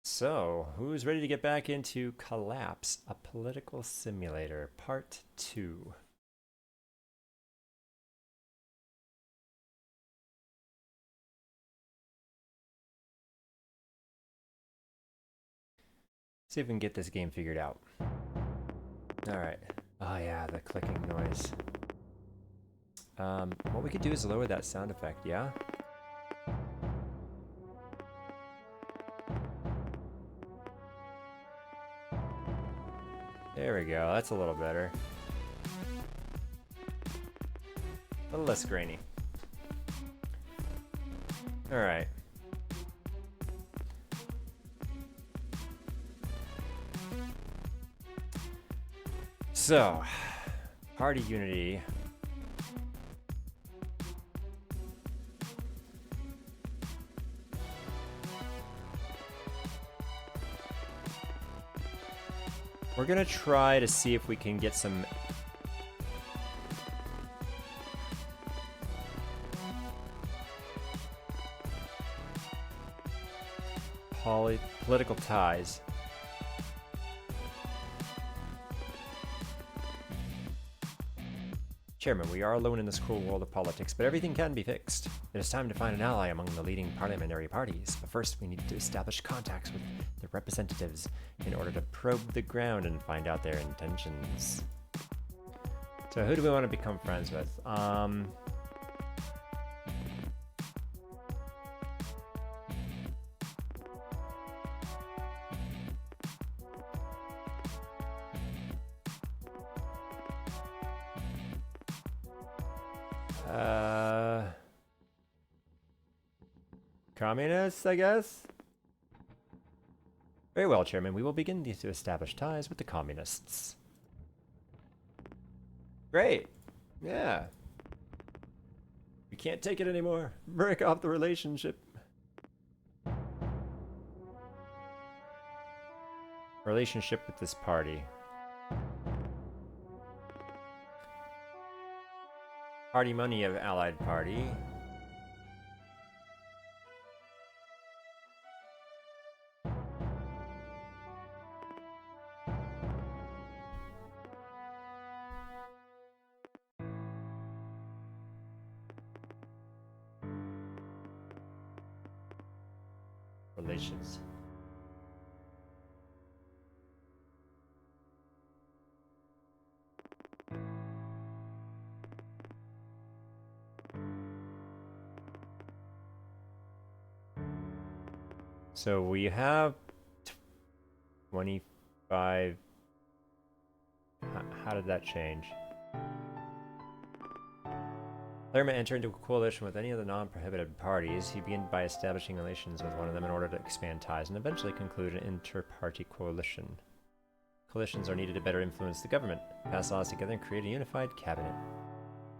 So, who's ready to get back into Collapse, a political simulator, part 2? See if we can get this game figured out. Alright. Oh yeah, the clicking noise. What we could do is lower that sound effect, yeah? There we go, that's a little better. A little less grainy. Alright. So, party unity. We're gonna try to see if we can get some political ties. Chairman, we are alone in this cruel world of politics, but everything can be fixed. It is time to find an ally among the leading parliamentary parties, but first we need to establish contacts with the representatives in order to probe the ground and find out their intentions. So who do we want to become friends with? Communists, I guess? Very well, Chairman. We will begin to establish ties with the communists. Great. Yeah. We can't take it anymore. Break off the relationship. Relationship with this party. Party money of Allied Party. Relations. So we have 25. How did that change? Player may enter into a coalition with any of the non-prohibited parties. He begins by establishing relations with one of them in order to expand ties and eventually conclude an inter-party coalition. Coalitions are needed to better influence the government, pass laws together, and create a unified cabinet.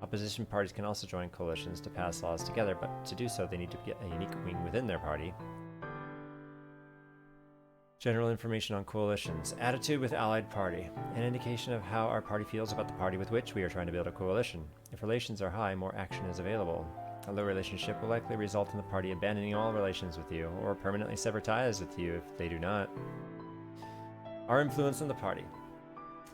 Opposition parties can also join coalitions to pass laws together, but to do so they need to get a unique wing within their party. General information on coalitions. Attitude with Allied Party. An indication of how our party feels about the party with which we are trying to build a coalition. If relations are high, more action is available. A low relationship will likely result in the party abandoning all relations with you, or permanently sever ties with you if they do not. Our influence on the party.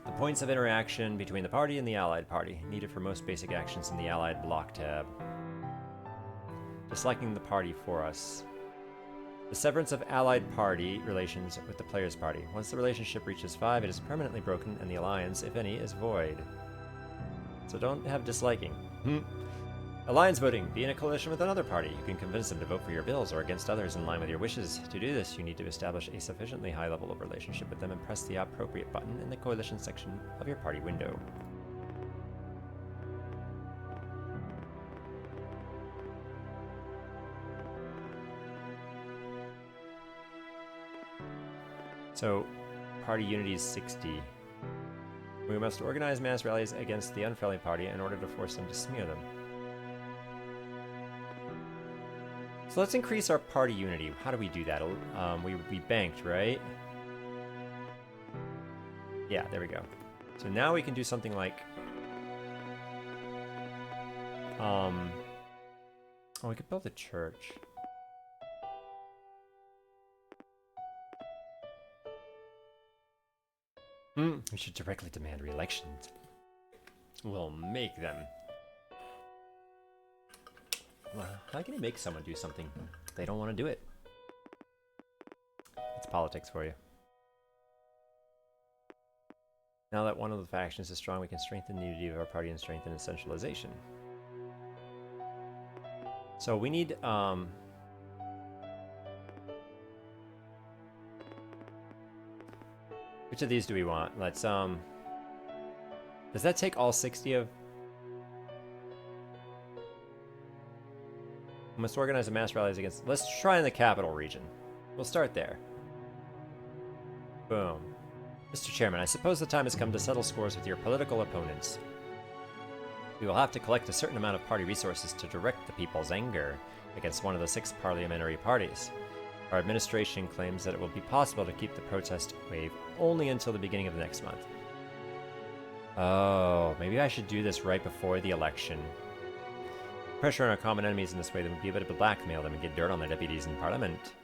The points of interaction between the party and the Allied Party, needed for most basic actions in the Allied block tab. Disliking the party for us. The severance of Allied Party relations with the player's party. Once the relationship reaches 5, it is permanently broken and the alliance, if any, is void. So don't have disliking. Alliance voting. Be in a coalition with another party. You can convince them to vote for your bills or against others in line with your wishes. To do this, you need to establish a sufficiently high level of relationship with them and press the appropriate button in the coalition section of your party window. So, party unity is 60. We must organize mass rallies against the unfriendly party in order to force them to smear them. So let's increase our party unity. How do we do that? We banked, right? Yeah, there we go. So now we can do something like... Oh, we could build a church. We should directly demand re-election. We'll make them. Well, how can you make someone do something they don't want to do it? It's politics for you. Now that one of the factions is strong, we can strengthen the unity of our party and strengthen its centralization. So we need, which of these do we want? Let's, does that take all 60 of? We must organize a mass rallies against, let's try in the capital region. We'll start there. Boom. Mr. Chairman, I suppose the time has come to settle scores with your political opponents. We will have to collect a certain amount of party resources to direct the people's anger against one of the 6 parliamentary parties. Our administration claims that it will be possible to keep the protest wave only until the beginning of next month. Oh, maybe I should do this right before the election. Pressure on our common enemies in this way, then we'll be able to blackmail them and get dirt on their deputies in parliament.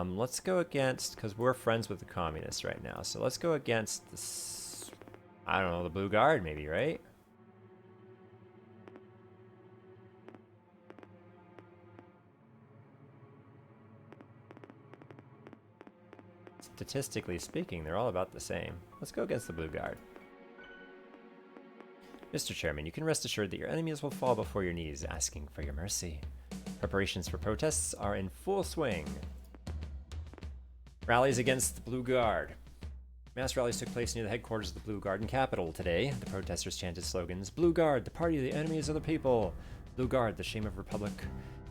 Let's go against, because we're friends with the communists right now, so let's go against this, I don't know, the Blue Guard maybe, right? Statistically speaking, they're all about the same. Let's go against the Blue Guard. Mr. Chairman, you can rest assured that your enemies will fall before your knees, asking for your mercy. Preparations for protests are in full swing. Rallies against the Blue Guard. Mass rallies took place near the headquarters of the Blue Guard in Capital today. The protesters chanted slogans, Blue Guard, the party of the enemies of the people. Blue Guard, the shame of Republic.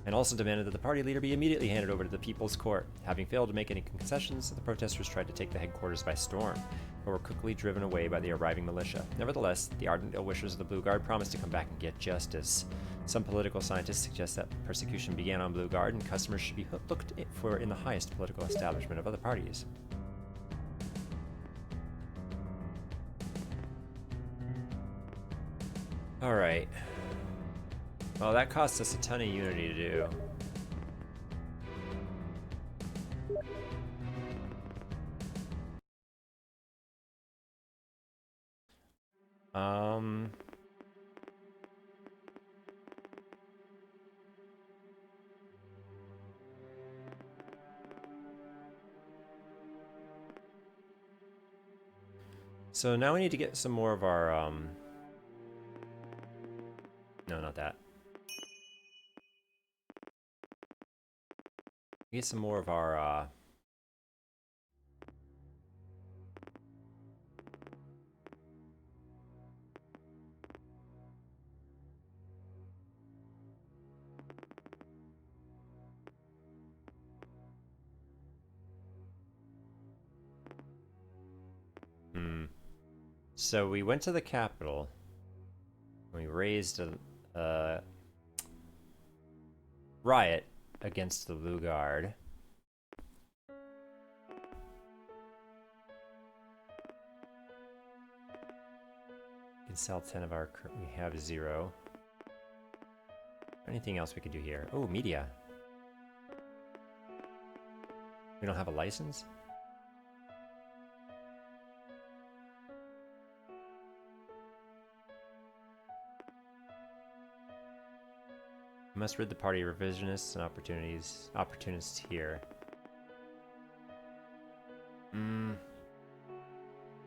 And also demanded that the party leader be immediately handed over to the People's Court. Having failed to make any concessions, the protesters tried to take the headquarters by storm, but were quickly driven away by the arriving militia. Nevertheless, the ardent ill-wishers of the Blue Guard promised to come back and get justice. Some political scientists suggest that persecution began on Blue Guard and customers should be looked for in the highest political establishment of other parties. Alright. Well, that costs us a ton of unity to do. So now we need to get some more of our, no, not that. Get some more of our, So we went to the capital. We raised a riot against the Blue Guard. We can sell 10 of our... We have 0. Anything else we could do here? Oh, media. We don't have a license? We must rid the party of revisionists and opportunists here. I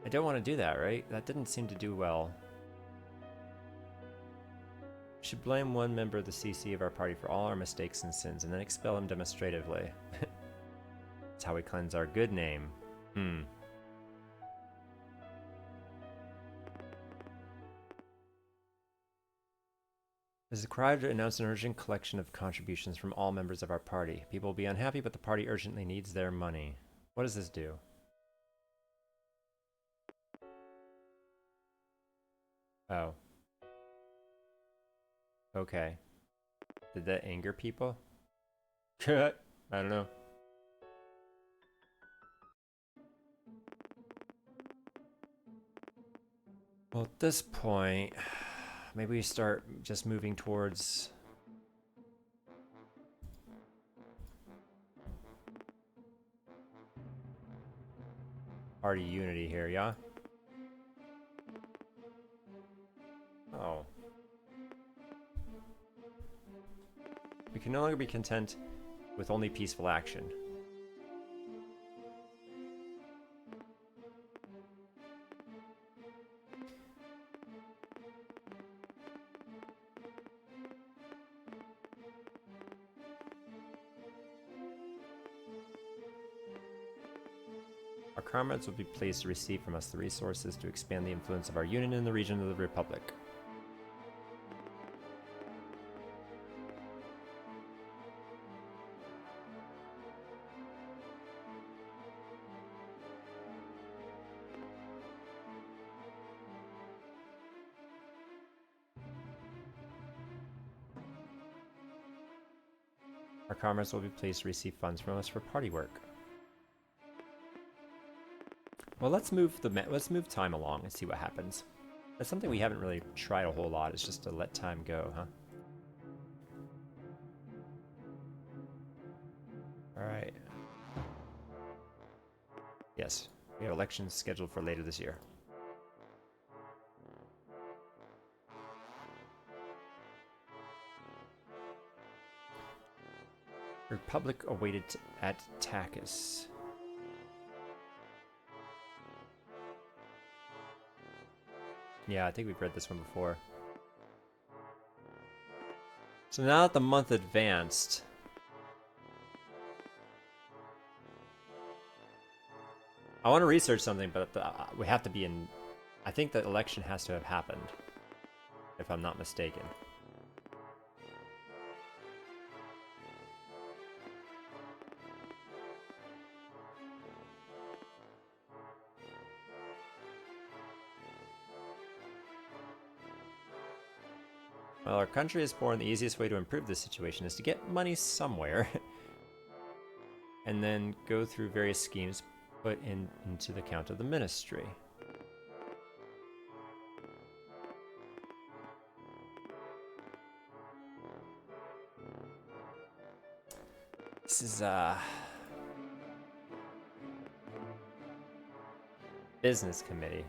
don't want to do that, right? That didn't seem to do well. We should blame one member of the CC of our party for all our mistakes and sins, and then expel him demonstratively. That's how we cleanse our good name. There's a cry to announce an urgent collection of contributions from all members of our party. People will be unhappy, but the party urgently needs their money. What does this do? Oh. Okay. Did that anger people? I don't know. Well, at this point, maybe we start just moving towards... party unity here, yeah? Oh. We can no longer be content with only peaceful action. Our comrades will be pleased to receive from us the resources to expand the influence of our union in the region of the Republic. Our comrades will be pleased to receive funds from us for party work. Well, let's move time along and see what happens. That's something we haven't really tried a whole lot. It's just to let time go, huh? All right. Yes, we have elections scheduled for later this year. Republic awaited at Takis. Yeah, I think we've read this one before. So now that the month advanced, I want to research something, but we have to be in... I think the election has to have happened, if I'm not mistaken. Well, our country is poor, and the easiest way to improve this situation is to get money somewhere. And then go through various schemes put into the account of the ministry. This is business committee.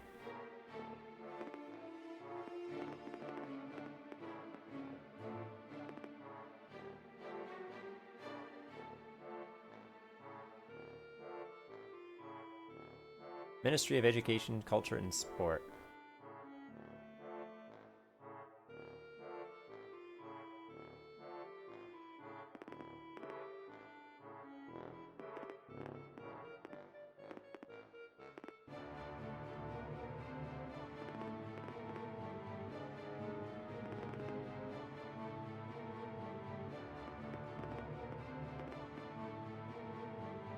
Ministry of Education, Culture, and Sport.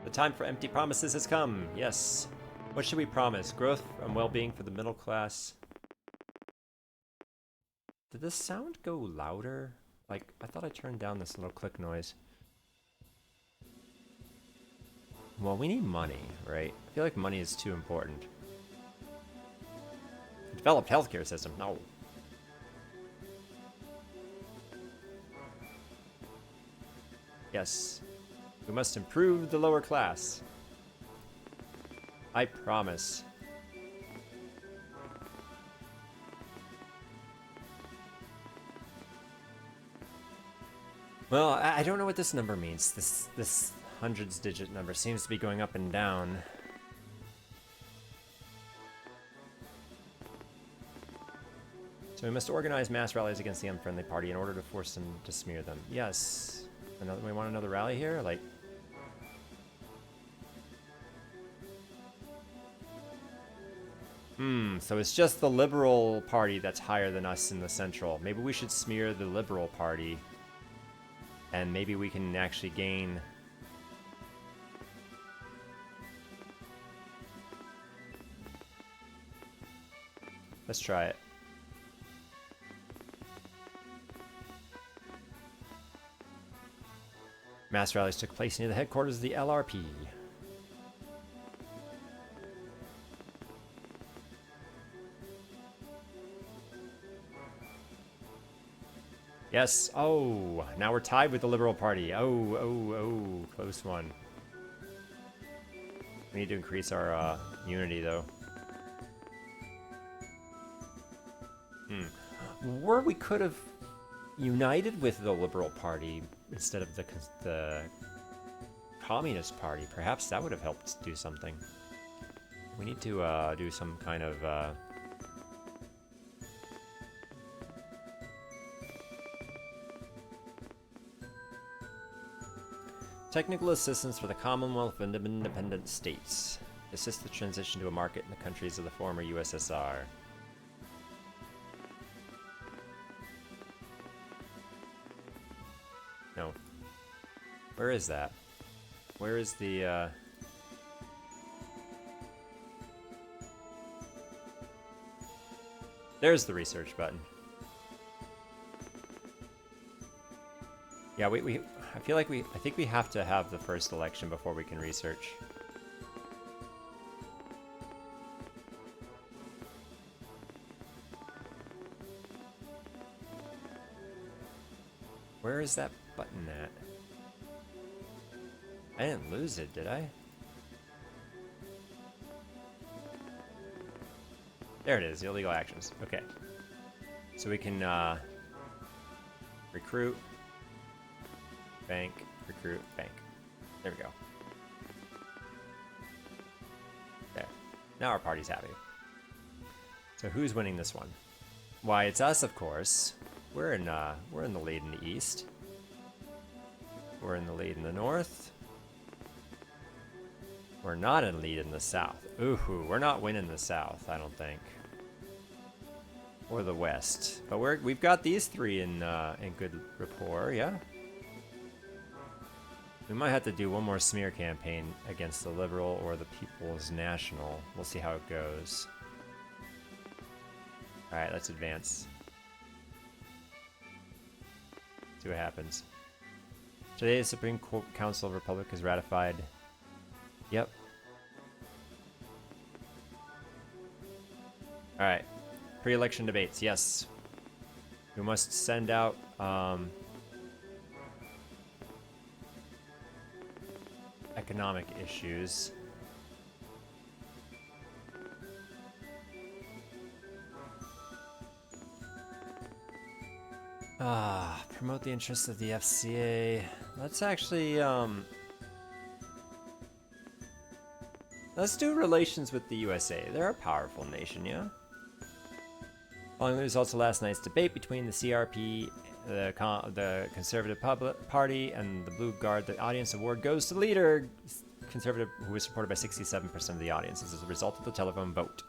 The time for empty promises has come. Yes. What should we promise? Growth and well-being for the middle class. Did the sound go louder? Like, I thought I turned down this little click noise. Well, we need money, right? I feel like money is too important. Developed healthcare system. No. Yes. We must improve the lower class. I promise. Well, I don't know what this number means. This hundreds digit number seems to be going up and down. So we must organize mass rallies against the unfriendly party in order to force them to smear them. Yes. We want another rally here? Like... so it's just the Liberal Party that's higher than us in the Central. Maybe we should smear the Liberal Party. And maybe we can actually gain... Let's try it. Mass rallies took place near the headquarters of the LRP. Yes. Oh, now we're tied with the Liberal Party. Oh, close one. We need to increase our unity, though. Or we could have united with the Liberal Party instead of the Communist Party. Perhaps that would have helped do something. We need to do some kind of... technical assistance for the Commonwealth of Independent States. Assist the transition to a market in the countries of the former USSR. No. Where is that? Where is the, There's the research button. Yeah, I feel like I think we have to have the first election before we can research. Where is that button at? I didn't lose it, did I? There it is, illegal actions. Okay. So we can recruit, bank, recruit, bank. There we go. There. Now our party's happy. So who's winning this one? Why, it's us, of course. We're in the lead in the east. We're in the lead in the north. We're not in lead in the south. Ooh, we're not winning the south, I don't think. Or the west. But we've got these three in good rapport, yeah? We might have to do one more smear campaign against the Liberal or the People's National. We'll see how it goes. Alright, let's advance. See what happens. Today, the Supreme Council of Republic has ratified. Yep. Alright. Pre-election debates, yes. We must send out economic issues. Promote the interests of the FCA. Let's actually, let's do relations with the USA. They're a powerful nation, yeah? Following the results of last night's debate between the CRP, the Conservative Party, and the Blue Guard, the audience award goes to the leader, Conservative, who was supported by 67% of the audience. This is a result of the telephone vote.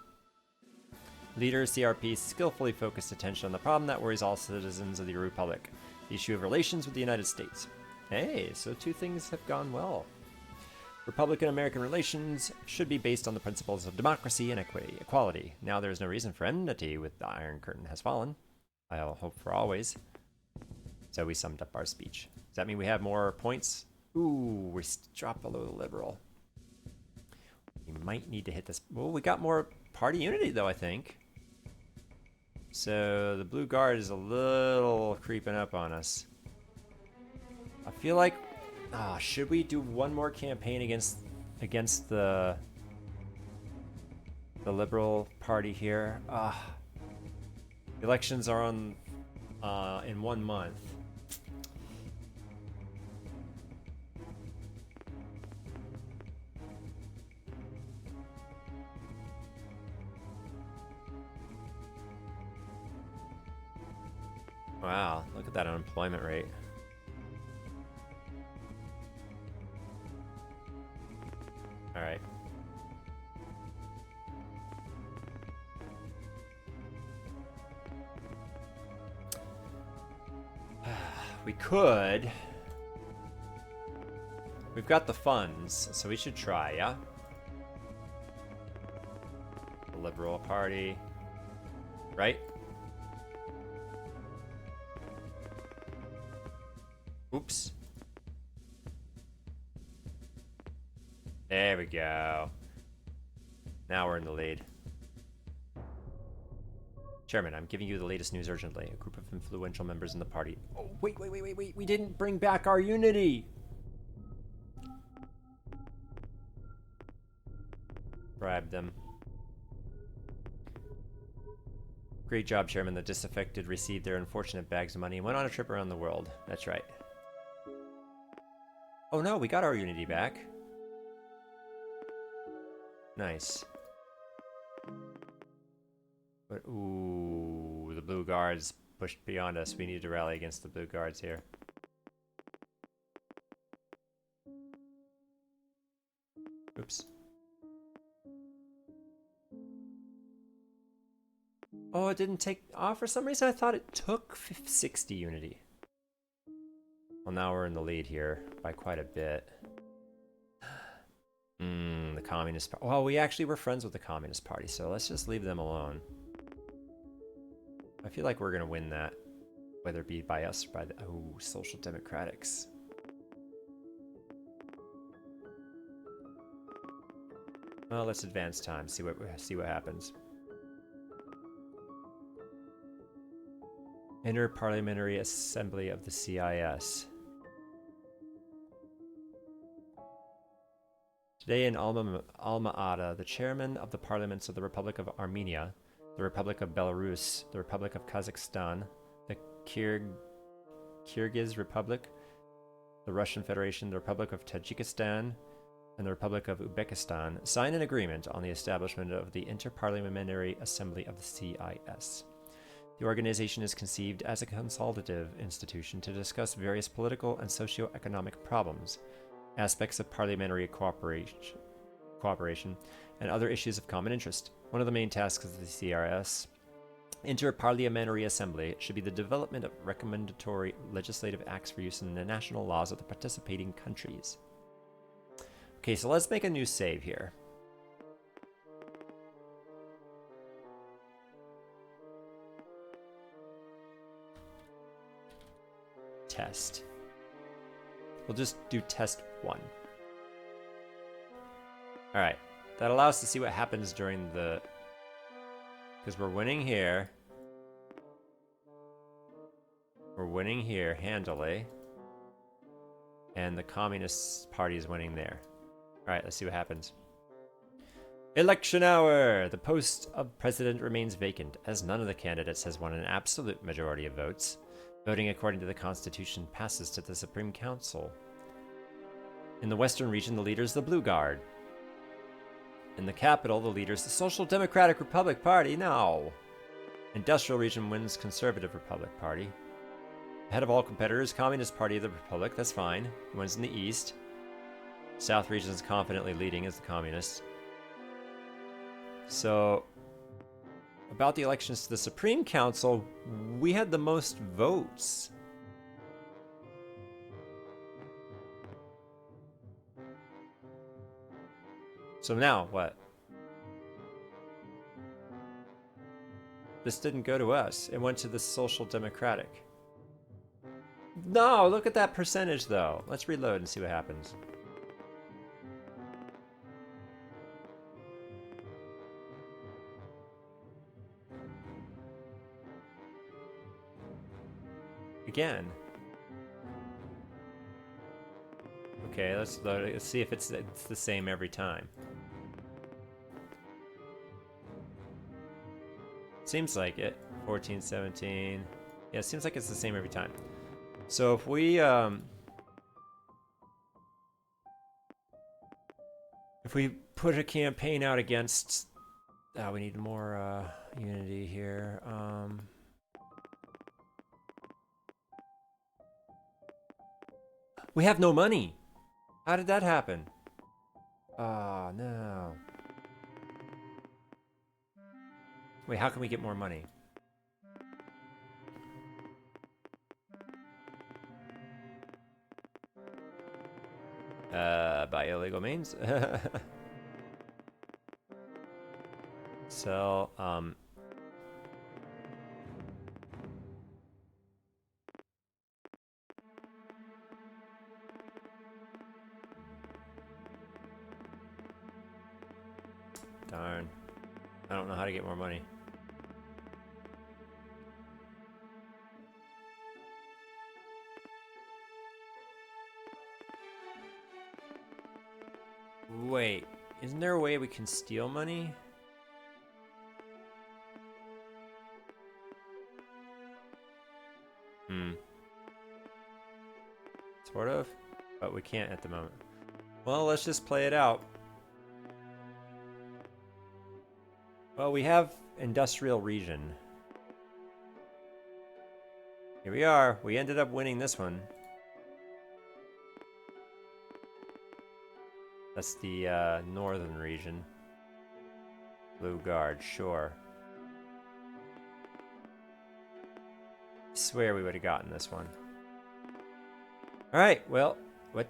Leader CRP skillfully focused attention on the problem that worries all citizens of the Republic, the issue of relations with the United States. Hey, so two things have gone well. Republican-American relations should be based on the principles of democracy and equality. Now there is no reason for enmity with the Iron Curtain has fallen. I'll hope for always. So we summed up our speech. Does that mean we have more points? Ooh, we dropped below the Liberal. We might need to hit this. Well, we got more party unity though, I think. So the Blue Guard is a little creeping up on us. I feel like, should we do one more campaign against the Liberal Party here? Elections are on in 1 month. Wow, look at that unemployment rate. All right. We could. We've got the funds, so we should try, yeah? The Liberal Party. Right? Oops. There we go. Now we're in the lead. Chairman, I'm giving you the latest news urgently. A group of influential members in the party. Oh, wait. We didn't bring back our unity. bribe them. Great job, Chairman. The disaffected received their unfortunate bags of money and went on a trip around the world. That's right. Oh no, we got our unity back. Nice. But, ooh, the blue guards pushed beyond us. We need to rally against the blue guards here. Oops. Oh, it didn't take off for some reason. I thought it took 60 unity. Well, now we're in the lead here by quite a bit. The Communist Party. Well, we actually were friends with the Communist Party, so let's just leave them alone. I feel like we're going to win that, whether it be by us or by the... Oh, Social Democrats. Well, let's advance time, see what happens. Inter-Parliamentary Assembly of the CIS. Today in Alma-Ata, the chairman of the parliaments of the Republic of Armenia, the Republic of Belarus, the Republic of Kazakhstan, the Kyrgyz Republic, the Russian Federation, the Republic of Tajikistan, and the Republic of Uzbekistan signed an agreement on the establishment of the Inter-Parliamentary Assembly of the CIS. The organization is conceived as a consultative institution to discuss various political and socio-economic problems, aspects of parliamentary cooperation, and other issues of common interest. One of the main tasks of the CRS, Inter-Parliamentary Assembly, should be the development of recommendatory legislative acts for use in the national laws of the participating countries. Okay, so let's make a new save here. Test. We'll just do test 1. Alright, that allows us to see what happens during the... Because we're winning here. We're winning here handily. And the Communist Party is winning there. Alright, let's see what happens. Election hour! The post of president remains vacant, as none of the candidates has won an absolute majority of votes. Voting according to the Constitution passes to the Supreme Council. In the Western region, the leader is the Blue Guard. In the capital, the leader is the Social Democratic Republic Party. No! Industrial region wins Conservative Republic Party. Ahead of all competitors, Communist Party of the Republic. That's fine. He wins in the East. South region is confidently leading as the Communists. So... about the elections to the Supreme Council, we had the most votes. So now, what? This didn't go to us. It went to the Social Democratic. No, look at that percentage, though. Let's reload and see what happens. Again. Okay, let's load it. Let's see if it's the same every time. Seems like it. 14, 17. Yeah, it seems like it's the same every time. So if we put a campaign out against, we need more unity here. We have no money. How did that happen? Oh, no. Wait, how can we get more money? By illegal means? So, darn. I don't know how to get more money. Wait, isn't there a way we can steal money? Sort of, but we can't at the moment. Well, let's just play it out. Well, we have industrial region. Here we are. We ended up winning this one. That's the northern region. Blue Guard, sure. I swear we would have gotten this one. Alright, well, what?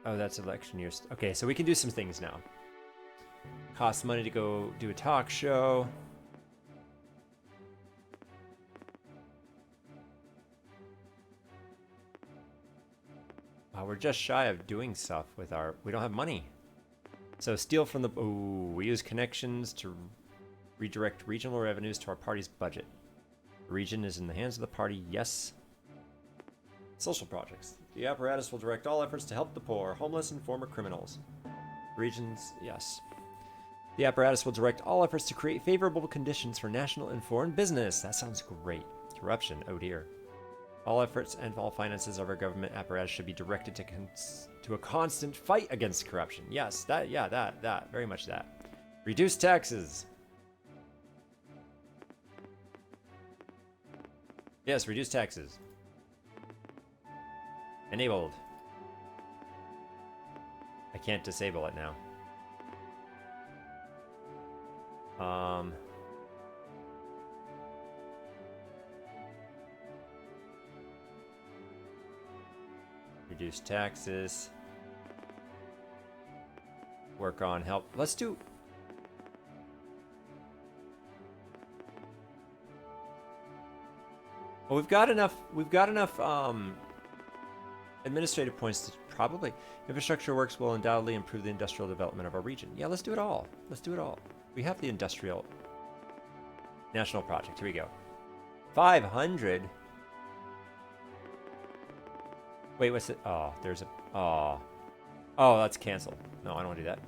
Oh, that's election years. Okay, so we can do some things now. Costs money to go do a talk show. We're just shy of doing stuff with our... We don't have money. So steal from the... Ooh, we use connections to redirect regional revenues to our party's budget. The region is in the hands of the party, yes. Social projects. The apparatus will direct all efforts to help the poor, homeless, and former criminals. Regions, yes. The apparatus will direct all efforts to create favorable conditions for national and foreign business. That sounds great. Corruption, oh dear. All efforts and all finances of our government apparatus should be directed to a constant fight against corruption. Yes, that, very much that. Reduce taxes. Yes, reduce taxes. Enabled. I can't disable it now. Reduce taxes. Work on help. Let's do... Well, we've got enough administrative points to probably... Infrastructure works will undoubtedly improve the industrial development of our region. Yeah, let's do it all. Let's do it all. We have the industrial national project. Here we go. 500. Wait, what's it? Oh, there's a... Oh. Oh, that's canceled. No, I don't want to do that.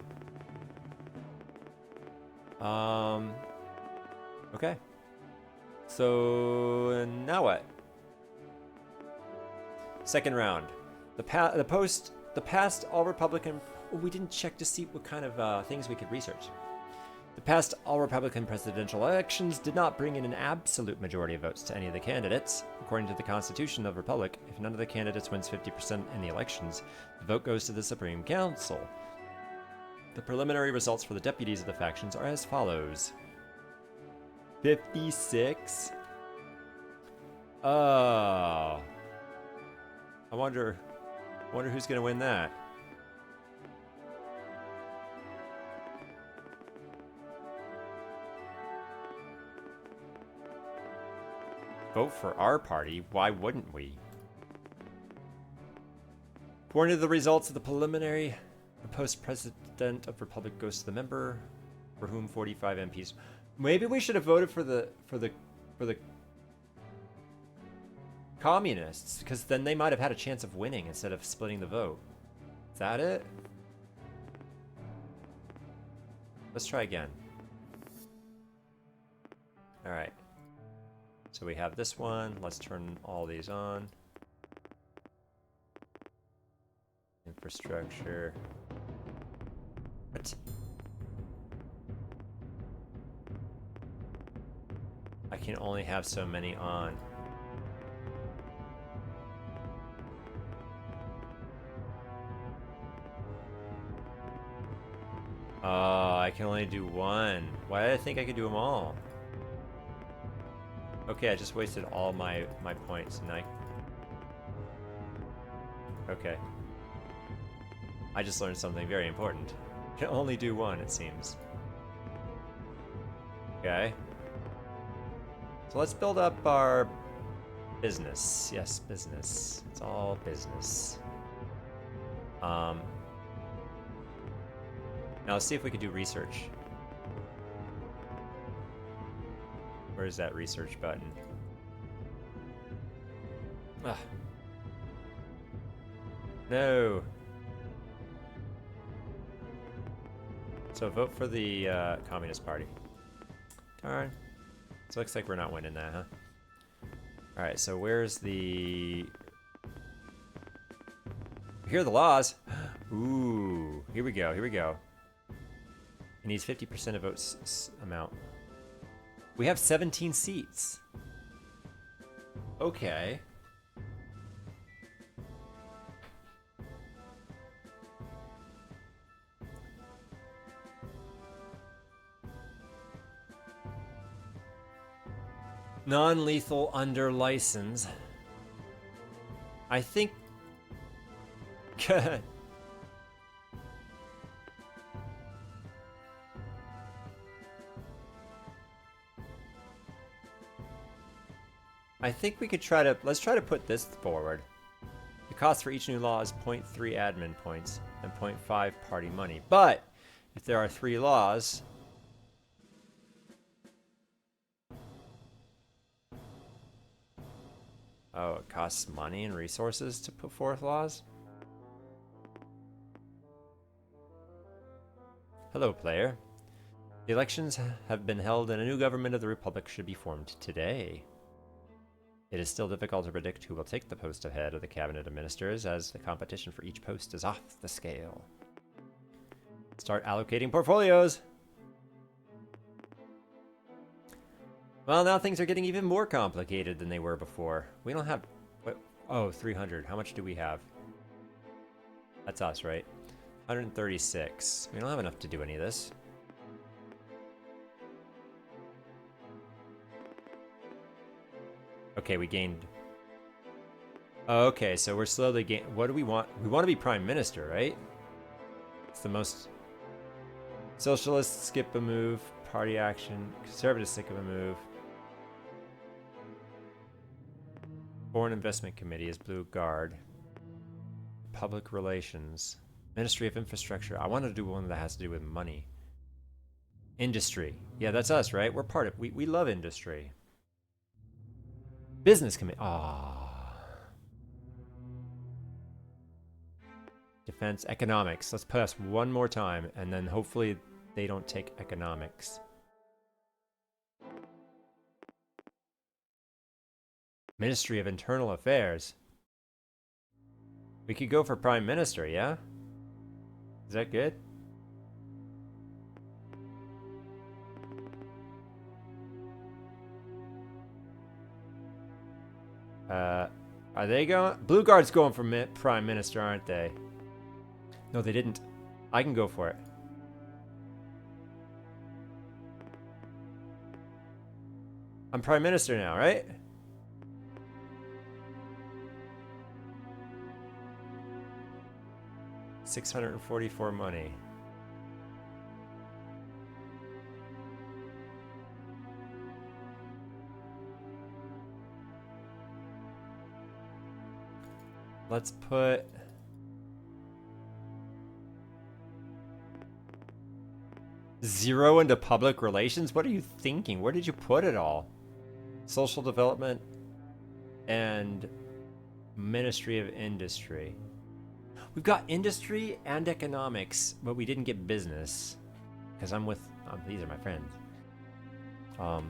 Okay. So, now what? Second round. The past all Republican... Oh, we didn't check to see what kind of things we could research. The past all Republican presidential elections did not bring in an absolute majority of votes to any of the candidates. According to the Constitution of the Republic, if none of the candidates wins 50% in the elections, the vote goes to the Supreme Council. The preliminary results for the deputies of the factions are as follows. 56? I wonder who's gonna win that. Vote for our party? Why wouldn't we? According to the results of the preliminary, the post-president of Republic goes to the member for whom 45 MPs. Maybe we should have voted for the communists, because then they might have had a chance of winning instead of splitting the vote. Is that it? Let's try again. All right. So we have this one. Let's turn all these on. Infrastructure. What? I can only have so many on. I can only do one. Why did I think I could do them all? Okay, I just wasted all my points, and okay. I just learned something very important. You can only do one, it seems. Okay. So let's build up our business. Yes, business. It's all business. Now let's see if we could do research. Where's that research button? Ah. No. So vote for the Communist Party. Darn. So looks like we're not winning that, huh? Alright, so where's the... Here are the laws. Ooh, here we go, here we go. It needs 50% of votes amount. We have 17 seats. Okay. Non-lethal under license. I think... Good. I think we could try to... Let's try to put this forward. The cost for each new law is 0.3 admin points and 0.5 party money. But if there are 3 laws... Oh, it costs money and resources to put forth laws? Hello, player. The elections have been held and a new government of the Republic should be formed today. It is still difficult to predict who will take the post of head of the Cabinet of Ministers, as the competition for each post is off the scale. Start allocating portfolios! Well, now things are getting even more complicated than they were before. We don't have... What? Oh, 300. How much do we have? That's us, right? 136. We don't have enough to do any of this. Okay, we gained... Okay, so we're slowly gaining... What do we want? We want to be Prime Minister, right? It's the most... Socialists skip a move. Party action. Conservatives skip a move. Foreign Investment Committee is Blue Guard. Public Relations. Ministry of Infrastructure. I want to do one that has to do with money. Industry. Yeah, that's us, right? We're part of... We love industry. Business Committee. Ah. Defense. Economics. Let's pass one more time, and then hopefully they don't take economics. Ministry of Internal Affairs. We could go for Prime Minister, yeah? Is that good? Are they going? Blue Guard's going for Prime Minister, aren't they? No, they didn't. I can go for it. I'm Prime Minister now, right? $644 money. Let's put... Zero into public relations? What are you thinking? Where did you put it all? Social development and Ministry of Industry. We've got industry and economics, but we didn't get business. Because I'm with... these are my friends. How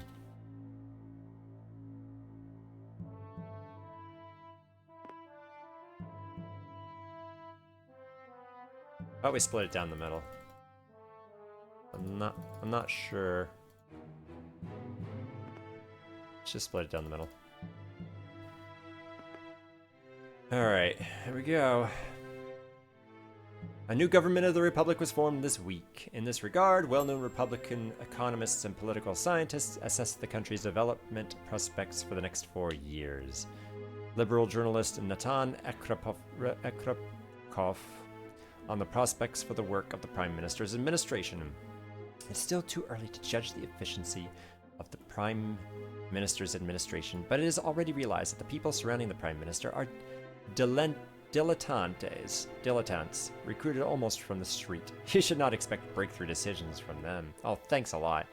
about we split it down the middle? I'm not sure. Let's just split it down the middle. Alright, here we go. A new government of the Republic was formed this week. In this regard, well-known Republican economists and political scientists assessed the country's development prospects for the next 4 years. Liberal journalist Natan Ekropkov on the prospects for the work of the Prime Minister's administration. It's still too early to judge the efficiency of the Prime Minister's administration, but it is already realized that the people surrounding the Prime Minister are dilettantes, recruited almost from the street. You should not expect breakthrough decisions from them. Oh, thanks a lot.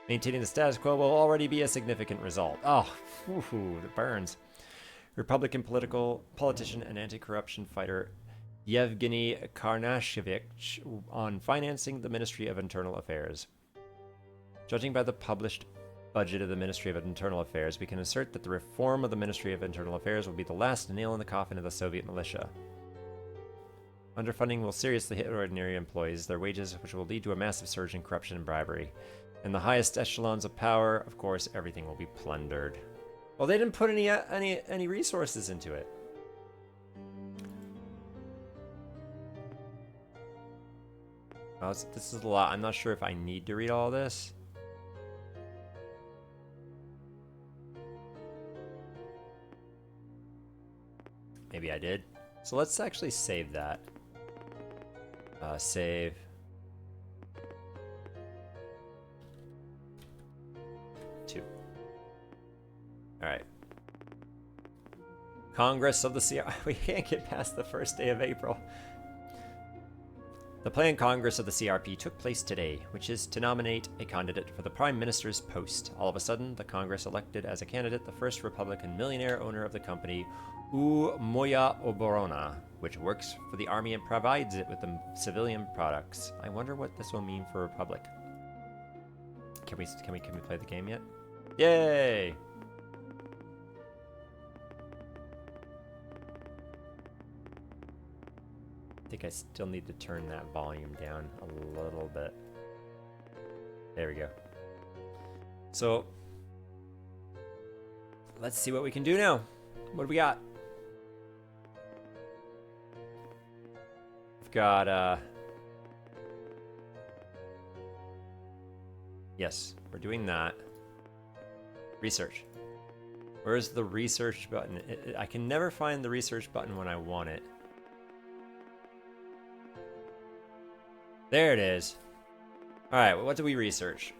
Maintaining the status quo will already be a significant result. Oh, it burns. Republican politician and anti-corruption fighter Yevgeny Karnashevich on financing the Ministry of Internal Affairs. Judging by the published budget of the Ministry of Internal Affairs, we can assert that the reform of the Ministry of Internal Affairs will be the last nail in the coffin of the Soviet militia. Underfunding will seriously hit ordinary employees, their wages, which will lead to a massive surge in corruption and bribery. In the highest echelons of power, of course, everything will be plundered. Well, they didn't put any resources into it. Oh, this is a lot. I'm not sure if I need to read all this. Maybe I did. So let's actually save that. Save. Two. Alright. Congress of the CR. We can't get past the first day of April. The planned Congress of the CRP took place today, which is to nominate a candidate for the Prime Minister's post. All of a sudden, the Congress elected as a candidate the first Republican millionaire owner of the company, Moya Oborona, which works for the army and provides it with the civilian products. I wonder what this will mean for Republic. Can we play the game yet? Yay! I think I still need to turn that volume down a little bit. There we go. So, let's see what we can do now. What do we got? We've got, yes, we're doing that. Research. Where's the research button? I can never find the research button when I want it. There it is. All right, what do we research?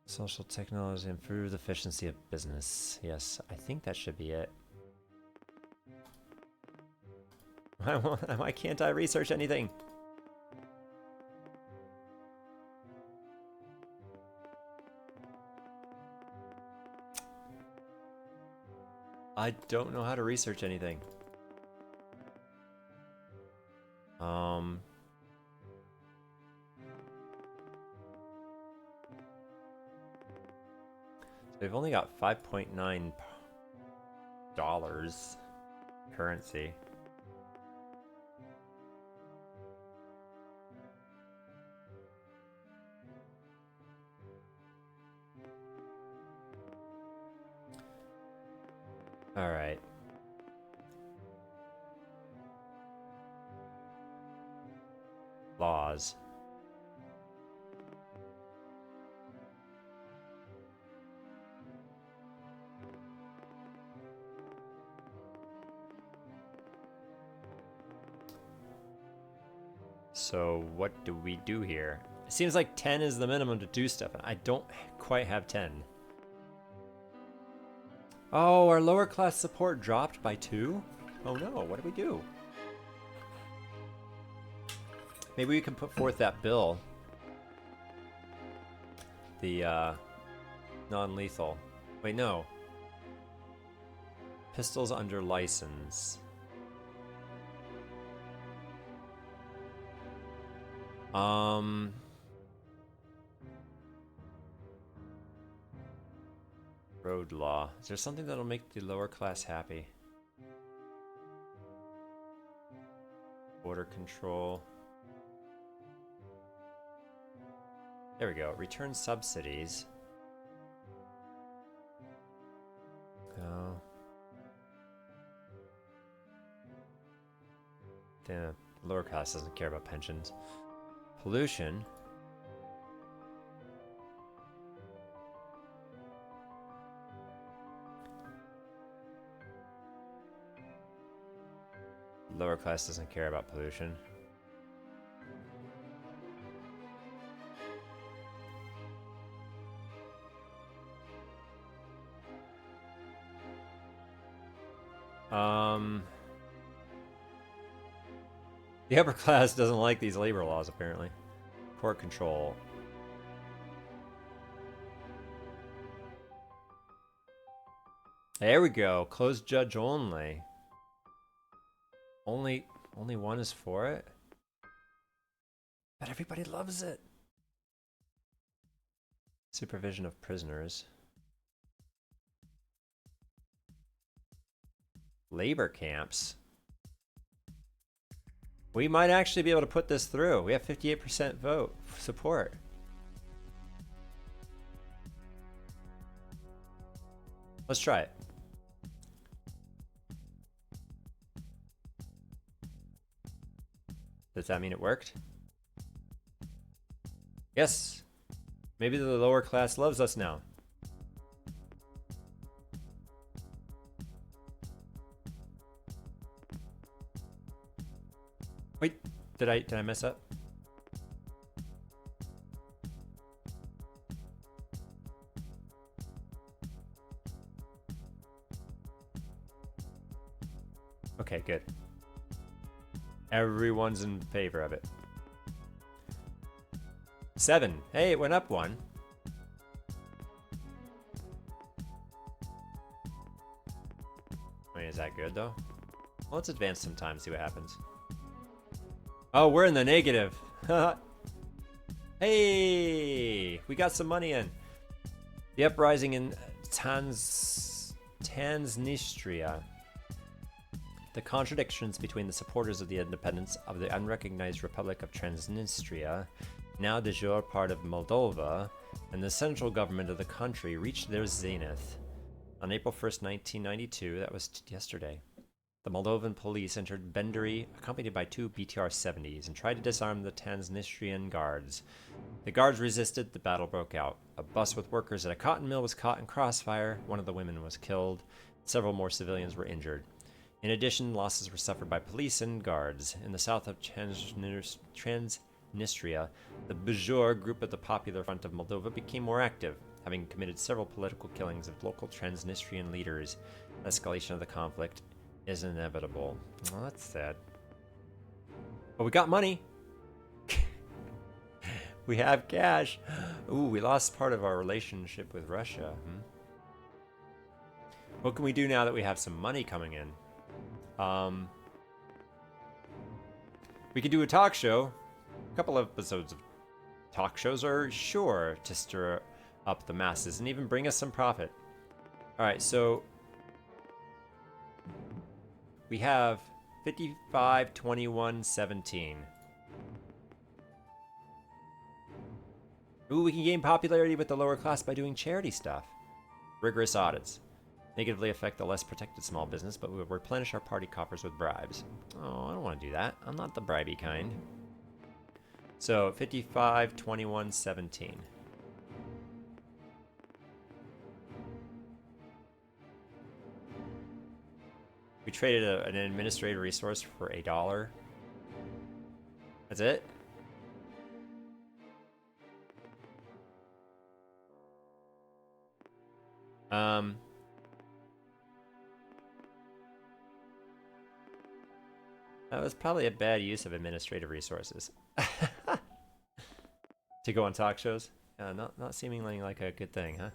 Social technology improve the efficiency of business. Yes, I think that should be it. Why can't I research anything? I don't know how to research anything. They've only got $5.9 currency. All right. Laws. So what do we do here? It seems like 10 is the minimum to do stuff, and I don't quite have 10. Oh, our lower class support dropped by 2? Oh no, what do we do? Maybe we can put forth that bill. The, non-lethal. Wait, no. Pistols under license. Road law. Is there something that'll make the lower class happy? Border control. There we go. Return subsidies. Oh. The lower class doesn't care about pensions. Pollution. Lower class doesn't care about pollution. The upper class doesn't like these labor laws, apparently. Court control. There we go. Closed judge only. Only one is for it? But everybody loves it. Supervision of prisoners. Labor camps. We might actually be able to put this through. We have 58% vote support. Let's try it. Does that mean it worked? Yes. Maybe the lower class loves us now. Wait, did I mess up? Okay, good. Everyone's in favor of it. 7. Hey, it went up 1. I mean, is that good though? Well, let's advance some time, see what happens. Oh, we're in the negative. Hey, we got some money in. The uprising in Transnistria. The contradictions between the supporters of the independence of the unrecognized Republic of Transnistria, now de jure part of Moldova, and the central government of the country reached their zenith. On April 1st, 1992, that was yesterday, the Moldovan police entered Benderi, accompanied by 2 BTR-70s, and tried to disarm the Transnistrian guards. The guards resisted, the battle broke out. A bus with workers at a cotton mill was caught in crossfire, one of the women was killed, several more civilians were injured. In addition, losses were suffered by police and guards. In the south of Transnistria, the Bajor group of the Popular Front of Moldova became more active, having committed several political killings of local Transnistrian leaders. Escalation of the conflict is inevitable. Well, that's sad. But we got money. We have cash. Ooh, we lost part of our relationship with Russia. What can we do now that we have some money coming in? We could do a talk show. A couple of episodes of talk shows are sure to stir up the masses and even bring us some profit. Alright, so we have 55, 21, 17. Ooh, we can gain popularity with the lower class by doing charity stuff. Rigorous audits. Negatively affect the less protected small business, but we will replenish our party coffers with bribes. Oh, I don't want to do that. I'm not the bribey kind. So, 55, 21, 17. We traded an administrative resource for $1. That's it? That was probably a bad use of administrative resources. To go on talk shows? Not seemingly like a good thing, huh?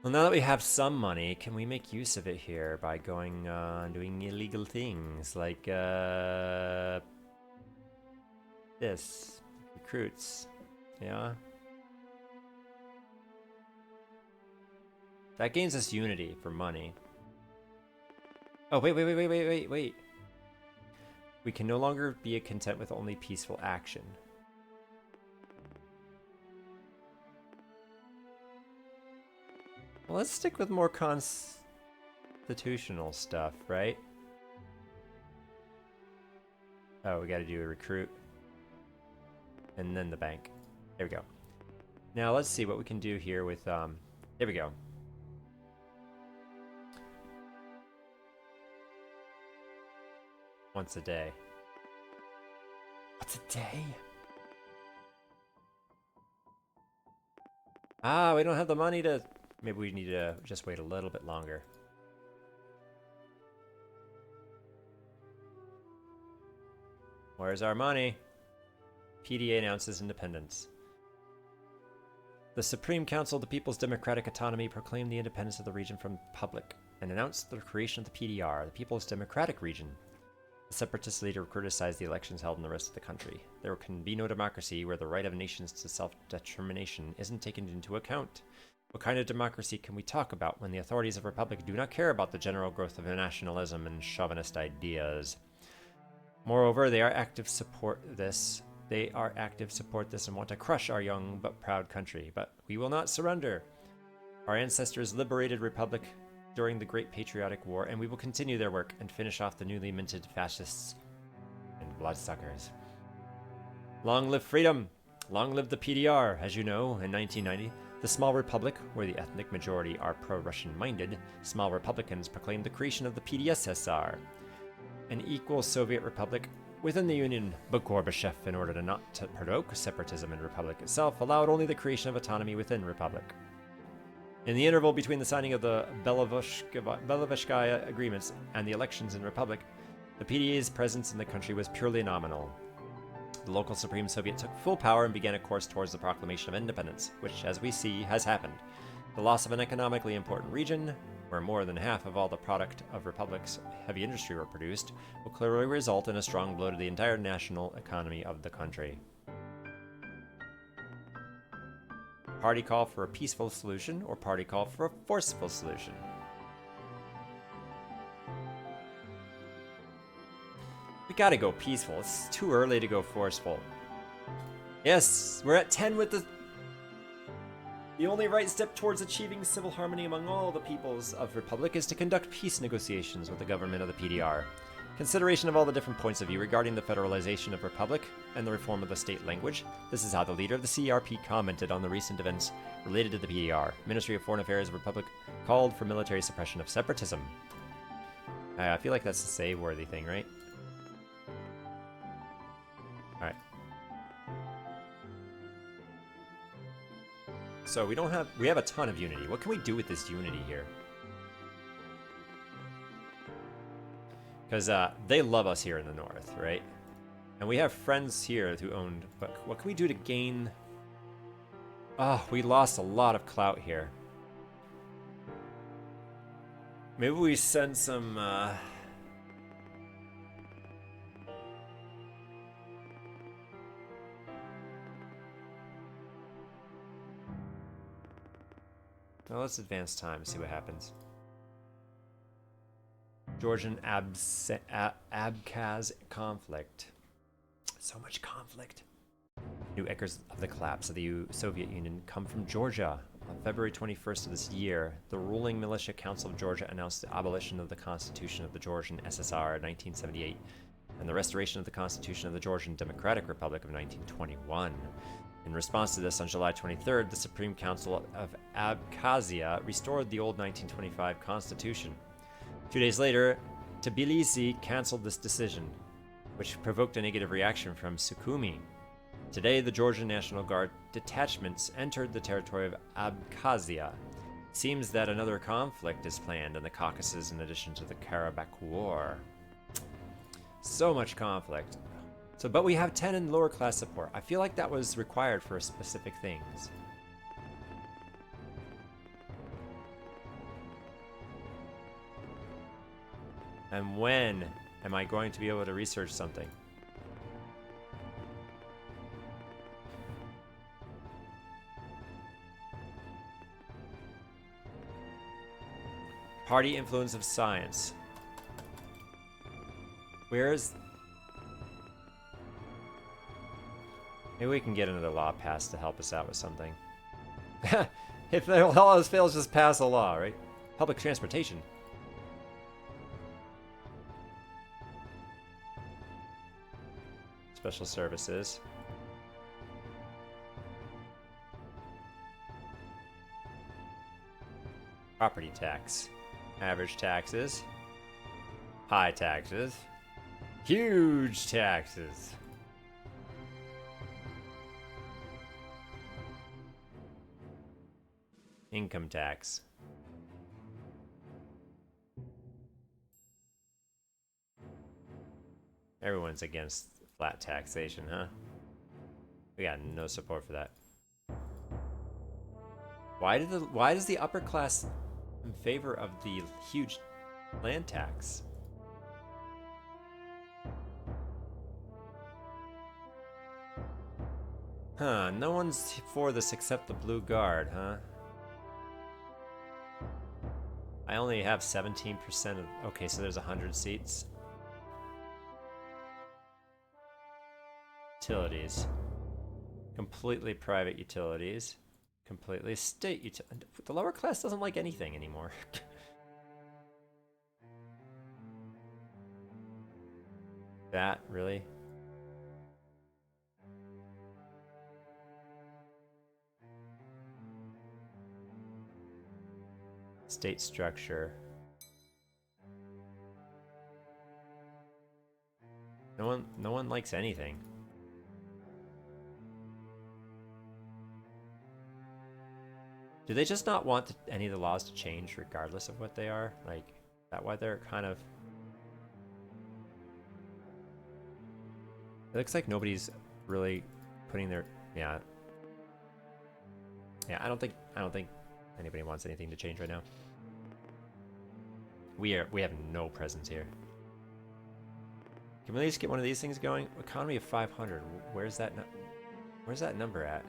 Well, now that we have some money, can we make use of it here by going doing illegal things like this? Recruits. Yeah. That gains us unity for money. Oh, wait. We can no longer be content with only peaceful action. Well, let's stick with more constitutional stuff, right? Oh, we gotta do a recruit. And then the bank. There we go. Now, let's see what we can do here with, there we go. Once a day. What's a day? Ah, we don't have the money to... Maybe we need to just wait a little bit longer. Where's our money? PDA announces independence. The Supreme Council of the People's Democratic Autonomy proclaimed the independence of the region from the Republic and announced the creation of the PDR, the People's Democratic Region. The separatist leader criticized the elections held in the rest of the country. There can be no democracy where the right of nations to self-determination isn't taken into account. What kind of democracy can we talk about when the authorities of the Republic do not care about the general growth of nationalism and chauvinist ideas? Moreover, they are active support this and want to crush our young but proud country. But we will not surrender. Our ancestors liberated Republic during the Great Patriotic War, and we will continue their work and finish off the newly minted fascists and bloodsuckers. Long live freedom! Long live the PDR! As you know, in 1990, the small republic, where the ethnic majority are pro-Russian minded, small republicans proclaimed the creation of the PDSSR, an equal Soviet republic within the Union, but Gorbachev, in order to not to provoke separatism in Republic itself, allowed only the creation of autonomy within Republic. In the interval between the signing of the Belovezhskaya agreements and the elections in Republic, the PDA's presence in the country was purely nominal. The local Supreme Soviet took full power and began a course towards the proclamation of independence, which, as we see, has happened. The loss of an economically important region, where more than half of all the product of Republic's heavy industry were produced, will clearly result in a strong blow to the entire national economy of the country. Party call for a peaceful solution, or party call for a forceful solution? We gotta go peaceful. It's too early to go forceful. Yes, we're at 10 with the only right step towards achieving civil harmony among all the peoples of Republic is to conduct peace negotiations with the government of the PDR. Consideration of all the different points of view regarding the federalization of Republic and the reform of the state language. This is how the leader of the CRP commented on the recent events related to the PDR. Ministry of Foreign Affairs of Republic called for military suppression of separatism. I feel like that's a say-worthy thing, right? Alright. So we have a ton of unity. What can we do with this unity here? Because they love us here in the north, right? And we have friends here who owned, but what can we do to gain? Oh, we lost a lot of clout here. Maybe we send some well, let's advance time and see what happens. Georgian Abkhaz conflict. So much conflict. New echoes of the collapse of the Soviet Union come from Georgia. On February 21st of this year, the ruling Militia Council of Georgia announced the abolition of the Constitution of the Georgian SSR in 1978 and the restoration of the Constitution of the Georgian Democratic Republic of 1921. In response to this, on July 23rd, the Supreme Council of Abkhazia restored the old 1925 Constitution. 2 days later, Tbilisi cancelled this decision, which provoked a negative reaction from Sukhumi. Today, the Georgian National Guard detachments entered the territory of Abkhazia. It seems that another conflict is planned in the Caucasus in addition to the Karabakh War. So much conflict. But we have 10 in lower class support. I feel like that was required for specific things. And when am I going to be able to research something? Party influence of science. Where is... Maybe we can get another law passed to help us out with something. If all else fails, just pass a law, right? Public transportation. Special services. Property tax. Average taxes. High taxes. Huge taxes. Income tax. Everyone's against flat taxation, huh? We got no support for that. Why does the upper class in favor of the huge land tax? Huh, no one's for this except the Blue Guard, huh? I only have 17% of... Okay, so there's 100 seats. Utilities. Completely private utilities. Completely state utilities. The lower class doesn't like anything anymore. That, really? State structure. No one likes anything. Do they just not want any of the laws to change regardless of what they are? Like, is that why they're kind of... It looks like nobody's really putting their... Yeah. Yeah, I don't think anybody wants anything to change right now. We have no presence here. Can we at least get one of these things going? Economy of 500. Where's that number at?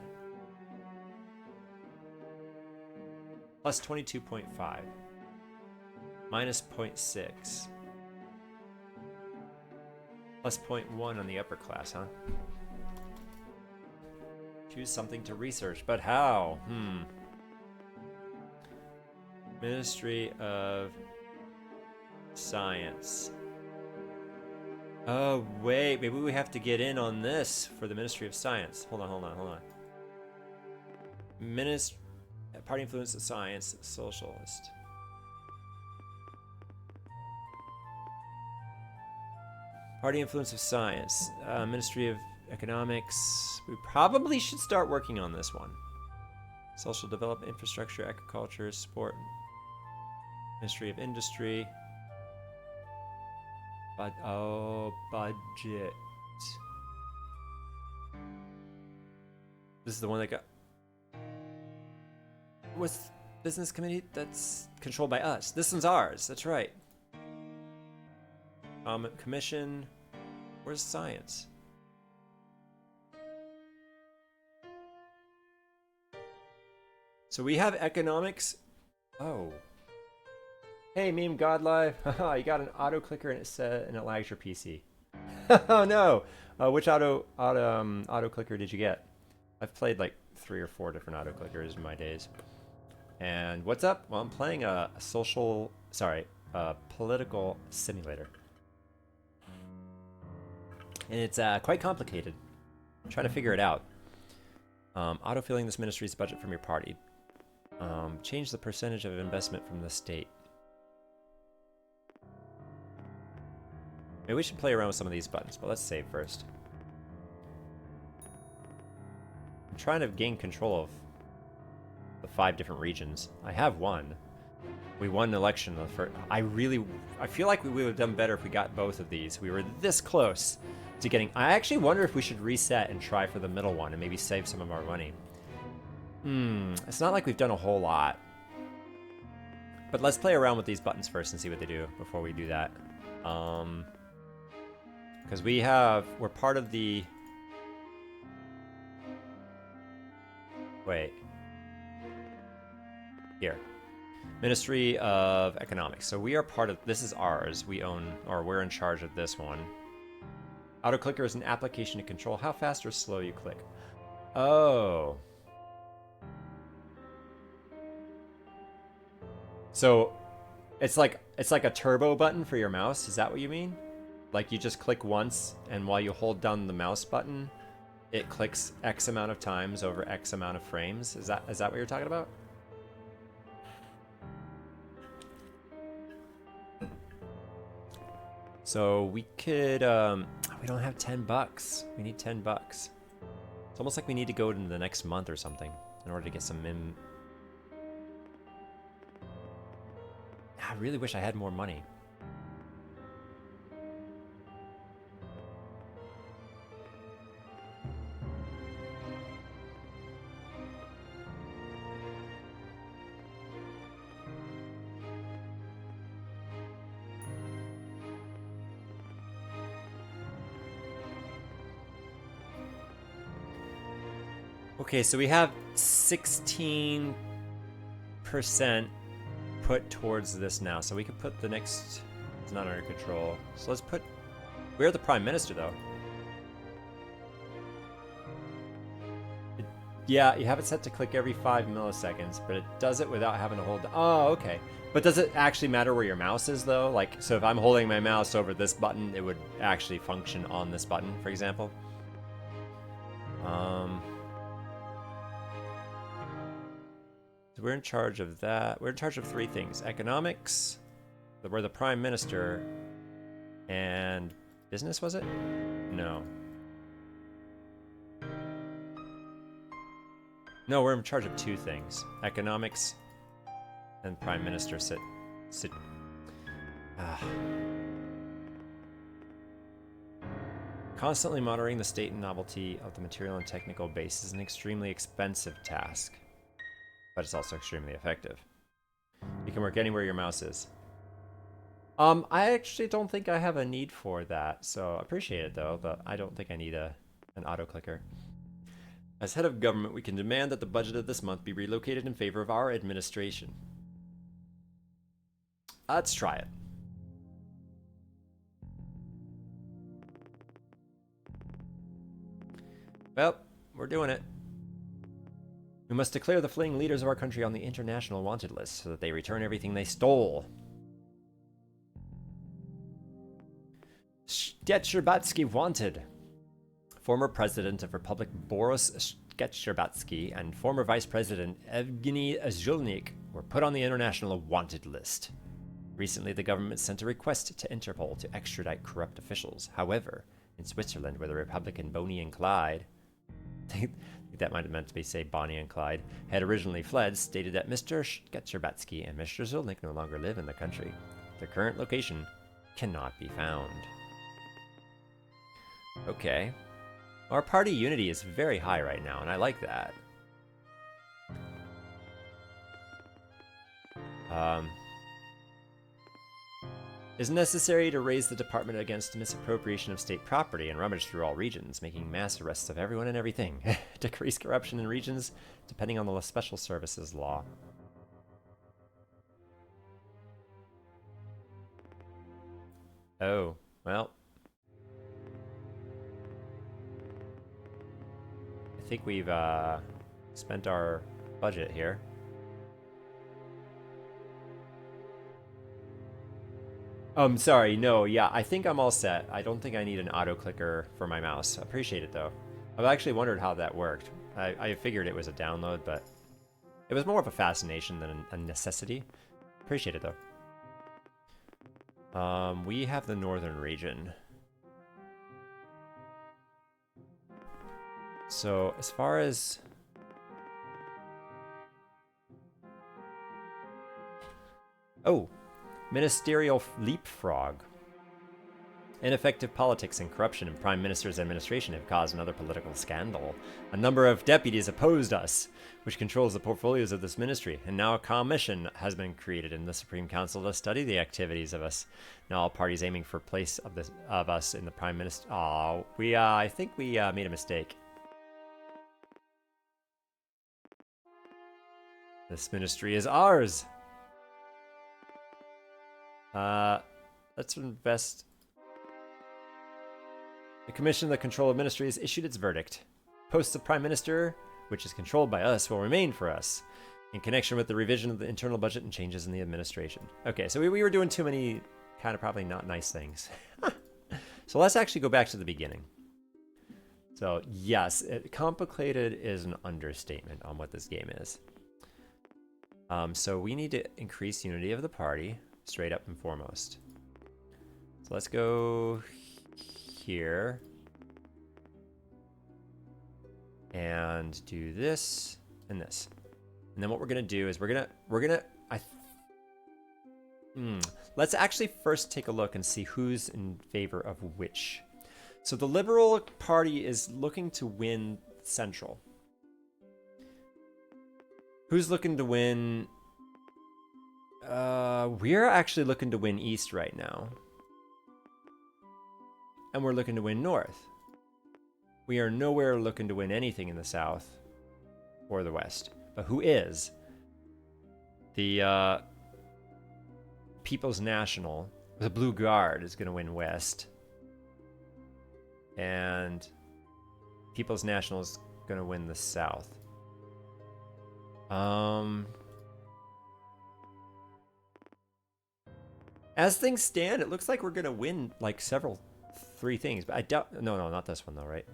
Plus 22.5. Minus 0.6. Plus 0.1 on the upper class, huh? Choose something to research, but how? Ministry of Science. Oh, wait. Maybe we have to get in on this for the Ministry of Science. Hold on. Party influence of science, socialist. Party influence of science, Ministry of Economics. We probably should start working on this one. Social development, infrastructure, agriculture, sport. Ministry of Industry. Budget. This is the one that got... What's business committee? That's controlled by us. This one's ours. That's right. Commission. Where's science? So we have economics. Oh. Hey, Meme God Live. You got an auto clicker and it lags your PC. Oh no. Which auto clicker did you get? I've played like 3 or 4 different auto clickers in my days. And what's up? Well, I'm playing a political simulator. And it's quite complicated. I'm trying to figure it out. Autofilling this ministry's budget from your party. Change the percentage of investment from the state. Maybe we should play around with some of these buttons, but let's save first. I'm trying to gain control of the 5 different regions. I have one. We won an election. I feel like we would have done better if we got both of these. We were this close to getting... I actually wonder if we should reset and try for the middle one and maybe save some of our money. It's not like we've done a whole lot. But let's play around with these buttons first and see what they do before we do that. Because we're part of the... Wait. Here. Ministry of Economics. So we are part of... This is ours. We own... Or we're in charge of this one. Auto clicker is an application to control how fast or slow you click. Oh. So it's like a turbo button for your mouse. Is that what you mean? Like you just click once, and while you hold down the mouse button, it clicks X amount of times over X amount of frames. Is that what you're talking about? So we could, we don't have $10. We need $10. It's almost like we need to go into the next month or something in order to get some I really wish I had more money. Okay, so we have 16% put towards this now. So we could put the next... It's not under control. So let's put... We're the Prime Minister, though. Yeah, you have it set to click every 5 milliseconds, but it does it without having to hold... Oh, okay. But does it actually matter where your mouse is, though? Like, so if I'm holding my mouse over this button, it would actually function on this button, for example? So we're in charge of that. We're in charge of 3 things. Economics, we're the Prime Minister, and business, was it? No. No, we're in charge of 2 things. Economics and Prime Minister sit. Constantly monitoring the state and novelty of the material and technical base is an extremely expensive task, but it's also extremely effective. You can work anywhere your mouse is. I actually don't think I have a need for that, so I appreciate it though, but I don't think I need an auto clicker. As head of government, we can demand that the budget of this month be relocated in favor of our administration. Let's try it. Well, we're doing it. We must declare the fleeing leaders of our country on the international wanted list so that they return everything they stole. Shcherbyatsky wanted. Former President of Republic Boris Shcherbyatsky and former Vice President Evgeny Zhulnik were put on the international wanted list. Recently, the government sent a request to Interpol to extradite corrupt officials. However, in Switzerland, where the Republican Bonnie and Clyde, I think that might have meant to be, say, Bonnie and Clyde, had originally fled, stated that Mr. Shcherbyatsky and Mr. Zhulnik no longer live in the country. Their current location cannot be found. Okay. Our party unity is very high right now, and I like that. Is necessary to raise the department against misappropriation of state property and rummage through all regions, making mass arrests of everyone and everything. Decrease corruption in regions, depending on the special services law. Oh, well. I think we've spent our budget here. Sorry, no, yeah, I think I'm all set. I don't think I need an auto clicker for my mouse. Appreciate it though. I've actually wondered how that worked. I figured it was a download, but it was more of a fascination than a necessity. Appreciate it though. We have the northern region. So as far as... Oh, ministerial leapfrog. Ineffective politics and corruption in Prime Minister's administration have caused another political scandal. A number of deputies opposed us, which controls the portfolios of this ministry, and now a commission has been created in the Supreme Council to study the activities of us. Now all parties aiming for place of us in the Prime Minister... Oh, I think we made a mistake. This ministry is ours. Let's invest. The Commission of the Control of Ministry has issued its verdict. Posts of Prime Minister, which is controlled by us, will remain for us in connection with the revision of the internal budget and changes in the administration. Okay, so we were doing too many kind of probably not nice things. So let's actually go back to the beginning. So yes, complicated is an understatement on what this game is. So we need to increase unity of the party, straight up and foremost. So let's go here and do this and this. And then what we're gonna do is let's actually first take a look and see who's in favor of which. So the Liberal Party is looking to win Central. Who's looking to win? We're actually looking to win East right now. And we're looking to win North. We are nowhere looking to win anything in the South. or the West. But who is? The People's National, the Blue Guard, is going to win West. And People's National is going to win the South. As things stand, it looks like we're going to win like three things. But I doubt... No, not this one though, right?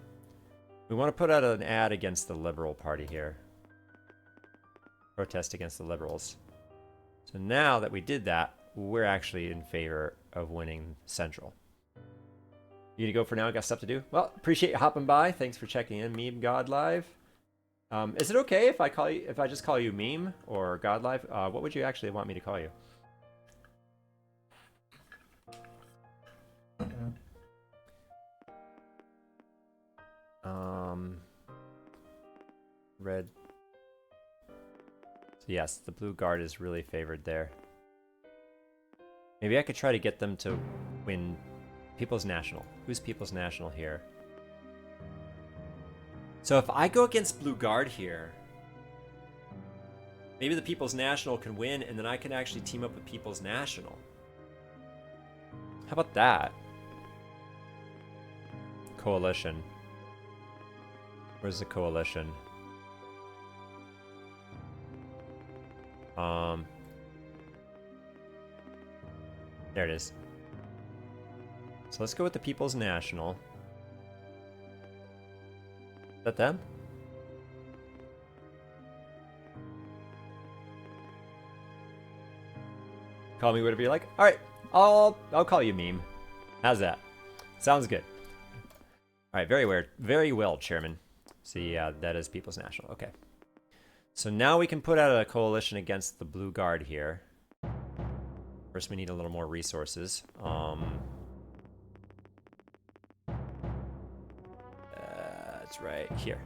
We want to put out an ad against the Liberal Party here. Protest against the Liberals. So now that we did that, we're actually in favor of winning Central. You gonna go for now? Got stuff to do? Well, appreciate you hopping by. Thanks for checking in, Meme God Live. Is it okay if I just call you Meme or God Live? What would you actually want me to call you? Red. So yes, the Blue Guard is really favored there. Maybe I could try to get them to win People's National. Who's People's National here? So if I go against Blue Guard here, maybe the People's National can win, and then I can actually team up with People's National. How about that? Coalition. Where's the coalition? There it is. So let's go with the People's National. Is that them? Call me whatever you like. All right, I'll call you Meme. How's that? Sounds good. All right, very well, Chairman. See, that is People's National. Okay. So now we can put out a coalition against the Blue Guard here. First, we need a little more resources. That's right here.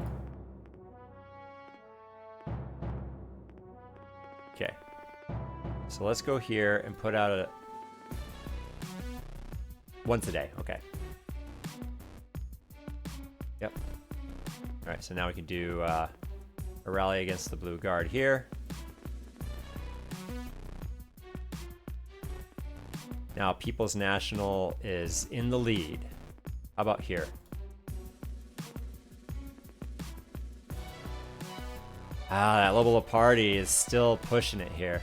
Okay. So let's go here and put out a... Once a day, okay. Yep. All right, so now we can do a rally against the Blue Guard here. Now, People's National is in the lead. How about here? That Liberal Party is still pushing it here.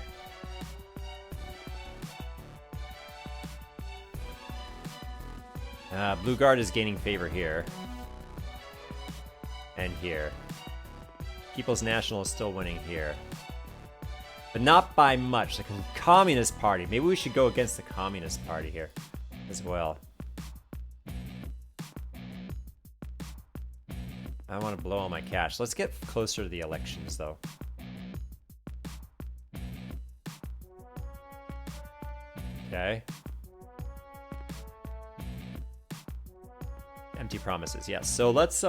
Blue Guard is gaining favor here. And here. People's National is still winning here. But not by much. The Communist Party. Maybe we should go against the Communist Party here as well. I want to blow all my cash. Let's get closer to the elections, though. Okay. Empty promises, yes. So let's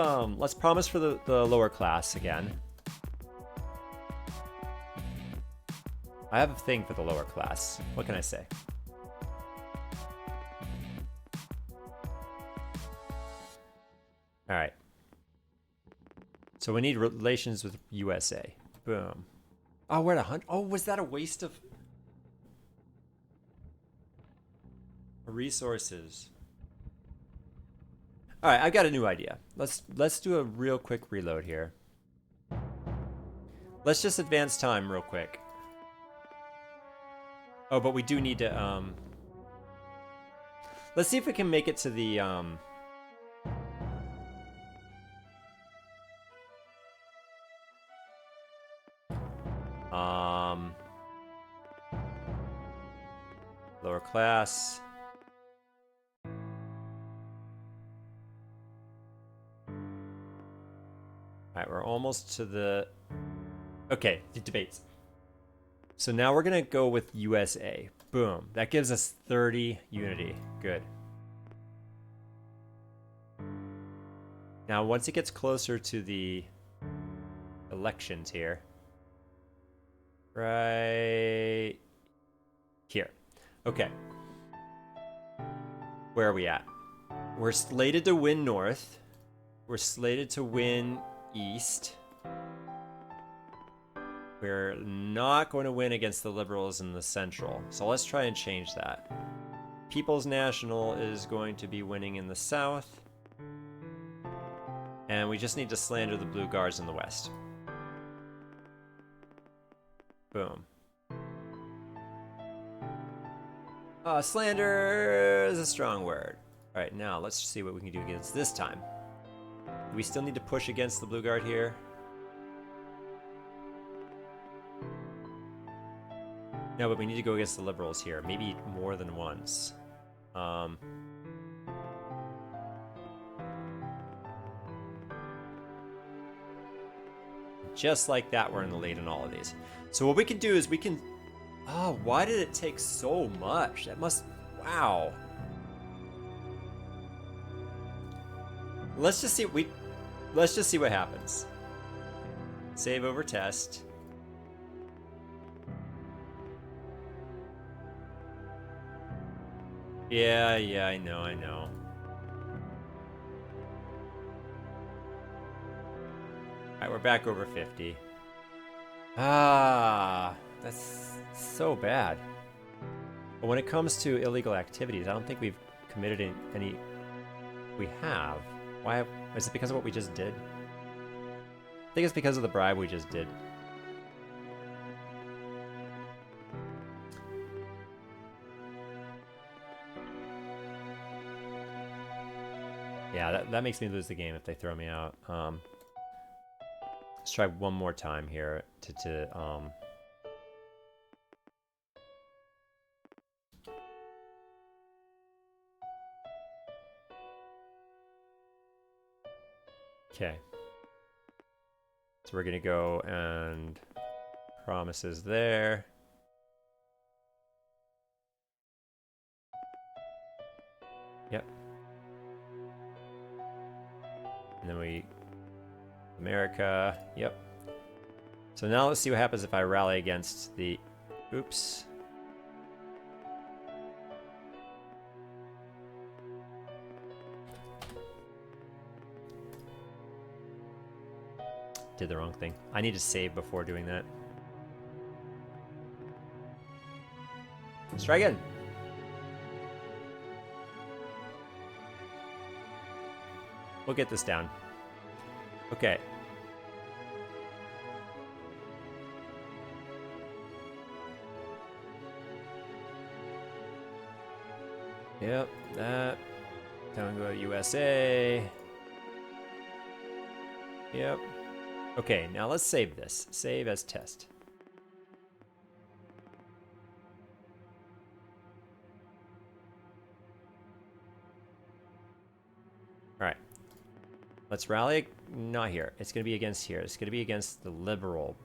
promise for the lower class again. I have a thing for the lower class. What can I say? All right. So we need relations with USA. Boom. Oh, we're at 100. Oh, was that a waste of resources? All right, I've got a new idea. Let's do a real quick reload here. Let's just advance time real quick. Oh, but we do need to let's see if we can make it to the lower class. Alright, we're almost to the... Okay, the debates. So now we're going to go with USA. Boom. That gives us 30 unity. Good. Now, once it gets closer to the elections here, right here. Okay. Where are we at? We're slated to win North. We're slated to win East. We're not going to win against the Liberals in the Central, so let's try and change that. People's National is going to be winning in the South, and we just need to slander the Blue Guards in the West. Boom. Slander is a strong word. Alright, now let's see what we can do against this time. Do we still need to push against the Blue Guard here? No, but we need to go against the Liberals here. Maybe more than once. Just like that, we're in the late in all of these. So what we can do is we can... Oh, why did it take so much? That must... Wow. Let's just see what happens. Save over test. Yeah, I know. Alright, we're back over 50. Ah, that's so bad. But when it comes to illegal activities, I don't think we've committed any... We have. Why? Is it because of what we just did? I think it's because of the bribe we just did. Yeah, that makes me lose the game if they throw me out. Let's try one more time here Okay. So we're gonna go and promises there. Yep. And then we... America, yep. So now let's see what happens if I rally against the... Oops. Did the wrong thing. I need to save before doing that. Let's try again. We'll get this down. Okay. Yep, that. Congo, USA. Yep. Okay, now let's save this. Save as test. Alright. Let's rally. Not here. It's going to be against here. It's going to be against the Liberal,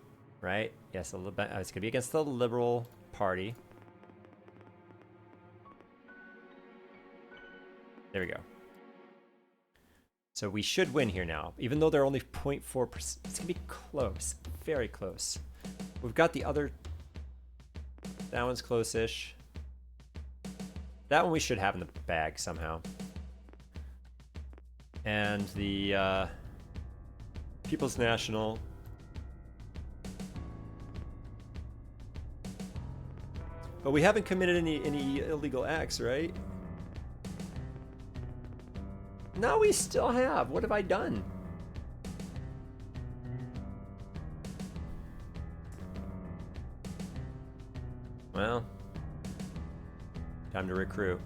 right? Yes, it's going to be against the Liberal Party. There we go. So we should win here now, even though they're only 0.4%. It's going to be close. Very close. We've got the other... That one's close-ish. That one we should have in the bag somehow. And the People's National. But we haven't committed any illegal acts, right? No, we still have. What have I done? Well, time to recruit.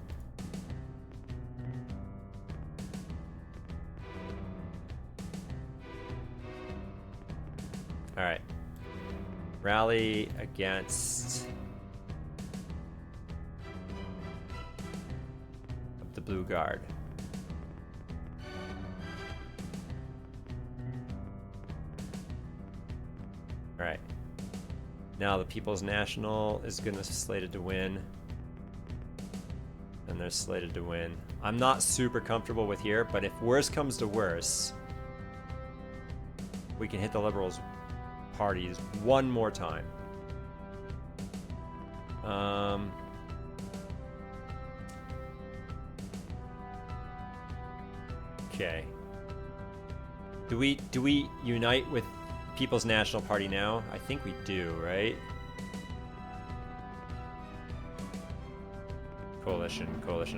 All right. Rally against the Blue Guard. All right. Now the People's National is gonna slated to win. And they're slated to win. I'm not super comfortable with here, but if worse comes to worse, we can hit the Liberals parties one more time. Okay. Do we unite with People's National Party now? I think we do, right? Coalition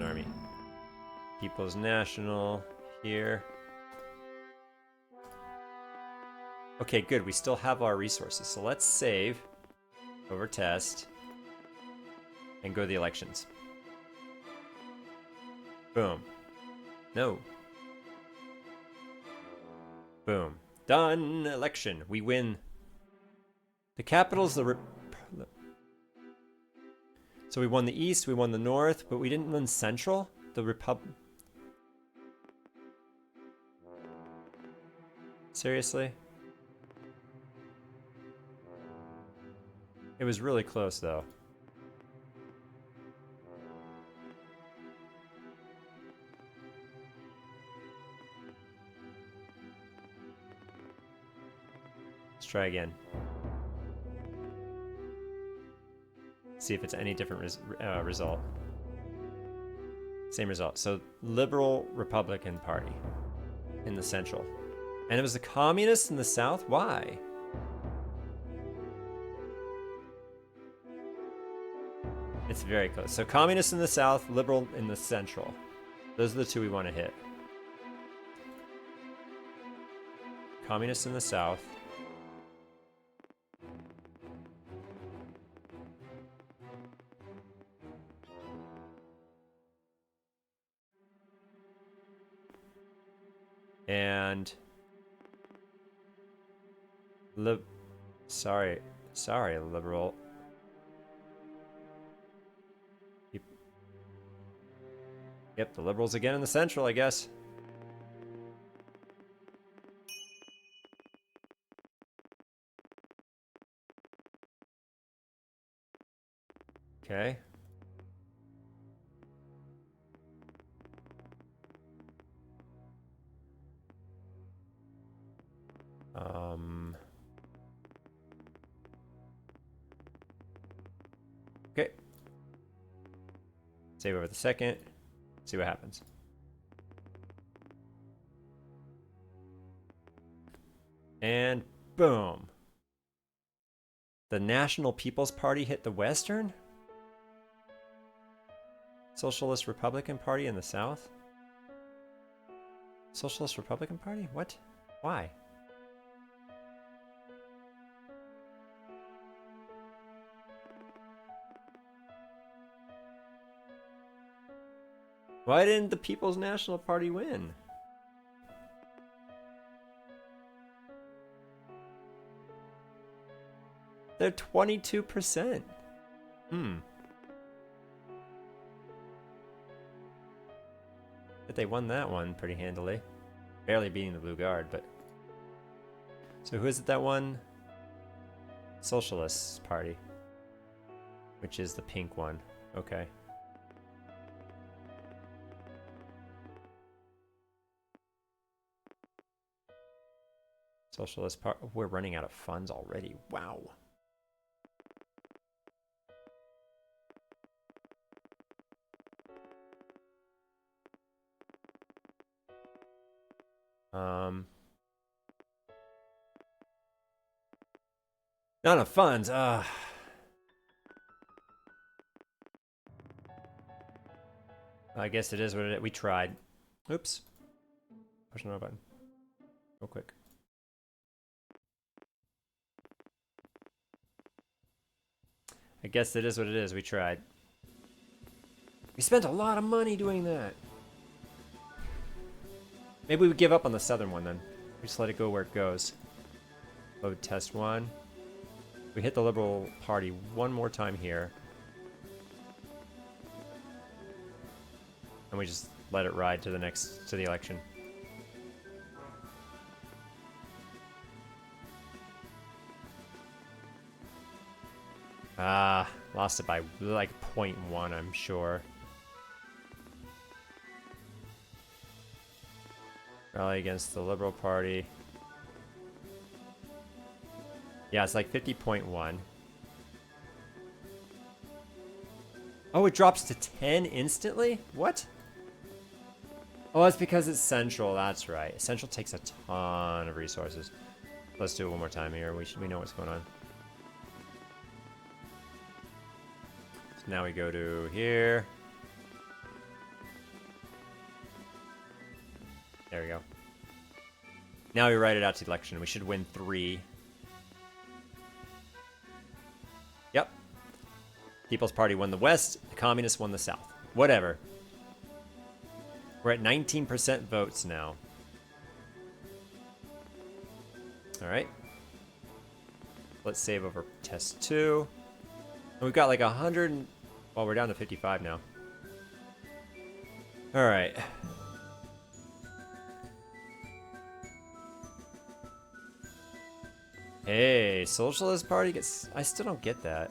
Army. People's National here. Okay, good. We still have our resources. So let's save over test and go to the elections. Boom. No. Boom. Done. Election. We win. The capital's the... So we won the East, we won the North, but we didn't win Central? The Republic... Seriously? It was really close, though. Let's try again. See if it's any different result. Same result. So Liberal Republican Party in the Central. And it was the Communists in the South? Why? It's very close. So Communists in the South, Liberal in the Central. Those are the two we want to hit. Communists in the South. And sorry, Liberal. Yep, the Liberals again in the Central, I guess. Okay. Okay. Save over the second. See what happens. And boom. The National People's Party hit the Western? Socialist Republican Party in the South? Socialist Republican Party? What? Why? Why didn't the People's National Party win? They're 22%. But they won that one pretty handily. Barely beating the Blue Guard, but... So who is it that won? Socialist Party. Which is the pink one. Okay. Socialist Party. We're running out of funds already. Wow. Not enough funds. I guess it is what it is. We tried. Oops. Push another button. Real quick. I guess it is what it is. We tried. We spent a lot of money doing that. Maybe we would give up on the southern one then. We just let it go where it goes. Load test 1. We hit the Liberal Party one more time here. And we just let it ride to the election. Lost it by like 0.1, I'm sure. Rally against the Liberal Party. Yeah, it's like 50.1. Oh, it drops to 10 instantly? What? Oh, it's because it's Central, that's right. Central takes a ton of resources. Let's do it one more time here. We know what's going on. So now we go to here. There we go. Now we write it out to election. We should win 3. Yep. People's Party won the West. The Communists won the South. Whatever. We're at 19% votes now. Alright. Let's save over test 2. And we've got like 100... Well, we're down to 55 now. Alright. Hey, Socialist Party gets... I still don't get that.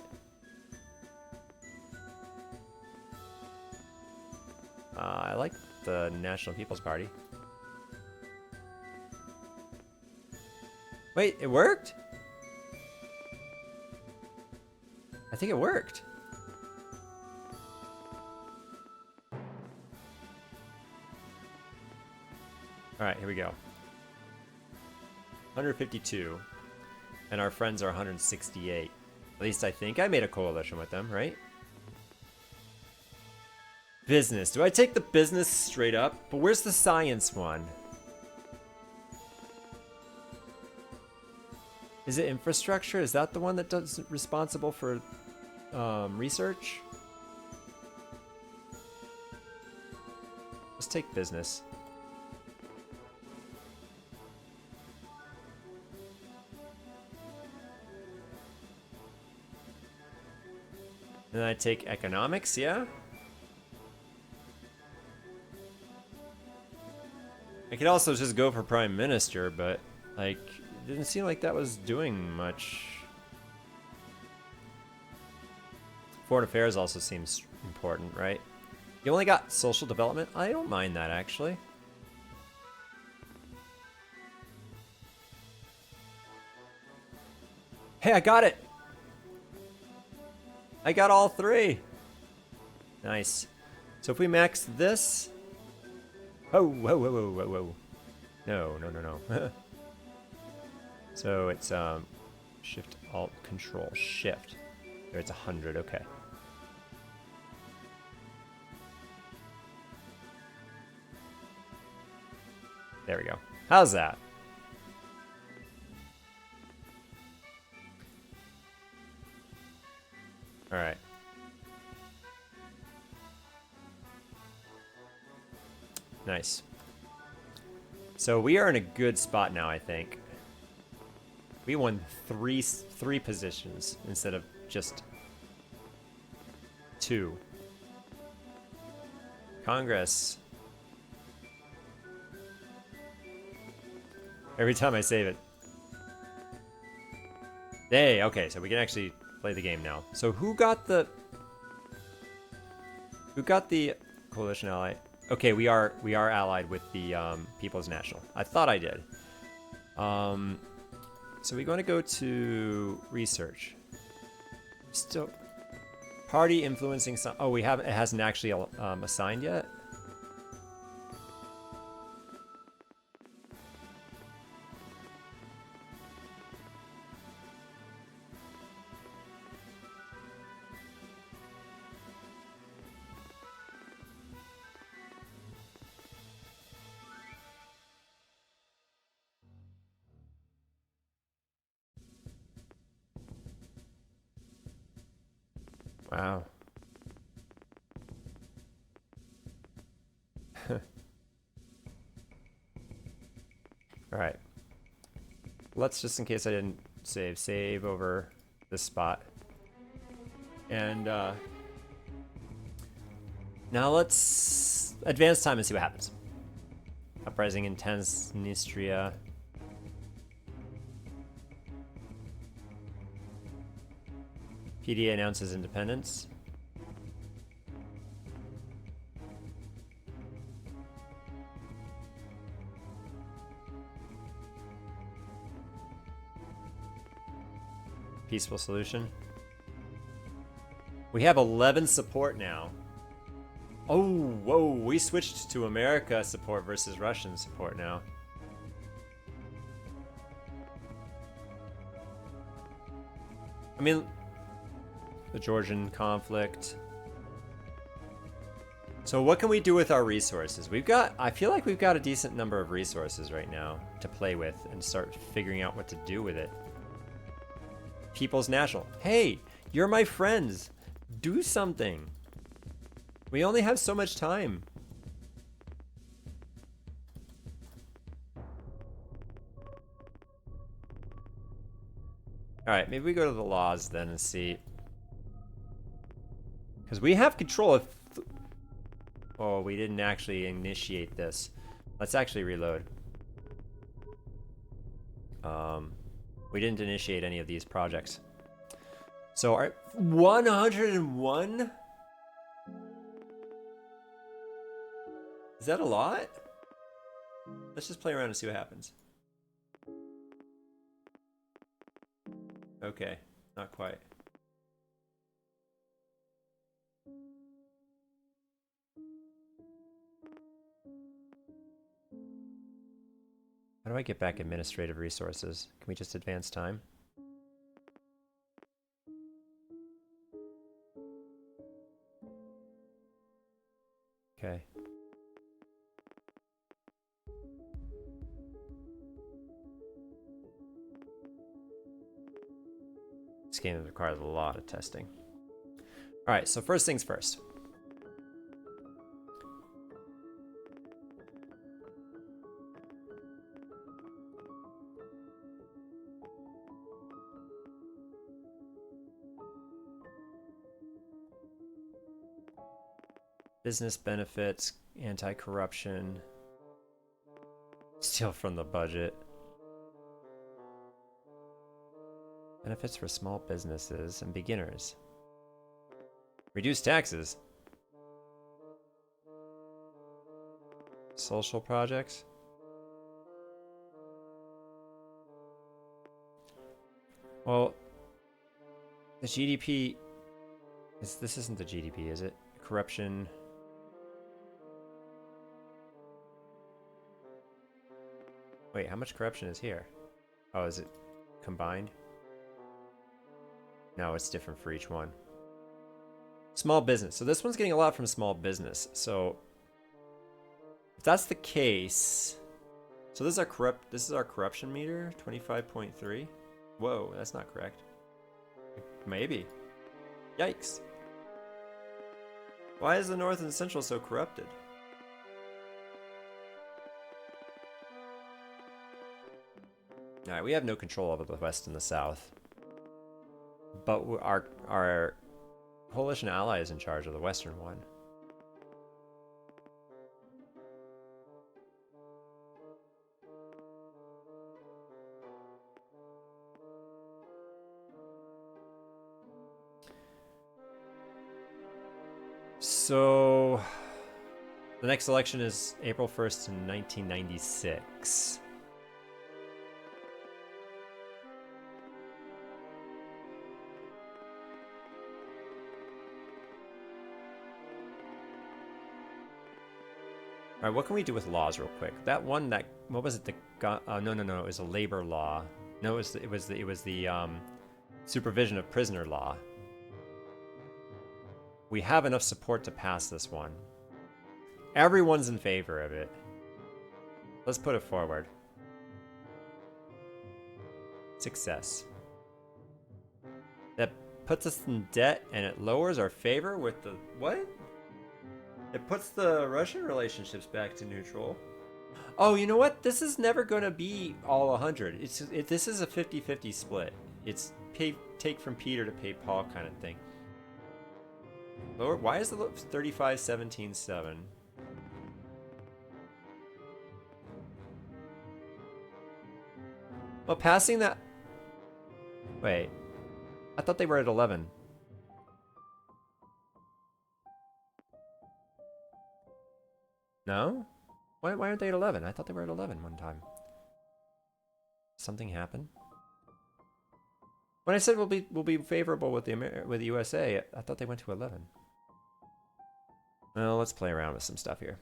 I like the National People's Party. Wait, it worked? I think it worked. Alright, here we go. 152. And our friends are 168. At least I think I made a coalition with them, right? Business. Do I take the business straight up? But where's the science one? Is it infrastructure? Is that the one that does responsible for research? Let's take business. And then I take economics, yeah? I could also just go for prime minister, but like, it didn't seem like that was doing much. Foreign affairs also seems important, right? You only got social development? I don't mind that, actually. Hey, I got it! I got all 3! Nice. So if we max this... Oh, whoa, whoa, whoa, whoa, whoa. No, no, no, no. So it's Shift, Alt, Control, Shift. There, it's 100, okay. There we go. How's that? All right. Nice. So we are in a good spot now, I think. We won three positions instead of just 2. Congress. Every time I save it. Hey, okay, so we can actually play the game now. So who got the coalition ally? Okay, we are allied with the People's National. I thought I did. So we're going to go to research. Still, party influencing some. Oh, we haven't. It hasn't actually assigned yet. Wow. All right. Let's, just in case I didn't save over this spot. And now let's advance time and see what happens. Uprising in Transnistria. PDA announces independence. Peaceful solution. We have 11 support now. Oh, whoa, we switched to America support versus Russian support now. I mean, the Georgian conflict. So what can we do with our resources? I feel like we've got a decent number of resources right now to play with and start figuring out what to do with it. People's National. Hey, you're my friends. Do something. We only have so much time. All right, maybe we go to the laws then and see. Because we have control of... Oh, we didn't actually initiate this. Let's actually reload. We didn't initiate any of these projects. So our 101? Is that a lot? Let's just play around and see what happens. Okay, not quite. How do I get back administrative resources? Can we just advance time? Okay. This game requires a lot of testing. All right, so first things first. Business benefits, anti-corruption, steal from the budget. Benefits for small businesses and beginners. Reduce taxes. Social projects. Well, the GDP this isn't the GDP, is it? Corruption. Wait, how much corruption is here? Oh, is it combined? No, it's different for each one. Small business. So this one's getting a lot from small business. So if that's the case, so this is our corruption meter, 25.3. Whoa, that's not correct. Maybe. Yikes. Why is the North and Central so corrupted? All right, we have no control over the West and the South. But our coalition ally is in charge of the Western one. So the next election is April 1st in 1996. All right, what can we do with laws real quick? That one that, what was it? No, it was a labor law. No, it was the supervision of prisoner law. We have enough support to pass this one. Everyone's in favor of it. Let's put it forward. Success. That puts us in debt and it lowers our favor with the, what? It puts the Russian relationships back to neutral. Oh, you know what? This is never going to be all 100. This is a 50-50 split. It's take from Peter to pay Paul kind of thing. Lower, why is the 35-17-7? Well, passing that... Wait. I thought they were at 11. No? Why aren't they at 11? I thought they were at 11 one time. Something happened? When I said we'll be favorable with the USA, I thought they went to 11. Well, let's play around with some stuff here.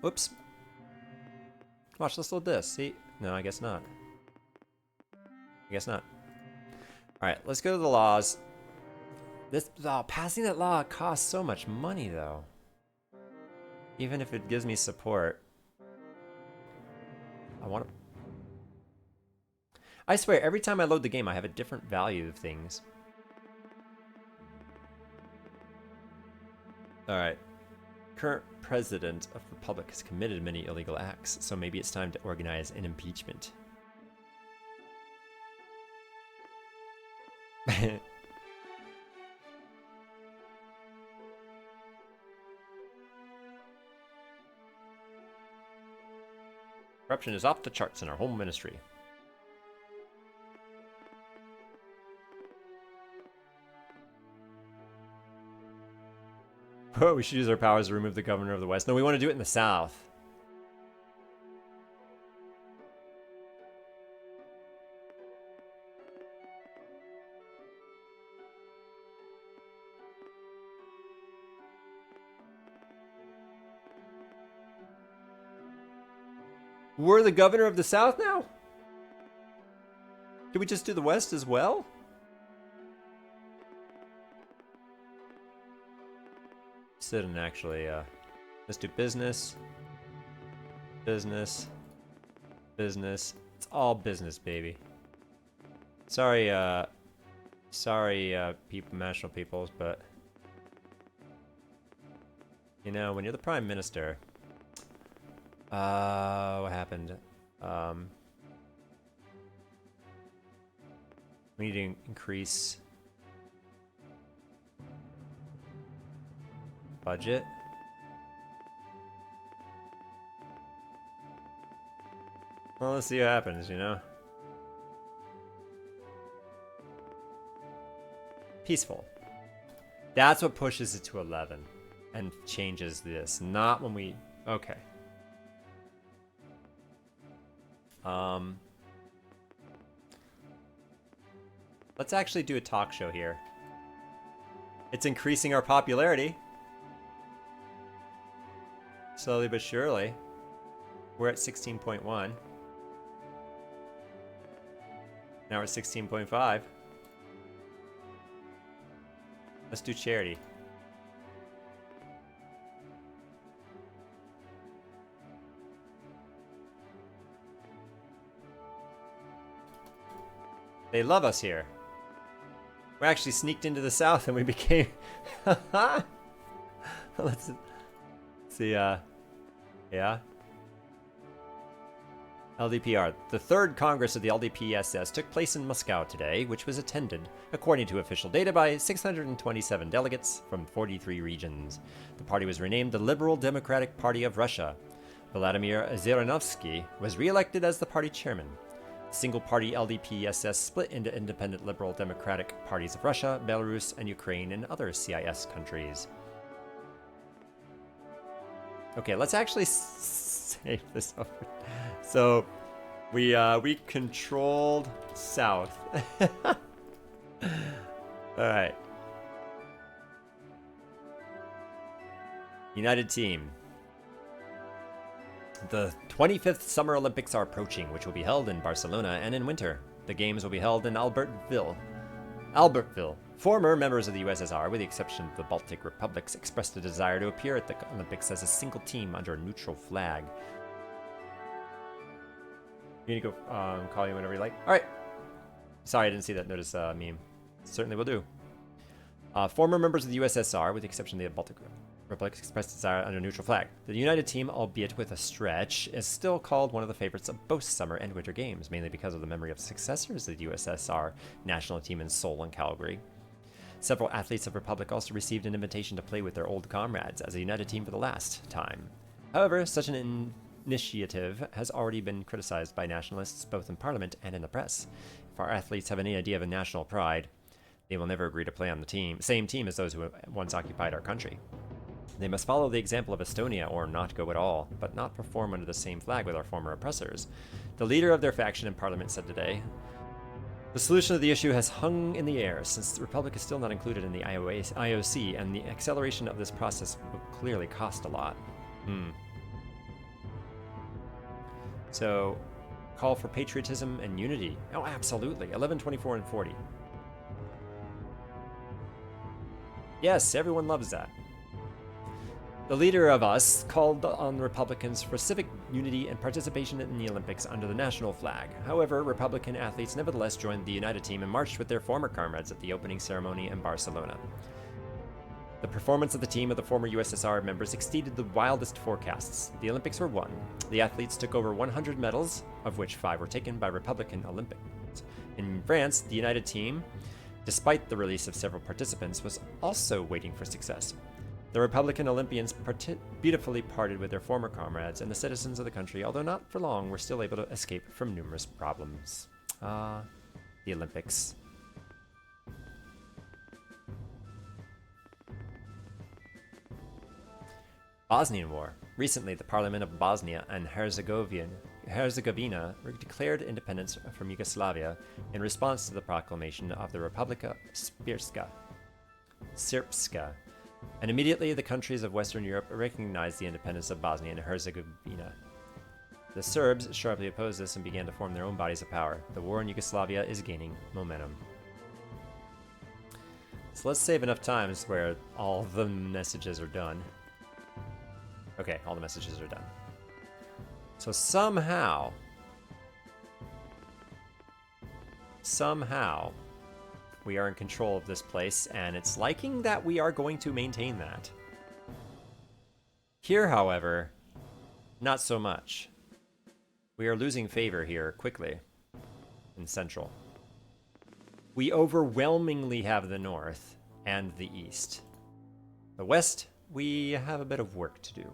Oops. Watch, let's load this. See? No, I guess not. I guess not. All right, let's go to the laws. This law, passing that law costs so much money, though. Even if it gives me support. I want to... I swear, every time I load the game, I have a different value of things. All right. Current president of the Republic has committed many illegal acts, so maybe it's time to organize an impeachment. Corruption is off the charts in our home ministry. Oh, we should use our powers to remove the governor of the West. No, we want to do it in the South. We're the governor of the South now? Did we just do the West as well? Sit and actually, let's do business. Business. Business. It's all business, baby. Sorry, people, national peoples, but... You know, when you're the prime minister... what happened? We need to increase budget. Well, let's see what happens, you know? Peaceful. That's what pushes it to 11 and changes this, not when we... Okay. Let's actually do a talk show here. It's increasing our popularity. Slowly but surely. We're at 16.1. Now we're at 16.5. Let's do charity. They love us here. We actually sneaked into the South and we became... Let's see, yeah. LDPR. The third Congress of the LDPSS took place in Moscow today, which was attended, according to official data, by 627 delegates from 43 regions. The party was renamed the Liberal Democratic Party of Russia. Vladimir Zhirinovsky was re-elected as the party chairman. Single-party LDPSS split into independent Liberal Democratic parties of Russia, Belarus, and Ukraine, and other CIS countries. Okay, let's actually save this over. So, we controlled South. All right. United team. The 25th Summer Olympics are approaching, which will be held in Barcelona and in winter. The games will be held in Albertville. Former members of the USSR, with the exception of the Baltic republics, expressed a desire to appear at the Olympics as a single team under a neutral flag. You can go call you whenever you like. All right. Sorry, I didn't see that notice meme. Certainly will do. Former members of the USSR, with the exception of the Baltic republics, expressed desire under a neutral flag. The United Team, albeit with a stretch, is still called one of the favorites of both summer and winter games, mainly because of the memory of successors of the USSR national team in Seoul and Calgary. Several athletes of Republic also received an invitation to play with their old comrades as a United Team for the last time. However, such an initiative has already been criticized by nationalists both in Parliament and in the press. If our athletes have any idea of a national pride, they will never agree to play on the same team as those who once occupied our country. They must follow the example of Estonia or not go at all, but not perform under the same flag with our former oppressors. The leader of their faction in Parliament said today, the solution of the issue has hung in the air since the Republic is still not included in the IOC, and the acceleration of this process will clearly cost a lot. So, call for patriotism and unity. Oh, absolutely. 11, 24, and 40. Yes, everyone loves that. The leader of us called on Republicans for civic unity and participation in the Olympics under the national flag. However, Republican athletes nevertheless joined the United Team and marched with their former comrades at the opening ceremony in Barcelona. The performance of the team of the former USSR members exceeded the wildest forecasts. The Olympics were won. The athletes took over 100 medals, of which 5 were taken by Republican Olympians. In France, the United Team, despite the release of several participants, was also waiting for success. The Republican Olympians beautifully parted with their former comrades, and the citizens of the country, although not for long, were still able to escape from numerous problems. The Olympics. Bosnian War. Recently, the Parliament of Bosnia and Herzegovina declared independence from Yugoslavia in response to the proclamation of the Republika Srpska. And immediately the countries of Western Europe recognized the independence of Bosnia and Herzegovina. The Serbs sharply opposed this and began to form their own bodies of power. The war in Yugoslavia is gaining momentum. So let's save enough times where all the messages are done. Okay, all the messages are done. So somehow, we are in control of this place, and it's liking that we are going to maintain that. Here, however, not so much. We are losing favor here quickly in Central. We overwhelmingly have the North and the East. The West, we have a bit of work to do.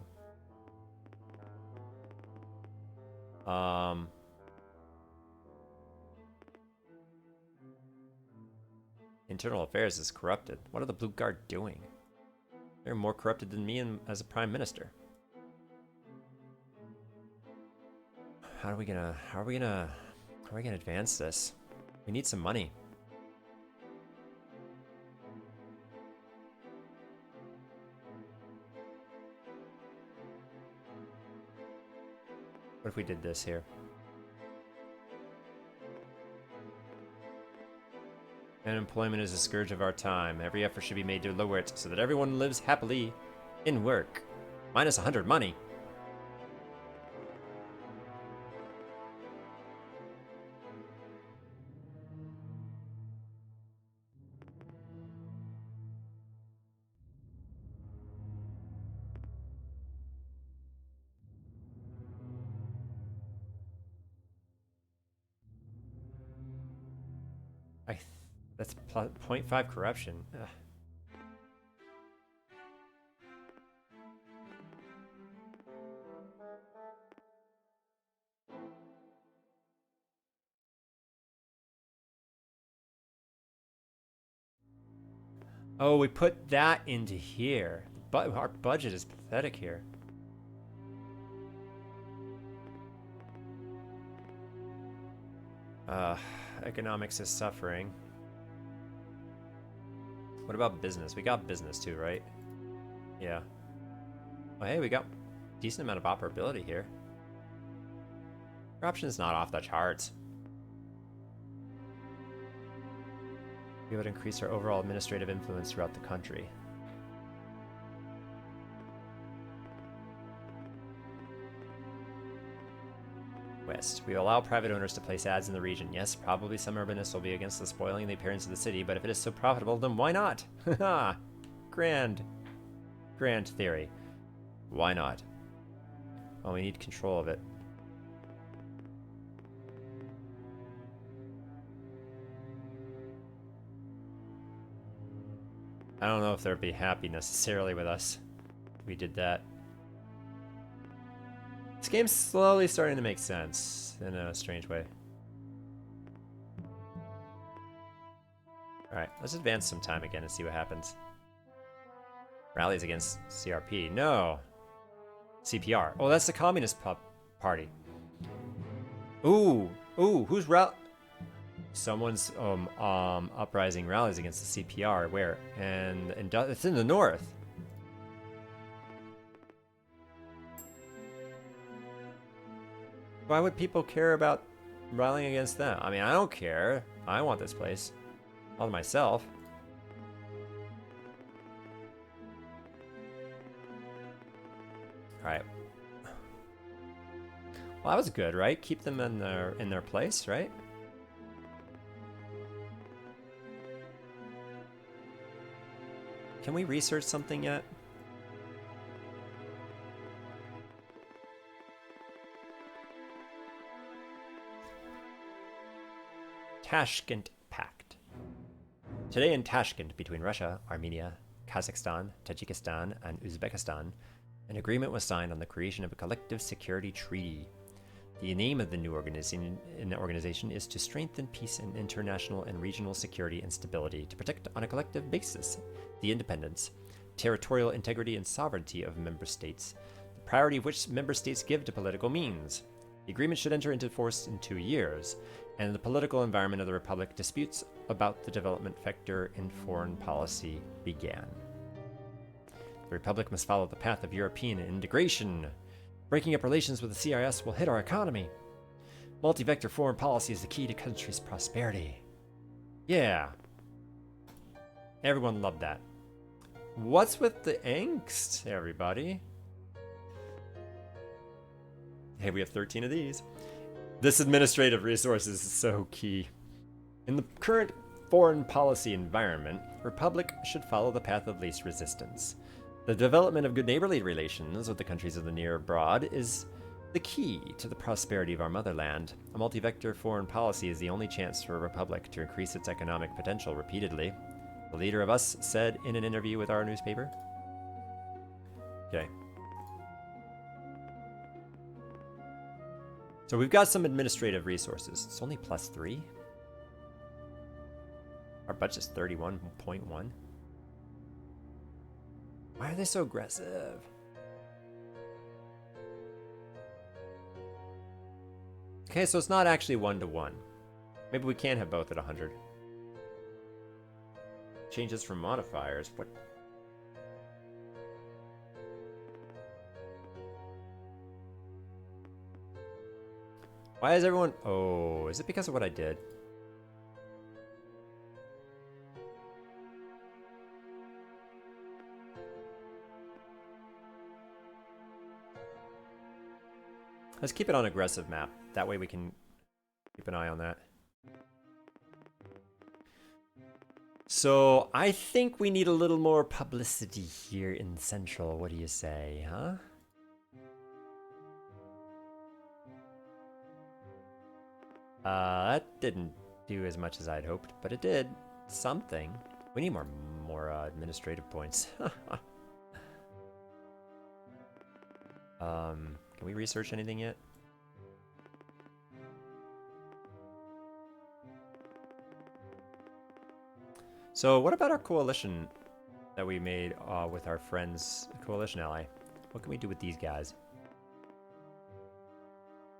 Internal Affairs is corrupted. What are the Blue Guard doing? They're more corrupted than me as a prime minister. How are we gonna advance this? We need some money. What if we did this here? Unemployment is a scourge of our time. Every effort should be made to lower it so that everyone lives happily in work. Minus 100 money. That's 0.5 corruption. Ugh. Oh, we put that into here. But our budget is pathetic here. Economics is suffering. What about business? We got business too, right? Yeah. Oh, hey, we got a decent amount of operability here. Corruption is not off the charts. We would increase our overall administrative influence throughout the country. West. We allow private owners to place ads in the region. Yes, probably some urbanists will be against the spoiling the appearance of the city, but if it is so profitable, then why not? Haha! Grand theory. Why not? Well, we need control of it. I don't know if they'd be happy necessarily with us if we did that. This game's slowly starting to make sense in a strange way. Alright, let's advance some time again and see what happens. Rallies against CRP. No! CPR. Oh, that's the Communist Party. Ooh! Ooh, who's Someone's uprising rallies against the CPR. Where? And it's in the north. Why would people care about rallying against them. I mean, I don't care. I want this place. All to myself. Alright. Well, that was good, right? Keep them in their place, right? Can we research something yet? Tashkent Pact. Today in Tashkent, between Russia, Armenia, Kazakhstan, Tajikistan, and Uzbekistan, an agreement was signed on the creation of a collective security treaty. The name of the new organization is to strengthen peace and international and regional security and stability, to protect on a collective basis the independence, territorial integrity, and sovereignty of member states, the priority of which member states give to political means. The agreement should enter into force in 2 years, and in the political environment of the Republic, disputes about the development vector in foreign policy began. The Republic must follow the path of European integration. Breaking up relations with the CIS will hit our economy. Multi-vector foreign policy is the key to country's prosperity. Yeah. Everyone loved that. What's with the angst, everybody? Hey, we have 13 of these. This administrative resource is so key. In the current foreign policy environment, Republic should follow the path of least resistance. The development of good neighborly relations with the countries of the near abroad is the key to the prosperity of our motherland. A multi-vector foreign policy is the only chance for a republic to increase its economic potential repeatedly, the leader of us said in an interview with our newspaper. Okay. So we've got some administrative resources. It's only +3. Our budget's 31.1. Why are they so aggressive? Okay, so it's not actually 1-to-1. Maybe we can have both at 100. Changes from modifiers. What? Why is everyone... Oh, is it because of what I did? Let's keep it on aggressive map. That way we can keep an eye on that. So I think we need a little more publicity here in Central. What do you say, huh? That didn't do as much as I'd hoped, but it did something. We need more administrative points. Can we research anything yet? So what about our coalition that we made with our friends, coalition ally? What can we do with these guys?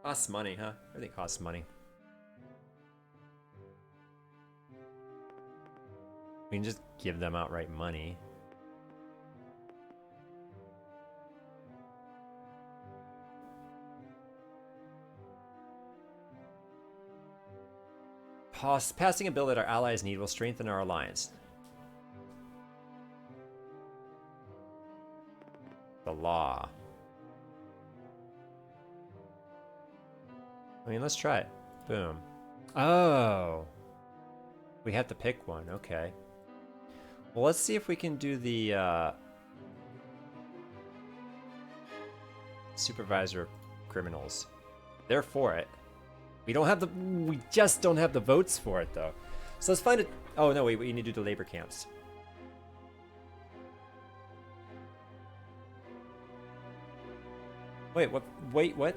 Costs money, huh? Everything costs money. We can just give them outright money. Passing a bill that our allies need will strengthen our alliance. The law. I mean, let's try it. Boom. Oh. We have to pick one. Okay. Well, let's see if we can do the supervisor of criminals. They're for it. We just don't have the votes for it, though. So let's find it. Oh, no, we need to do the labor camps. Wait, what? Wait, what?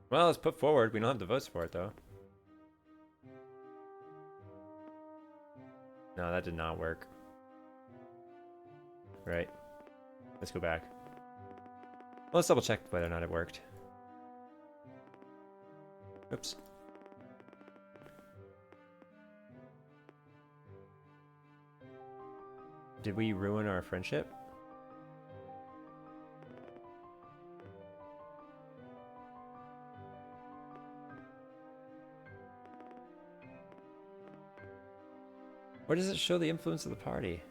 Well, let's put forward. We don't have the votes for it, though. No, that did not work. Right. Let's go back. Well, let's double check whether or not it worked. Oops. Did we ruin our friendship? Where does it show the influence of the party?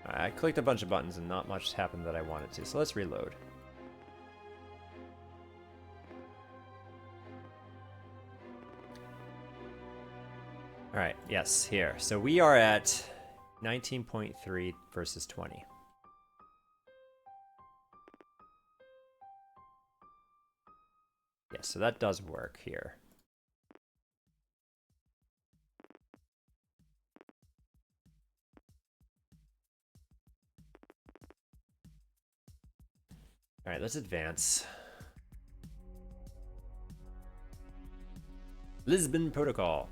I clicked a bunch of buttons and not much happened that I wanted to, so let's reload. Alright, yes, here. So we are at 19.3 versus 20. Yes, so that does work here. Alright, let's advance. Lisbon Protocol.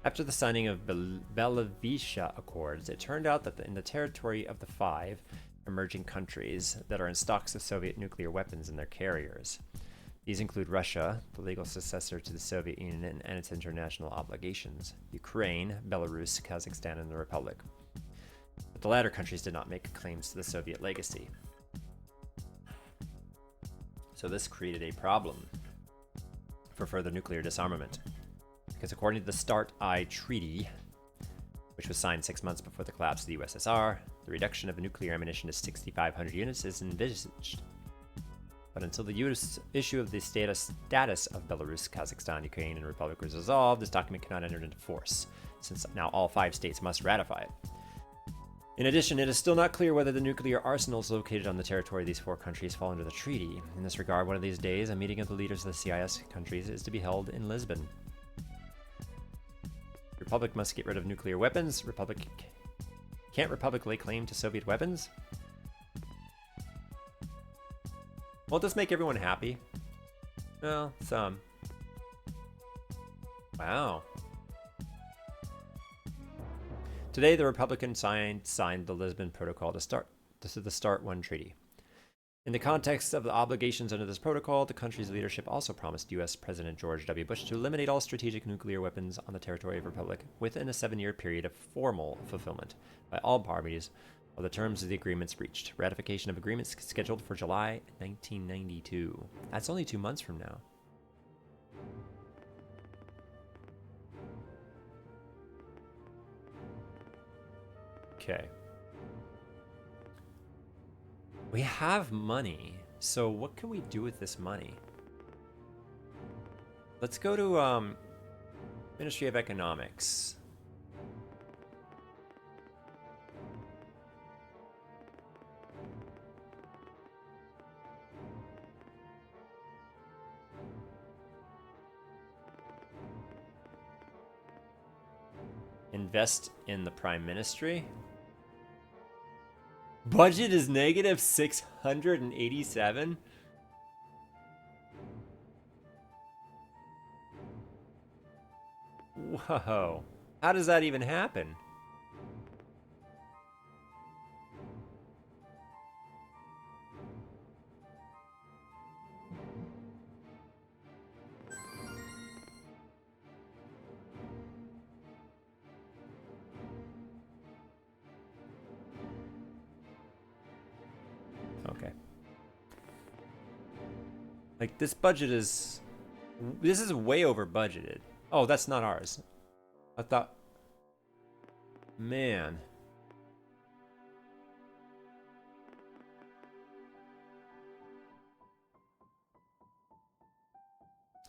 After the signing of Belavisha Accords, it turned out that in the territory of the 5 emerging countries that are in stocks of Soviet nuclear weapons in their carriers. These include Russia, the legal successor to the Soviet Union and its international obligations, Ukraine, Belarus, Kazakhstan, and the Republic. But the latter countries did not make claims to the Soviet legacy. So this created a problem for further nuclear disarmament. Because according to the START-I Treaty, which was signed 6 months before the collapse of the USSR, the reduction of nuclear ammunition to 6,500 units is envisaged. But until the issue of the status of Belarus, Kazakhstan, Ukraine, and Republic was resolved, this document cannot enter into force, since now all 5 states must ratify it. In addition, it is still not clear whether the nuclear arsenals located on the territory of these 4 countries fall under the treaty. In this regard, one of these days, a meeting of the leaders of the CIS countries is to be held in Lisbon. Republic must get rid of nuclear weapons. Can't Republic lay claim to Soviet weapons? Won't this make everyone happy? Well, some. Wow. Today, the Republicans signed the Lisbon Protocol to start the START-I Treaty. In the context of the obligations under this protocol, the country's leadership also promised U.S. President George W. Bush to eliminate all strategic nuclear weapons on the territory of the Republic within a 7-year period of formal fulfillment by all parties of the terms of the agreements reached. Ratification of agreements scheduled for July 1992. That's only 2 months from now. Okay. We have money, so what can we do with this money? Let's go to Ministry of Economics. Invest in the Prime Ministry. Budget is negative 687. Whoa. How does that even happen? Okay. Like, this budget is... This is way over budgeted. Oh, that's not ours. I thought... Man.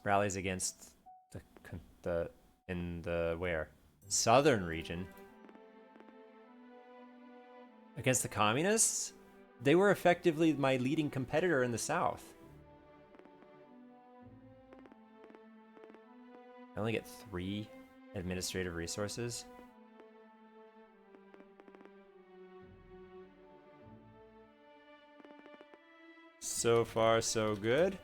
Rallies against in the where? Southern region. Against the communists? They were effectively my leading competitor in the South. I only get 3 administrative resources. So far, so good.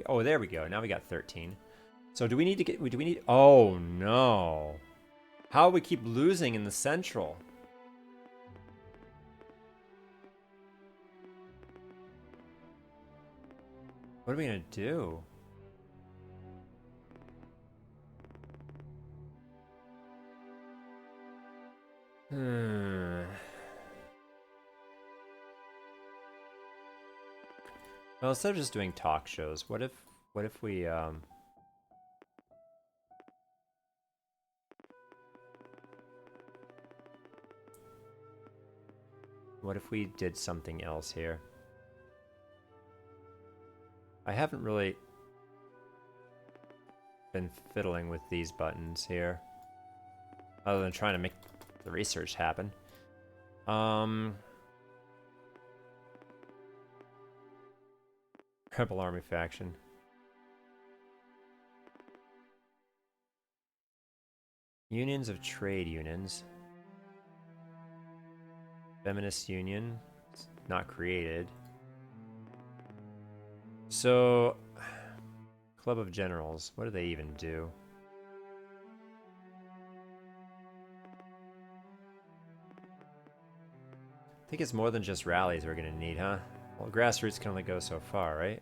Oh, there we go. Now we got 13. So do we need to get... Do we need... Oh, no. How we keep losing in the Central? What are we gonna do? Well, instead of just doing talk shows, what if we what if we did something else here? I haven't really been fiddling with these buttons here, other than trying to make the research happen. Rebel Army faction. Unions of trade unions. Feminist union. Not created. So, Club of Generals. What do they even do? I think it's more than just rallies we're gonna need, huh? Well, grassroots can only go so far, right?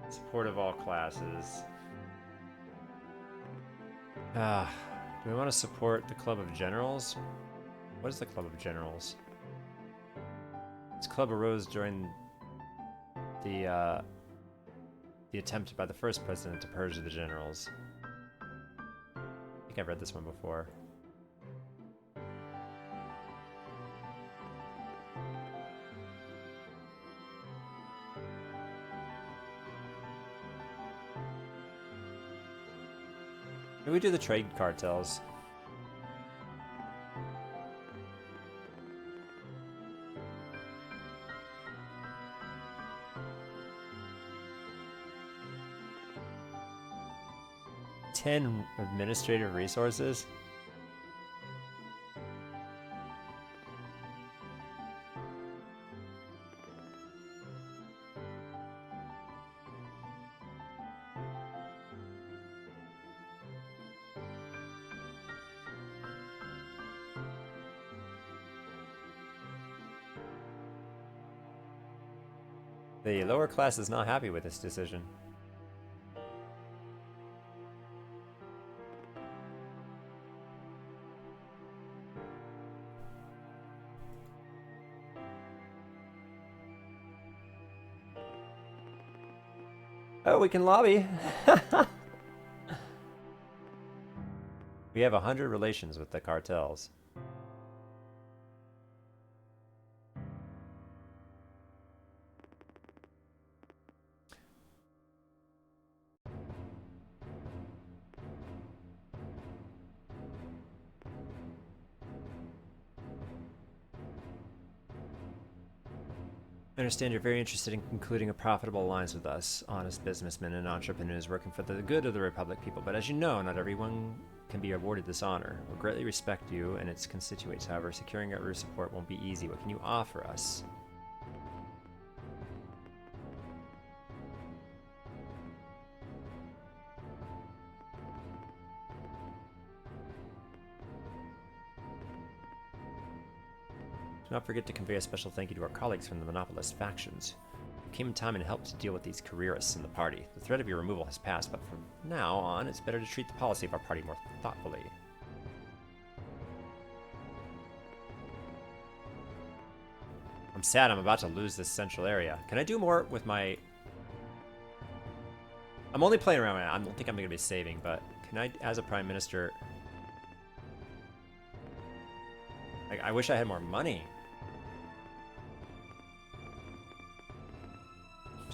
Support of all classes. Do we want to support the Club of Generals? What is the Club of Generals? This club arose during the attempt by the first president to purge the generals. I think I've read this one before. Maybe we do the trade cartels. $10 administrative resources. The lower class is not happy with this decision. Oh, we can lobby. We have 100 relations with the cartels. I understand you're very interested in concluding a profitable alliance with us, honest businessmen and entrepreneurs working for the good of the Republic people, but as you know, not everyone can be awarded this honor. We greatly respect you and its constituents, however, securing your support won't be easy. What can you offer us? Do not forget to convey a special thank you to our colleagues from the Monopolist factions. You came in time and helped to deal with these careerists in the party. The threat of your removal has passed, but from now on, it's better to treat the policy of our party more thoughtfully. I'm sad I'm about to lose this central area. Can I do more with my... I'm only playing around with it. I don't think I'm going to be saving, but can I, as a Prime Minister... Like, I wish I had more money.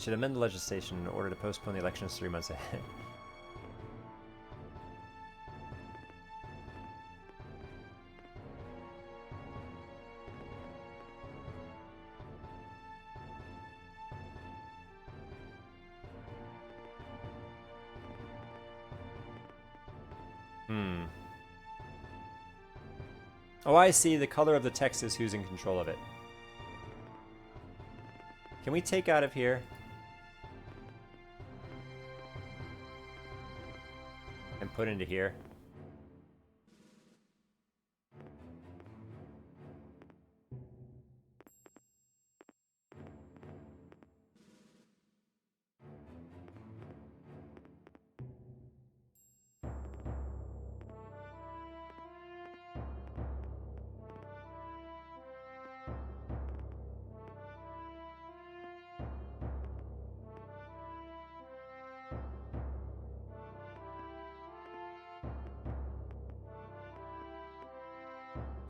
Should amend the legislation in order to postpone the elections 3 months ahead. Oh, I see. The color of the text is who's in control of it. Can we take out of here? put into here.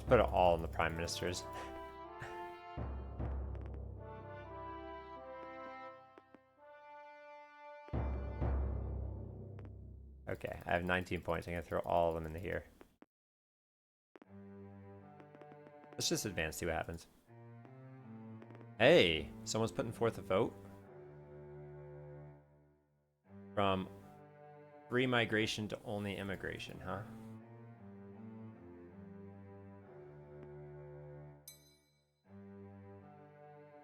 Put it all in the prime ministers. Okay, I have 19 points. I'm gonna throw all of them into here. Let's just advance, see what happens. Hey, someone's putting forth a vote. From free migration to only immigration, huh?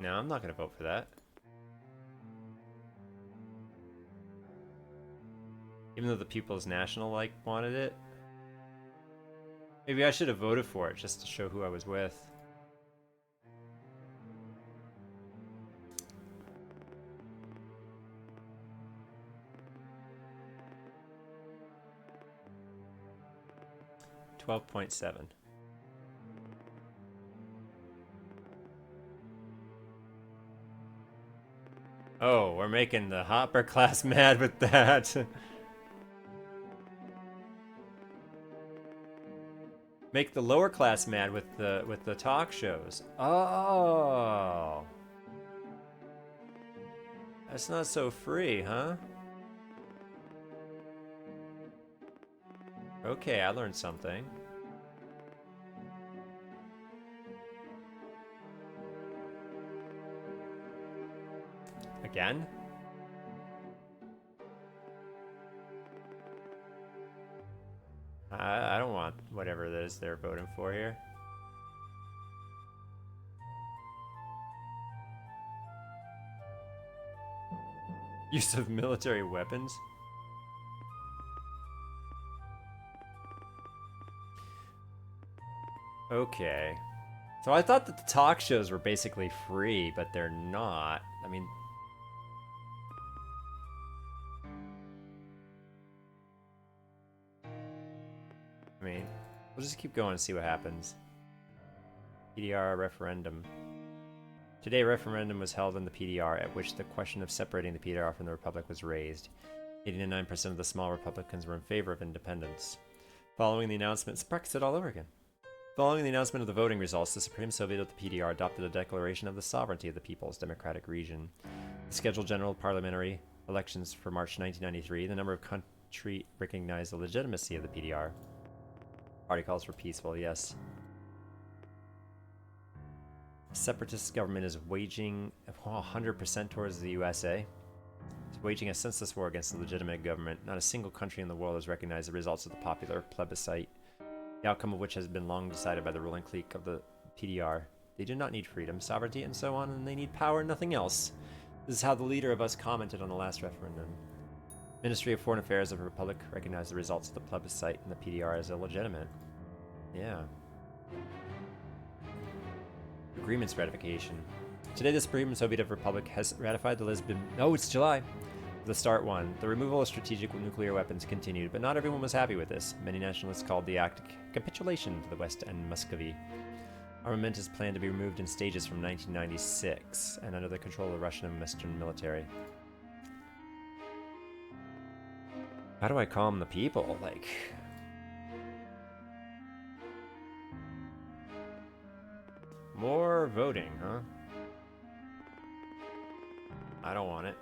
No, I'm not gonna vote for that. Even though the People's National, like, wanted it. Maybe I should have voted for it just to show who I was with. $12.7. Oh, we're making the Hopper class mad with that. Make the lower class mad with the talk shows. Oh. That's not so free, huh? Okay, I learned something. Again? I don't want whatever it is they're voting for here. Use of military weapons? Okay. So I thought that the talk shows were basically free, but they're not. I mean... we'll just keep going and see what happens. PDR referendum. Today, a referendum was held in the PDR at which the question of separating the PDR from the Republic was raised. 89% of the small Republicans were in favor of independence. Following the announcement, it's Brexit all over again. Following the announcement of the voting results, the Supreme Soviet of the PDR adopted a declaration of the sovereignty of the People's Democratic Region. The scheduled general parliamentary elections for March 1993, the number of country recognized the legitimacy of the PDR. Party calls for peaceful, yes. The separatist government is waging 100% towards the USA. It's waging a senseless war against the legitimate government. Not a single country in the world has recognized the results of the popular plebiscite, the outcome of which has been long decided by the ruling clique of the PDR. They do not need freedom, sovereignty, and so on, and they need power and nothing else. This is how the leader of us commented on the last referendum. Ministry of Foreign Affairs of the Republic recognized the results of the plebiscite and the PDR as illegitimate. Yeah. Agreements ratification. Today, the Supreme Soviet of the Republic has ratified the Lisbon... Oh, it's July! The START 1. The removal of strategic nuclear weapons continued, but not everyone was happy with this. Many nationalists called the act a capitulation to the West and Muscovy. Armament is planned to be removed in stages from 1996 and under the control of the Russian and Western military. How do I calm the people? Like... more voting, huh? I don't want it.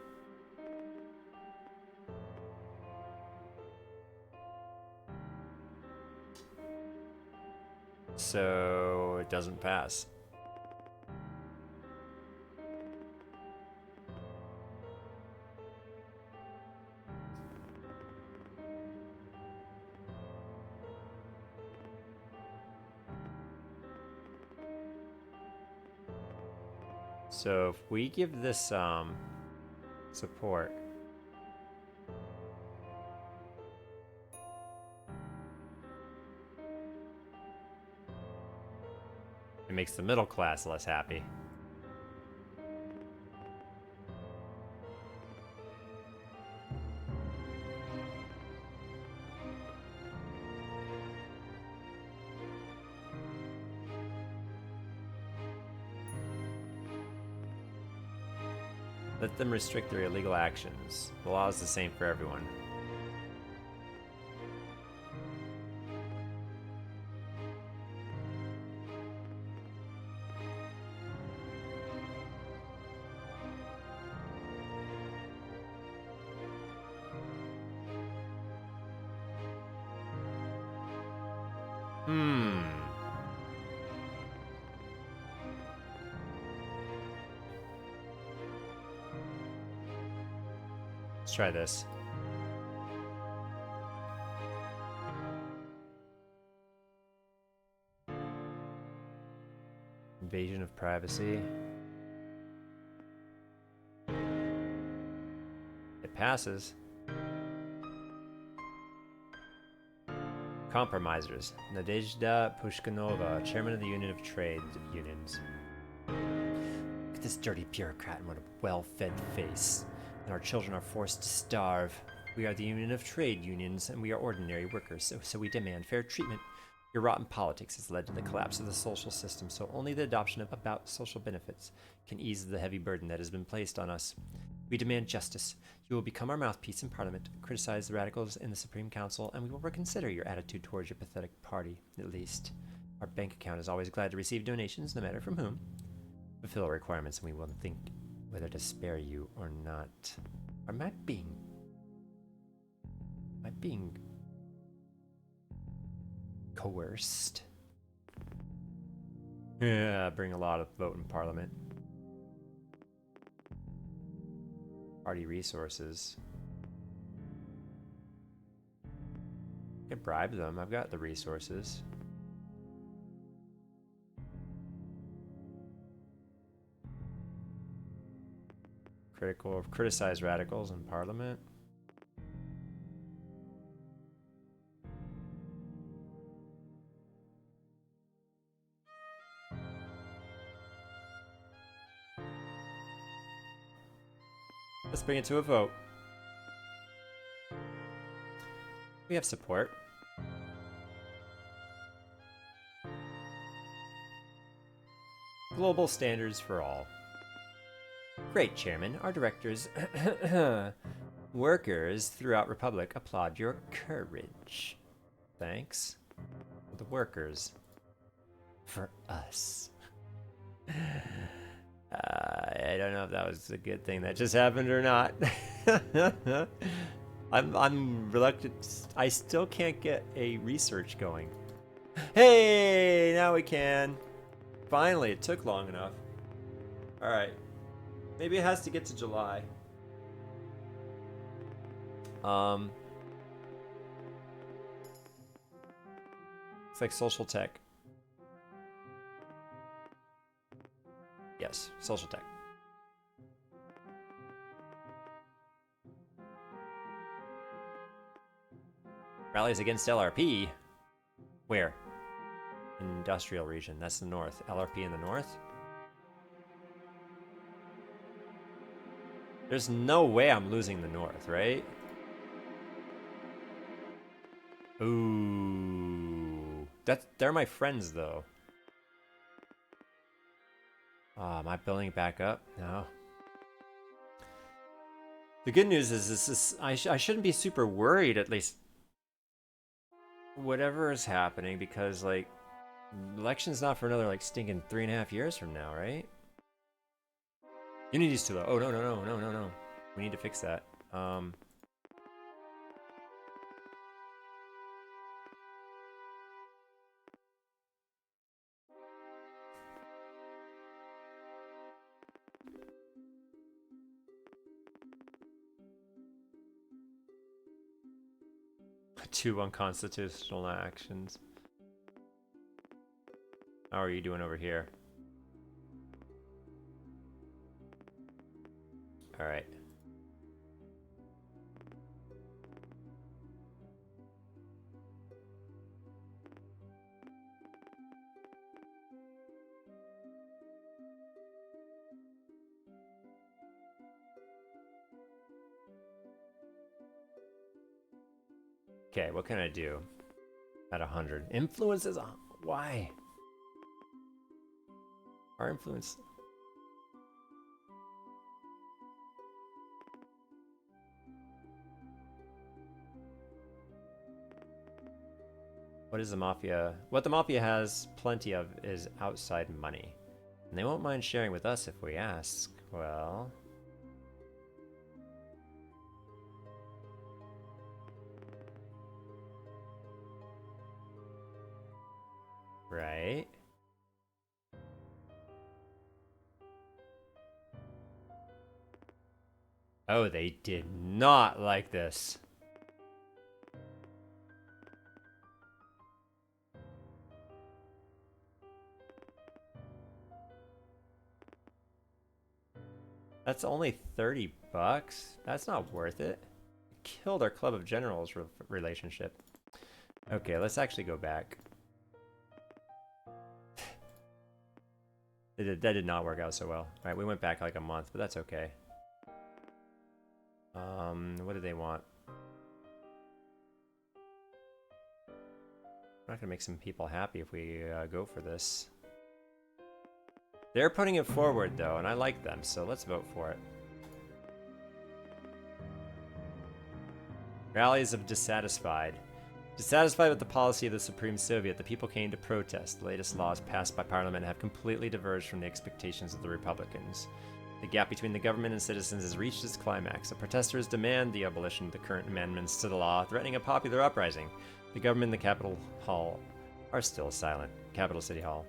So it doesn't pass. So if we give this support, It makes the middle class less happy. Let them restrict their illegal actions. The law is the same for everyone. Let's try this. Invasion of privacy. It passes. Compromisers. Nadezhda Pushkinova, chairman of the Union of Trade Unions. Look at this dirty bureaucrat and what a well-fed face. And our children are forced to starve. We are the Union of Trade Unions, and we are ordinary workers, so we demand fair treatment. Your rotten politics has led to the collapse of the social system, so only the adoption of about social benefits can ease the heavy burden that has been placed on us. We demand justice. You will become our mouthpiece in Parliament, criticize the radicals in the Supreme Council, and we will reconsider your attitude towards your pathetic party, at least. Our bank account is always glad to receive donations, no matter from whom. Fulfill requirements, and we will think whether to spare you or not. Am I being coerced? Yeah, bring a lot of vote in Parliament. Party resources. I can bribe them. I've got the resources. Criticize radicals in Parliament. Let's bring it to a vote. We have support. Global standards for all. Great, Chairman. Our directors, workers throughout Republic applaud your courage. Thanks. The workers. For us. I don't know if that was a good thing that just happened or not. I'm reluctant. I still can't get a research going. Hey, now we can. Finally, it took long enough. All right. Maybe it has to get to July. It's like social tech. Yes, social tech. Rallies against LRP? Where? Industrial region, that's the north. LRP in the north? There's no way I'm losing the north, right? Ooh. They're my friends, though. Am I building it back up? No. The good news is I shouldn't be super worried, at least. Whatever is happening, because, like, election's not for another, like, stinking 3.5 years from now, right? Unity's too low. Oh, no. We need to fix that. 2 unconstitutional actions. How are you doing over here? Alright. Okay, what can I do at 100? Influence is... Why? Our influence... What is the Mafia? What the Mafia has plenty of is outside money. And they won't mind sharing with us if we ask. Well... Right? Oh, they did not like this. That's only 30 bucks? That's not worth it. Killed our Club of Generals relationship. Okay, let's actually go back. That did not work out so well. Alright, we went back like a month, but that's okay. What do they want? We're not gonna make some people happy if we go for this. They're putting it forward though, and I like them, so let's vote for it. Rallies of dissatisfied. Dissatisfied with the policy of the Supreme Soviet, the people came to protest. The latest laws passed by Parliament have completely diverged from the expectations of the Republicans. The gap between the government and citizens has reached its climax. The protesters demand the abolition of the current amendments to the law, threatening a popular uprising. The government and the Capitol Hall are still silent. Capital City Hall.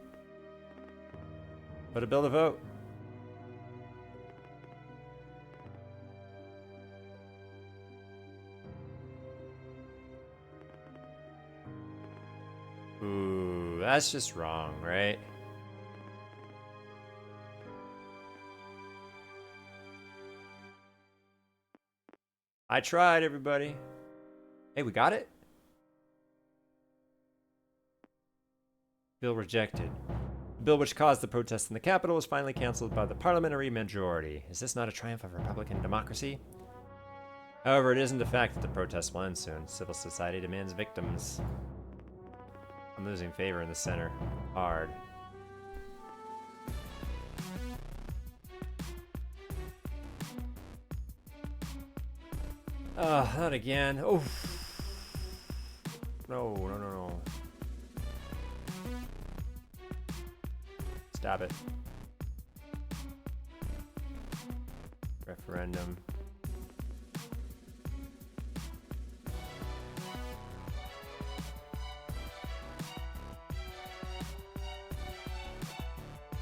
Put a bill to vote. Ooh, that's just wrong, right? I tried, everybody. Hey, we got it? Bill rejected. The bill which caused the protests in the Capitol was finally canceled by the parliamentary majority. Is this not a triumph of Republican democracy? However, it isn't a fact that the protests will end soon. Civil society demands victims. I'm losing favor in the center. Hard. Not again. Oh. No, no, no, no. Stop it. Referendum.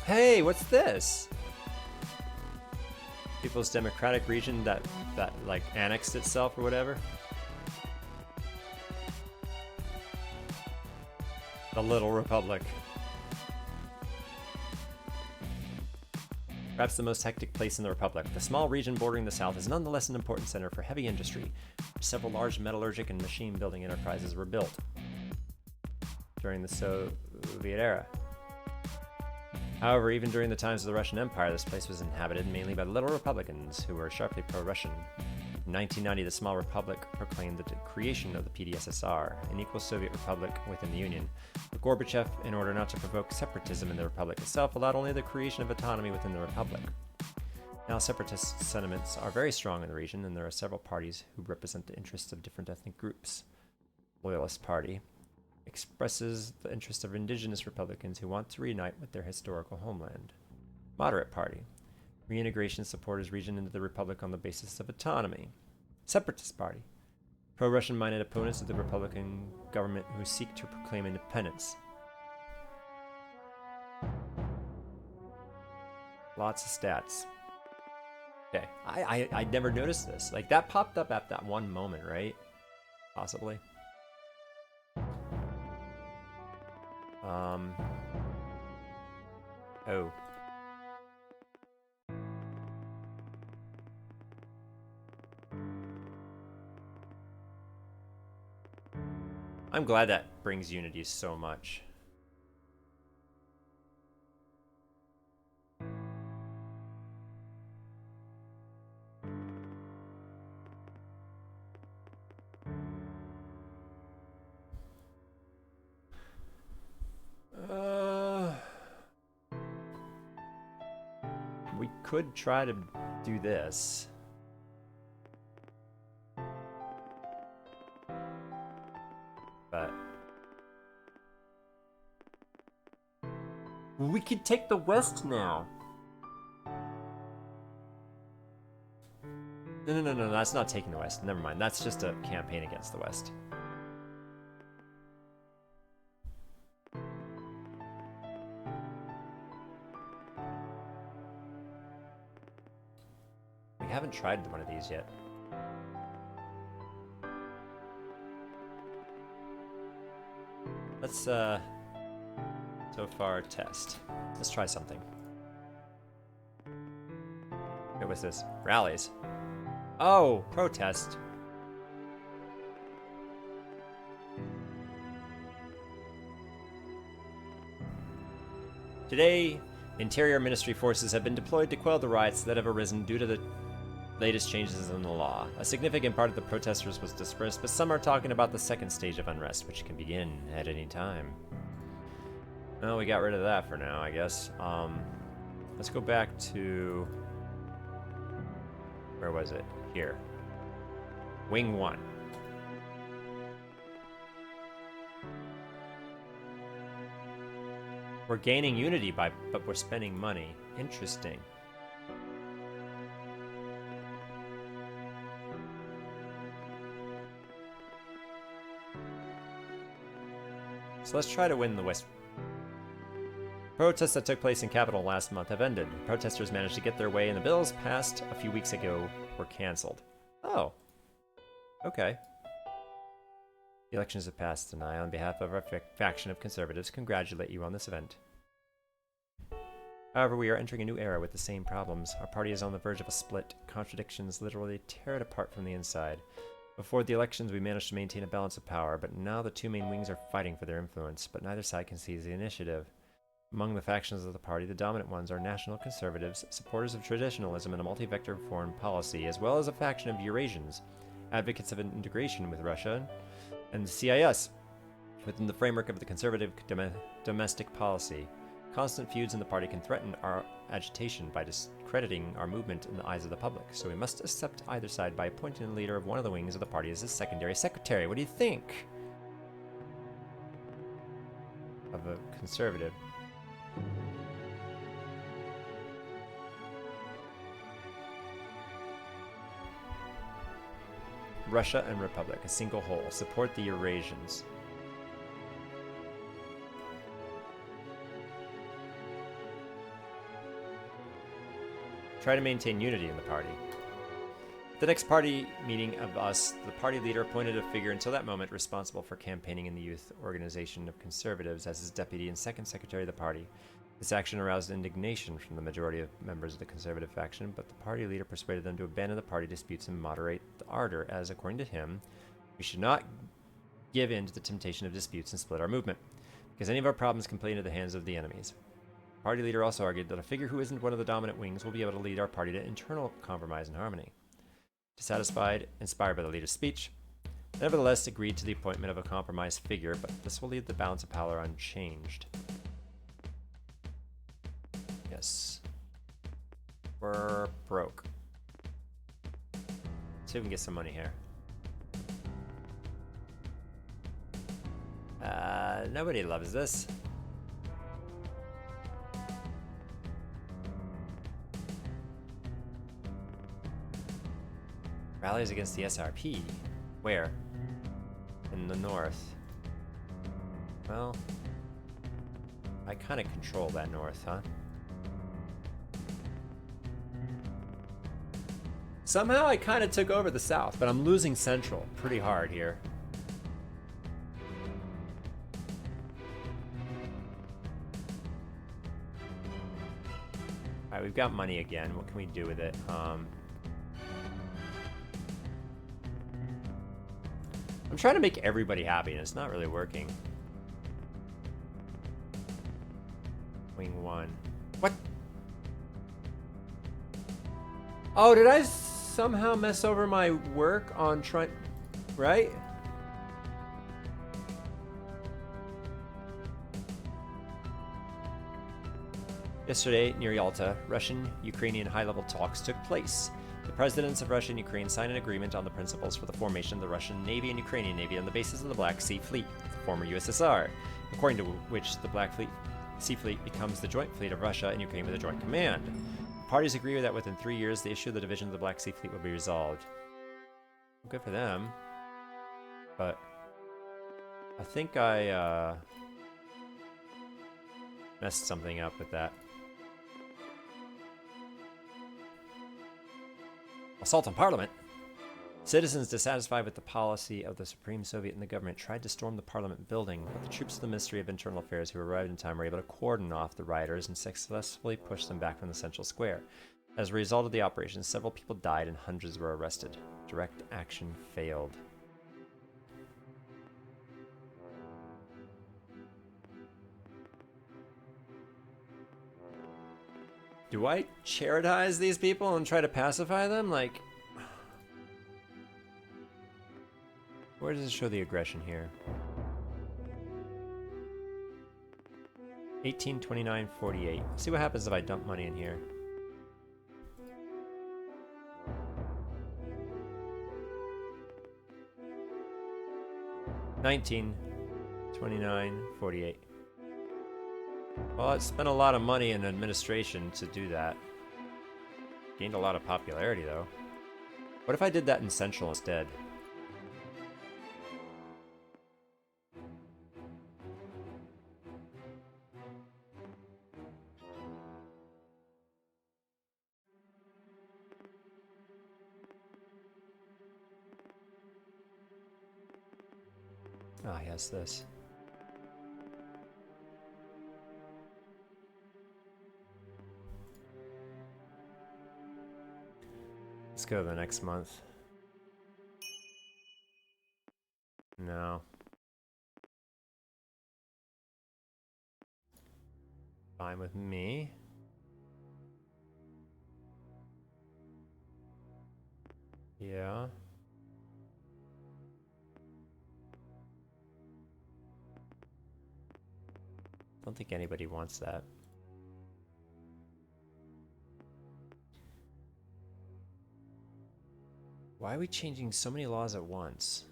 Hey, what's this? People's Democratic Region that like annexed itself or whatever. The Little Republic. Perhaps the most hectic place in the Republic, the small region bordering the south is nonetheless an important center for heavy industry. Several large metallurgic and machine building enterprises were built during the Soviet era. However, even during the times of the Russian Empire, this place was inhabited mainly by the Little Republicans, who were sharply pro-Russian. In 1990, the small republic proclaimed the creation of the PDSSR, an equal Soviet republic within the Union. But Gorbachev, in order not to provoke separatism in the republic itself, allowed only the creation of autonomy within the republic. Now, separatist sentiments are very strong in the region, and there are several parties who represent the interests of different ethnic groups. Loyalist Party expresses the interests of indigenous Republicans who want to reunite with their historical homeland. Moderate Party. Reintegration supporters region into the Republic on the basis of autonomy. Separatist Party. Pro-Russian minded opponents of the Republican government who seek to proclaim independence. Lots of stats. Okay, I never noticed this. Like, that popped up at that one moment, right? Possibly. Oh. I'm glad that brings unity so much. We could try to do this. But we could take the west now. No, that's not taking the west. Never mind. That's just a campaign against the west. We haven't tried one of these yet. Let's, so far, test. Let's try something. Okay, what's this? Rallies. Oh, protest. Today, Interior Ministry forces have been deployed to quell the riots that have arisen due to the latest changes in the law. A significant part of the protesters was dispersed, but some are talking about the second stage of unrest, which can begin at any time. Well, we got rid of that for now, I guess. Let's go back to... Where was it? Here. Wing 1. We're gaining unity but we're spending money. Interesting. So let's try to win the West. Protests that took place in Capitol last month have ended. Protesters managed to get their way, and the bills passed a few weeks ago were cancelled. Oh. Okay. The elections have passed, and I, on behalf of our faction of conservatives, congratulate you on this event. However, we are entering a new era with the same problems. Our party is on the verge of a split. Contradictions literally tear it apart from the inside. Before the elections, we managed to maintain a balance of power, but now the two main wings are fighting for their influence, but neither side can seize the initiative. Among the factions of the party, the dominant ones are national conservatives, supporters of traditionalism and a multi-vector foreign policy, as well as a faction of Eurasians, advocates of an integration with Russia and the CIS, within the framework of the conservative domestic policy. Constant feuds in the party can threaten our agitation by discrediting our movement in the eyes of the public, so we must accept either side by appointing the leader of one of the wings of the party as a secondary secretary. What do you think? Of a conservative. Russia and Republic, a single whole. Support the Eurasians. Try to maintain unity in the party. At the next party meeting of us, the party leader appointed a figure until that moment responsible for campaigning in the youth organization of conservatives as his deputy and second secretary of the party. This action aroused indignation from the majority of members of the conservative faction, but the party leader persuaded them to abandon the party disputes and moderate the ardor, as, according to him, we should not give in to the temptation of disputes and split our movement, because any of our problems can play into the hands of the enemies. The party leader also argued that a figure who isn't one of the dominant wings will be able to lead our party to internal compromise and harmony. Dissatisfied, inspired by the leader's speech, nevertheless agreed to the appointment of a compromised figure, but this will leave the balance of power unchanged. Yes. We're broke. See if we can get some money here. Nobody loves this. Rallies against the SRP. Where? In the north. Well, I kind of control that north, huh? Somehow I kind of took over the south, but I'm losing central pretty hard here. Alright, we've got money again. What can we do with it? I'm trying to make everybody happy, and it's not really working. Wing 1. What? Oh, did I somehow mess over my work on trying... Right? Yesterday, near Yalta, Russian-Ukrainian high-level talks took place. The presidents of Russia and Ukraine signed an agreement on the principles for the formation of the Russian Navy and Ukrainian Navy on the basis of the Black Sea Fleet, the former USSR, according to which the Black Sea Fleet becomes the joint fleet of Russia and Ukraine with a joint command. The parties agree that within 3 years, the issue of the division of the Black Sea Fleet will be resolved. Good for them. But I think I messed something up with that. Assault on Parliament. Citizens dissatisfied with the policy of the Supreme Soviet and the government tried to storm the Parliament building, but the troops of the Ministry of Internal Affairs who arrived in time were able to cordon off the rioters and successfully push them back from the central square. As a result of the operation, several people died and hundreds were arrested. Direct action failed. Do I charitize these people and try to pacify them? Like, where does it show the aggression here? 1829.48. See what happens if I dump money in here. $19.29.48. Well, I spent a lot of money in administration to do that. Gained a lot of popularity, though. What if I did that in Central instead? Ah, yes, this. Let's go to the next month. No. Fine with me. Yeah. Don't think anybody wants that. Why are we changing so many laws at once?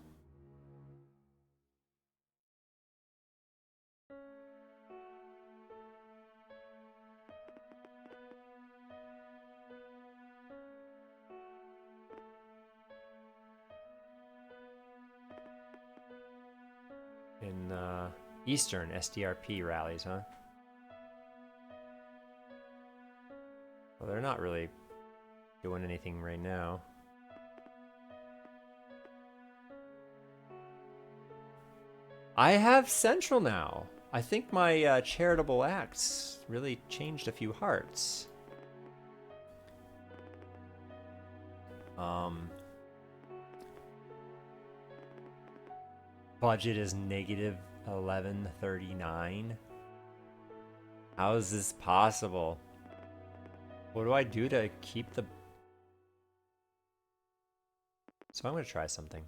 In Eastern SDRP rallies, huh? Well, they're not really doing anything right now. I have Central now. I think my charitable acts really changed a few hearts. Budget is negative 1139. How is this possible? What do I do to keep the... So I'm going to try something.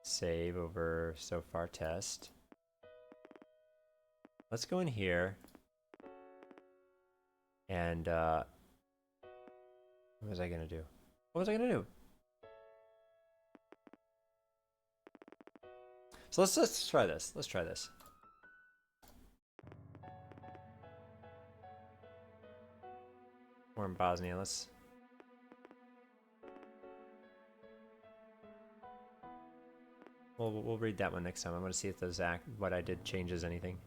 Save over so far test. Let's go in here. And, what was I going to do? What was I going to do? So let's try this. Let's try this. We're in Bosnia. Let's... We'll read that one next time. I want to see if those what I did changes anything.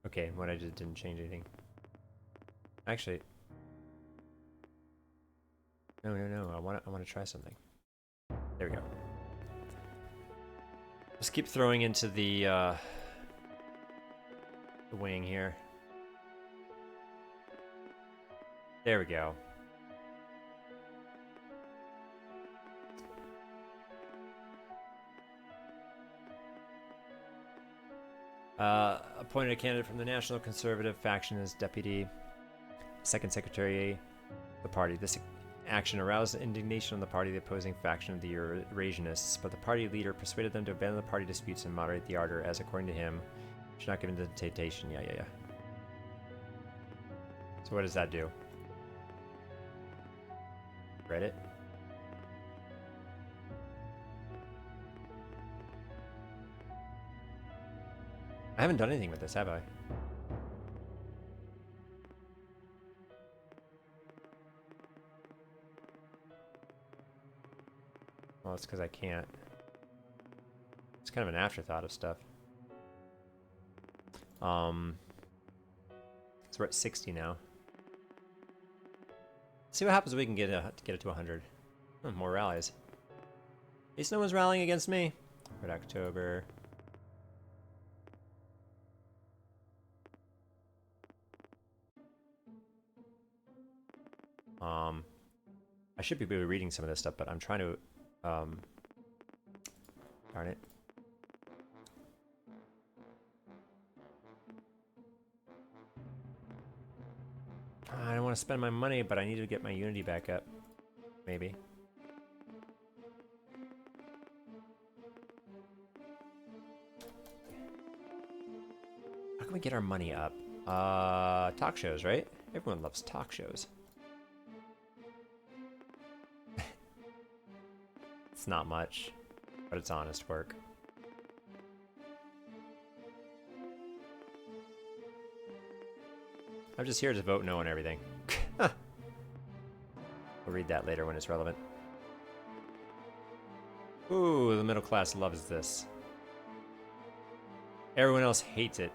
Okay, what I did didn't change anything. Actually, no. I want to try something. There we go. Just keep throwing into the wing here. There we go. Appointed a candidate from the National Conservative faction as deputy second secretary of the party. This action aroused indignation on the party of the opposing faction of the Eurasianists, but the party leader persuaded them to abandon the party disputes and moderate the ardor, as according to him, should not give in to temptation. Yeah. So what does that do? Read it? I haven't done anything with this, have I? Well, it's because I can't. It's kind of an afterthought of stuff. So we're at 60 now. See what happens if we can get it to 100. Oh, more rallies. At least no one's rallying against me. Red October. I should be reading some of this stuff, but I'm trying to, darn it. I don't want to spend my money, but I need to get my Unity back up. Maybe. How can we get our money up? Talk shows, right? Everyone loves talk shows. It's not much, but it's honest work. I'm just here to vote no on everything. We'll read that later when it's relevant. Ooh, the middle class loves this. Everyone else hates it.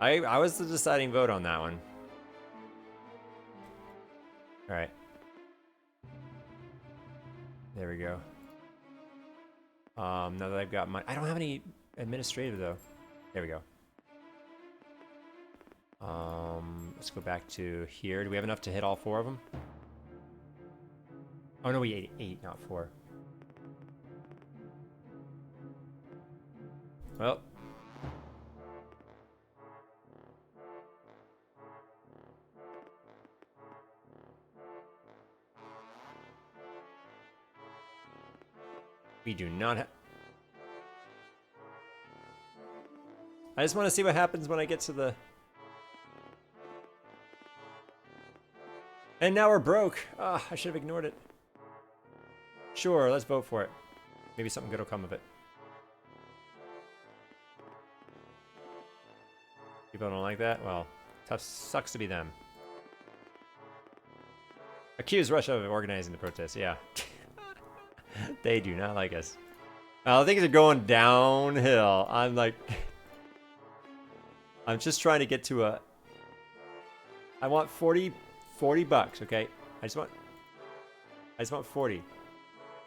I was the deciding vote on that one. Alright. There we go. Now that I've got my... I don't have any administrative, though. There we go. Let's go back to here. Do we have enough to hit all 4 of them? Oh, no, we ate 8, not 4. Well. We do not have... I just want to see what happens when I get to the... And now we're broke. Ah, I should have ignored it. Sure, let's vote for it. Maybe something good will come of it. People don't like that? Well, tough sucks to be them. Accuse Russia of organizing the protests, yeah. They do not like us. Things are going downhill. I'm like... I'm just trying to get to a... I want 40 bucks, okay? I just want 40.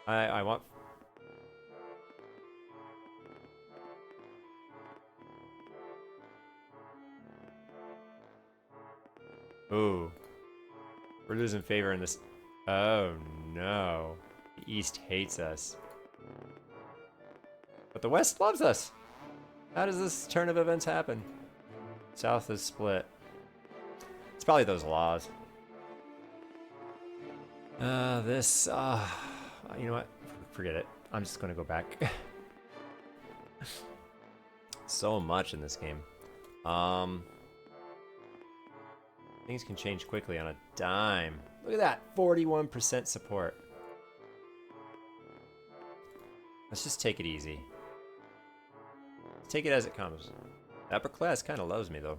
I want... Ooh. We're losing favor in this... Oh, no. The East hates us. But the West loves us. How does this turn of events happen? South is split. It's probably those laws. You know what? Forget it. I'm just gonna go back. So much in this game. Things can change quickly on a dime. Look at that, 41% support. Let's just take it easy. Take it as it comes. The upper class kind of loves me, though.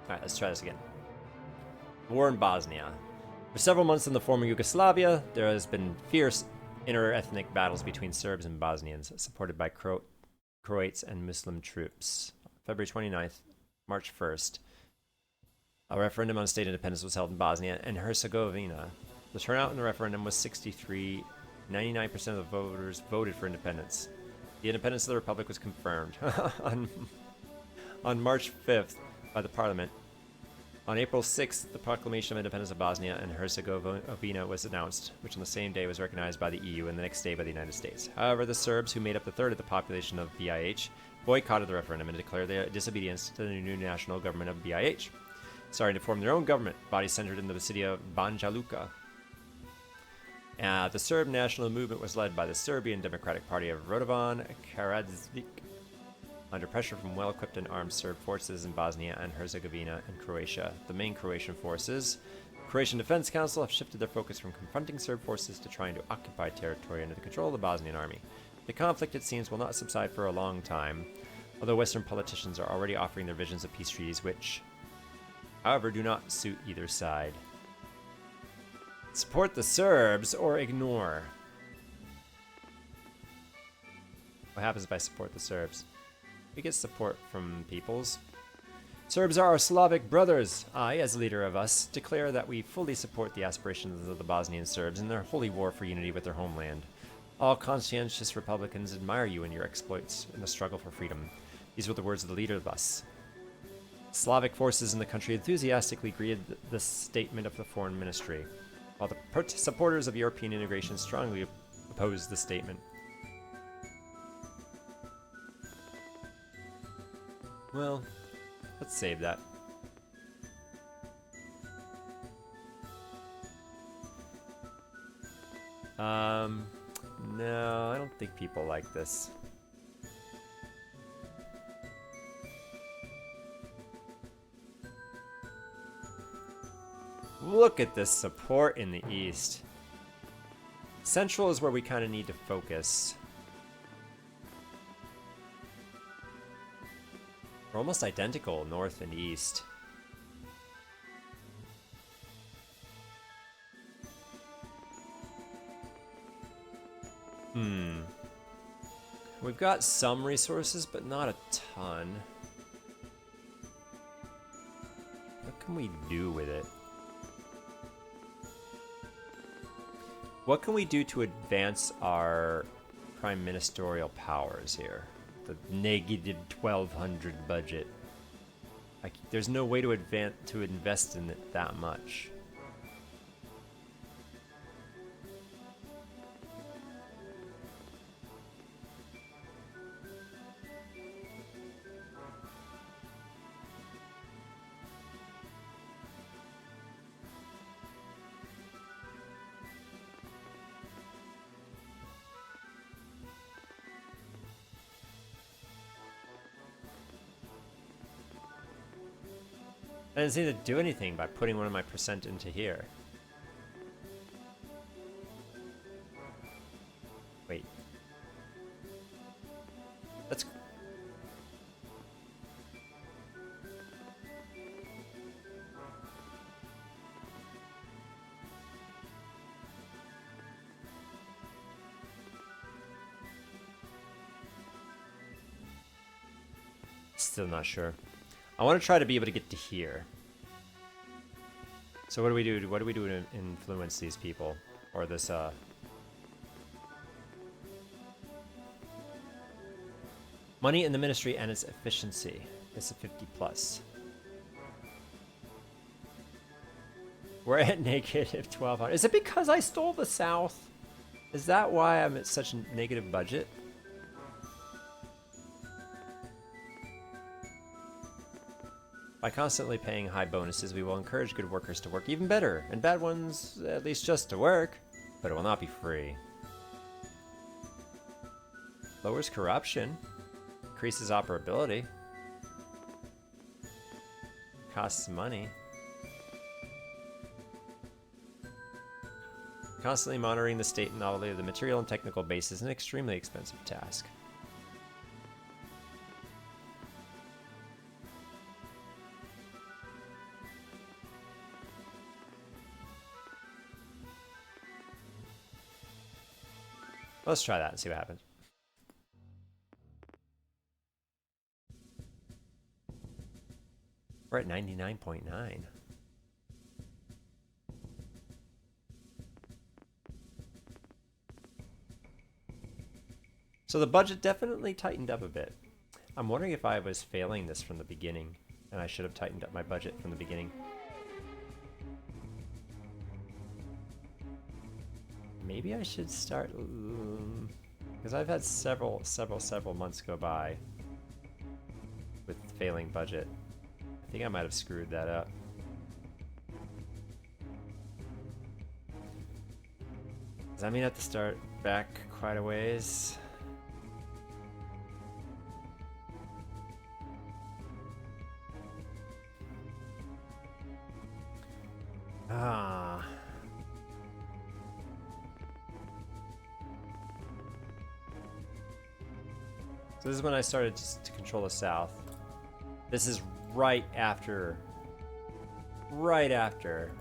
Alright, let's try this again. War in Bosnia. For several months in the former Yugoslavia, there has been fierce inter-ethnic battles between Serbs and Bosnians, supported by Croats and Muslim troops. February 29th, March 1st, a referendum on state independence was held in Bosnia and Herzegovina. The turnout in the referendum was 63. 99% of the voters voted for independence. The independence of the republic was confirmed on March 5th by the parliament. On April 6th, the proclamation of independence of Bosnia and Herzegovina was announced, which on the same day was recognized by the EU and the next day by the United States. However, the Serbs, who made up a third of the population of BiH, boycotted the referendum and declared their disobedience to the new national government of BiH, starting to form their own government, body centered in the city of Banja Luka. The Serb national movement was led by the Serbian Democratic Party of Radovan Karadzic, under pressure from well-equipped and armed Serb forces in Bosnia and Herzegovina and Croatia. The main Croatian forces, Croatian Defense Council, have shifted their focus from confronting Serb forces to trying to occupy territory under the control of the Bosnian army. The conflict, it seems, will not subside for a long time, although Western politicians are already offering their visions of peace treaties, which, however, do not suit either side. Support the Serbs or ignore. What happens if I support the Serbs? We get support from peoples. Serbs are our Slavic brothers. I, as leader of us, declare that we fully support the aspirations of the Bosnian Serbs in their holy war for unity with their homeland. All conscientious Republicans admire you and your exploits in the struggle for freedom. These were the words of the leader of us. Slavic forces in the country enthusiastically greeted the statement of the foreign ministry, while the supporters of European integration strongly opposed the statement. Well, let's save that. No, I don't think people like this. Look at this support in the east. Central is where we kind of need to focus. We're almost identical, north and east. We've got some resources, but not a ton. What can we do with it? What can we do to advance our prime ministerial powers here? The negative 1200 budget. There's no way to invest in it that much. I didn't seem to do anything by putting one of my percent into here. Wait. Let's... Still not sure. I want to try to be able to get to here. So what do we do? What do we do to influence these people? Or this, Money in the ministry and its efficiency. It's a 50 plus. We're at negative 1200. Is it because I stole the South? Is that why I'm at such a negative budget? By constantly paying high bonuses, we will encourage good workers to work even better, and bad ones at least just to work, but it will not be free. Lowers corruption, increases operability, costs money. Constantly monitoring the state and novelty of the material and technical base is an extremely expensive task. Let's try that and see what happens. We're at 99.9. So the budget definitely tightened up a bit. I'm wondering if I was failing this from the beginning, and I should have tightened up my budget from the beginning. Maybe I should start, because I've had several months go by with failing budget. I think I might have screwed that up. Does that mean I have to start back quite a ways? Ah. So this is when I started to control the South. This is right after. Right after.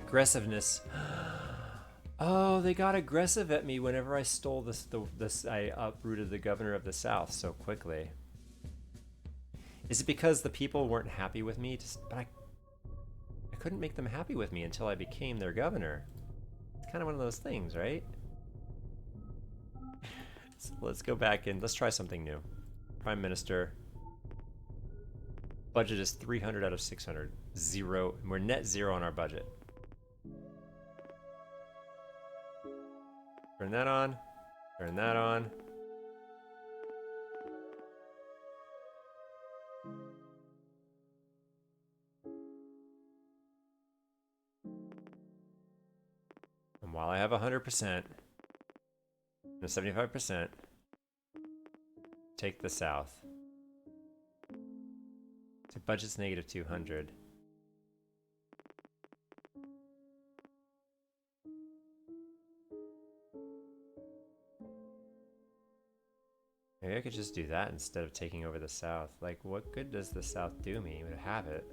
Aggressiveness. Oh, they got aggressive at me whenever I stole this. I uprooted the governor of the South so quickly. Is it because the people weren't happy with me? But I couldn't make them happy with me until I became their governor. It's kind of one of those things, right? So let's go back and let's try something new. Prime Minister. Budget is 300 out of 600. Zero. We're net zero on our budget. Turn that on. Turn that on. And while I have 100% and 75%, take the South. So budget's negative 200. Maybe I could just do that instead of taking over the South. Like, what good does the South do me to have it?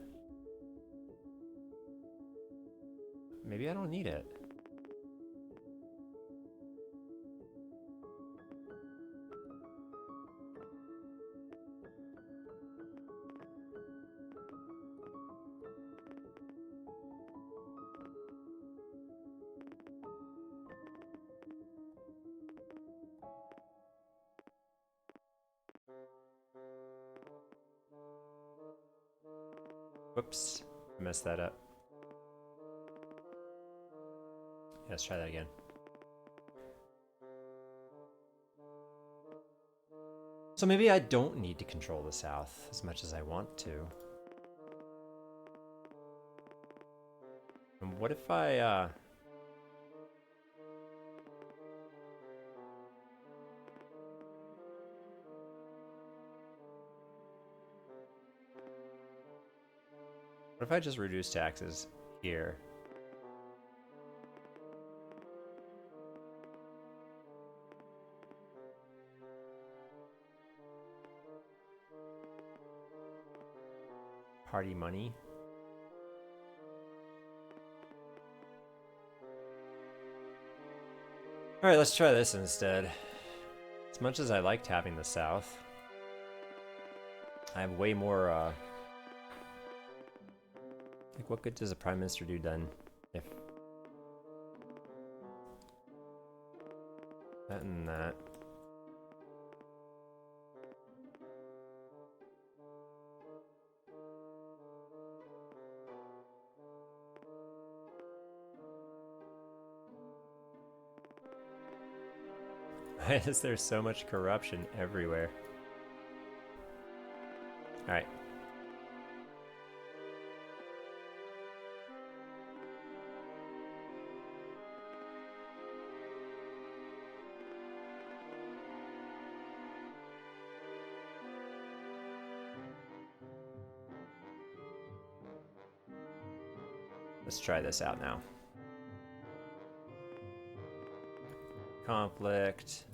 Maybe I don't need it. Whoops, I messed that up. Yeah, let's try that again. So maybe I don't need to control the South as much as I want to. And what if I, what if I just reduce taxes here? Party money. Alright, let's try this instead. As much as I liked having the South, I have way more, like, what good does a Prime Minister do then if... that and that. Why is there so much corruption everywhere? Alright. Let's try this out now. Conflict.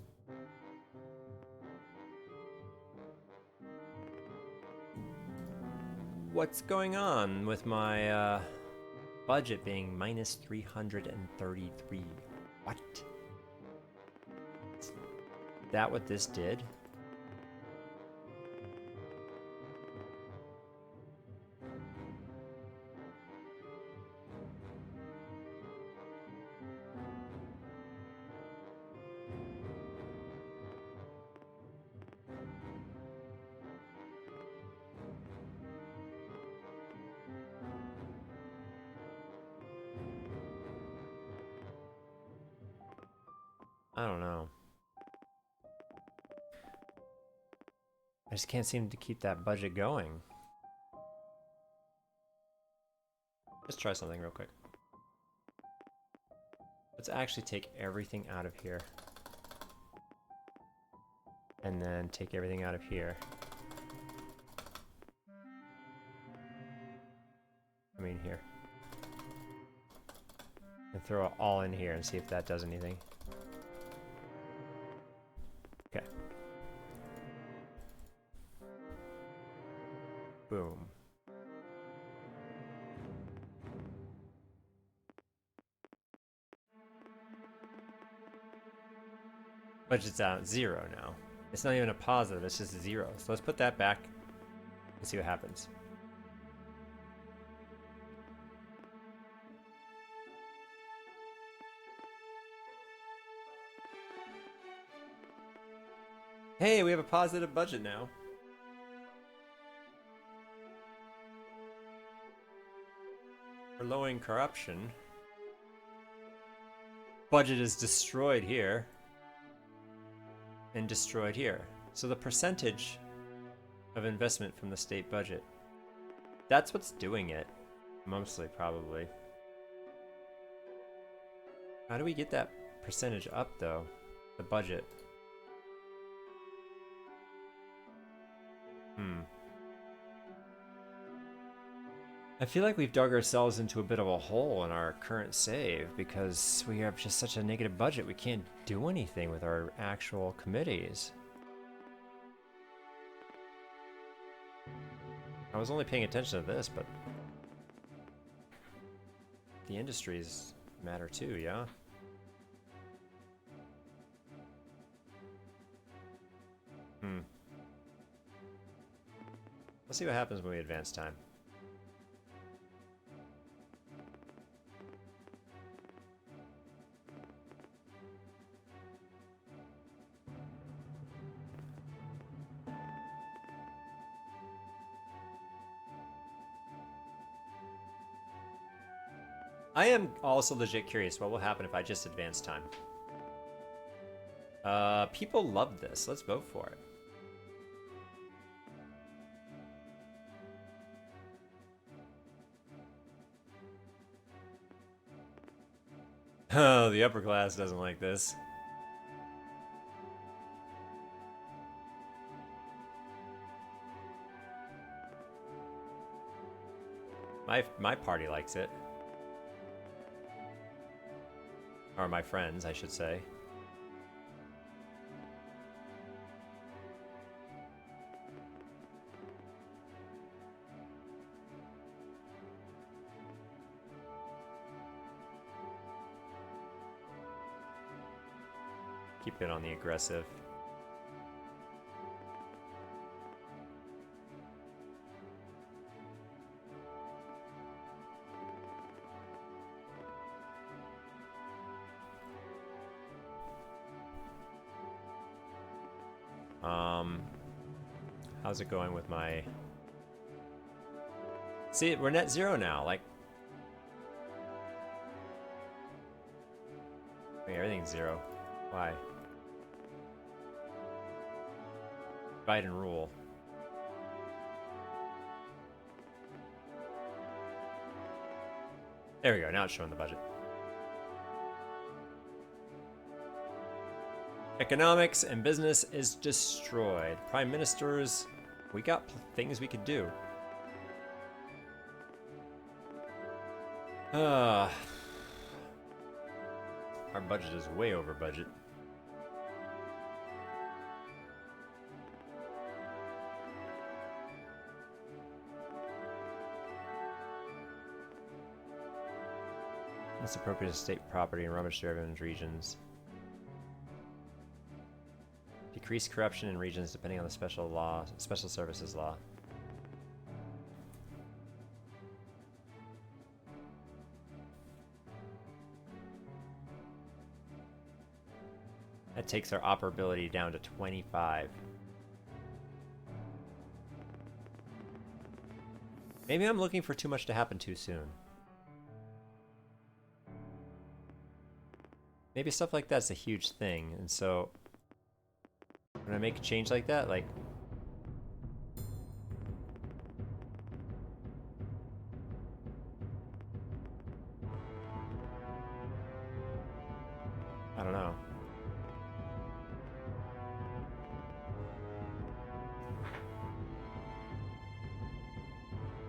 What's going on with my budget being minus 333? What? Is that what this did? I don't know. I just can't seem to keep that budget going. Let's try something real quick. Let's actually take everything out of here. And then take everything out of here. I mean here. And throw it all in here and see if that does anything. Okay. Boom. Budget's out 0 now. It's not even a positive, it's just 0. So let's put that back and see what happens. Hey, we have a positive budget now. We're lowering corruption. Budget is destroyed here. And destroyed here. So the percentage of investment from the state budget. That's what's doing it. Mostly, probably. How do we get that percentage up, though? The budget. I feel like we've dug ourselves into a bit of a hole in our current save because we have just such a negative budget. We can't do anything with our actual committees. I was only paying attention to this, but the industries matter too, yeah? Let's see what happens when we advance time. I am also legit curious what will happen if I just advance time. People love this. Let's vote for it. Oh, the upper class doesn't like this. My party likes it. Or my friends, I should say. Keep it on the aggressive. How's it going with my... See, we're net 0 now, like... Wait, everything's 0. Why? Divide and rule. There we go, now it's showing the budget. Economics and business is destroyed. Prime ministers, we got things we could do. Our budget is way over budget. Let's appropriate state property and rubbish-driven regions. Decrease corruption in regions depending on the special services law. That takes our operability down to 25. Maybe I'm looking for too much to happen too soon. maybe stuff like that's a huge thing, and so when I make a change like that, like I don't know.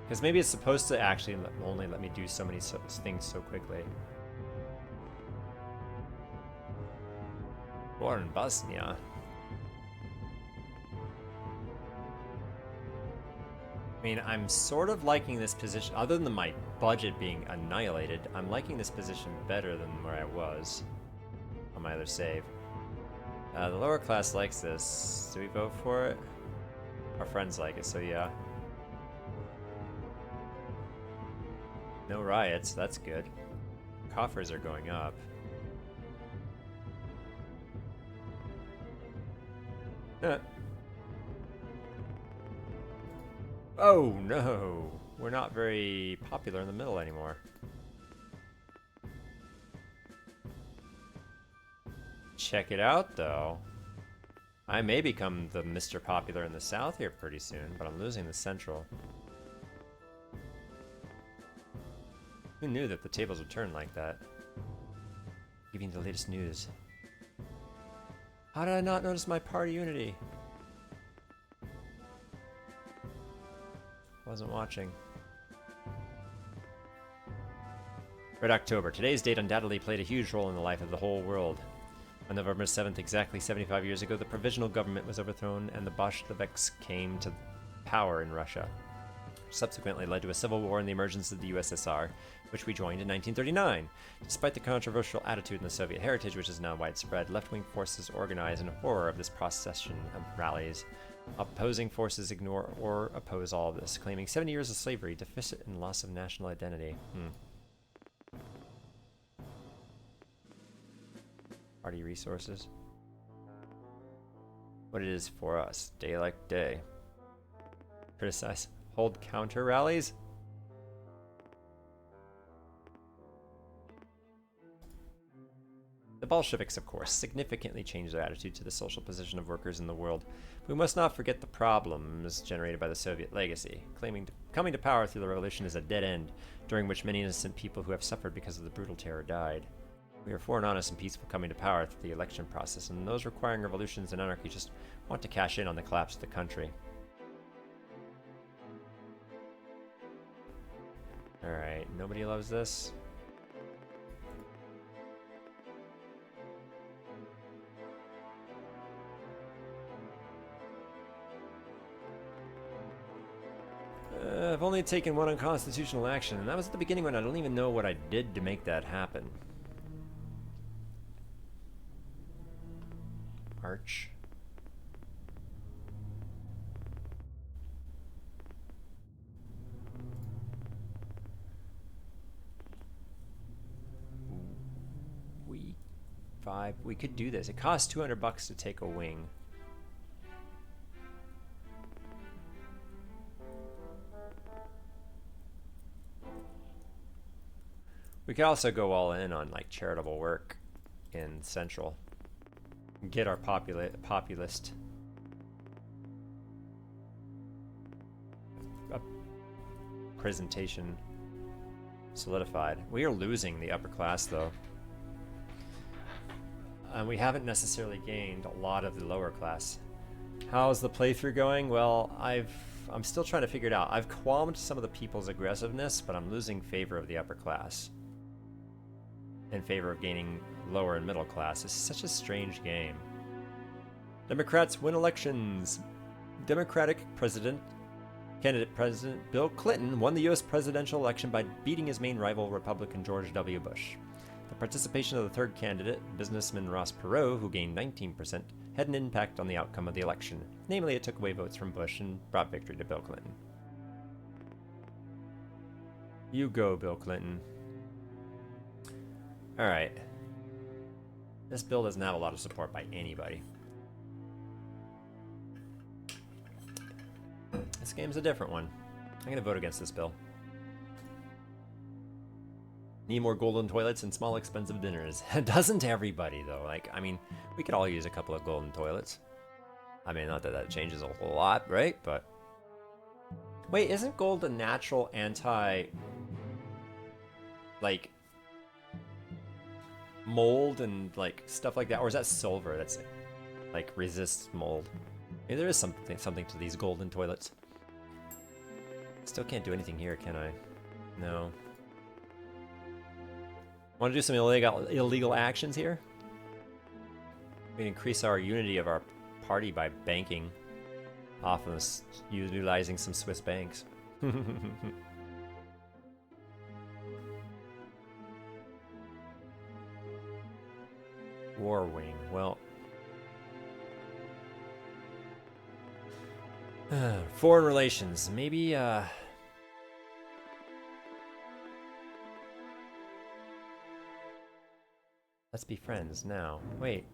Because maybe it's supposed to actually only let me do so many things so quickly. War in Bosnia. I mean, I'm sort of liking this position. Other than my budget being annihilated, I'm liking this position better than where I was on my other save. The lower class likes this. Do we vote for it? Our friends like it, so yeah. No riots, that's good. Coffers are going up. Oh no! We're not very popular in the middle anymore. Check it out though. I may become the Mr. Popular in the south here pretty soon, but I'm losing the central. Who knew that the tables would turn like that? Giving the latest news. How did I not notice my party unity? Wasn't watching. Red October. Today's date undoubtedly played a huge role in the life of the whole world. On November 7th, exactly 75 years ago, the provisional government was overthrown and the Bolsheviks came to power in Russia. Subsequently led to a civil war and the emergence of the USSR, which we joined in 1939. Despite the controversial attitude in the Soviet heritage, which is now widespread, left-wing forces organize in horror of this procession of rallies. Opposing forces ignore or oppose all of this, claiming 70 years of slavery, deficit, and loss of national identity. Party resources. What it is for us. Day like day. Criticize. Hold counter rallies? The Bolsheviks, of course, significantly changed their attitude to the social position of workers in the world. But we must not forget the problems generated by the Soviet legacy, claiming coming to power through the revolution is a dead end, during which many innocent people who have suffered because of the brutal terror died. We are for an honest and peaceful coming to power through the election process, and those requiring revolutions and anarchy just want to cash in on the collapse of the country. Alright, nobody loves this. I've only taken one unconstitutional action, and that was at the beginning when I don't even know what I did to make that happen. Arch. We could do this. It costs $200 to take a wing. We could also go all in on like charitable work in Central. Get our populist presentation solidified. We are losing the upper class though. And we haven't necessarily gained a lot of the lower class. How's the playthrough going? Well, I'm still trying to figure it out. I've qualmed some of the people's aggressiveness, but I'm losing favor of the upper class in favor of gaining lower and middle class. It's such a strange game. Democrats win elections. Democratic candidate President Bill Clinton won the U.S. presidential election by beating his main rival, Republican George W. Bush. The participation of the third candidate, businessman Ross Perot, who gained 19%, had an impact on the outcome of the election. Namely, it took away votes from Bush and brought victory to Bill Clinton. You go, Bill Clinton. Alright. This bill doesn't have a lot of support by anybody. This game's a different one. I'm gonna vote against this bill. Need more golden toilets and small expensive dinners. Doesn't everybody though? Like, I mean, we could all use a couple of golden toilets. I mean, not that that changes a whole lot, right? But wait, isn't gold a natural anti, like, mold and like stuff like that, or is that silver that's like resists mold? Maybe there is something to these golden toilets. Still can't do anything here, can I? No. Want to do some illegal actions here? We can increase our unity of our party by banking off of utilizing some Swiss banks. War wing. Well, foreign relations. Maybe let's be friends now. Wait.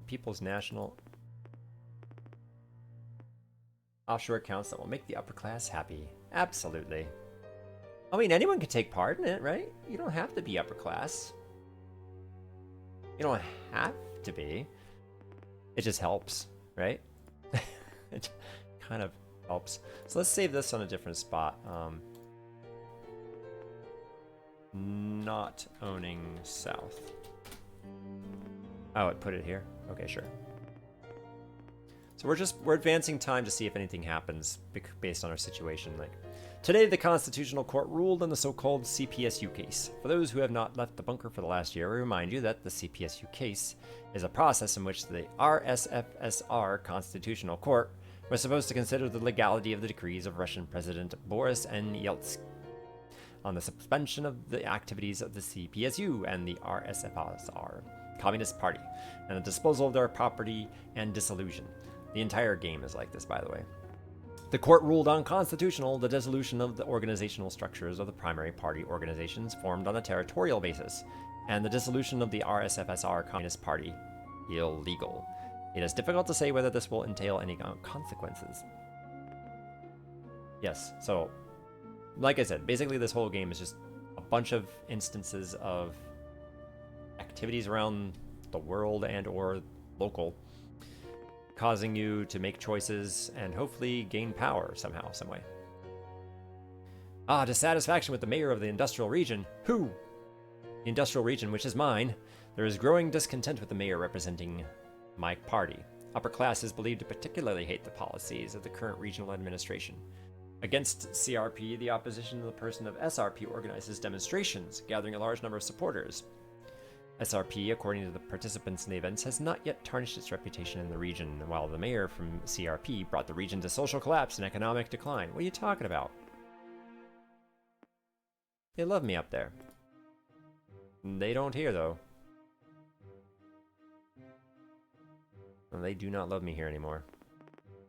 People's National offshore accounts that will make the upper class happy. Absolutely. I mean, anyone can take part in it, right? You don't have to be upper class. You don't have to be. It just helps, right? It kind of helps. So let's save this on a different spot. Not owning South. Oh, it put it here? Okay, sure. So we're advancing time to see if anything happens based on our situation. Like, today the Constitutional Court ruled on the so-called CPSU case. For those who have not left the bunker for the last year, we remind you that the CPSU case is a process in which the RSFSR Constitutional Court was supposed to consider the legality of the decrees of Russian President Boris N. Yeltsin on the suspension of the activities of the CPSU and the RSFSR Communist Party, and the disposal of their property and dissolution. The entire game is like this, by the way. The court ruled unconstitutional the dissolution of the organizational structures of the primary party organizations formed on a territorial basis, and the dissolution of the RSFSR Communist Party illegal. It is difficult to say whether this will entail any consequences. Yes, so like I said, basically this whole game is just a bunch of instances of activities around the world and or local causing you to make choices and hopefully gain power somehow, some way. Dissatisfaction with the mayor of the industrial region. Who? The industrial region, which is mine. There is growing discontent with the mayor representing my party. Upper class is believed to particularly hate the policies of the current regional administration. Against CRP, the opposition to the person of SRP organizes demonstrations, gathering a large number of supporters. SRP, according to the participants in the events, has not yet tarnished its reputation in the region, while the mayor from CRP brought the region to social collapse and economic decline. What are you talking about? They love me up there. They don't here, though. And they do not love me here anymore.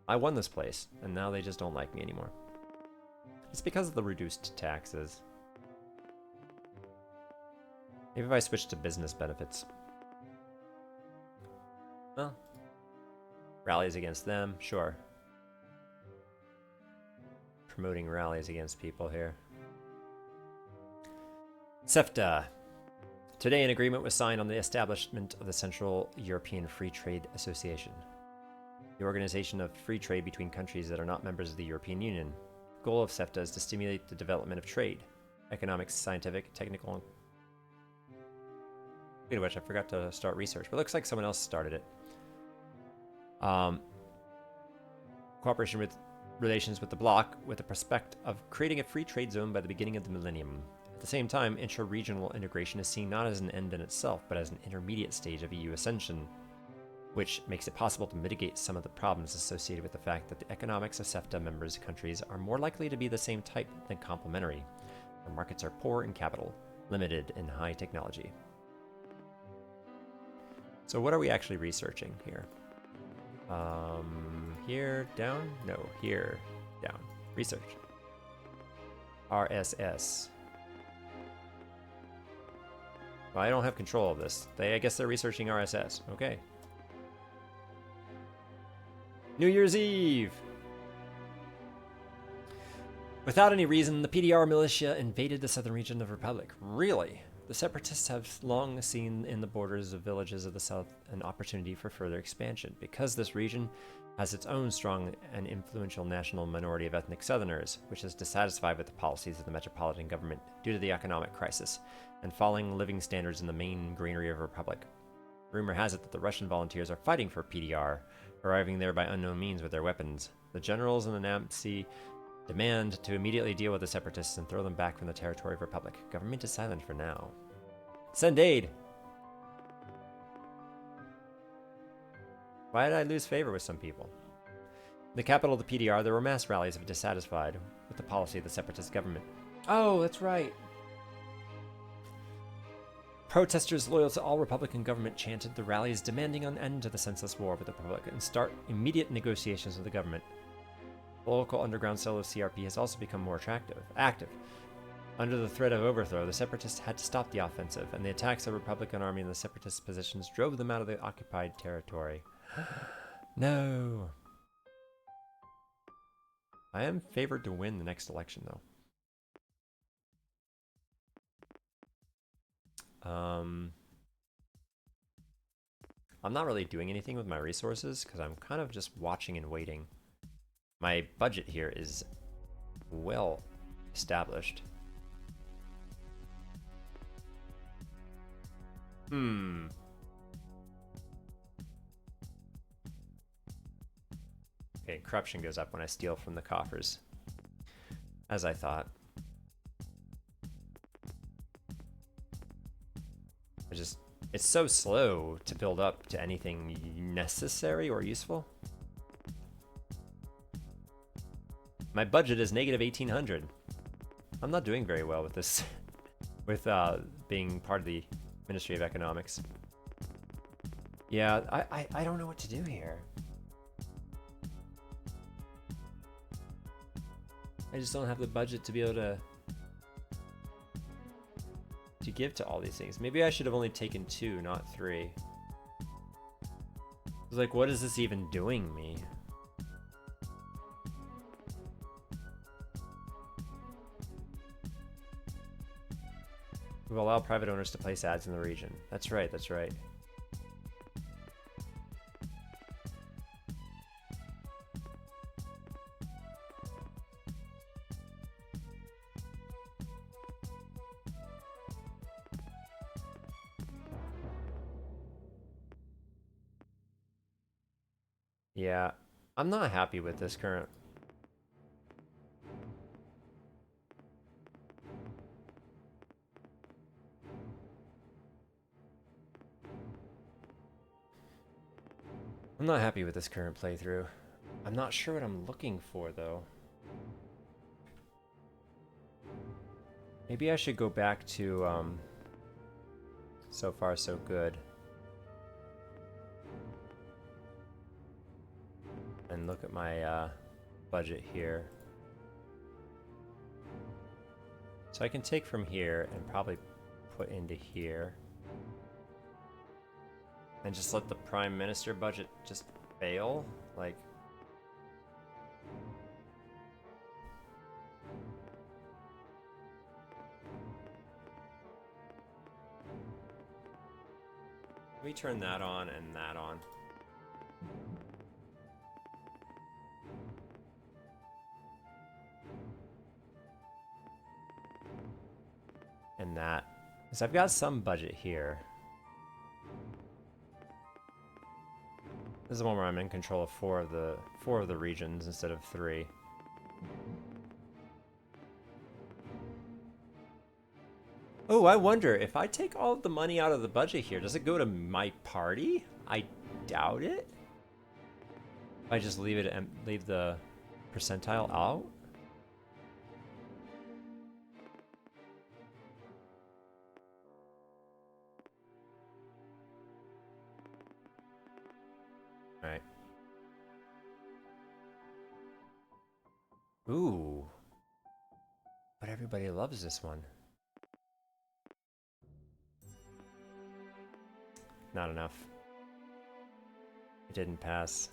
I won this place, and now they just don't like me anymore. It's because of the reduced taxes. Maybe if I switch to business benefits. Well, rallies against them, sure. Promoting rallies against people here. CEFTA. Today, an agreement was signed on the establishment of the Central European Free Trade Association, the organization of free trade between countries that are not members of the European Union. The goal of CEFTA is to stimulate the development of trade, economic, scientific, technical, and speaking of which, I forgot to start research, but it looks like someone else started it. Cooperation with relations with the bloc with the prospect of creating a free trade zone by the beginning of the millennium. At the same time, intra-regional integration is seen not as an end in itself, but as an intermediate stage of EU ascension, which makes it possible to mitigate some of the problems associated with the fact that the economics of CEFTA members countries are more likely to be the same type than complementary. Their markets are poor in capital, limited in high technology. So what are we actually researching here? Here, down? No, here, down. Research. RSS. Well, I don't have control of this. I guess they're researching RSS. Okay. New Year's Eve! Without any reason, the PDR militia invaded the southern region of the Republic. Really? The Separatists have long seen in the borders of villages of the south an opportunity for further expansion, because this region has its own strong and influential national minority of ethnic Southerners, which is dissatisfied with the policies of the metropolitan government due to the economic crisis and falling living standards in the main greenery of the Republic. Rumor has it that the Russian volunteers are fighting for PDR, arriving there by unknown means with their weapons. The generals in the Nampsi demand to immediately deal with the Separatists and throw them back from the territory of Republic. Government is silent for now. Send aid! Why did I lose favor with some people? In the capital of the PDR, there were mass rallies of dissatisfied with the policy of the Separatist government. Oh, that's right. Protesters loyal to all Republican government chanted the rallies demanding an end to the senseless war with the Republic and start immediate negotiations with the government. The local underground cell of CRP has also become more active. Under the threat of overthrow, the Separatists had to stop the offensive, and the attacks of the Republican army in the Separatist positions drove them out of the occupied territory. No. I am favored to win the next election, though. I'm not really doing anything with my resources because I'm kind of just watching and waiting. My budget here is well established. Okay, corruption goes up when I steal from the coffers. As I thought. It's so slow to build up to anything necessary or useful. My budget is negative 1800. I'm not doing very well with this, with being part of the Ministry of Economics. Yeah, I don't know what to do here. I just don't have the budget to be able to give to all these things. Maybe I should have only taken 2, not 3. It's like, what is this even doing me? We will allow private owners to place ads in the region. That's right, that's right. Yeah, I'm not happy with this current. I'm not happy with this current playthrough. I'm not sure what I'm looking for, though. Maybe I should go back to, so far so good. And look at my, budget here. So I can take from here and probably put into here. And just let the Prime Minister budget just fail? Like... Let me turn that on and that on. And that. Because I've got some budget here. This is the one where I'm in control of four of the regions instead of 3. Oh, I wonder if I take all of the money out of the budget here, does it go to my party? I doubt it. If I just leave the percentile out. Right. Ooh. But everybody loves this one. Not enough. It didn't pass.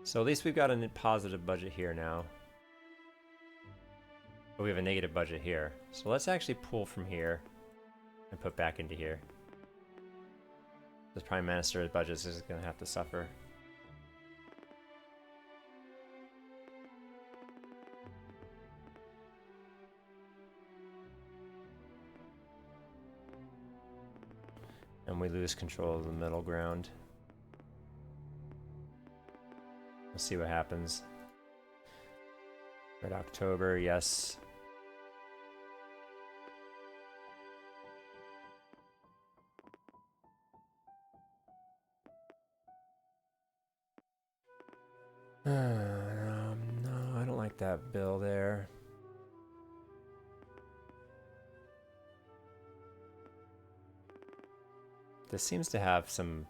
So at least we've got a positive budget here now. But we have a negative budget here. So let's actually pull from here and put back into here. The Prime Minister's budget is going to have to suffer. And we lose control of the middle ground. We'll see what happens. Red October, yes. No, I don't like that bill there. This seems to have some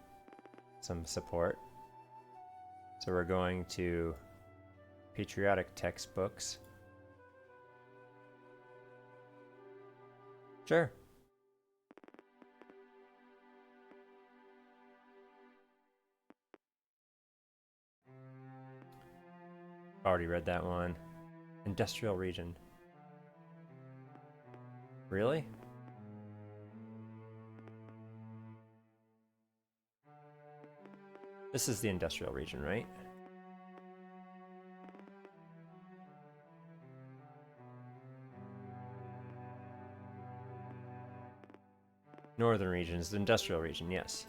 support. So we're going to patriotic textbooks. Sure. Already read that one. Industrial region. Really? This is the industrial region, right? Northern region is the industrial region, yes.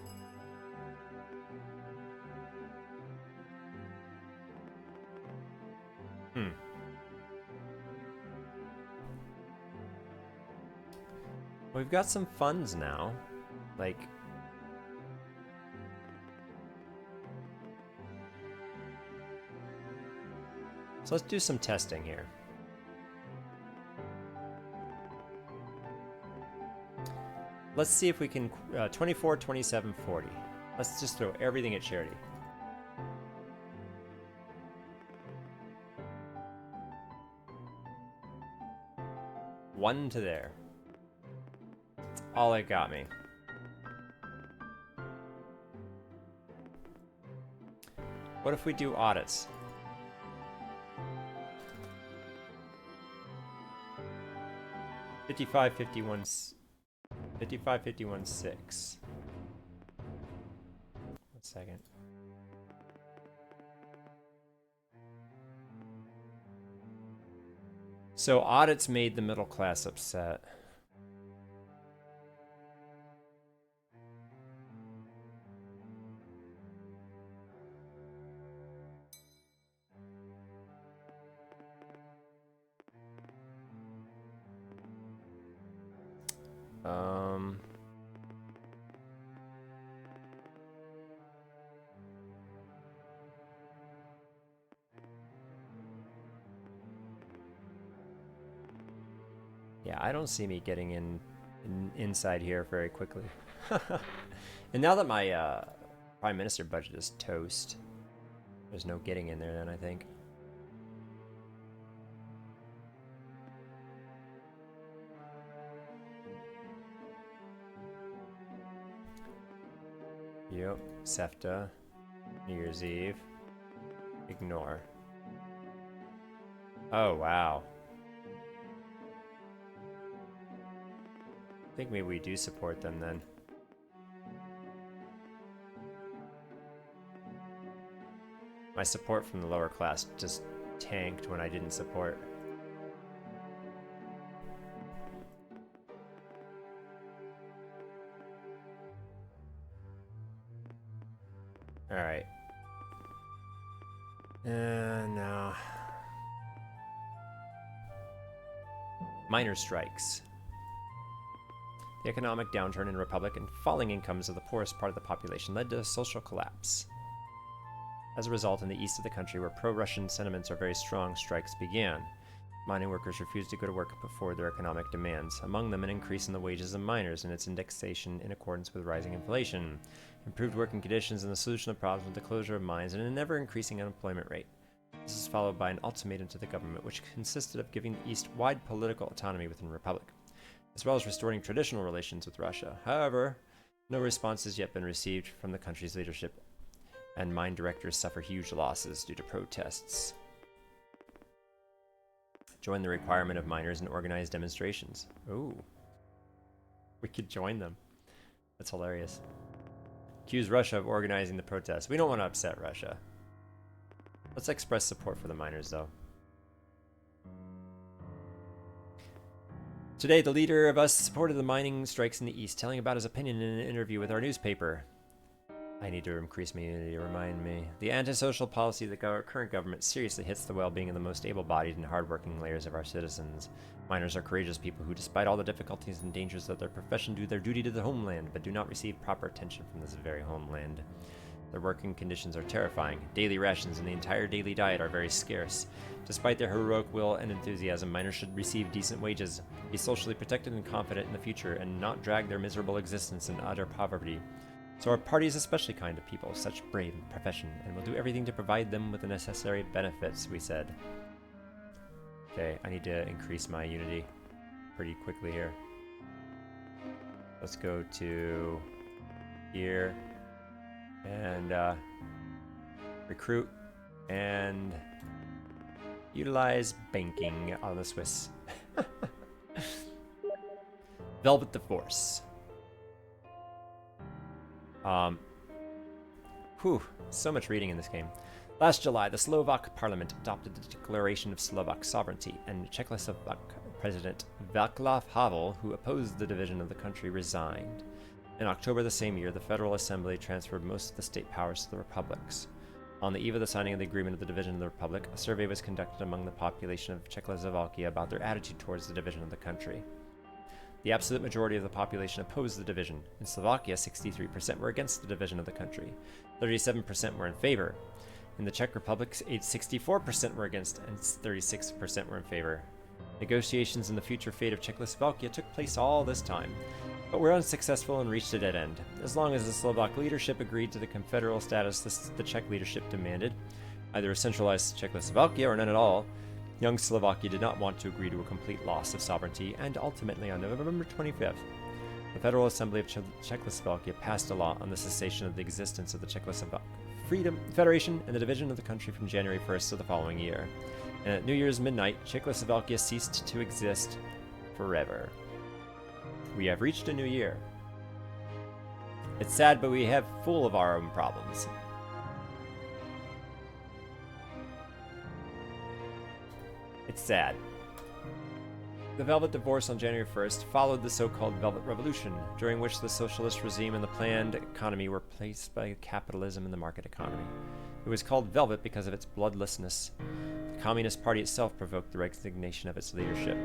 We've got some funds now. Like... So let's do some testing here. Let's see if we can 24, 27, 40. Let's just throw everything at charity. One to there. That's all it got me. What if we do audits? $55, $51, 6. 1 second. So audits made the middle class upset. Yeah, I don't see me getting inside here very quickly. And now that my Prime Minister budget is toast, there's no getting in there then, I think. Yep, SEFTA, New Year's Eve, ignore. Oh, wow. I think maybe we do support them then. My support from the lower class just tanked when I didn't support. Alright. No. Minor strikes. The economic downturn in the Republic and falling incomes of the poorest part of the population led to a social collapse. As a result, in the east of the country, where pro-Russian sentiments are very strong, strikes began. Mining workers refused to go to work and put forward their economic demands, among them an increase in the wages of miners and its indexation in accordance with rising inflation, improved working conditions and the solution of problems with the closure of mines, and an ever-increasing unemployment rate. This is followed by an ultimatum to the government, which consisted of giving the East wide political autonomy within the Republic, as well as restoring traditional relations with Russia. However, no response has yet been received from the country's leadership. and mine directors suffer huge losses due to protests. Join the requirement of miners and organize demonstrations. Ooh. We could join them. That's hilarious. Accuse Russia of organizing the protests. We don't want to upset Russia. Let's express support for the miners, though. Today, the leader of us supported the mining strikes in the East, telling about his opinion in an interview with our newspaper. I need to increase my unity to remind me. The antisocial policy of the current government seriously hits the well-being of the most able-bodied and hard-working layers of our citizens. Miners are courageous people who, despite all the difficulties and dangers of their profession, do their duty to the homeland, but do not receive proper attention from this very homeland. Their working conditions are terrifying. Daily rations and the entire daily diet are very scarce. Despite their heroic will and enthusiasm, miners should receive decent wages, be socially protected and confident in the future, and not drag their miserable existence in utter poverty. So our party is especially kind to people of such brave profession, and will do everything to provide them with the necessary benefits, we said. Okay, I need to increase my unity pretty quickly here. Let's go to here and recruit and utilize banking on the Swiss. Velvet the Force. So much reading in this game. Last July, the Slovak parliament adopted the Declaration of Slovak Sovereignty, and Czechoslovak President Václav Havel, who opposed the division of the country, resigned. In October the same year, the Federal Assembly transferred most of the state powers to the republics. On the eve of the signing of the agreement of the division of the republic, a survey was conducted among the population of Czechoslovakia about their attitude towards the division of the country. The absolute majority of the population opposed the division. In Slovakia, 63% were against the division of the country. 37% were in favor. In the Czech Republic, 64% were against and 36% were in favor. Negotiations in the future fate of Czechoslovakia took place all this time, but were unsuccessful and reached a dead end. As long as the Slovak leadership agreed to the confederal status the Czech leadership demanded, either a centralized Czechoslovakia or none at all, young Slovakia did not want to agree to a complete loss of sovereignty, and ultimately on November 25th, the Federal Assembly of Czechoslovakia passed a law on the cessation of the existence of the Czechoslovak Federation and the division of the country from January 1st of the following year. And at New Year's midnight, Czechoslovakia ceased to exist forever. We have reached a new year. It's sad, but we have full of our own problems. It's sad. The Velvet Divorce on January 1st followed the so-called Velvet Revolution, during which the socialist regime and the planned economy were replaced by capitalism and the market economy. It was called Velvet because of its bloodlessness. The Communist Party itself provoked the resignation of its leadership,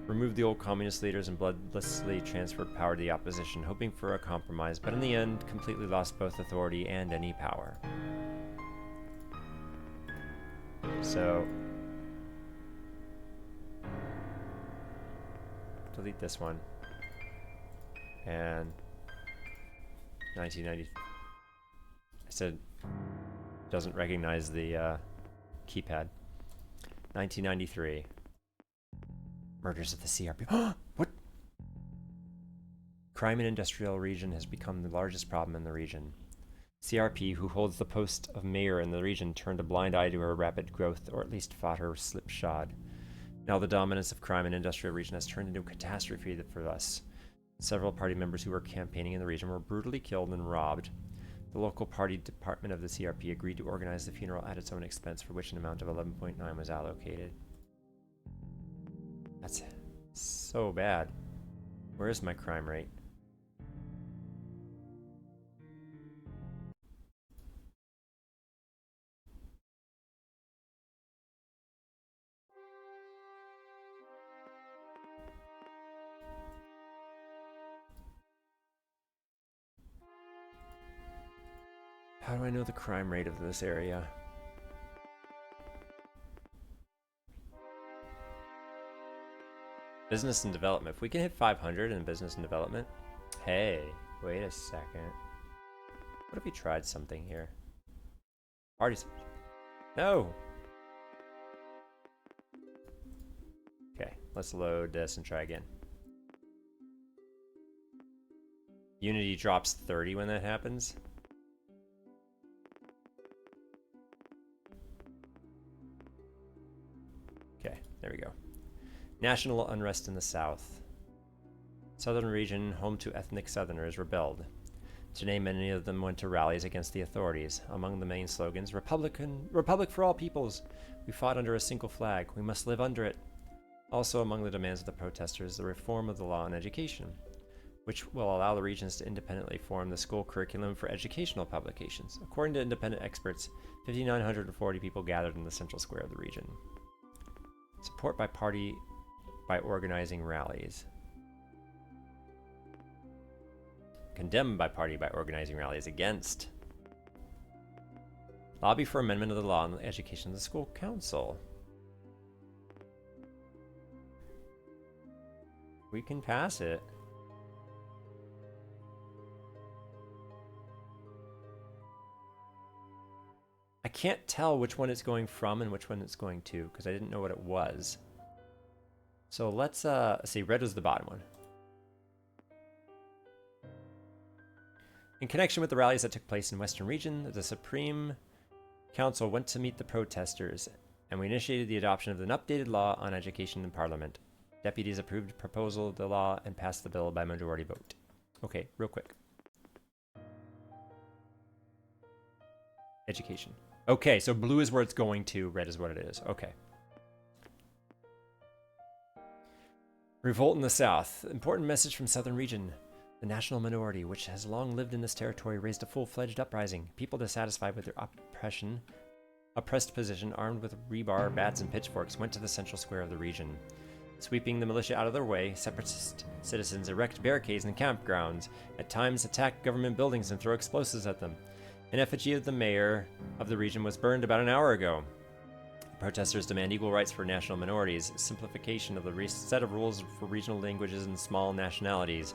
removed the old communist leaders, and bloodlessly transferred power to the opposition, hoping for a compromise, but in the end completely lost both authority and any power. So delete this one. And 1990. I said doesn't recognize the keypad. 1993. Murders of the CRP. What? Crime in industrial region has become the largest problem in the region. CRP, who holds the post of mayor in the region, turned a blind eye to her rapid growth, or at least fought her slipshod. Now the dominance of crime in industrial region has turned into a catastrophe for us. Several party members who were campaigning in the region were brutally killed and robbed. The local party department of the CRP agreed to organize the funeral at its own expense, for which an amount of 11.9 was allocated. That's so bad. Where is my crime rate? How do I know the crime rate of this area? Business and development. If we can hit 500 in business and development. Hey, wait a second. What if we tried something here? Parties. No! Okay, let's load this and try again. Unity drops 30 when that happens. Okay, there we go. National unrest in the South. Southern region, home to ethnic Southerners, rebelled. Today, many of them went to rallies against the authorities. Among the main slogans, Republic for all peoples. We fought under a single flag. We must live under it. Also among the demands of the protesters, the reform of the law on education, which will allow the regions to independently form the school curriculum for educational publications. According to independent experts, 5,940 people gathered in the central square of the region. Support by party by organizing rallies. Condemned by party by organizing rallies against. Lobby for amendment of the law on the education of the school council. We can pass it. I can't tell which one it's going from and which one it's going to because I didn't know what it was. So let's see, red was the bottom one. In connection with the rallies that took place in Western Region, the Supreme Council went to meet the protesters, and we initiated the adoption of an updated law on education in Parliament. Deputies approved proposal of the law and passed the bill by majority vote. Okay, real quick. Education. Okay, so blue is where it's going to, red is what it is. Okay. Revolt in the South. Important message from Southern Region. The national minority, which has long lived in this territory, raised a full-fledged uprising. People dissatisfied with their oppressed position, armed with rebar, bats, and pitchforks, went to the central square of the region. Sweeping the militia out of their way, separatist citizens erect barricades and campgrounds, at times attack government buildings and throw explosives at them. An effigy of the mayor of the region was burned about an hour ago. Protesters demand equal rights for national minorities, simplification of the set of rules for regional languages and small nationalities,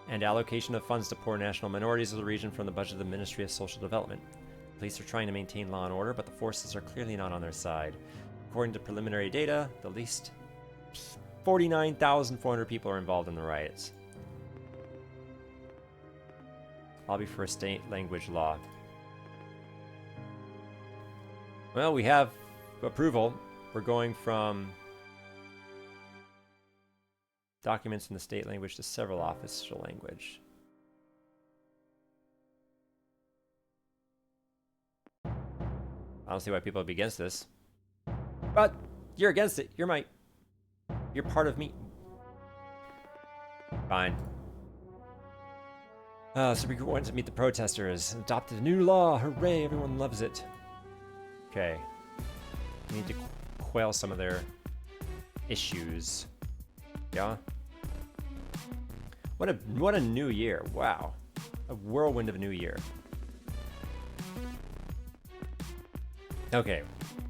and allocation of funds to poor national minorities of the region from the budget of the Ministry of Social Development. Police are trying to maintain law and order, but the forces are clearly not on their side. According to preliminary data, the least 49,400 people are involved in the riots. Lobby for a state language law. Well, we have approval. We're going from documents in the state language to several official language. I don't see why people would be against this. But you're against it. You're part of me. Fine. Supreme Court went to meet the protesters. Adopted a new law. Hooray, everyone loves it. Okay. We need to quell some of their issues. Yeah? What a new year. Wow. A whirlwind of a new year. Okay.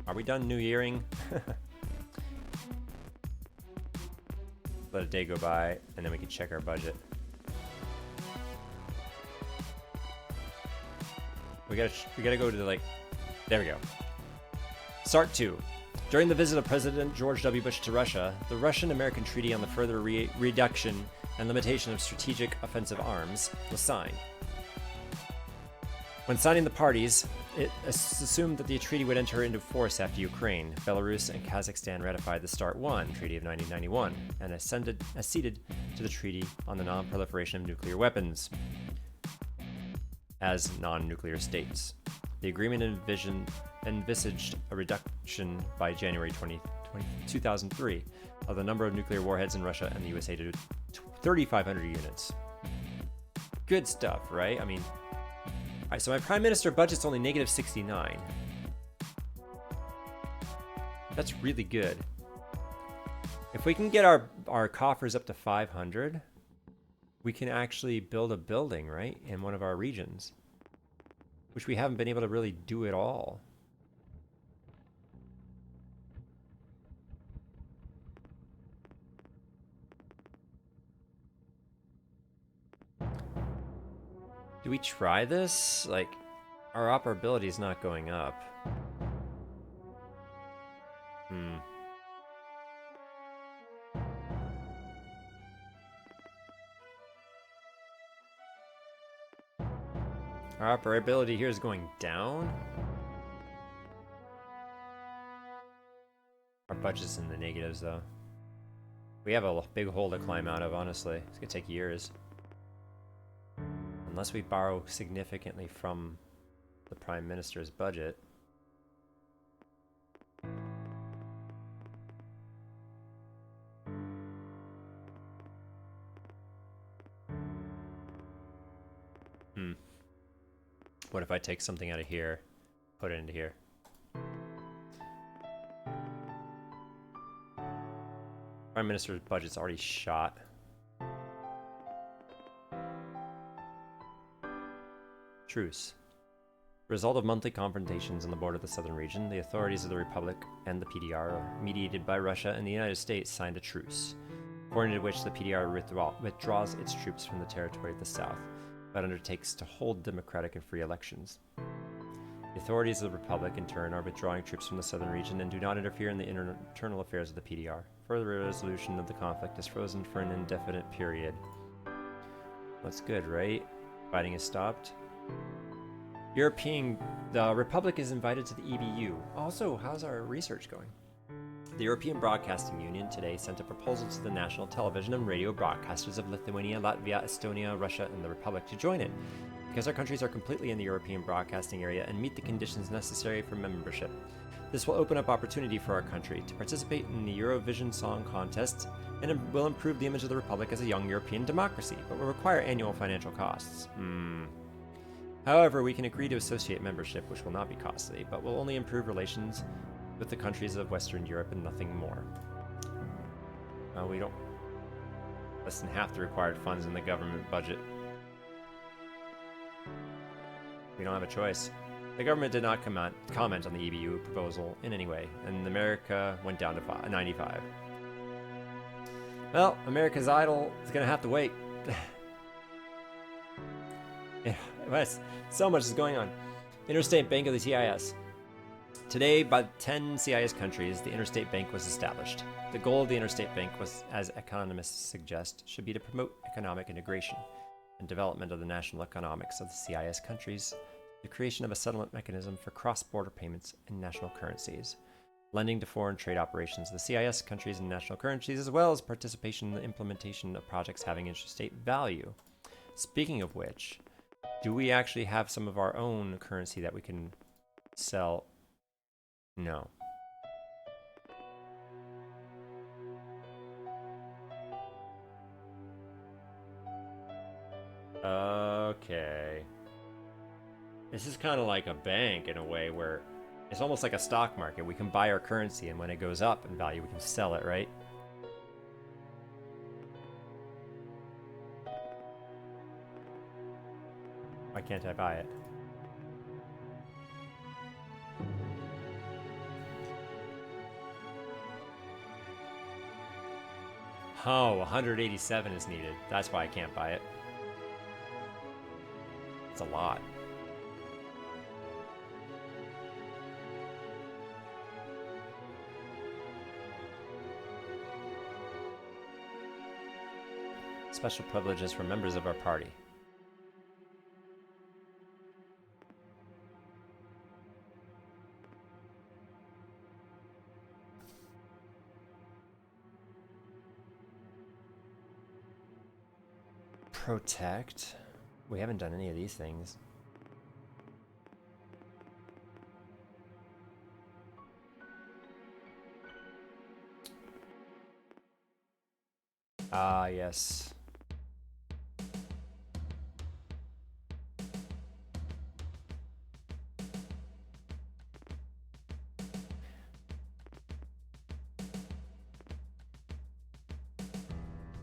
Are we done new yearing? Let a day go by, and then we can check our budget. We gotta go to the, like, there we go. Start 2. During the visit of President George W. Bush to Russia, the Russian-American Treaty on the Further Reduction and Limitation of Strategic Offensive Arms was signed. When signing the parties, it assumed that the treaty would enter into force after Ukraine, Belarus, and Kazakhstan ratified the START I Treaty of 1991 and acceded to the Treaty on the Non-Proliferation of Nuclear Weapons as non-nuclear states. The agreement envisaged a reduction by January 2003 of the number of nuclear warheads in Russia and the USA to 3,500 units. Good stuff, right? I mean, all right, so my prime minister budget's only negative 69. That's really good. If we can get our coffers up to 500, we can actually build a building, right, in one of our regions, which we haven't been able to really do at all. Do we try this? Like, our operability is not going up. Our operability here is going down. Our budget's in the negatives, though. We have a big hole to climb out of, honestly. It's gonna take years. Unless we borrow significantly from the Prime Minister's budget. What if I take something out of here, put it into here? Prime Minister's budget's already shot. Truce. Result of monthly confrontations on the border of the southern region, the authorities of the Republic and the PDR, mediated by Russia and the United States, signed a truce, according to which the PDR withdraws its troops from the territory of the south, but undertakes to hold democratic and free elections. The authorities of the Republic, in turn, are withdrawing troops from the southern region and do not interfere in the internal affairs of the PDR. Further resolution of the conflict is frozen for an indefinite period. That's good, right? Fighting is stopped. The Republic is invited to the EBU. Also, how's our research going? The European Broadcasting Union today sent a proposal to the national television and radio broadcasters of Lithuania, Latvia, Estonia, Russia, and the Republic to join it, because our countries are completely in the European broadcasting area and meet the conditions necessary for membership. This will open up opportunity for our country to participate in the Eurovision Song Contest, and it will improve the image of the Republic as a young European democracy, but will require annual financial costs. However, we can agree to associate membership, which will not be costly, but will only improve relations with the countries of Western Europe and nothing more. We don't... less than half the required funds in the government budget. We don't have a choice. The government did not comment on the EBU proposal in any way, and America went down to 95. Well, America's Idol is going to have to wait. Yeah, so much is going on. Interstate Bank of the CIS. Today, by 10 CIS countries, the Interstate Bank was established. The goal of the Interstate Bank was, as economists suggest, should be to promote economic integration and development of the national economics of the CIS countries, the creation of a settlement mechanism for cross-border payments in national currencies, lending to foreign trade operations of the CIS countries in national currencies, as well as participation in the implementation of projects having interstate value. Speaking of which, do we actually have some of our own currency that we can sell? No. Okay. This is kind of like a bank in a way where it's almost like a stock market. We can buy our currency, and when it goes up in value, we can sell it, right? Why can't I buy it? Oh, 187 is needed. That's why I can't buy it. It's a lot. Special privileges for members of our party. Protect. We haven't done any of these things. Ah, yes.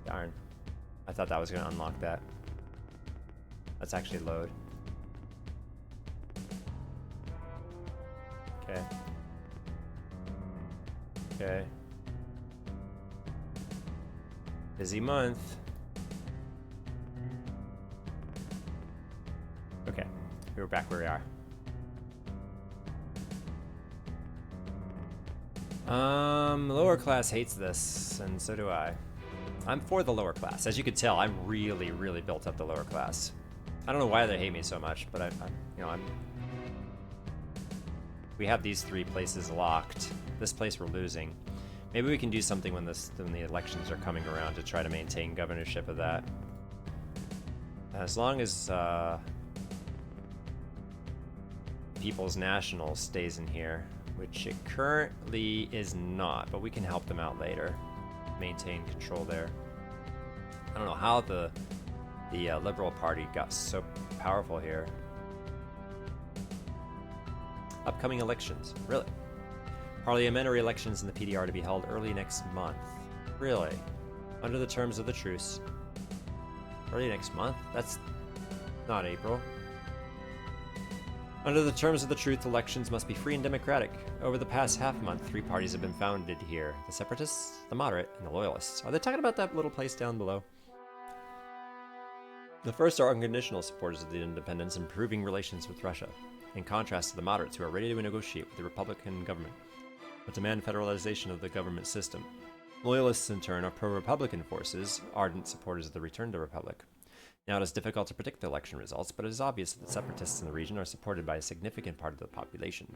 Darn. I thought that was going to unlock that. Let's actually load. Okay. Okay. Busy month. Okay. We're back where we are. Lower class hates this, and so do I. I'm for the lower class. As you can tell, I'm really, really built up the lower class. I don't know why they hate me so much, but I'm We have these 3 places locked. This place we're losing. Maybe we can do something when the elections are coming around to try to maintain governorship of that. As long as People's National stays in here, which it currently is not, but we can help them out later. Maintain control there. I don't know how the Liberal Party got so powerful here. Upcoming elections. Really? Parliamentary elections in the PDR to be held early next month. Really? Under the terms of the truce. Early next month? That's not April. Under the terms of the truce, elections must be free and democratic. Over the past half month, 3 parties have been founded here. The Separatists, the Moderate, and the Loyalists. Are they talking about that little place down below? The first are unconditional supporters of the independence, improving relations with Russia, in contrast to the moderates who are ready to negotiate with the Republican government, but demand federalization of the government system. Loyalists, in turn, are pro-Republican forces, ardent supporters of the return to Republic. Now, it is difficult to predict the election results, but it is obvious that the separatists in the region are supported by a significant part of the population.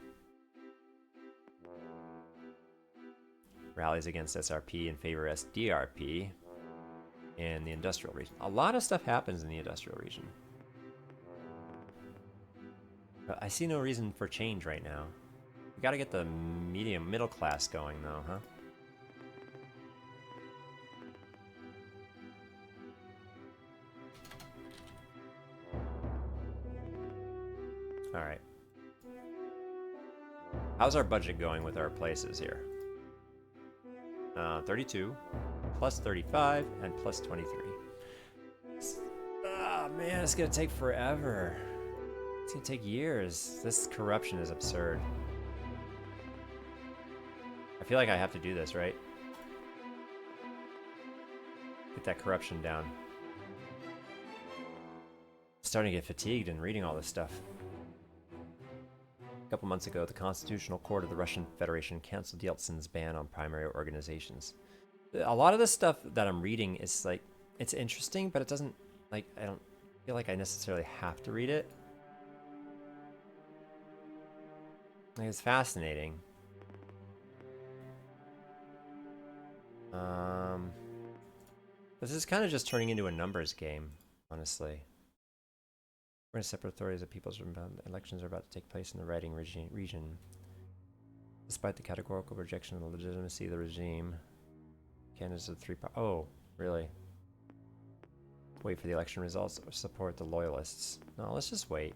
Rallies against SRP and favor SDRP in the industrial region. A lot of stuff happens in the industrial region. But I see no reason for change right now. We gotta get the middle class going though, huh? Alright. How's our budget going with our places here? 32, plus 35, and plus 23. Ah, man, it's gonna take forever. It's gonna take years. This corruption is absurd. I feel like I have to do this, right? Get that corruption down. Starting to get fatigued and reading all this stuff. A couple months ago, the Constitutional Court of the Russian Federation canceled Yeltsin's ban on primary organizations. A lot of this stuff that I'm reading is like, it's interesting, but it doesn't, like, I don't feel like I necessarily have to read it. Like, it's fascinating. This is kind of just turning into a numbers game, honestly. We're in separate authorities of people's elections are about to take place in the writing region. Despite the categorical rejection of the legitimacy of the regime, candidates of 3 oh, really? Wait for the election results or support the loyalists. No, let's just wait.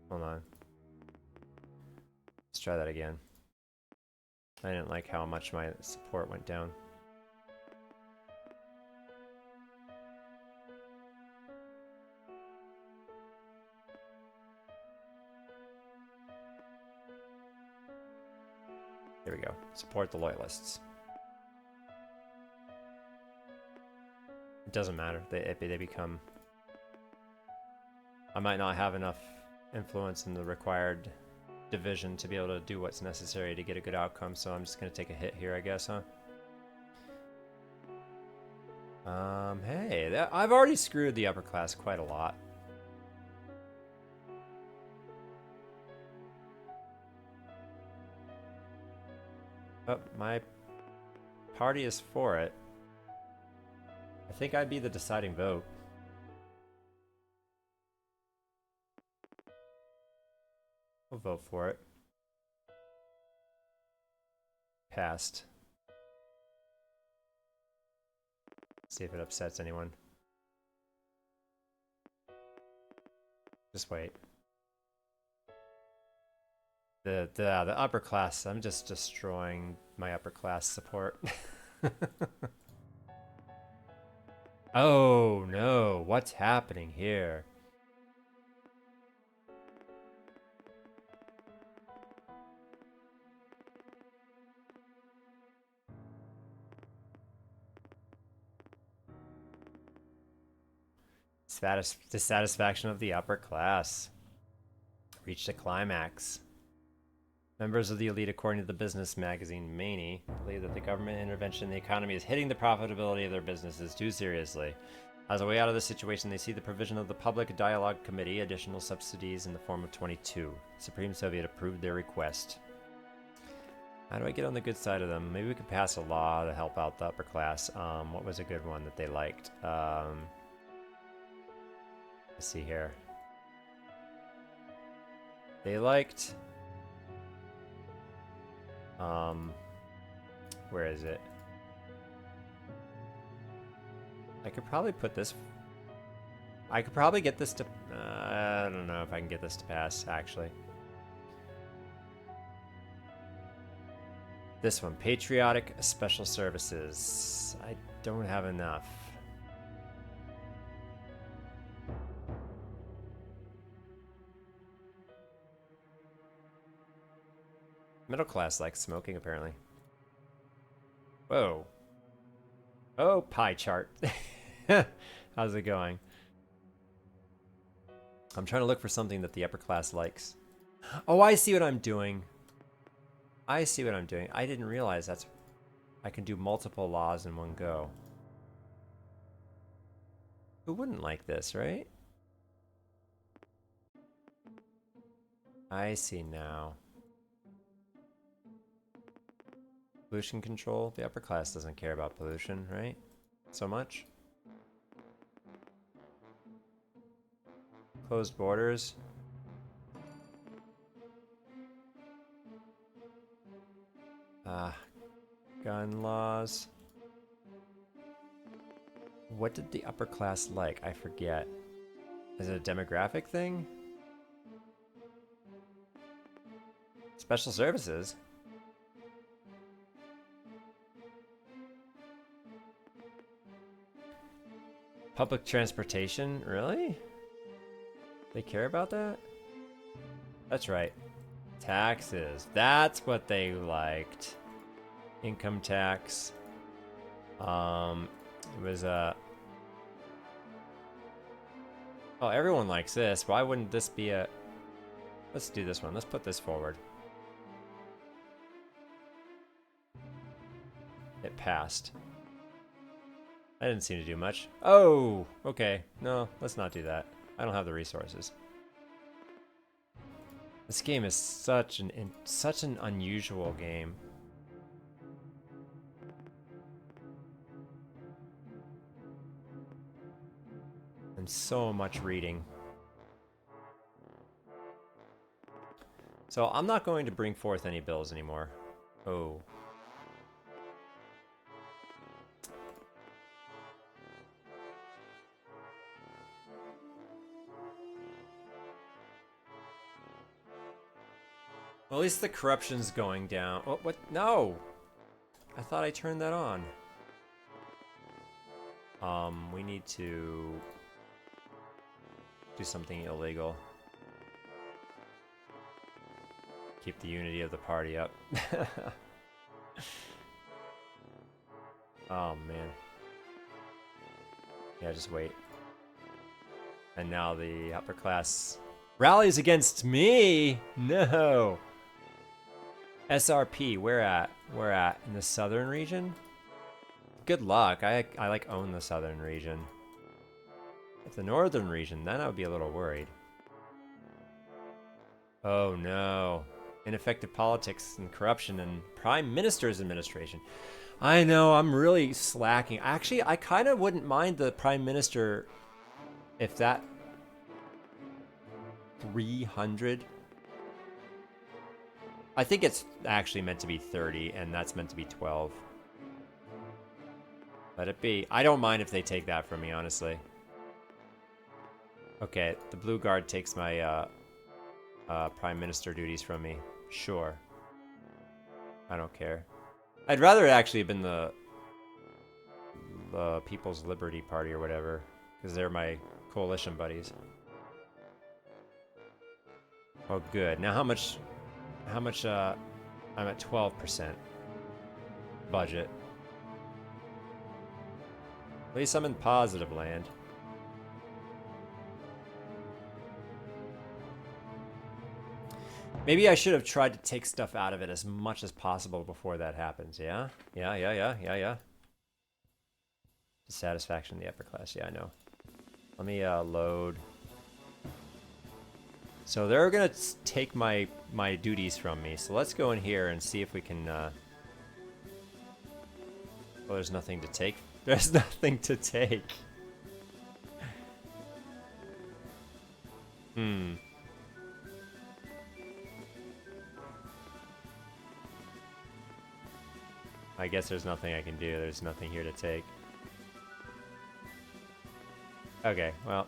Hold on. Let's try that again. I didn't like how much my support went down. There we go. Support the loyalists. It doesn't matter. They become... I might not have enough influence in the required division to be able to do what's necessary to get a good outcome, so I'm just gonna take a hit here, I guess, huh? Hey, I've already screwed the upper class quite a lot. Oh, my party is for it. I think I'd be the deciding vote. I'll vote for it. Passed. See if it upsets anyone. Just wait. The upper class, I'm just destroying my upper class support. Oh no, what's happening here? Dissatisfaction of the upper class reached a climax. Members of the elite, according to the business magazine Maney, believe that the government intervention in the economy is hitting the profitability of their businesses too seriously. As a way out of the situation, they see the provision of the Public Dialogue Committee additional subsidies in the form of 22. The Supreme Soviet approved their request. How do I get on the good side of them? Maybe we could pass a law to help out the upper class. What was a good one that they liked? Let's see here. They liked... where is it? I could probably put this... I could probably get this to... I don't know if I can get this to pass, actually. This one, Patriotic Special Services. I don't have enough. Middle class likes smoking, apparently. Whoa. Oh, pie chart. How's it going? I'm trying to look for something that the upper class likes. Oh, I see what I'm doing. I see what I'm doing. I didn't realize that's... I can do multiple laws in one go. Who wouldn't like this, right? I see now. Pollution control. The upper class doesn't care about pollution, right? So much. Closed borders. Gun laws. What did the upper class like? I forget. Is it a demographic thing? Special services? Public transportation? Really? They care about that? That's right. Taxes. That's what they liked. Income tax. It was oh, everyone likes this. Why wouldn't this be a... Let's do this one. Let's put this forward. It passed. That didn't seem to do much. Oh, okay. No, let's not do that. I don't have the resources. This game is such an unusual game. And so much reading. So I'm not going to bring forth any bills anymore. Oh. Well, at least the corruption's going down. Oh, what? No! I thought I turned that on. We need to do something illegal. Keep the unity of the party up. Oh, man. Yeah, just wait. And now the upper class rallies against me! No! SRP, where at? Where at? In the southern region? Good luck. I like own the southern region. If the northern region, then I would be a little worried. Oh no. Ineffective politics and corruption and Prime Minister's administration. I know, I'm really slacking. Actually, I kind of wouldn't mind the Prime Minister if that 300. I think it's actually meant to be 30, and that's meant to be 12. Let it be. I don't mind if they take that from me, honestly. Okay, the Blue Guard takes my Prime Minister duties from me. Sure. I don't care. I'd rather it actually have been the People's Liberty Party or whatever, because they're my coalition buddies. Oh, good. Now how much, I'm at 12% budget. At least I'm in positive land. Maybe I should have tried to take stuff out of it as much as possible before that happens, yeah? Yeah. Dissatisfaction in the upper class, yeah, I know. Let me load. So they're gonna take my duties from me, so let's go in here and see if we can... Well, there's nothing to take. There's nothing to take. I guess there's nothing I can do. There's nothing here to take. Okay, well.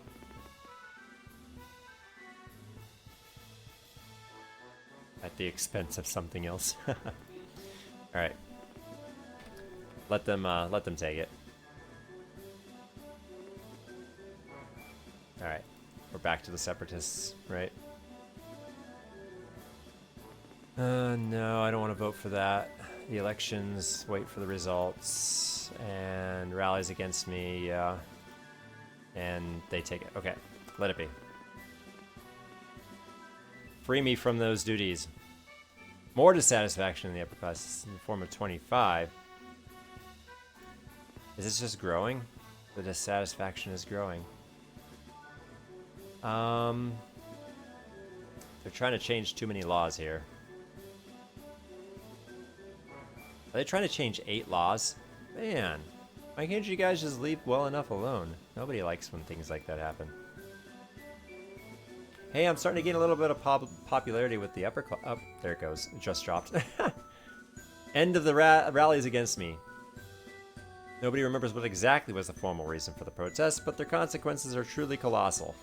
At the expense of something else. Alright. Let them take it. Alright. We're back to the separatists, right? No, I don't want to vote for that. The elections, wait for the results, and rallies against me, yeah. And they take it. Okay, let it be. Free me from those duties. More dissatisfaction in the upper class in the form of 25. Is this just growing? The dissatisfaction is growing. They're trying to change too many laws here. Are they trying to change 8 laws? Man, why can't you guys just leave well enough alone? Nobody likes when things like that happen. Hey, I'm starting to gain a little bit of popularity with the upper class. Oh, there it goes. It just dropped. End of the rallies against me. Nobody remembers what exactly was the formal reason for the protest, but their consequences are truly colossal.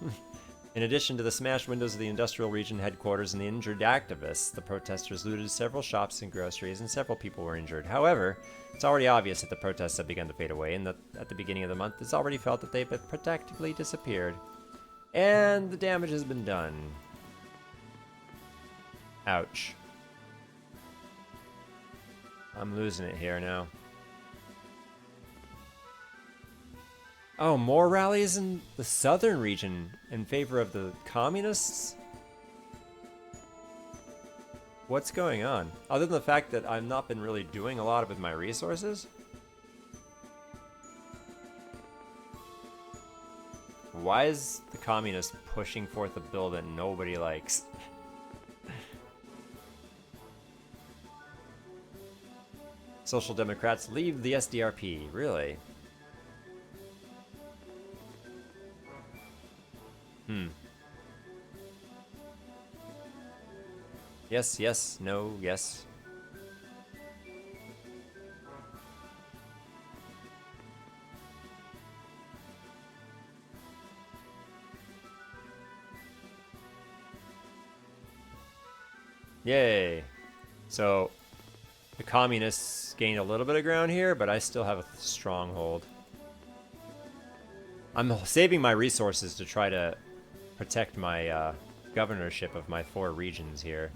In addition to the smashed windows of the industrial region headquarters and the injured activists, the protesters looted several shops and groceries, and several people were injured. However, it's already obvious that the protests have begun to fade away, and that at the beginning of the month, it's already felt that they've practically disappeared. And the damage has been done. Ouch. I'm losing it here now. Oh, more rallies in the southern region in favor of the communists? What's going on? Other than the fact that I've not been really doing a lot with my resources? Why is the communist pushing forth a bill that nobody likes? Social Democrats leave the SDRP, really? Yes, yes, no, yes. Yay. So, the communists gained a little bit of ground here, but I still have a stronghold. I'm saving my resources to try to protect my governorship of my 4 regions here.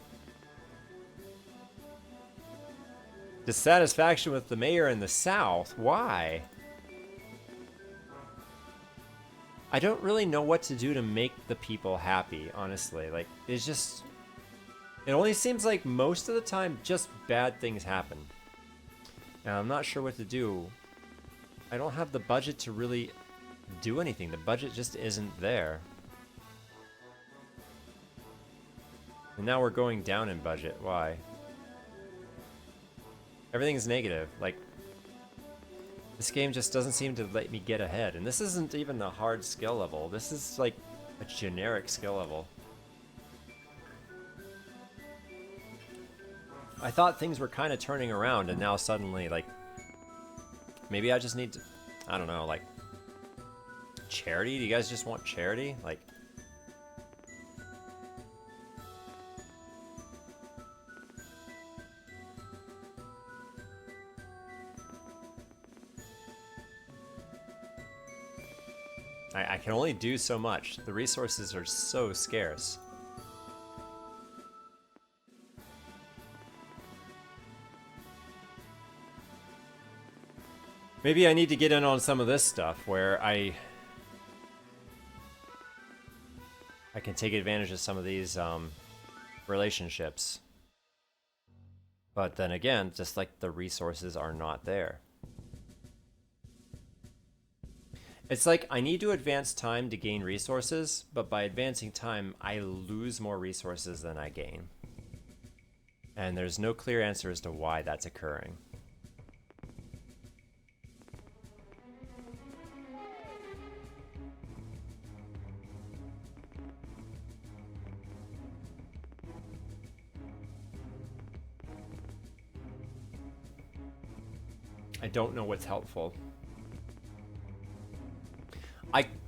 Dissatisfaction with the mayor in the south? Why? I don't really know what to do to make the people happy, honestly. Like, it's just... It only seems like most of the time just bad things happen. Now, I'm not sure what to do. I don't have the budget to really do anything. The budget just isn't there. And now we're going down in budget. Why? Everything's negative. Like, this game just doesn't seem to let me get ahead. And this isn't even a hard skill level. This is like a generic skill level. I thought things were kind of turning around, and now suddenly, like, maybe I just need to, I don't know, like, charity? Do you guys just want charity? Like, I can only do so much. The resources are so scarce. Maybe I need to get in on some of this stuff where I can take advantage of some of these relationships. But then again, just like the resources are not there. It's like I need to advance time to gain resources, but by advancing time, I lose more resources than I gain. And there's no clear answer as to why that's occurring. I don't know what's helpful.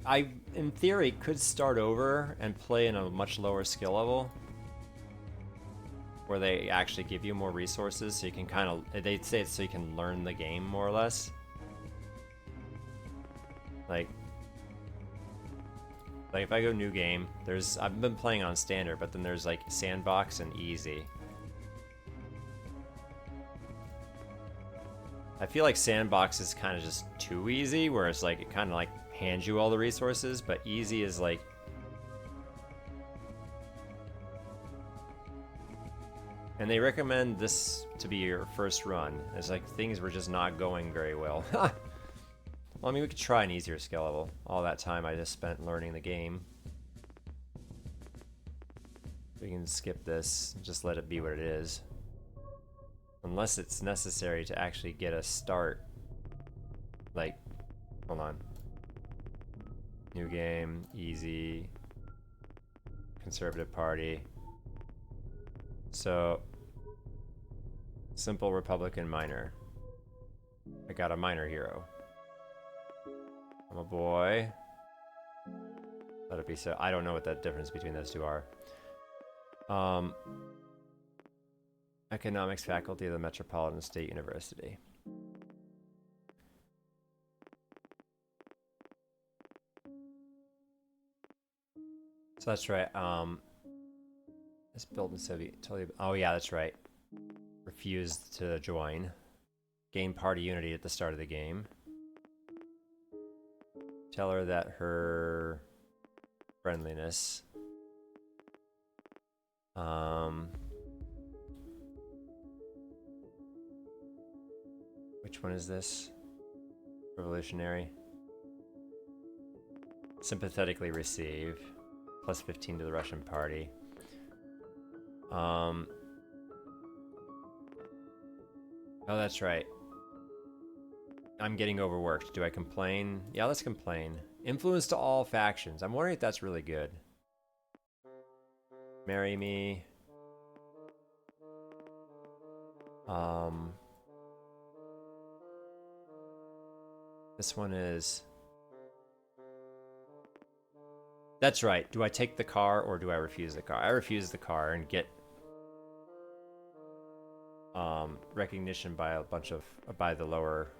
I in theory could start over and play in a much lower skill level where they actually give you more resources so you can kind of, they say it's so you can learn the game more or less. Like if I go new game, I've been playing on standard, but then there's like sandbox and easy. I feel like sandbox is kind of just too easy, where it's like it kind of like hands you all the resources, but easy is like and they recommend this to be your first run. It's like things were just not going very well. Well, I mean, we could try an easier skill level. All that time I just spent learning the game. We can skip this and just let it be what it is. Unless it's necessary to actually get a start. Like, hold on. New game, easy, conservative party. So, simple Republican minor. I got a minor hero. I'm a boy. Let it be so. I don't know what the difference between those two are. Economics faculty of the Metropolitan State University. So that's right. It's built in Soviet. Totally. Oh yeah, that's right. Refused to join. Gain party unity at the start of the game. Tell her that her friendliness. Which one is this? Revolutionary. Sympathetically receive. Plus 15 to the Russian party. Oh, that's right. I'm getting overworked. Do I complain? Yeah, let's complain. Influence to all factions. I'm wondering if that's really good. Marry me. This one is... That's right. Do I take the car or do I refuse the car? I refuse the car and get recognition by by the lower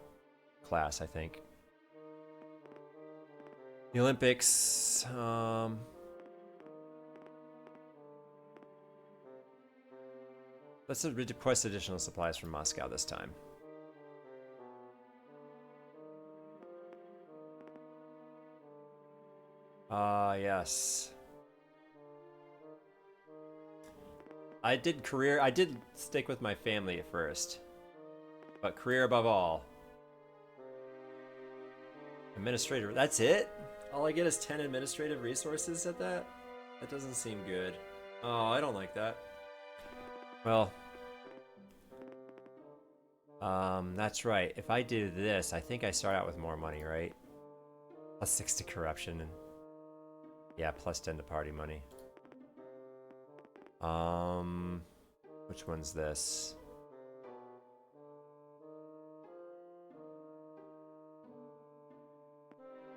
class, I think. The Olympics, let's request additional supplies from Moscow this time. Yes. I did stick with my family at first. But career above all. Administrator, that's it? All I get is 10 administrative resources at that? That doesn't seem good. Oh, I don't like that. Well, that's right. If I do this, I think I start out with more money, right? Plus 6 to corruption and yeah, plus 10 to party money. Which one's this?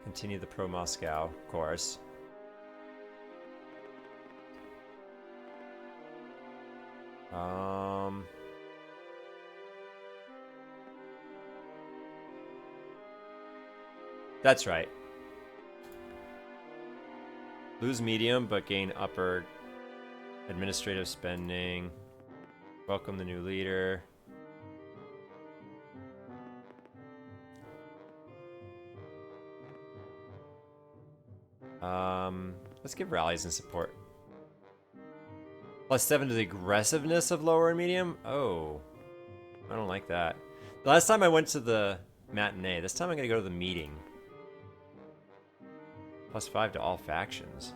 Continue the pro-Moscow, of course. That's right. Lose medium, but gain upper administrative spending. Welcome the new leader. Let's give rallies and support. +7 to the aggressiveness of lower and medium? Oh, I don't like that. The last time I went to the matinee. This time I'm gonna go to the meeting. +5 to all factions.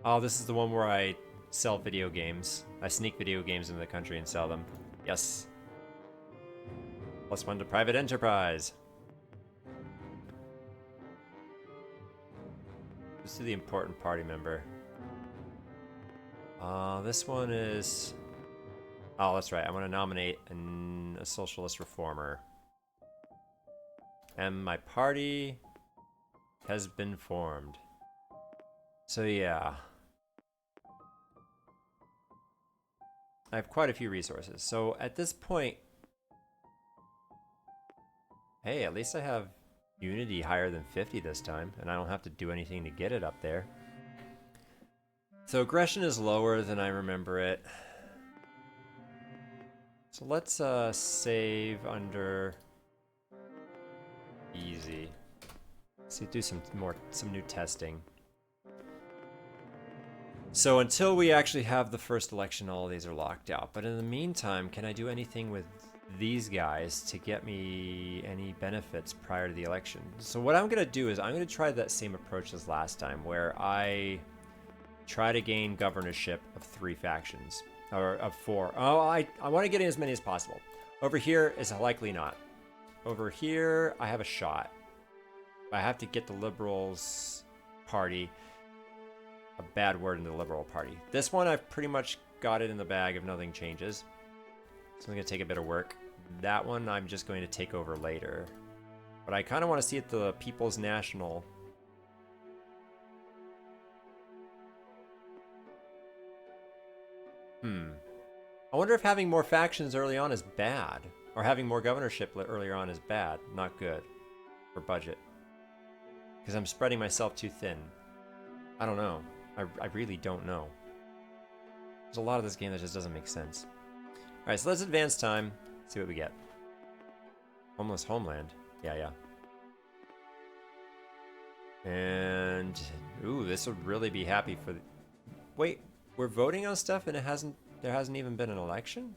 Oh, this is the one where I sell video games. I sneak video games into the country and sell them. Yes. +1 to private enterprise. This is the important party member. This one is... Oh, that's right. I want to nominate a socialist reformer. And my party has been formed. So yeah. I have quite a few resources. So at this point... Hey, at least I have unity higher than 50 this time, and I don't have to do anything to get it up there. So aggression is lower than I remember it. So let's save under easy. So do some new testing. So until we actually have the first election, all of these are locked out. But in the meantime, can I do anything with these guys to get me any benefits prior to the election? So what I'm gonna do is I'm gonna try that same approach as last time, where I try to gain governorship of 3 factions. Or of 4. Oh, I want to get in as many as possible. Over here is likely not. Over here, I have a shot. I have to get the Liberals Party a bad word in the Liberal Party. This one, I've pretty much got it in the bag if nothing changes. So it's going to take a bit of work. That one, I'm just going to take over later. But I kind of want to see it the People's National. I wonder if having more factions early on is bad. Or having more governorship earlier on is bad. Not good. For budget. Because I'm spreading myself too thin. I don't know. I really don't know. There's a lot of this game that just doesn't make sense. Alright, so let's advance time. See what we get. Homeless Homeland. Yeah. And... Ooh, this would really be happy for... Wait, we're voting on stuff and there hasn't even been an election?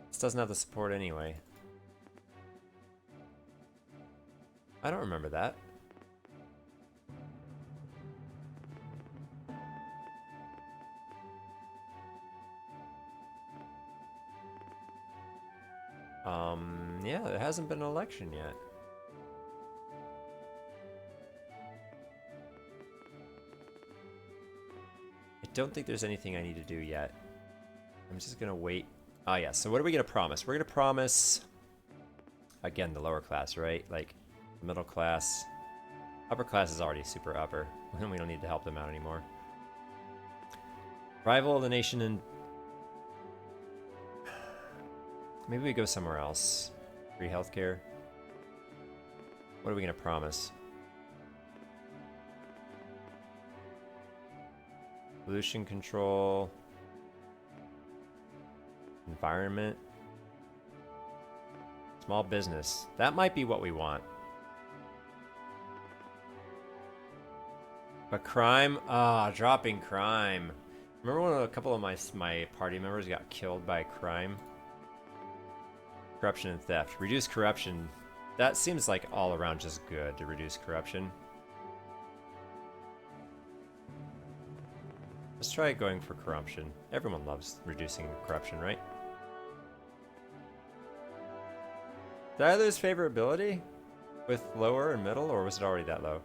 This doesn't have the support anyway. I don't remember that. Yeah, there hasn't been an election yet. I don't think there's anything I need to do yet. I'm just gonna wait. Oh yeah, so what are we gonna promise? We're gonna promise, again, the lower class, right? Like, middle class. Upper class is already super upper. We don't need to help them out anymore. Rival of the nation in... Maybe we go somewhere else. Free healthcare. What are we gonna promise? Pollution control. Environment. Small business. That might be what we want. But crime? Ah, dropping crime. Remember when a couple of my party members got killed by crime? Corruption and theft. Reduce corruption. That seems like all around just good to reduce corruption. Let's try going for corruption. Everyone loves reducing corruption, right? Did I lose favorability with lower and middle, or was it already that low?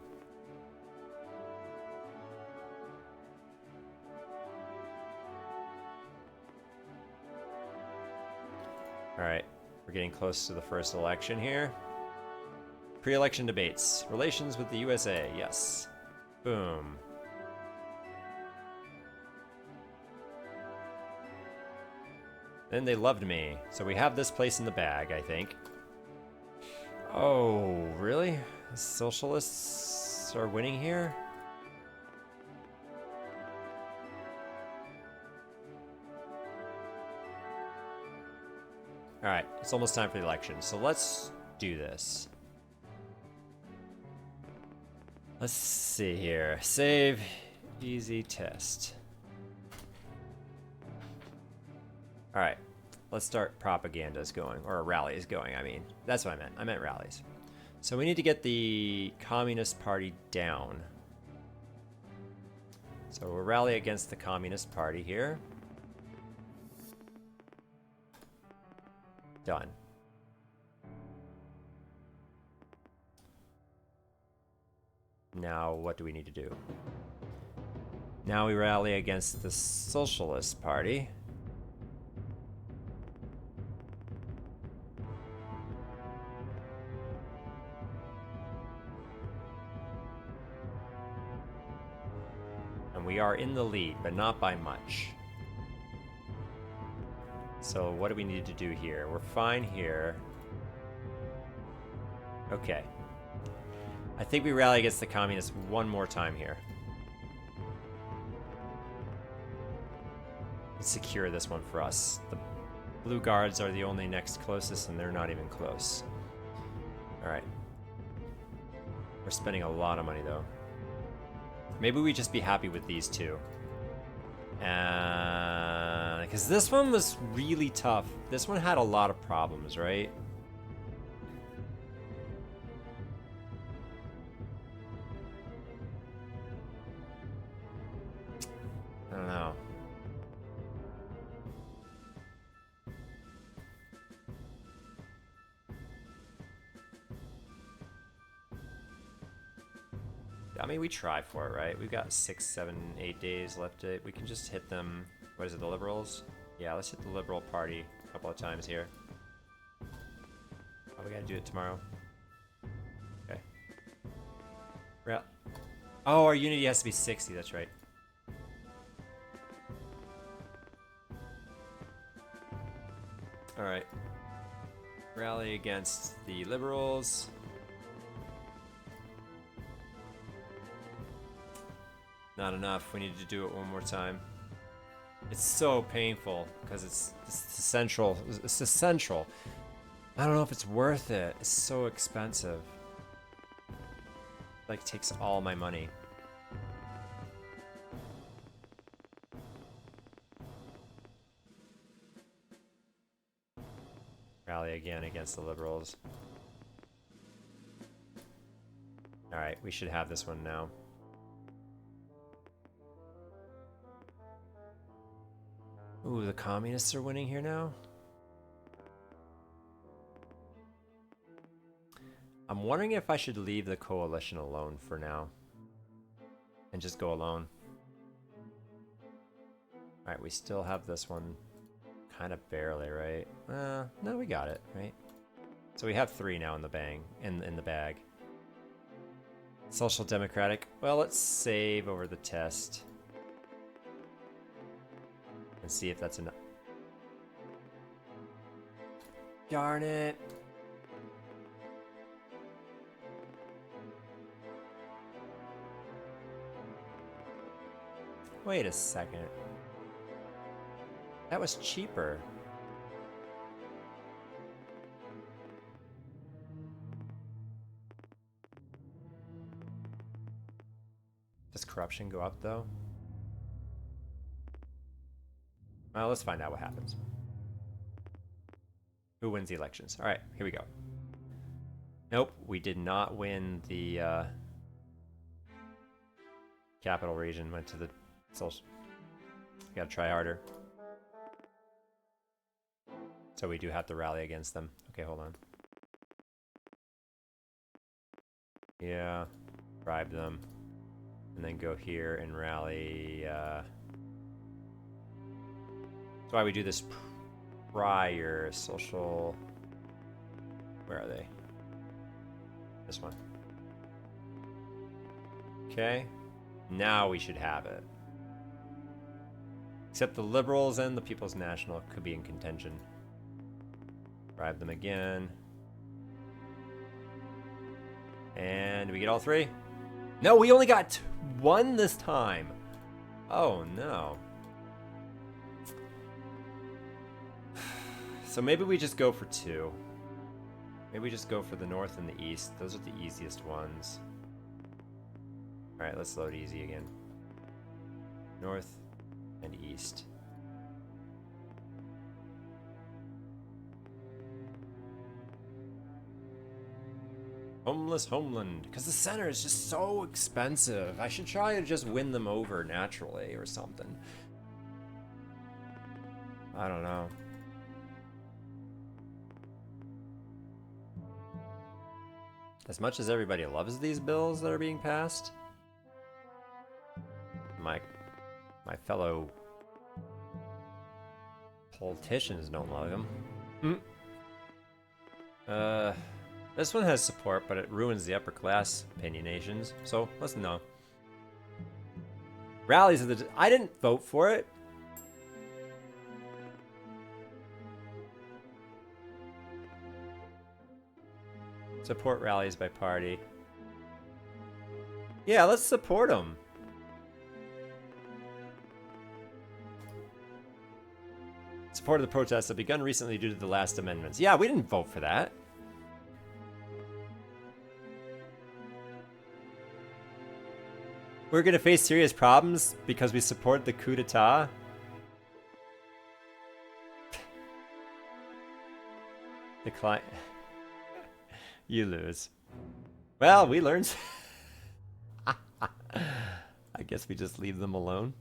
Alright, we're getting close to the first election here. Pre-election debates. Relations with the USA, yes. Boom. Then they loved me. So we have this place in the bag, I think. Oh, really? Socialists are winning here? It's almost time for the election, so let's do this. Let's see here. Save, easy test. All right, let's start propagandas going, or rallies going, I mean. That's what I meant. I meant rallies. So we need to get the Communist Party down. So we'll rally against the Communist Party here. Done. Now, what do we need to do? Now we rally against the Socialist Party. And we are in the lead, but not by much. So what do we need to do here? We're fine here. Okay. I think we rally against the communists one more time here. Let's secure this one for us. The blue guards are the only next closest, and they're not even close. Alright. We're spending a lot of money, though. Maybe we just be happy with these two. Because this one was really tough. This one had a lot of problems, right? I don't know. I mean, we try for it, right? We've got 6, 7, 8 days left. We can just hit them. What is it, the Liberals? Yeah, let's hit the Liberal Party a couple of times here. Oh, we gotta do it tomorrow. Okay. Oh, our unity has to be 60, that's right. Alright. Rally against the Liberals. Not enough. We need to do it one more time. It's so painful because it's essential. It's essential. I don't know if it's worth it. It's so expensive. Like, takes all my money. Rally again against the Liberals. Alright, we should have this one now. Ooh, the communists are winning here now? I'm wondering if I should leave the coalition alone for now. And just go alone. Alright, we still have this one kind of barely, right? No, we got it, right? So we have 3 now in the bag. Social Democratic. Well, let's save over the test. And see if that's enough. Darn it. Wait a second. That was cheaper. Does corruption go up though? Well, let's find out what happens. Who wins the elections? All right, here we go. Nope, we did not win the capital region. Went to the social. Gotta try harder. So we do have to rally against them. Okay, hold on. Yeah, bribe them. And then go here and rally. That's why we do this prior social. Where are they? This one. Okay. Now we should have it. Except the Liberals and the People's National could be in contention. Bribe them again. And we get all 3? No, we only got 1 this time. Oh no. So maybe we just go for 2. Maybe we just go for the north and the east. Those are the easiest ones. Alright, let's load easy again. North and east. Homeless homeland. Because the center is just so expensive. I should try to just win them over naturally or something. I don't know. As much as everybody loves these bills that are being passed, my fellow politicians don't love them. This one has support, but it ruins the upper class opinionations. So listen, no. Rallies of the. I didn't vote for it. Support rallies by party. Yeah, let's support them. Support of the protests have begun recently due to the last amendments. Yeah, we didn't vote for that. We're gonna face serious problems because we support the coup d'etat. Decline. You lose. Well, we learned. I guess we just leave them alone.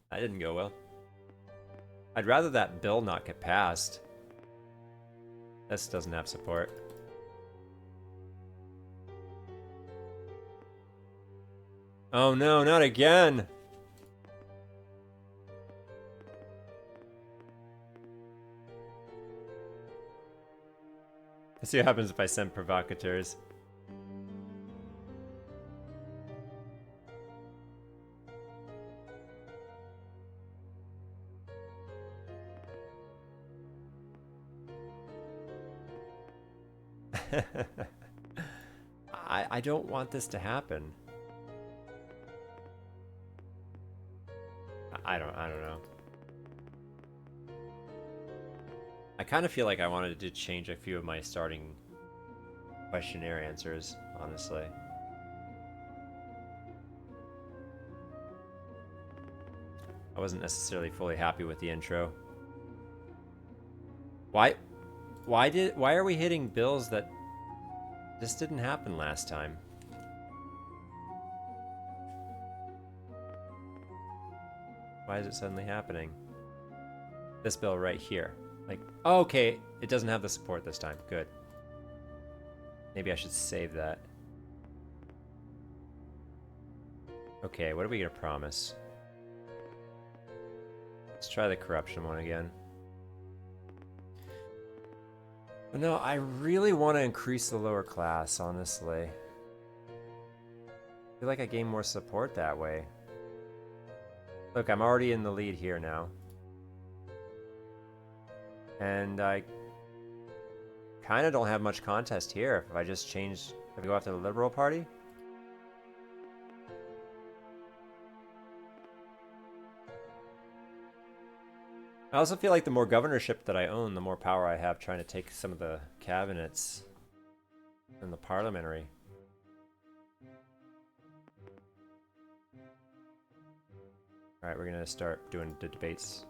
That didn't go well. I'd rather that bill not get passed. This doesn't have support. Oh no, not again! Let's see what happens if I send provocateurs. I don't want this to happen. I don't know. I kind of feel like I wanted to change a few of my starting questionnaire answers, honestly. I wasn't necessarily fully happy with the intro. Why are we hitting bills that this didn't happen last time? Why is it suddenly happening? This bill right here. Like, oh, okay, it doesn't have the support this time. Good. Maybe I should save that. Okay, what are we gonna promise? Let's try the corruption one again. But no, I really want to increase the lower class, honestly. I feel like I gain more support that way. Look, I'm already in the lead here now. And I kind of don't have much contest here if I just change, if I go after the Liberal Party. I also feel like the more governorship that I own, the more power I have trying to take some of the cabinets and the parliamentary. Alright, we're gonna start doing the debates.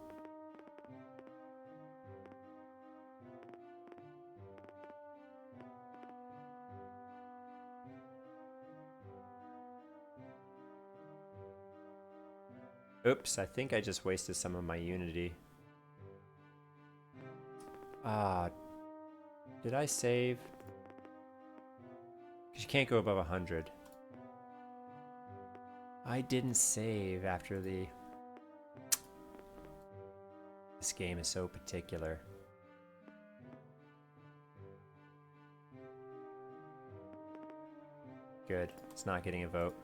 Oops, I think I just wasted some of my unity. Did I save? Because you can't go above 100. I didn't save after the... This game is so particular. Good. It's not getting a vote.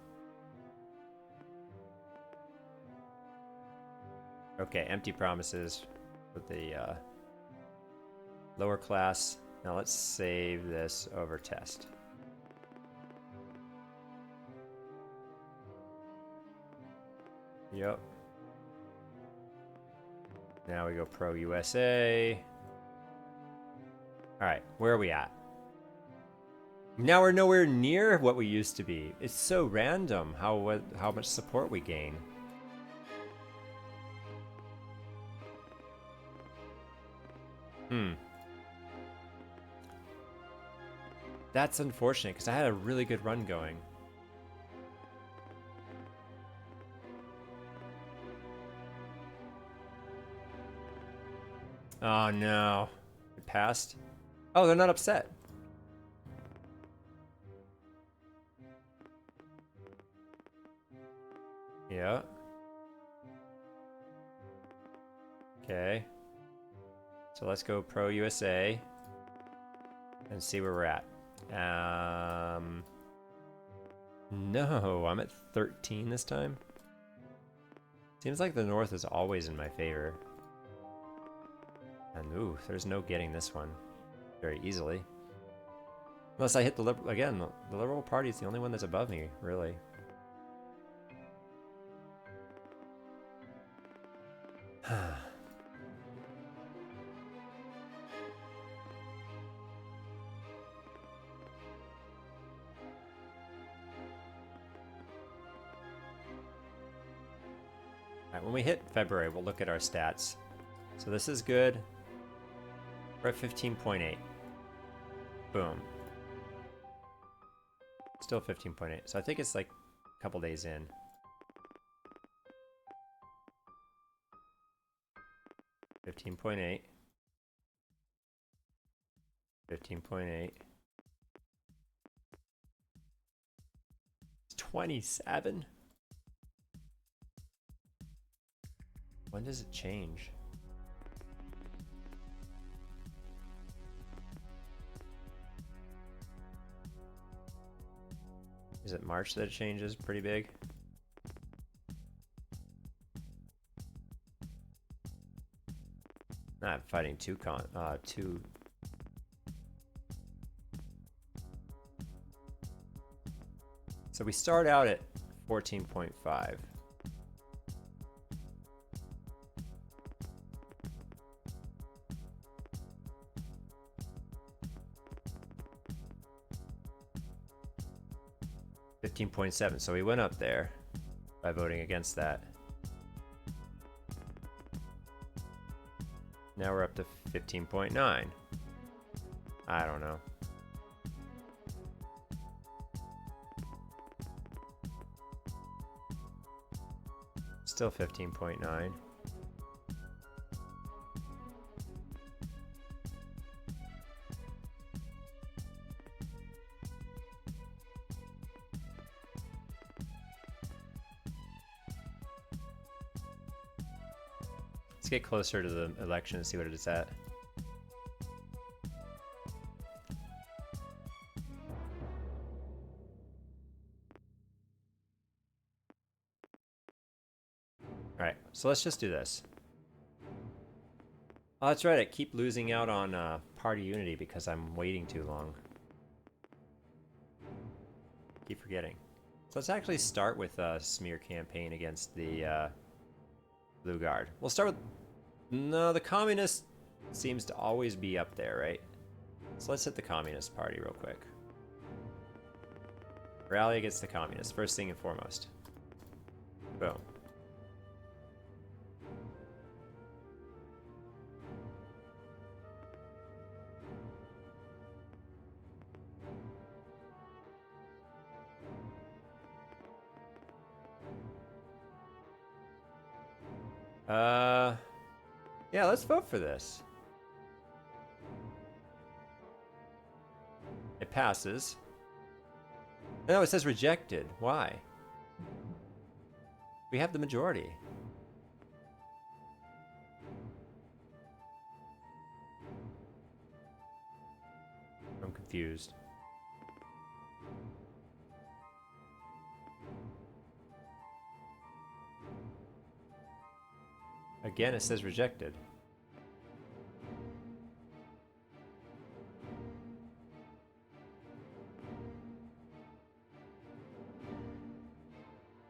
Okay, empty promises for the lower class. Now let's save this over test. Yep. Now we go pro-USA. Alright, where are we at? Now we're nowhere near what we used to be. It's so random how much support we gain. That's unfortunate, because I had a really good run going. Oh no. It passed? Oh, they're not upset. Yeah. Okay. So let's go pro USA and see where we're at. No, I'm at 13 this time. Seems like the North is always in my favor. And ooh, there's no getting this one very easily. Unless I hit the Liberal, again, the Liberal Party is the only one that's above me, really. Alright, when we hit February, we'll look at our stats. So this is good. We're at 15.8. Boom. Still 15.8. So I think it's like a couple days in. $15.8. 15.8. It's 27. When does it change? Is it March that it changes pretty big? Not fighting two. So we start out at 14.5. $15.7, so we went up there by voting against that. Now we're up to 15.9. I don't know. Still 15.9. Let's get closer to the election and see what it's at. Alright, so let's just do this. Oh, that's right, I keep losing out on party unity because I'm waiting too long. Keep forgetting. So let's actually start with a smear campaign against the Blue Guard. We'll start with... No, the Communist seems to always be up there, right? So let's hit the Communist Party real quick. Rally against the Communists, first thing and foremost. Boom. Yeah, let's vote for this. It passes. No, it says rejected. Why? We have the majority. I'm confused. Again, it says rejected.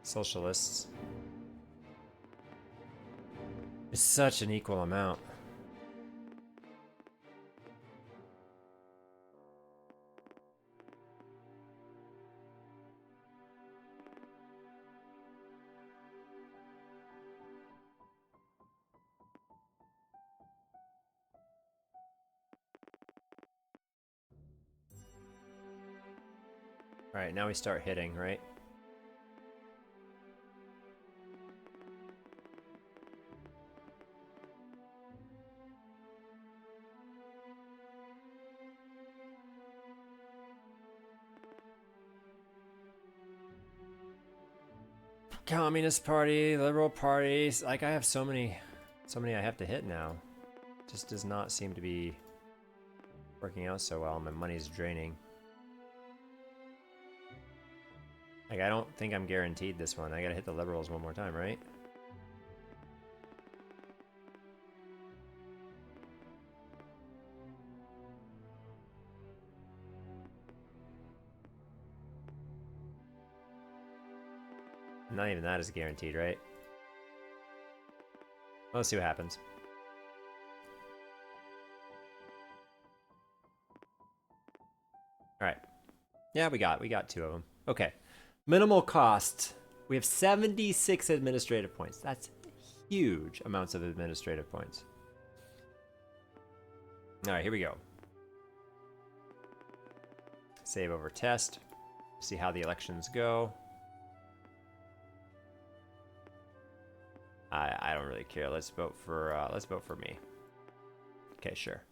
Socialists. It is such an equal amount. All right, now we start hitting, right? Communist Party, Liberal parties. Like, I have so many I have to hit now. Just does not seem to be working out so well. My money's draining. Like, I don't think I'm guaranteed this one. I gotta hit the Liberals one more time, right? Not even that is guaranteed, right? Let's see what happens. All right. Yeah, we got two of them. Okay. Minimal cost. We have 76 administrative points. That's huge amounts of administrative points. All right, here we go. Save over test. See how the elections go. I don't really care. Let's vote for me. Okay, sure.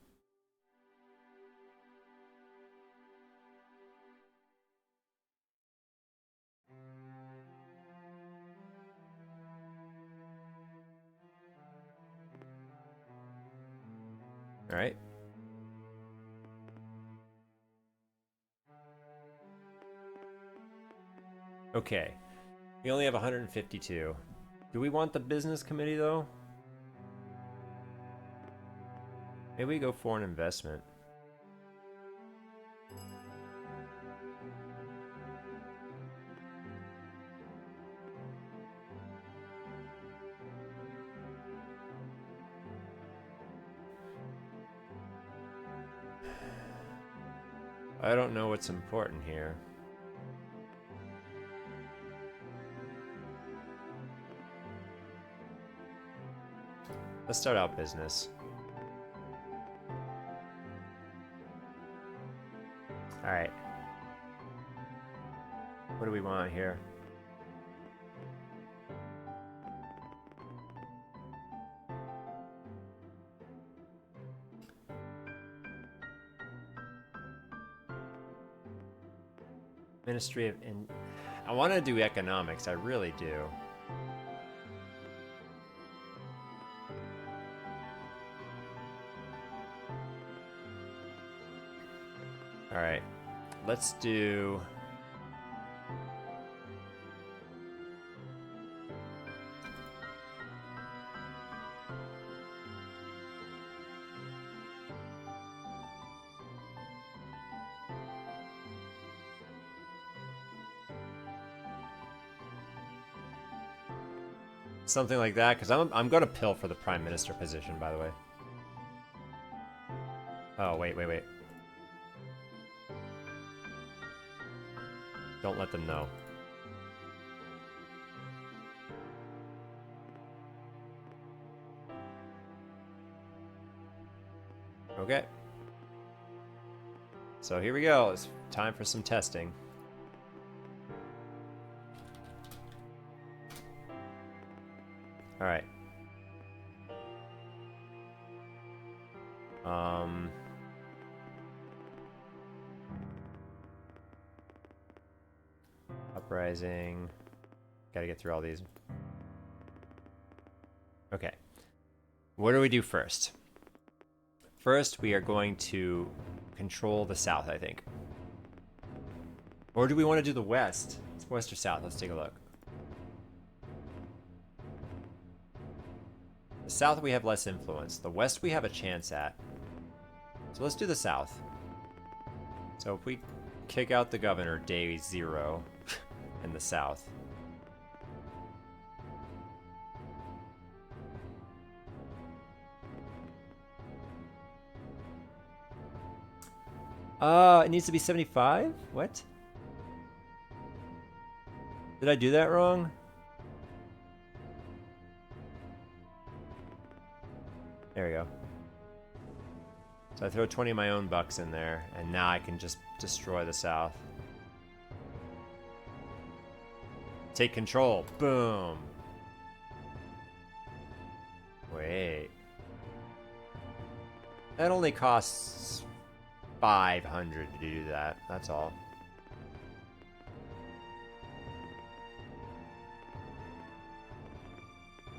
All right. Okay. We only have 152. Do we want the business committee though? Maybe we go foreign investment. I don't know what's important here. Let's start out business. All right. What do we want here? Ministry of I want to do economics. I really do. All right. Let's do something like that, because I'm gonna pill for the prime minister position, by the way. Oh, wait. Don't let them know. Okay. So here we go. It's time for some testing. All right. Uprising. Gotta get through all these. Okay. What do we do first? First, we are going to control the south, I think. Or do we want to do the west? It's west or south? Let's take a look. The south we have less influence. The west we have a chance at. So let's do the south. So if we kick out the governor day 0 in the south. It needs to be 75? What? Did I do that wrong? There we go. So I throw 20 of my own bucks in there, and now I can just destroy the South. Take control. Boom. Wait. That only costs 500 to do that. That's all.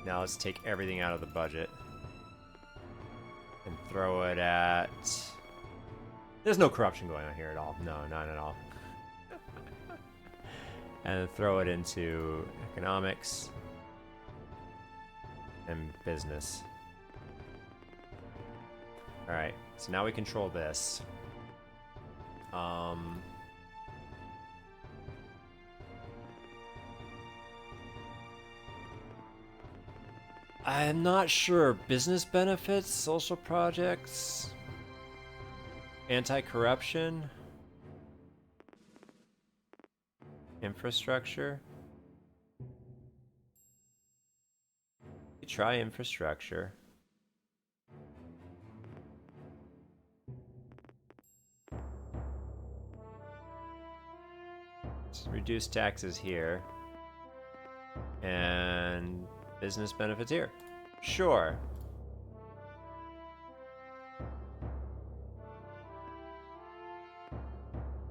Now let's take everything out of the budget and throw it at... There's no corruption going on here at all. No, not at all. And throw it into economics and business. Alright, so now we control this. I'm not sure. Business benefits, social projects, anti-corruption, infrastructure. We try infrastructure. Let's reduce taxes here. And business benefits here. Sure.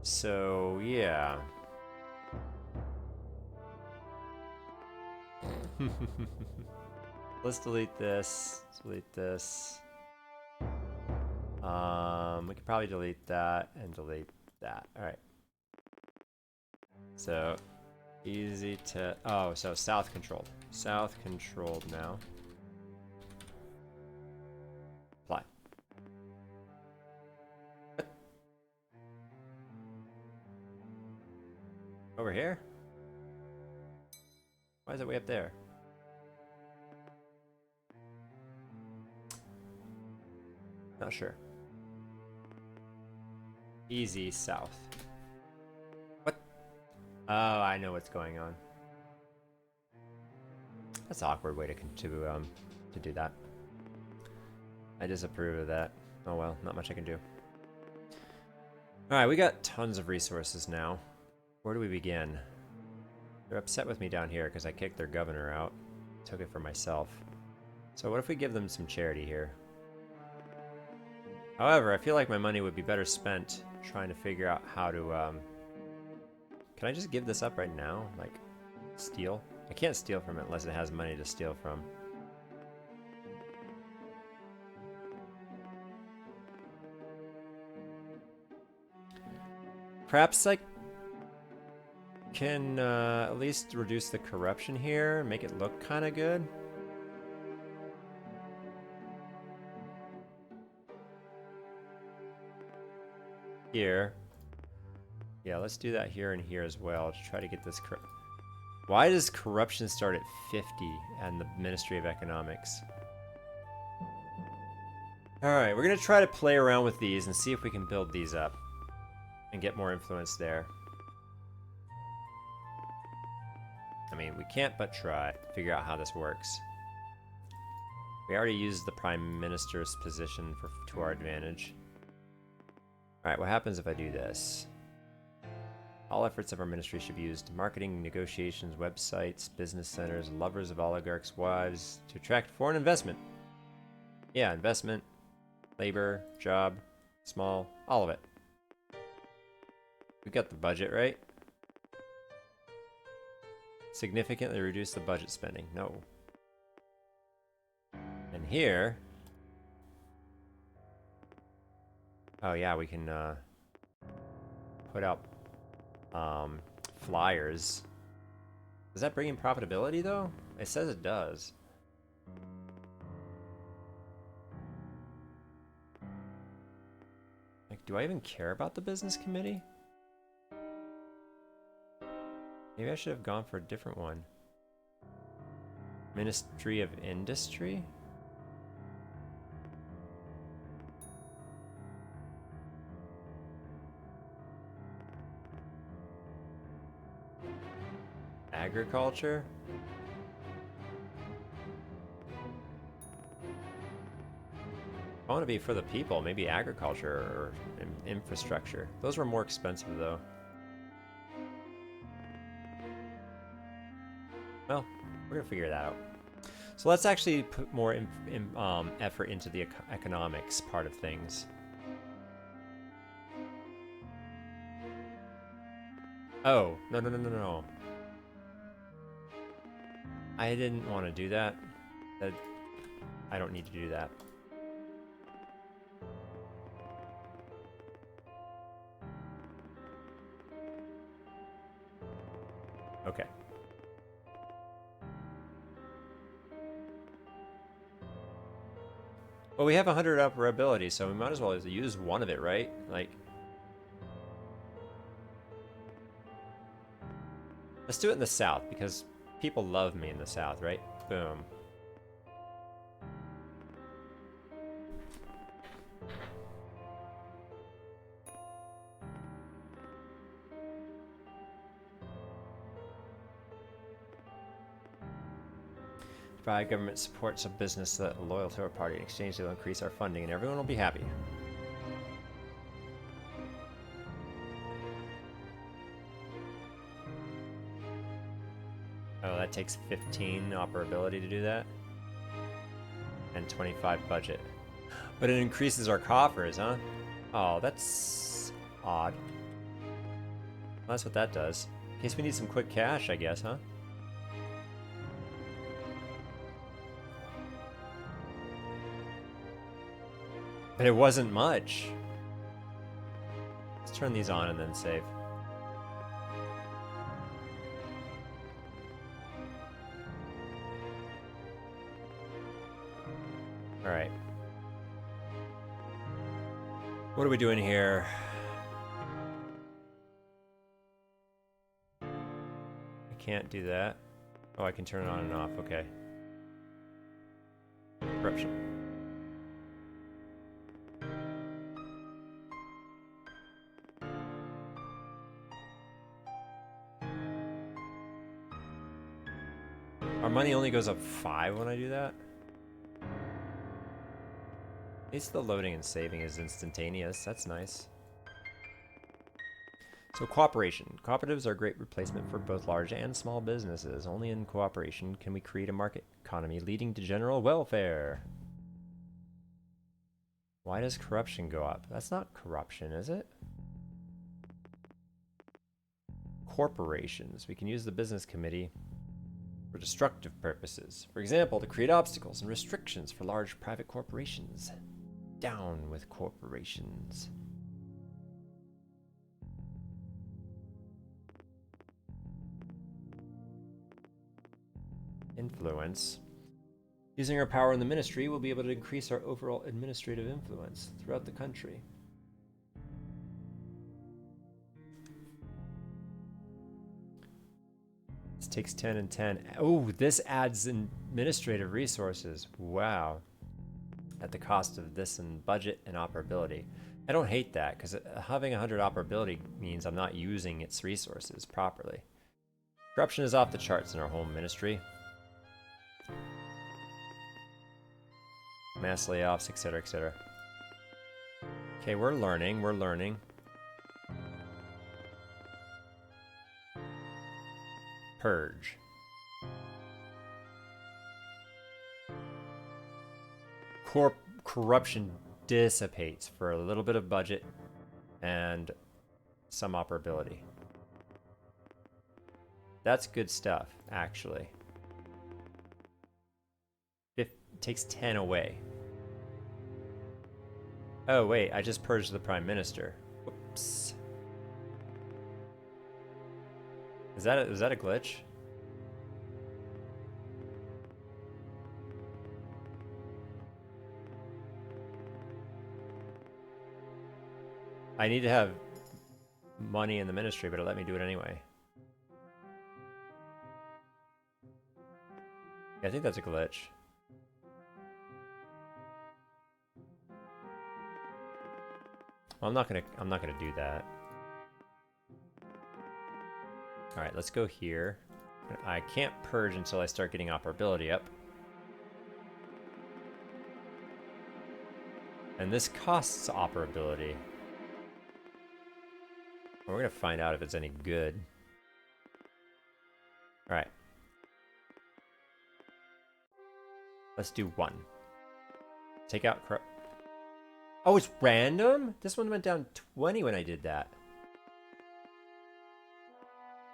So, yeah. Let's delete this. Delete this. We could probably delete that and delete that. Alright. So, easy to... Oh, so south controlled. South controlled now. Apply. Over here? Why is it way up there? Not sure. Easy south. What? Oh, I know what's going on. That's an awkward way to do that. I disapprove of that. Oh well, not much I can do. Alright, we got tons of resources now. Where do we begin? They're upset with me down here because I kicked their governor out. Took it for myself. So what if we give them some charity here? However, I feel like my money would be better spent trying to figure out how to, Can I just give this up right now? Like, steal? I can't steal from it unless it has money to steal from. Perhaps I can at least reduce the corruption here, make it look kind of good. Here. Yeah, let's do that here and here as well to try to get this correct. Why does corruption start at 50 and the Ministry of Economics? Alright, we're going to try to play around with these and see if we can build these up and get more influence there. I mean, we can't but try to figure out how this works. We already used the Prime Minister's position to our advantage. Alright, what happens if I do this? All efforts of our ministry should be used to marketing, negotiations, websites, business centers, lovers of oligarchs' wives to attract foreign investment. Yeah, investment, labor, job, small, all of it. We got the budget, right? Significantly reduce the budget spending. No. And here... Oh yeah, we can put out flyers. Does that bring in profitability though? It says it does. Like, do I even care about the business committee? Maybe I should have gone for a different one. Ministry of Industry? Agriculture? I want to be for the people, maybe agriculture or infrastructure. Those were more expensive though. Well, we're gonna figure that out. So let's actually put more effort into the economics part of things. Oh, no. I didn't want to do that. I don't need to do that. Okay. Well, we have 100 upper ability, so we might as well use one of it, right? Like, let's do it in the south, because people love me in the south, right? Boom. Provide government supports a business that loyal to our party. In exchange, they will increase our funding, and everyone will be happy. Oh, that takes 15 operability to do that. And 25 budget. But it increases our coffers, huh? Oh, that's odd. Well, that's what that does. In case we need some quick cash, I guess, huh? But it wasn't much. Let's turn these on and then save. Alright. What are we doing here? I can't do that. Oh, I can turn it on and off. Okay. Corruption. Our money only goes up 5 when I do that? At least the loading and saving is instantaneous. That's nice. So cooperation. Cooperatives are a great replacement for both large and small businesses. Only in cooperation can we create a market economy leading to general welfare. Why does corruption go up? That's not corruption, is it? Corporations. We can use the business committee for destructive purposes. For example, to create obstacles and restrictions for large private corporations. Down with corporations. Influence. Using our power in the ministry, we'll be able to increase our overall administrative influence throughout the country. This takes 10 and 10. Oh, this adds administrative resources. Wow. At the cost of this and budget and operability. I don't hate that, because having 100 operability means I'm not using its resources properly. Corruption is off the charts in our home ministry. Mass layoffs, etc., etc. Okay, we're learning. Purge. Corruption dissipates for a little bit of budget and some operability. That's good stuff, actually. It takes 10 away. Oh, wait, I just purged the Prime Minister. Whoops. Is that a glitch? I need to have money in the ministry, but it let me do it anyway. Yeah, I think that's a glitch. Well, I'm not gonna do that. All right, let's go here. I can't purge until I start getting operability up. And this costs operability. We're gonna find out if it's any good. Alright. Let's do 1. Take out corrupt. Oh, it's random? This one went down 20 when I did that.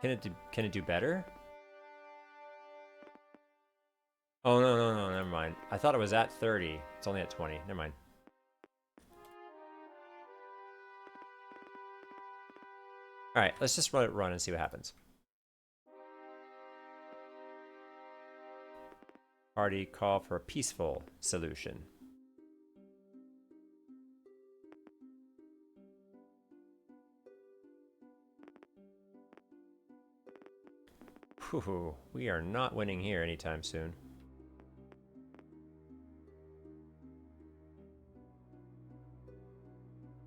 Can it do better? Oh, no, never mind. I thought it was at 30. It's only at 20. Never mind. Alright, let's just let it run and see what happens. Party call for a peaceful solution. Whew, we are not winning here anytime soon.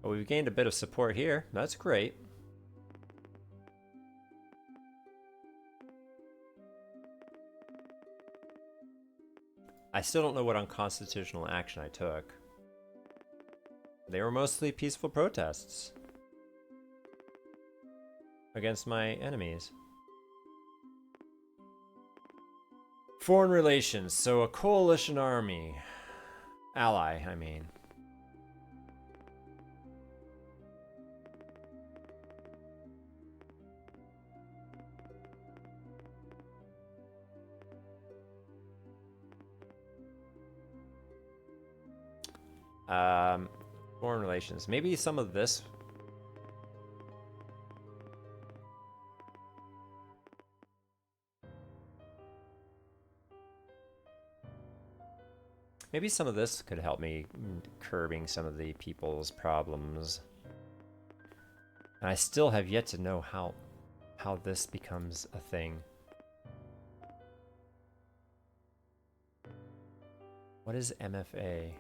But we've gained a bit of support here. That's great. I still don't know what unconstitutional action I took. They were mostly peaceful protests against my enemies. Foreign relations, so a coalition army. Ally, I mean. Foreign relations. Maybe some of this. Maybe some of this could help me curbing some of the people's problems. And I still have yet to know how this becomes a thing. What is MFA?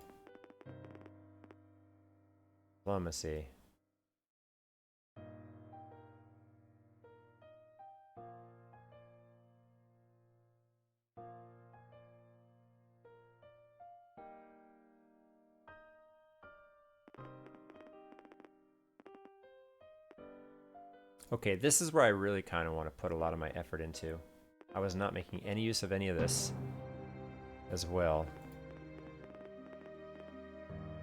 Diplomacy. Okay, this is where I really kind of want to put a lot of my effort into. I was not making any use of any of this as well.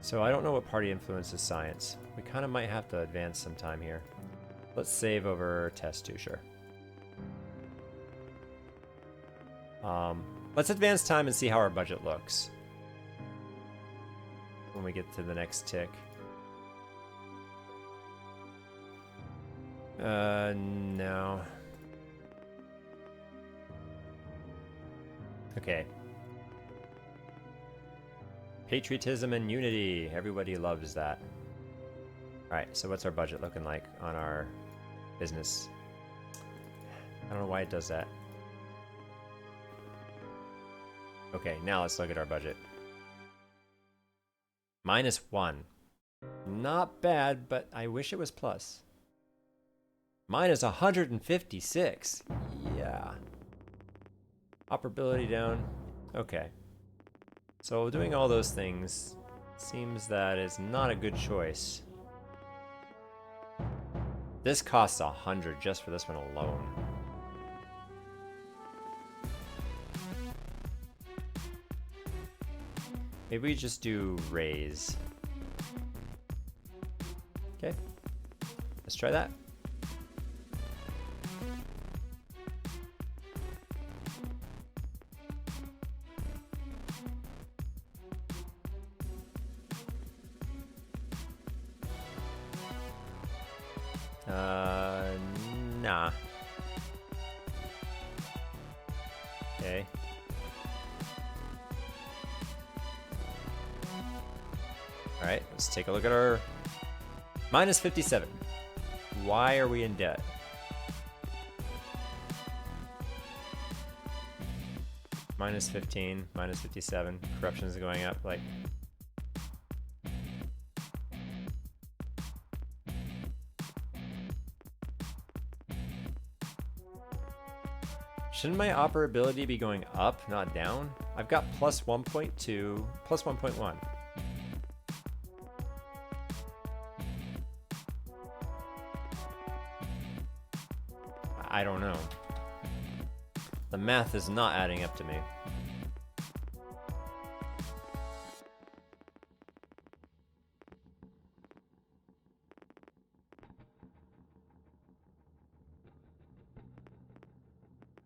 So I don't know what party influences science. We kind of might have to advance some time here. Let's save over test 2, sure. Let's advance time and see how our budget looks when we get to the next tick. No. Okay. Patriotism and unity. Everybody loves that. Alright, so what's our budget looking like on our business? I don't know why it does that. Okay, now let's look at our budget. -1. Not bad, but I wish it was plus. -156. Yeah. Operability down. Okay. So doing all those things seems that is not a good choice. This costs 100 just for this one alone. Maybe we just do raise. Okay. Let's try that. Nah. Okay. Alright, let's take a look at our -57. Why are we in debt? -15, -57. Corruption is going up, like. Shouldn't my operability be going up, not down? I've got plus 1.2, plus 1.1. I don't know. The math is not adding up to me.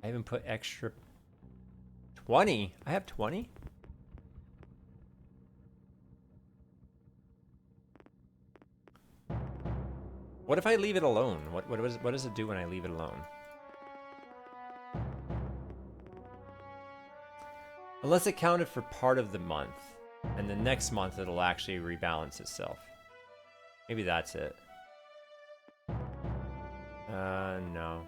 I even put extra 20. I have 20? What if I leave it alone? What does it do when I leave it alone? Unless it counted for part of the month, and the next month it'll actually rebalance itself. Maybe that's it. No.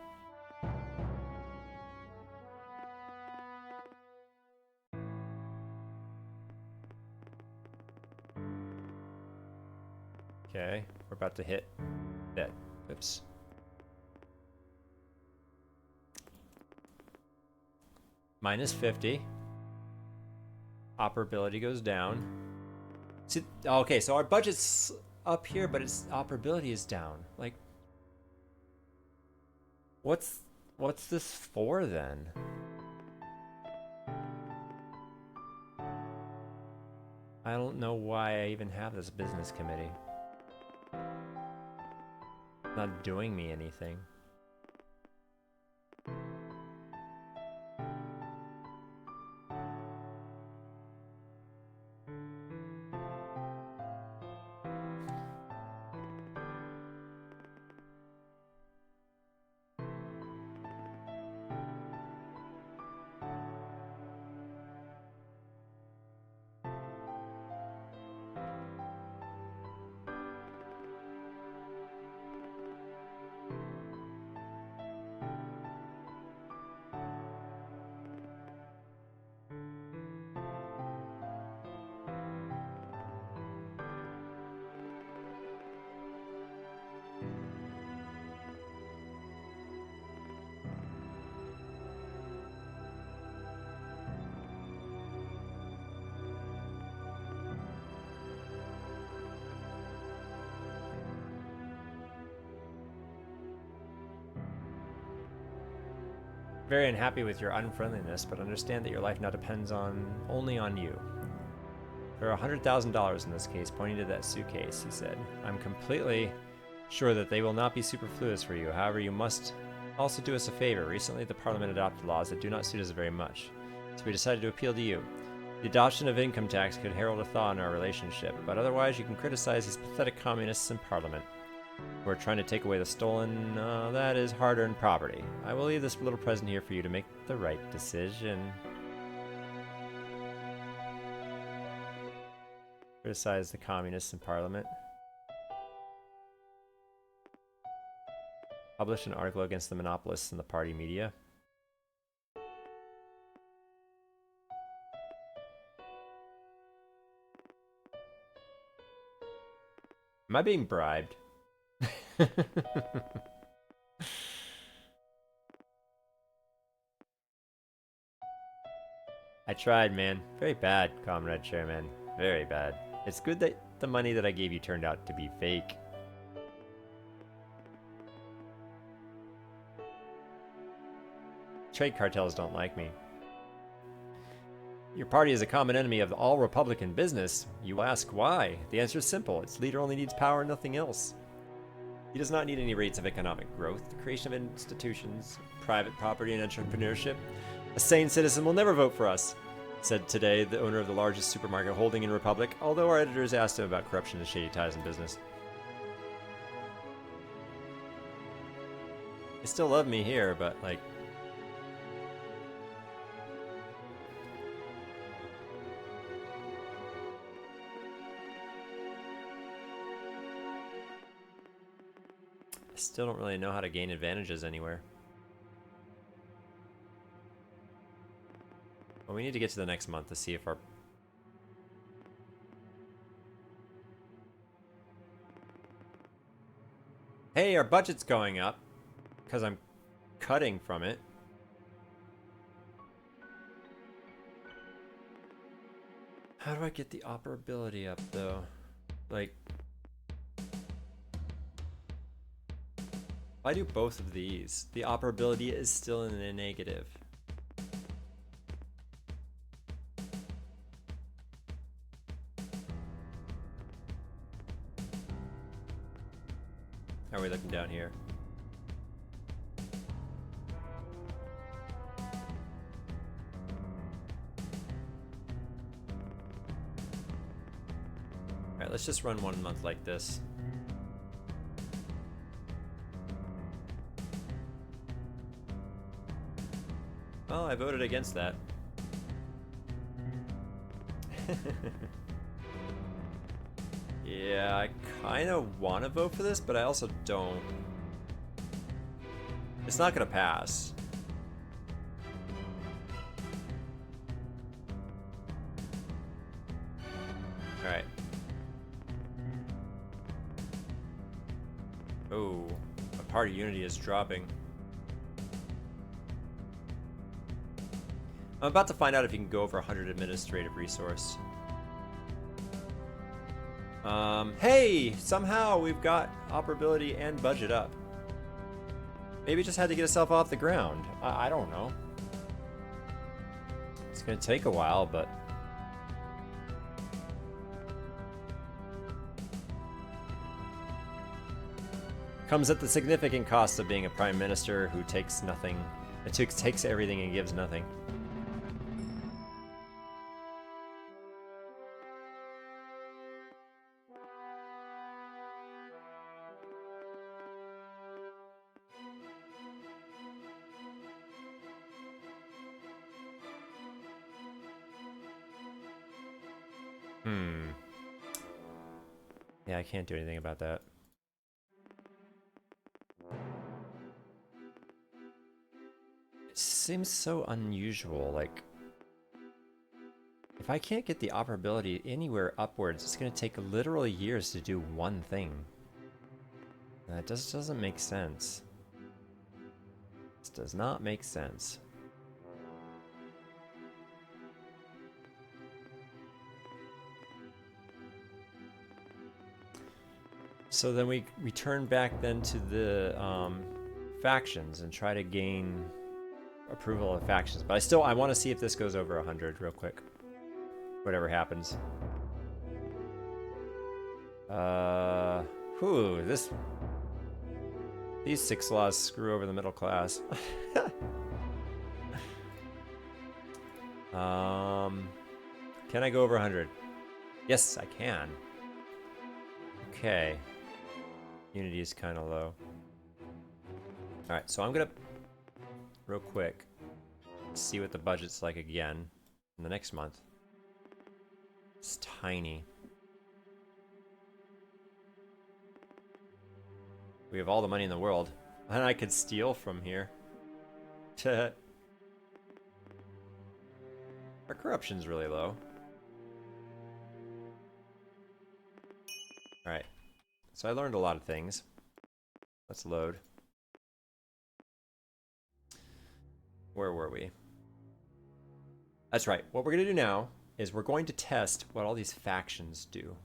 Okay, we're about to hit that. Oops. Minus 50. Operability goes down. See, okay, so our budget's up here, but its operability is down. Like, what's this for then? I don't know why I even have this business committee. Not doing me anything. Very unhappy with your unfriendliness, but understand that your life now depends only on you. There are $100,000 in this case, pointing to that suitcase, he said. I'm completely sure that they will not be superfluous for you. However, you must also do us a favor. Recently, the Parliament adopted laws that do not suit us very much, so we decided to appeal to you. The adoption of income tax could herald a thaw in our relationship, but otherwise you can criticize these pathetic communists in Parliament who are trying to take away the stolen, that is, hard-earned property. I will leave this little present here for you to make the right decision. Criticize the communists in Parliament. Publish an article against the monopolists in the party media. Am I being bribed? I tried, man. Very bad, Comrade Chairman. Very bad. It's good that the money that I gave you turned out to be fake. Trade cartels don't like me. Your party is a common enemy of all Republican business. You ask why? The answer is simple. Its leader only needs power and nothing else. He does not need any rates of economic growth, the creation of institutions, private property, and entrepreneurship. A sane citizen will never vote for us, said today the owner of the largest supermarket holding in Republic, although our editors asked him about corruption and shady ties in business. They still love me here, but, like... I still don't really know how to gain advantages anywhere. Well, we need to get to the next month to see if our... Hey, our budget's going up. Because I'm cutting from it. How do I get the operability up though? Like, if I do both of these, the operability is still in the negative. How are we looking down here? Alright, let's just run 1 month like this. Oh, I voted against that. Yeah, I kind of want to vote for this, but I also don't. It's not going to pass. Alright. Oh, a party unity is dropping. I'm about to find out if you can go over 100 administrative resource. Hey! Somehow we've got operability and budget up. Maybe it just had to get itself off the ground. I don't know. It's gonna take a while, but... Comes at the significant cost of being a prime minister who takes nothing. It takes everything and gives nothing. Yeah, I can't do anything about that. It seems so unusual, like... If I can't get the operability anywhere upwards, it's gonna take literal years to do one thing. That just doesn't make sense. This does not make sense. So then we turn back then to the factions and try to gain approval of factions. But I want to see if this goes over 100 real quick. Whatever happens. These 6 laws screw over the middle class. Can I go over 100? Yes, I can. Okay. Unity is kind of low. Alright, so I'm gonna, real quick, see what the budget's like again in the next month. It's tiny. We have all the money in the world. And I could steal from here. Our corruption's really low. Alright. So I learned a lot of things. Let's load. Where were we? That's right. What we're going to do now is we're going to test what all these factions do.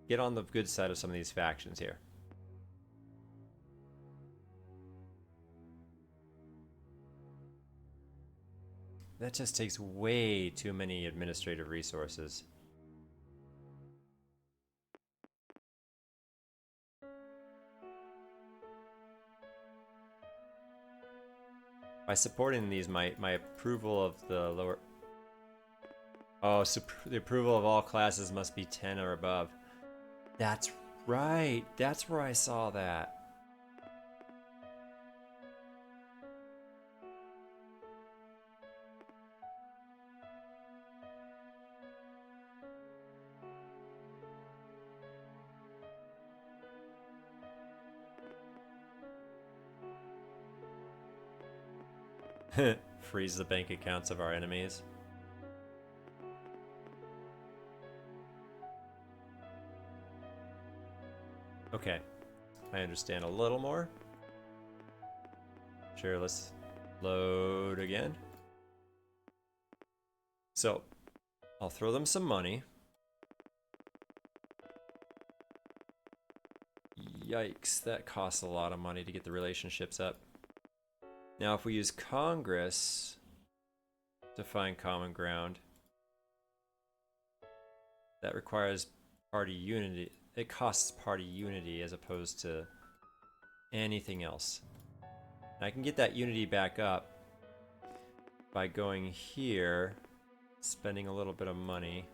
Get on the good side of some of these factions here. That just takes way too many administrative resources. By supporting these, my approval of the lower... Oh, so the approval of all classes must be 10 or above. That's right. That's where I saw that. Freeze the bank accounts of our enemies. Okay, I understand a little more. Sure, let's load again. So I'll throw them some money. Yikes, that costs a lot of money to get the relationships up. Now, if we use Congress to find common ground, that requires party unity. It costs party unity as opposed to anything else. And I can get that unity back up by going here, spending a little bit of money.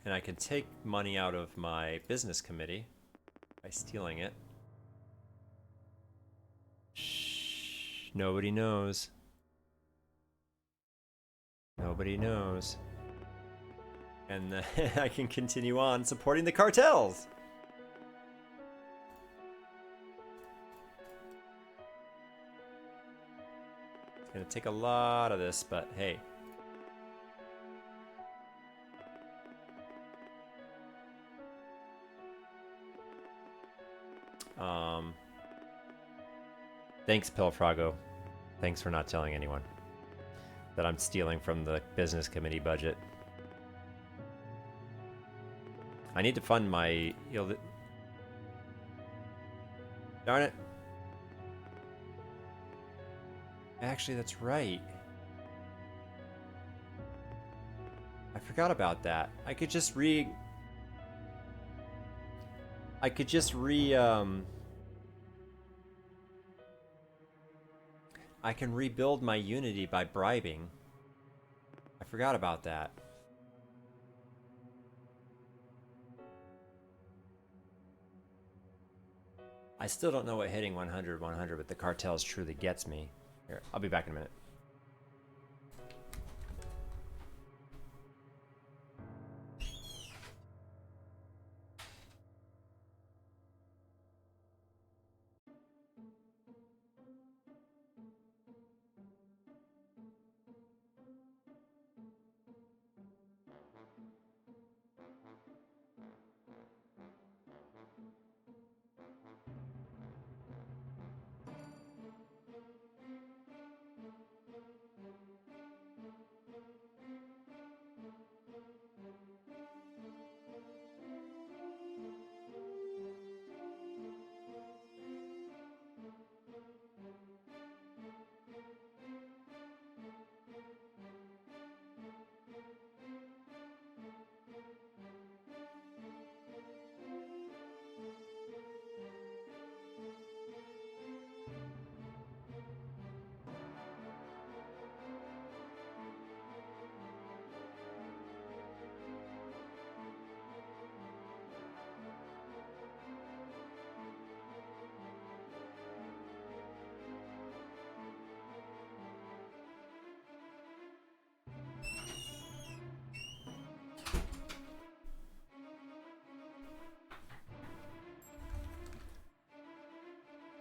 And I can take money out of my business committee by stealing it. Shh, nobody knows. Nobody knows. And then I can continue on supporting the cartels. It's gonna take a lot of this, but hey. Thanks, Pilfrago. Thanks for not telling anyone that I'm stealing from the business committee budget. I need to fund my... Darn it. Actually, that's right. I forgot about that. I could just I can rebuild my unity by bribing. I forgot about that. I still don't know what hitting 100 with the cartels truly gets me. Here, I'll be back in a minute.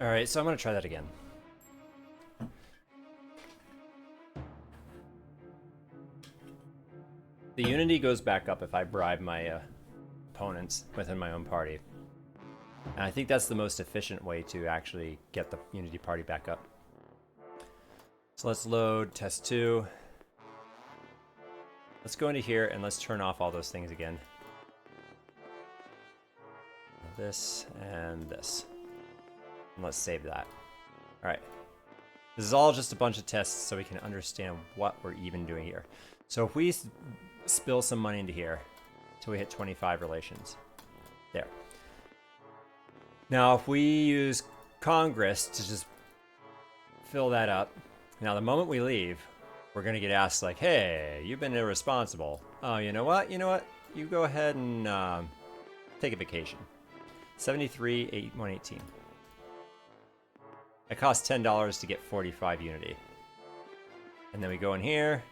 All right, so I'm gonna try that again. The unity goes back up if I bribe my opponents within my own party. And I think that's the most efficient way to actually get the unity party back up. So let's load test 2. Let's go into here and let's turn off all those things again. This and this. And let's save that. All right. This is all just a bunch of tests so we can understand what we're even doing here. So if we spill some money into here until we hit 25 relations. There. Now if we use Congress to just fill that up. Now the moment we leave, we're going to get asked like, hey, you've been irresponsible. Oh, you know what? You go ahead and take a vacation. 73, 118. It costs $10 to get 45 unity. And then we go in here.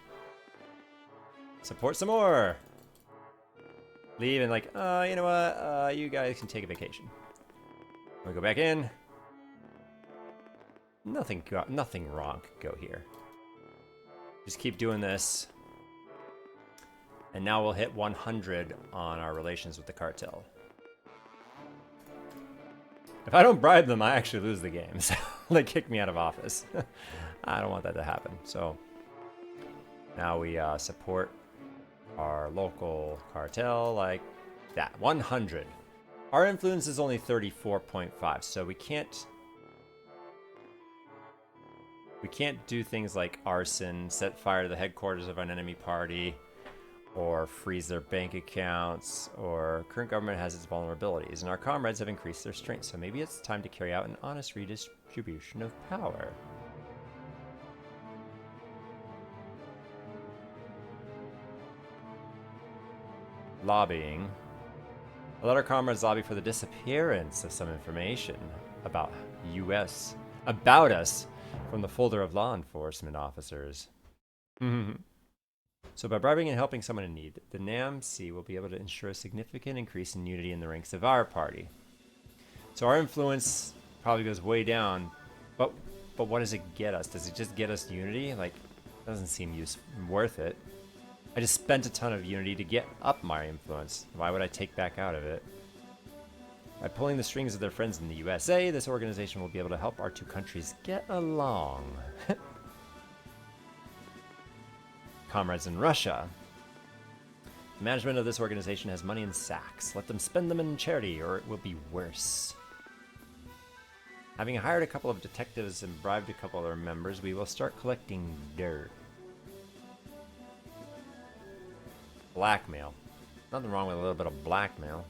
Support some more. Leave and like, you know what? You guys can take a vacation. We go back in. Nothing wrong could go here. Just keep doing this. And now we'll hit 100 on our relations with the cartel. If I don't bribe them, I actually lose the game. So they kick me out of office. I don't want that to happen. So now we support our local cartel like that. 100. Our influence is only 34.5, so we can't do things like arson, set fire to the headquarters of an enemy party, or freeze their bank accounts, or current government has its vulnerabilities, and our comrades have increased their strength, so maybe it's time to carry out an honest redistribution of power. Lobbying. Let our comrades lobby for the disappearance of some information about us from the folder of law enforcement officers. So by bribing and helping someone in need, the NAMC will be able to ensure a significant increase in unity in the ranks of our party. So our influence probably goes way down, but what does it get us? Does it just get us unity? Like, doesn't seem worth it. I just spent a ton of unity to get up my influence. Why would I take back out of it? By pulling the strings of their friends in the USA, this organization will be able to help our two countries get along. Comrades in Russia. The management of this organization has money in sacks. Let them spend them in charity, or it will be worse. Having hired a couple of detectives and bribed a couple of their members, we will start collecting dirt. Blackmail. Nothing wrong with a little bit of blackmail.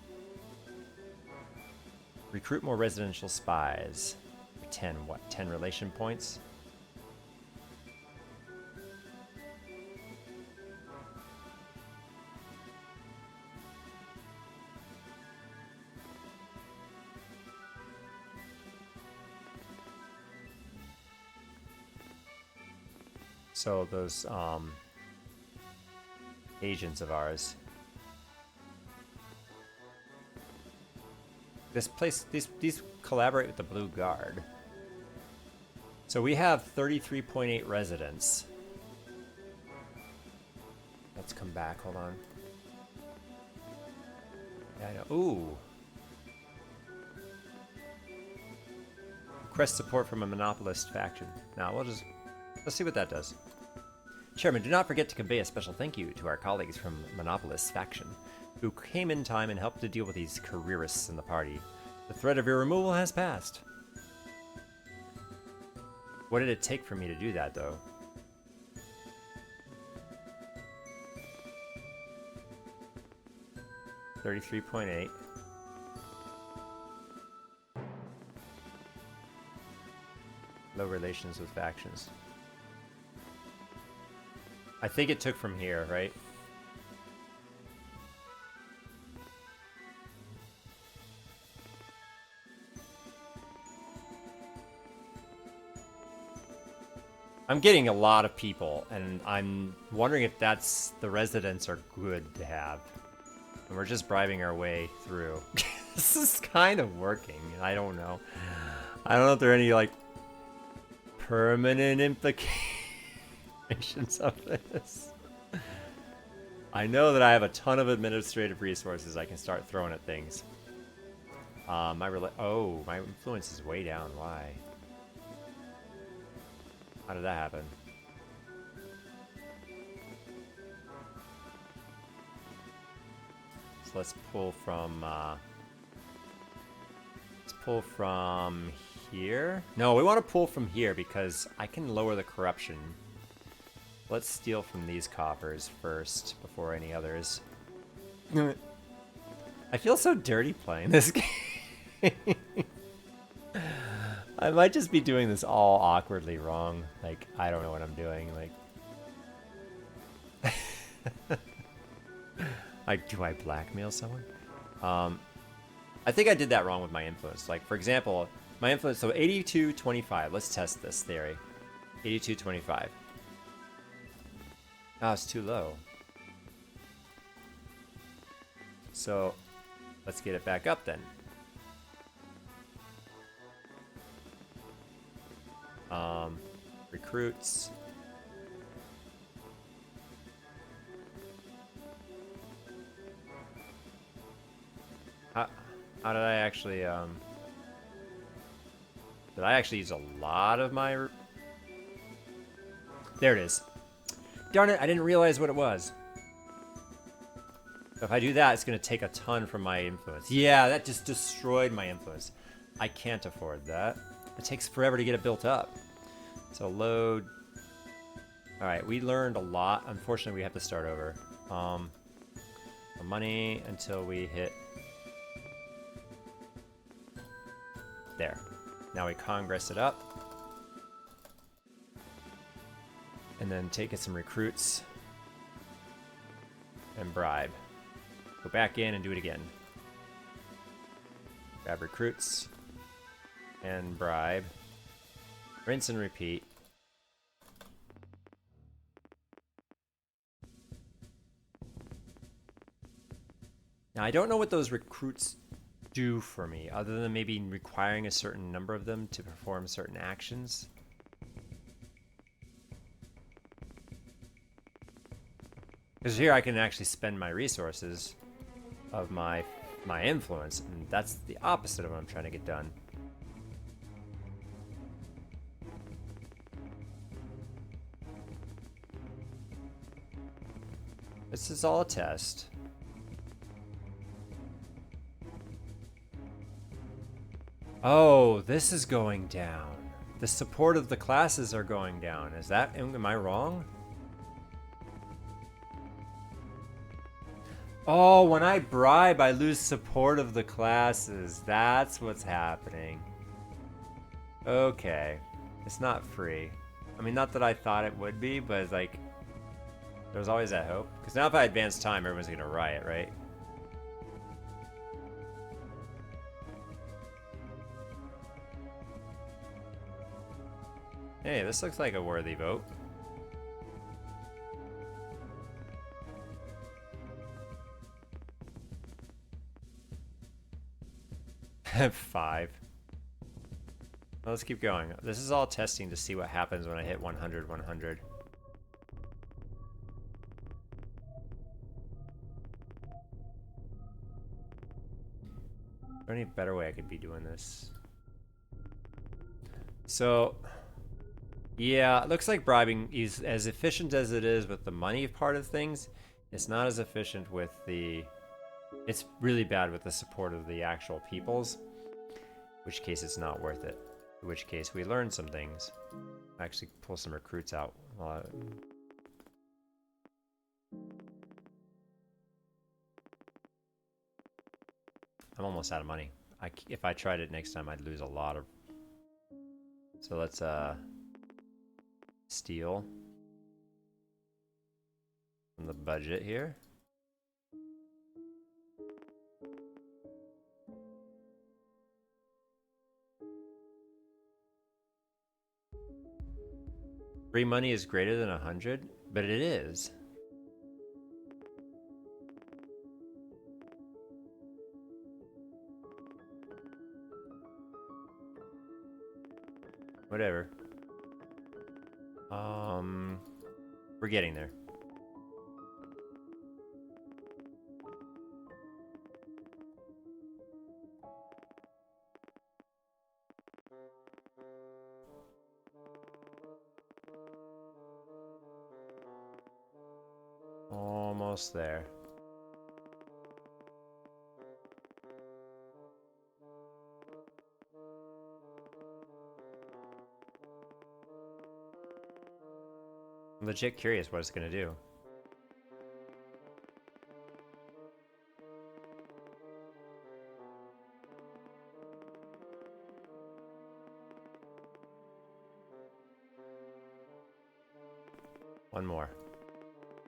Recruit more residential spies. 10 what? 10 relation points? So those agents of ours. This place, these collaborate with the Blue Guard. So we have 33.8 residents. Let's come back, hold on. Yeah, I know. Ooh. Request support from a monopolist faction. Now let's see what that does. Chairman, do not forget to convey a special thank you to our colleagues from Monopolist's faction, who came in time and helped to deal with these careerists in the party. The threat of your removal has passed. What did it take for me to do that, though? $33.8. Low relations with factions. I think it took from here, right? I'm getting a lot of people, and I'm wondering if that's the residents are good to have. And we're just bribing our way through. This is kind of working. I don't know. I don't know if there are any, like, permanent implications of this. I know that I have a ton of administrative resources I can start throwing at things. My influence is way down. Why? How did that happen? So let's pull from here. No, we want to pull from here because I can lower the corruption. Let's steal from these coffers first before any others. I feel so dirty playing this game. I might just be doing this all awkwardly wrong. Like, I don't know what I'm doing. Like, do I blackmail someone? I think I did that wrong with my influence. Like, for example, my influence, so 82-25. Let's test this theory. 82-25. Oh, it's too low. So, let's get it back up then. Recruits. How did I actually, Did I actually use a lot of my... There it is. Darn it, I didn't realize what it was. If I do that, it's going to take a ton from my influence. Yeah, that just destroyed my influence. I can't afford that. It takes forever to get it built up. So load. All right, we learned a lot. Unfortunately, we have to start over. Money until we hit there. Now we congress it up. And then take some recruits and bribe. Go back in and do it again. Grab recruits and bribe. Rinse and repeat. Now I don't know what those recruits do for me, other than maybe requiring a certain number of them to perform certain actions. Because here I can actually spend my resources of my influence, and that's the opposite of what I'm trying to get done. This is all a test. Oh, this is going down. The support of the classes are going down. Is that, am I wrong? Oh, when I bribe, I lose support of the classes. That's what's happening. Okay. It's not free. I mean, not that I thought it would be, but it's like, there's always that hope. Because now if I advance time, everyone's going to riot, right? Hey, this looks like a worthy vote. Five. Well, let's keep going. This is all testing to see what happens when I hit 100, 100. Is there any better way I could be doing this? So, yeah, it looks like bribing is as efficient as it is with the money part of things. It's not as efficient with the... It's really bad with the support of the actual peoples. In which case it's not worth it. In which case we learn some things. Actually pull some recruits out. I'm almost out of money. If I tried it next time, I'd lose a lot of... So let's steal from the budget here. Free money is greater than 100, but it is. Whatever. We're getting there. Almost there. I'm legit curious what it's gonna do. One more.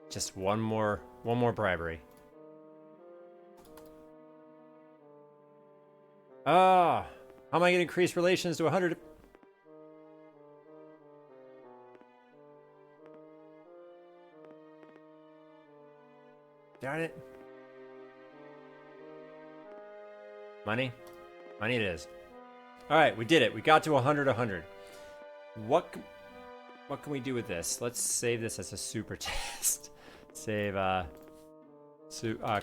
Just one more bribery. Ah, how am I gonna increase relations to 100? Darn it. Money? Money it is. Alright, we did it. We got to 100, 100. What can we do with this? Let's save this as a super test. Save,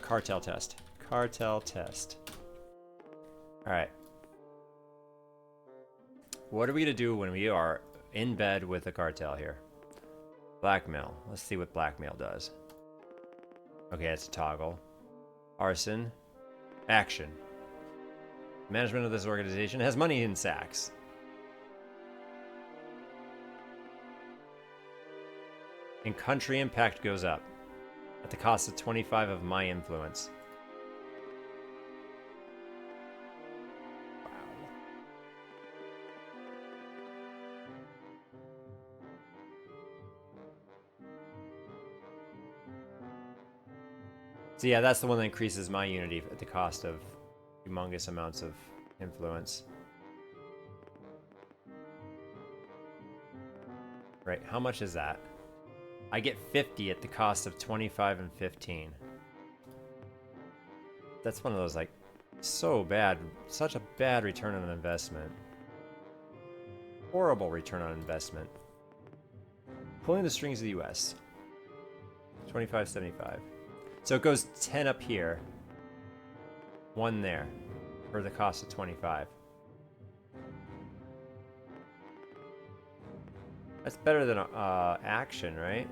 cartel test. Cartel test. Alright. What are we gonna do when we are in bed with the cartel here? Blackmail. Let's see what blackmail does. Okay, it's a toggle. Arson. Action. Management of this organization has money in sacks. And country impact goes up at the cost of 25 of my influence. Wow. So yeah, that's the one that increases my unity at the cost of humongous amounts of influence. Right, how much is that? I get 50 at the cost of 25 and 15. That's one of those, like, so bad. Such a bad return on investment. Horrible return on investment. Pulling the strings of the US. 25.75. So it goes 10 up here. 1 there. For the cost of 25. That's better than action, right?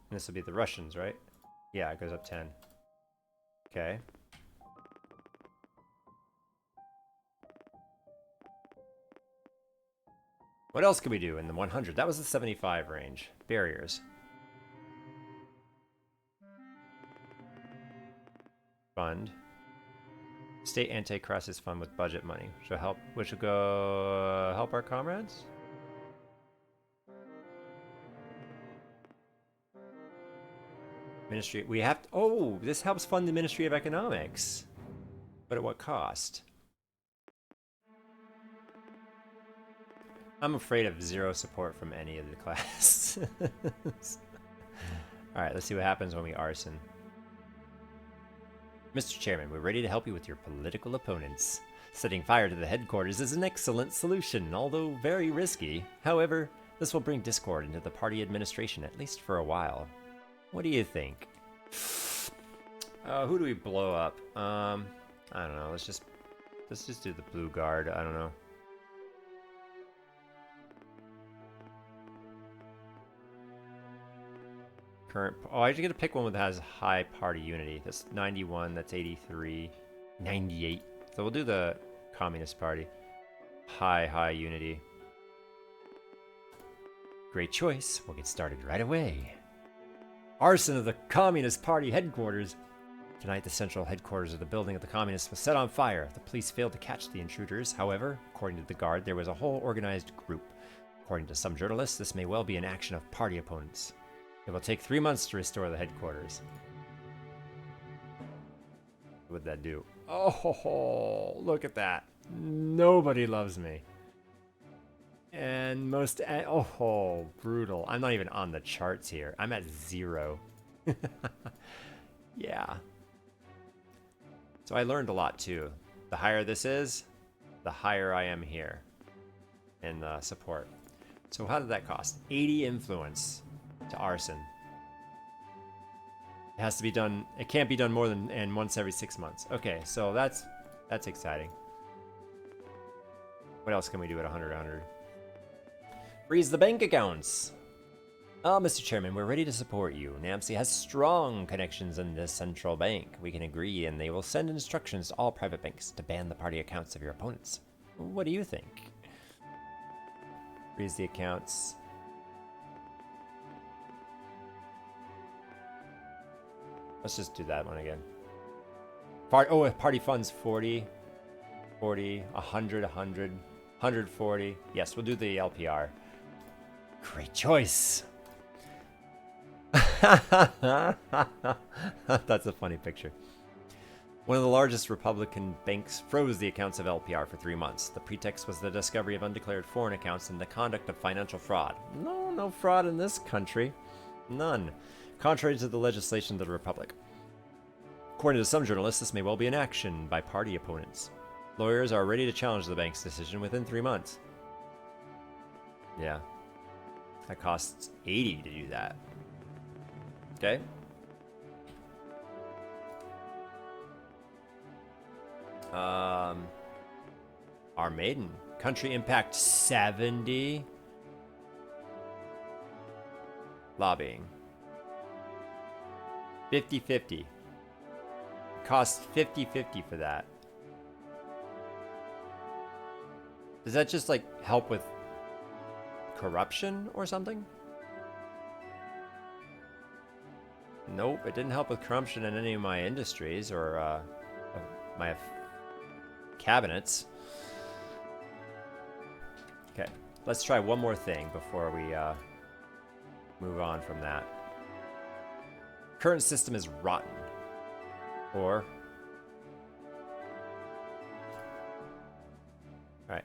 And this will be the Russians, right? Yeah, it goes up 10. Okay. What else could we do in the 100? That was the 75 range. Barriers. Fund. State anti-crisis fund with budget money. Which will go help our comrades? Ministry. We have to, oh, this helps fund the Ministry of Economics. But at what cost? I'm afraid of zero support from any of the class. Alright, let's see what happens when we arson. Mr. Chairman, we're ready to help you with your political opponents. Setting fire to the headquarters is an excellent solution, although very risky. However, this will bring discord into the party administration, at least for a while. What do you think? Who do we blow up? I don't know. Let's just do the Blue Guard. I don't know. Current. Oh, I just get to pick one that has high party unity. That's 91. That's 83. 98. So we'll do the Communist Party. High unity. Great choice. We'll get started right away. Arson of the Communist Party headquarters. Tonight, the central headquarters of the building of the Communists was set on fire. The police failed to catch the intruders. However, according to the Guard, there was a whole organized group. According to some journalists, this may well be an action of party opponents. It will take 3 months to restore the headquarters. What would that do? Oh, look at that. Nobody loves me. And most... Oh, brutal. I'm not even on the charts here. I'm at 0. Yeah. So I learned a lot, too. The higher this is, the higher I am here in support. So how did that cost? 80 influence to arson. It has to be done... It can't be done more than once every 6 months. Okay, so that's exciting. What else can we do at 100? Freeze the bank accounts! Mr. Chairman, we're ready to support you. NAMC has strong connections in this central bank. We can agree, and they will send instructions to all private banks to ban the party accounts of your opponents. What do you think? Freeze the accounts. Let's just do that one again. Party funds 40, 100, 140. Yes, we'll do the LPR. Great choice. That's a funny picture. One of the largest Republican banks froze the accounts of LPR for 3 months. The pretext was the discovery of undeclared foreign accounts and the conduct of financial fraud. No fraud in this country. None. Contrary to the legislation of the Republic. According to some journalists, this may well be an action by party opponents. Lawyers are ready to challenge the bank's decision within 3 months. Yeah. That costs 80 to do that. Okay. Armaden. Country impact 70. Lobbying. 50-50. Cost 50-50 for that. Does that just like help with corruption or something? Nope, it didn't help with corruption in any of my industries or my cabinets. Okay, let's try one more thing before we move on from that. Current system is rotten. Or... Alright.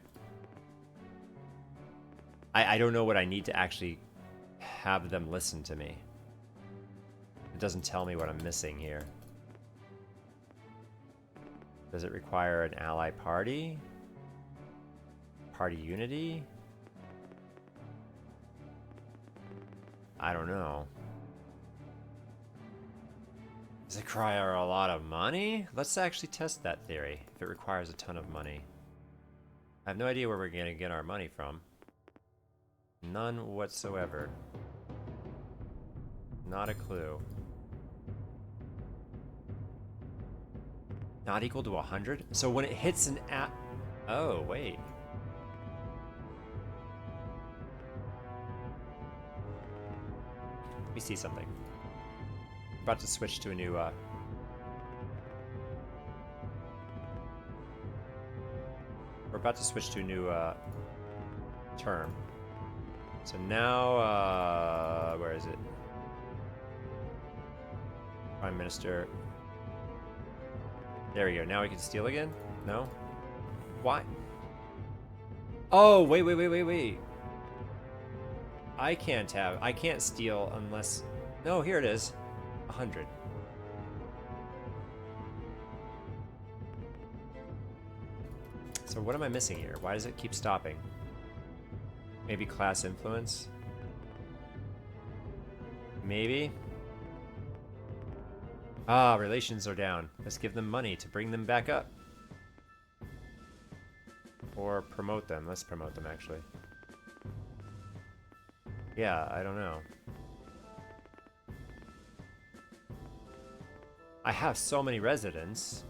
I don't know what I need to actually have them listen to me. It doesn't tell me what I'm missing here. Does it require an ally party? Party unity? I don't know. Does it require a lot of money? Let's actually test that theory, if it requires a ton of money. I have no idea where we're going to get our money from. None whatsoever. Not a clue. Not equal to 100? So when it hits an at... Oh, wait. Let me see something. I'm about to switch to a new, We're about to switch to a new, term. So now, where is it? Prime Minister. There we go. Now we can steal again? No? Why? Oh, wait. I can't steal unless... No, here it is. 100. So what am I missing here? Why does it keep stopping? Maybe class influence? Maybe? Ah, relations are down. Let's give them money to bring them back up. Or promote them. Let's promote them, actually. Yeah, I don't know. I have so many residents.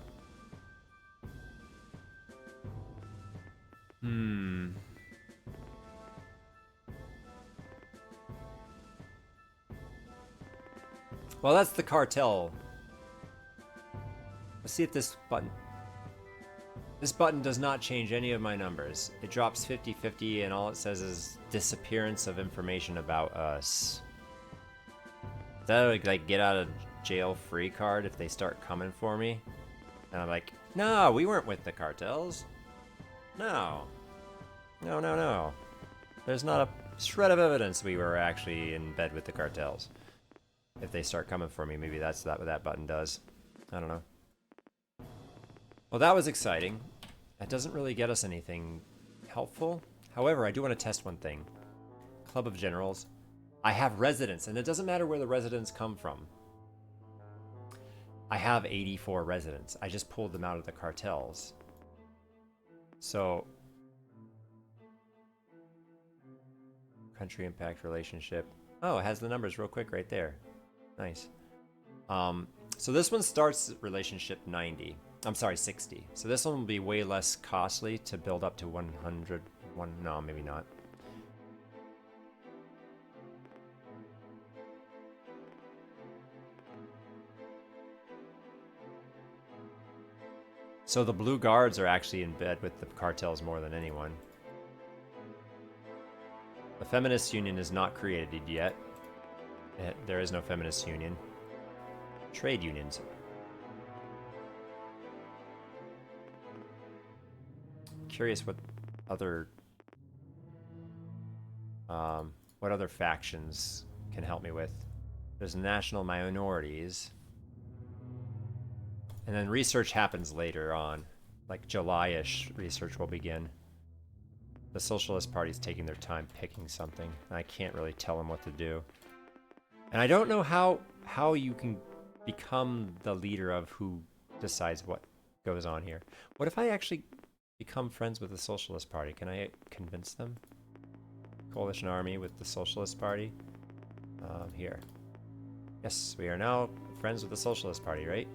Well, that's the cartel. Let's see if this button... This button does not change any of my numbers. It drops 50-50 and all it says is disappearance of information about us. Is that like get out of jail free card if they start coming for me? And I'm like, no, we weren't with the cartels. No. No. There's not a shred of evidence we were actually in bed with the cartels. If they start coming for me, maybe that's what that button does. I don't know. Well, that was exciting. That doesn't really get us anything helpful. However, I do want to test one thing. Club of Generals. I have residents, and it doesn't matter where the residents come from. I have 84 residents. I just pulled them out of the cartels. So... Country impact relationship. Oh, it has the numbers real quick right there. Nice. So this one starts at relationship 90. I'm sorry, 60. So this one will be way less costly to build up to 100. No, maybe not. So the Blue Guards are actually in bed with the cartels more than anyone. The Feminist Union is not created yet. There is no Feminist Union. Trade unions. Curious what other factions can help me with. There's national minorities. And then research happens later on. Like July-ish, research will begin. The Socialist Party's taking their time picking something. I can't really tell them what to do. And I don't know how how you can become the leader of who decides what goes on here. What if I actually become friends with the Socialist Party? Can I convince them? Coalition army with the Socialist Party. Here. Yes, we are now friends with the Socialist Party, right?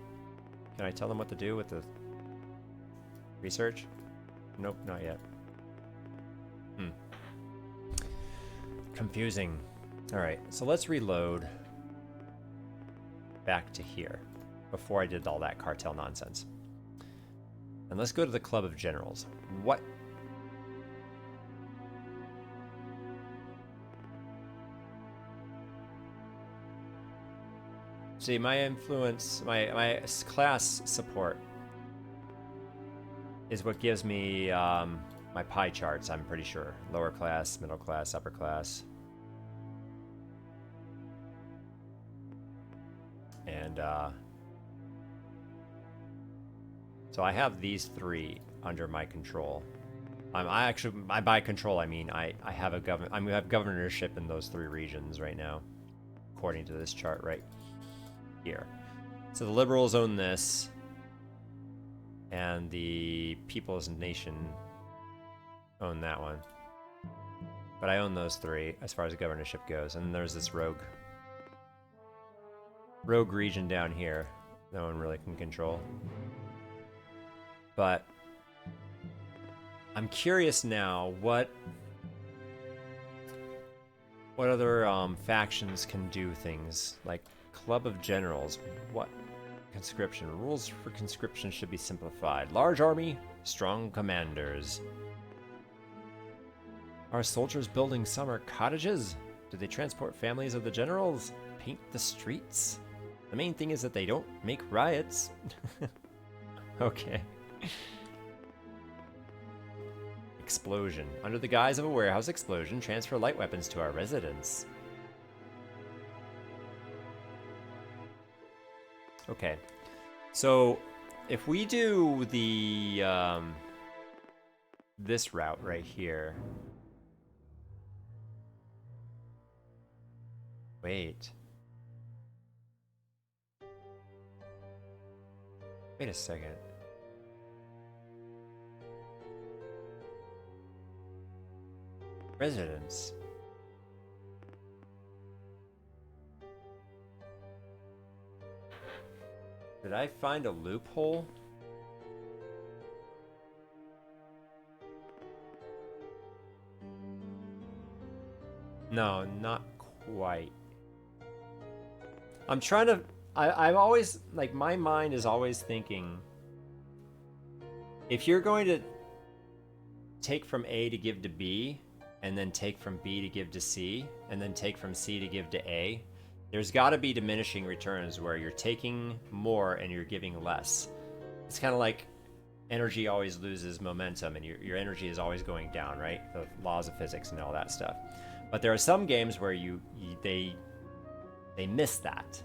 Can I tell them what to do with the research? Nope, not yet. Confusing. Alright, so let's reload back to here before I did all that cartel nonsense. And let's go to the Club of Generals. What? See, my influence, my class support is what gives me my pie charts, I'm pretty sure. Lower class, middle class, upper class. And so I have these three under my control. By control I mean I have have governorship in those three regions right now, according to this chart right here. So the liberals own this, and the People's Nation own that one. But I own those three as far as the governorship goes. And there's this rogue region down here no one really can control. But I'm curious now what other factions can do things like Club of Generals. What? Conscription. Rules for conscription should be simplified. Large army, strong commanders. Are soldiers building summer cottages? Do they transport families of the generals? Paint the streets? The main thing is that they don't make riots. Okay. Explosion. Under the guise of a warehouse explosion, transfer light weapons to our residence. Okay. So, if we do the, this route right here. Wait. Wait a second. Residence. Did I find a loophole? No, not quite. I'm trying to... I'm always... Like, my mind is always thinking... If you're going to take from A to give to B, and then take from B to give to C, and then take from C to give to A, there's got to be diminishing returns where you're taking more and you're giving less. It's kind of like energy always loses momentum and your energy is always going down, right? The laws of physics and all that stuff. But there are some games where they miss that.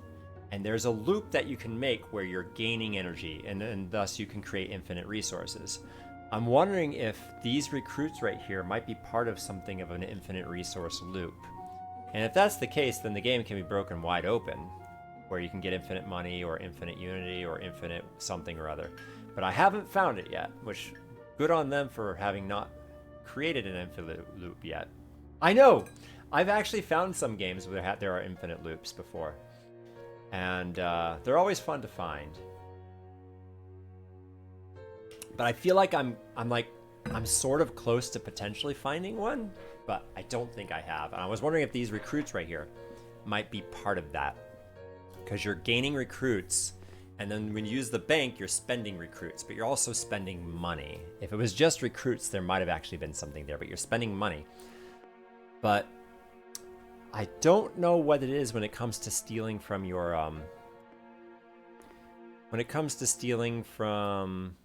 And there's a loop that you can make where you're gaining energy and thus you can create infinite resources. I'm wondering if these recruits right here might be part of something of an infinite resource loop. And if that's the case, then the game can be broken wide open, where you can get infinite money or infinite unity or infinite something or other. But I haven't found it yet, which good on them for having not created an infinite loop yet. I know! I've actually found some games where there are infinite loops before. And they're always fun to find. But I feel like I'm sort of close to potentially finding one, but I don't think I have. And I was wondering if these recruits right here might be part of that. Because you're gaining recruits, and then when you use the bank, you're spending recruits, but you're also spending money. If it was just recruits, there might have actually been something there, but you're spending money. But I don't know what it is when it comes to stealing from your, when it comes to stealing from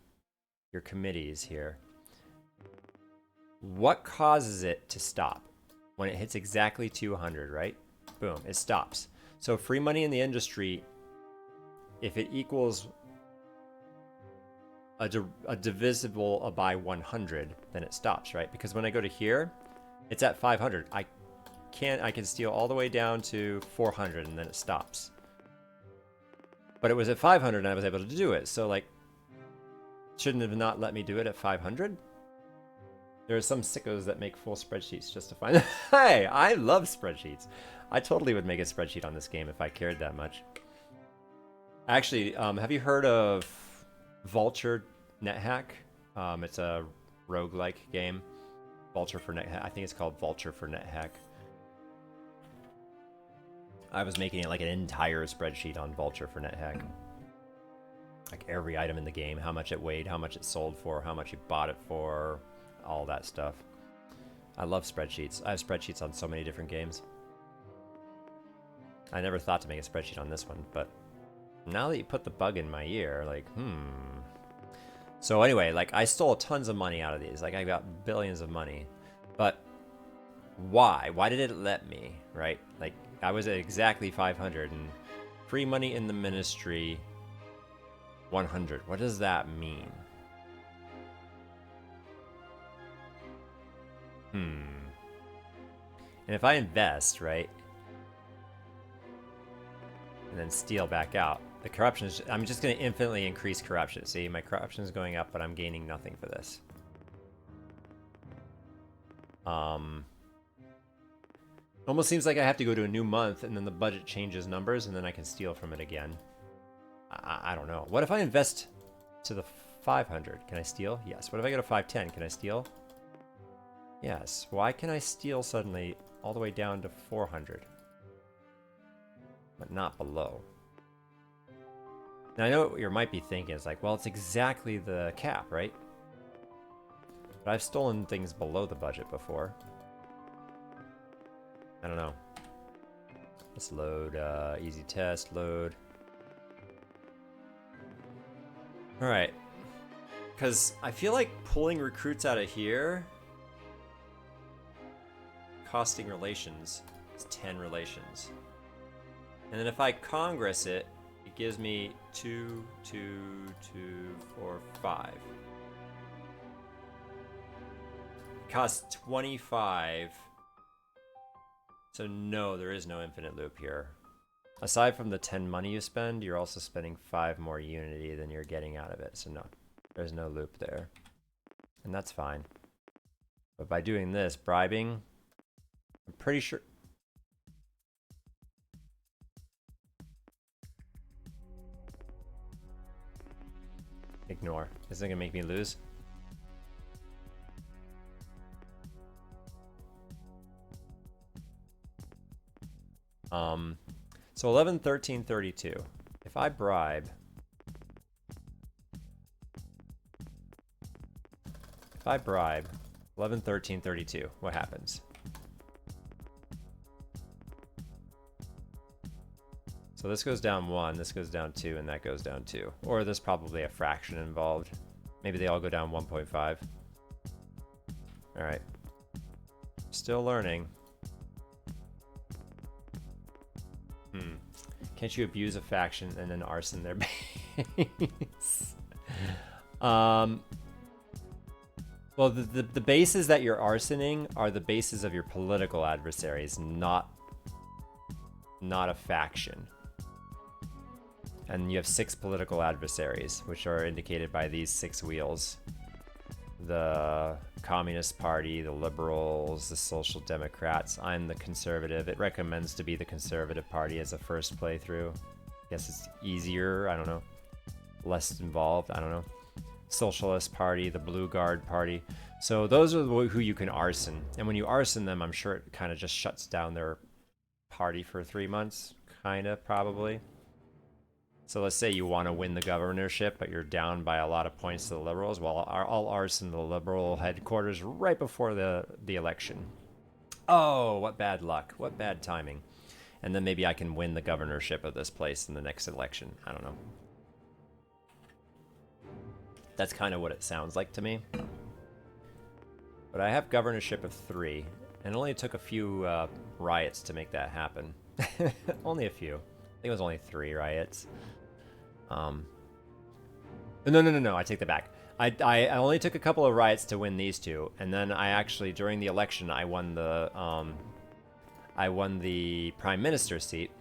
your committees here. What causes it to stop? When it hits exactly 200, right? Boom, it stops. So free money in the industry, if it equals a divisible by 100, then it stops, right? Because when I go to here, it's at 500. I can steal all the way down to 400 and then it stops. But it was at 500 and I was able to do it. So like, shouldn't have not let me do it at 500? There are some sickos that make full spreadsheets just to find. Hey, I love spreadsheets. I totally would make a spreadsheet on this game if I cared that much. Actually, have you heard of Vulture NetHack? It's a roguelike game. Vulture for NetHack. I think it's called Vulture for NetHack. I was making it like an entire spreadsheet on Vulture for NetHack. Like every item in the game, how much it weighed, how much it sold for, how much you bought it for, all that stuff. I love spreadsheets. I have spreadsheets on so many different games. I never thought to make a spreadsheet on this one, but now that you put the bug in my ear, like, So anyway, like, I stole tons of money out of these. Like, I got billions of money. But why? Why did it let me, right? Like, I was at exactly 500, and free money in the ministry, 100. What does that mean? And if I invest, right, and then steal back out, the corruption is, I'm just going to infinitely increase corruption. See, my corruption is going up, but I'm gaining nothing for this. Almost seems like I have to go to a new month, and then the budget changes numbers, and then I can steal from it again. I don't know. What if I invest to the 500? Can I steal? Yes. What if I go to 510? Can I steal? Yes. Why can I steal suddenly all the way down to 400? But not below. Now I know what you might be thinking. It's like, well, it's exactly the cap, right? But I've stolen things below the budget before. I don't know. Let's load, easy test, load. Alright. Because I feel like pulling recruits out of here, costing relations, is 10 relations. And then if I Congress it, it gives me 2, 2, 2, 4, 5. It costs 25. So no, there is no infinite loop here. Aside from the 10 money you spend, you're also spending 5 more unity than you're getting out of it. So no, there's no loop there. And that's fine. But by doing this, bribing, I'm pretty sure... Ignore. Isn't it gonna make me lose? So 11, 13, 32. If I bribe... If I bribe 11, 13, 32, what happens? So this goes down 1, this goes down 2, and that goes down 2. Or there's probably a fraction involved. Maybe they all go down 1.5. Alright. Still learning. Can't you abuse a faction and then arson their base? Well, the bases that you're arsoning are the bases of your political adversaries, not a faction. And you have 6 political adversaries, which are indicated by these 6 wheels. The Communist Party, the Liberals, the Social Democrats. I'm the Conservative. It recommends to be the Conservative Party as a first playthrough. I guess it's easier, I don't know. Less involved, I don't know. Socialist Party, the Blue Guard Party. So those are who you can arson. And when you arson them, I'm sure it kind of just shuts down their party for 3 months. Kind of, probably. So let's say you want to win the governorship, but you're down by a lot of points to the Liberals. Well, I'll arson the Liberal headquarters right before the election. Oh, what bad luck. What bad timing. And then maybe I can win the governorship of this place in the next election. I don't know. That's kind of what it sounds like to me. But I have governorship of 3, and it only took a few riots to make that happen. Only a few. I think it was only 3 riots. No, I take that back. I only took a couple of riots to win these 2, and then I actually, during the election, I won the prime minister seat,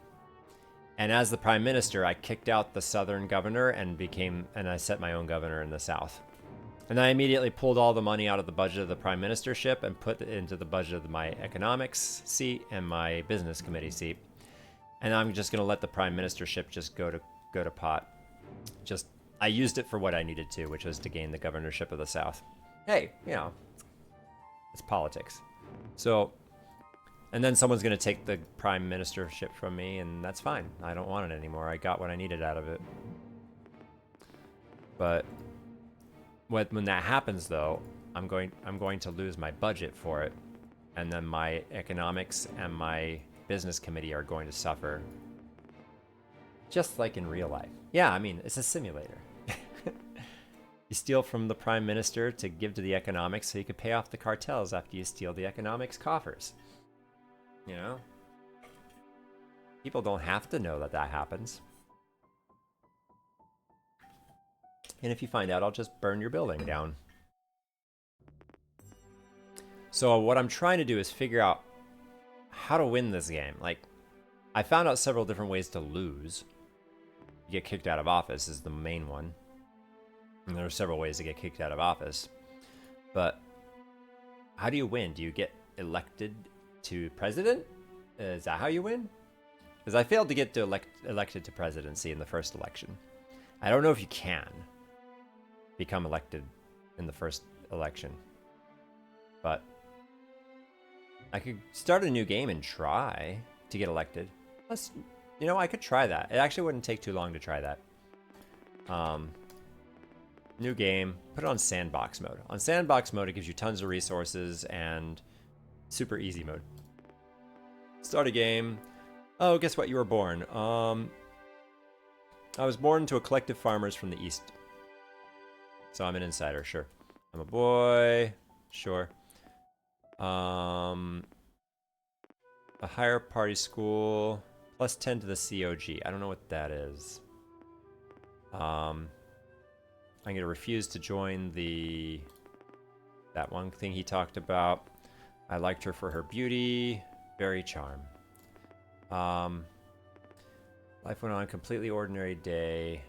And as the prime minister, I kicked out the southern governor and I set my own governor in the south. And I immediately pulled all the money out of the budget of the prime ministership and put it into the budget of my economics seat and my business committee seat. And I'm just going to let the prime ministership just go to pot. I used it for what I needed to, which was to gain the governorship of the South. Hey, it's politics. So, and then someone's going to take the prime ministership from me, and that's fine. I don't want it anymore. I got what I needed out of it. But when that happens, though, I'm going to lose my budget for it, and then my economics and my business committee are going to suffer. Just like in real life. Yeah, I mean, it's a simulator. You steal from the prime minister to give to the economics so you can pay off the cartels after you steal the economics coffers. You know? People don't have to know that happens. And if you find out, I'll just burn your building down. So what I'm trying to do is figure out how to win this game. Like, I found out several different ways to lose. You get kicked out of office is the main one. And there are several ways to get kicked out of office. But how do you win? Do you get elected to president? Is that how you win? Because I failed to get to elected to presidency in the first election. I don't know if you can become elected in the first election. But I could start a new game and try to get elected. Plus, I could try that. It actually wouldn't take too long to try that. New game, put it on sandbox mode. On sandbox mode, it gives you tons of resources and super easy mode. Start a game. Oh, guess what? You were born. I was born to a collective farmers from the east. So I'm an insider, sure. I'm a boy, sure. A higher party school, plus 10 to the COG. I don't know what that is. I'm going to refuse to join that one thing he talked about. I liked her for her beauty, very charm. Life went on, completely ordinary day.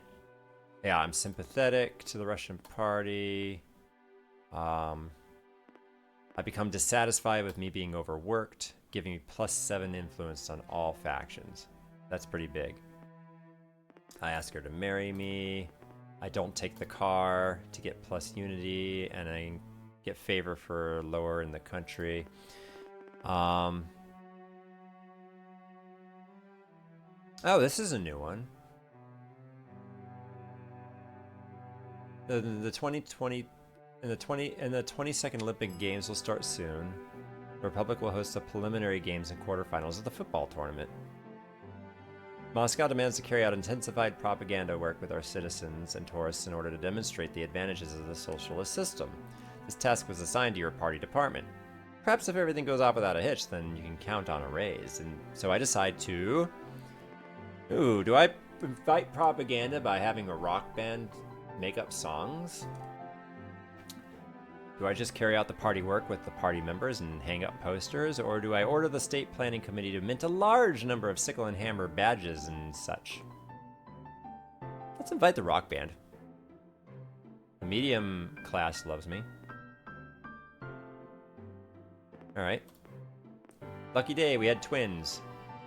Yeah, I'm sympathetic to the Russian party. I become dissatisfied with me being overworked, giving me +7 influence on all factions. That's pretty big. I ask her to marry me. I don't take the car to get plus unity, and I get favor for lower in the country. Oh, this is a new one. The 2020 and the 22nd Olympic Games will start soon. The Republic will host the preliminary games and quarterfinals of the football tournament. Moscow demands to carry out intensified propaganda work with our citizens and tourists in order to demonstrate the advantages of the socialist system. This task was assigned to your party department. Perhaps if everything goes off without a hitch, then you can count on a raise. And so I decide to... Ooh, do I fight propaganda by having a rock band make up songs? Do I just carry out the party work with the party members and hang up posters, or do I order the state planning committee to mint a large number of sickle and hammer badges and such? Let's invite the rock band. The medium class loves me. Alright. Lucky day, we had twins.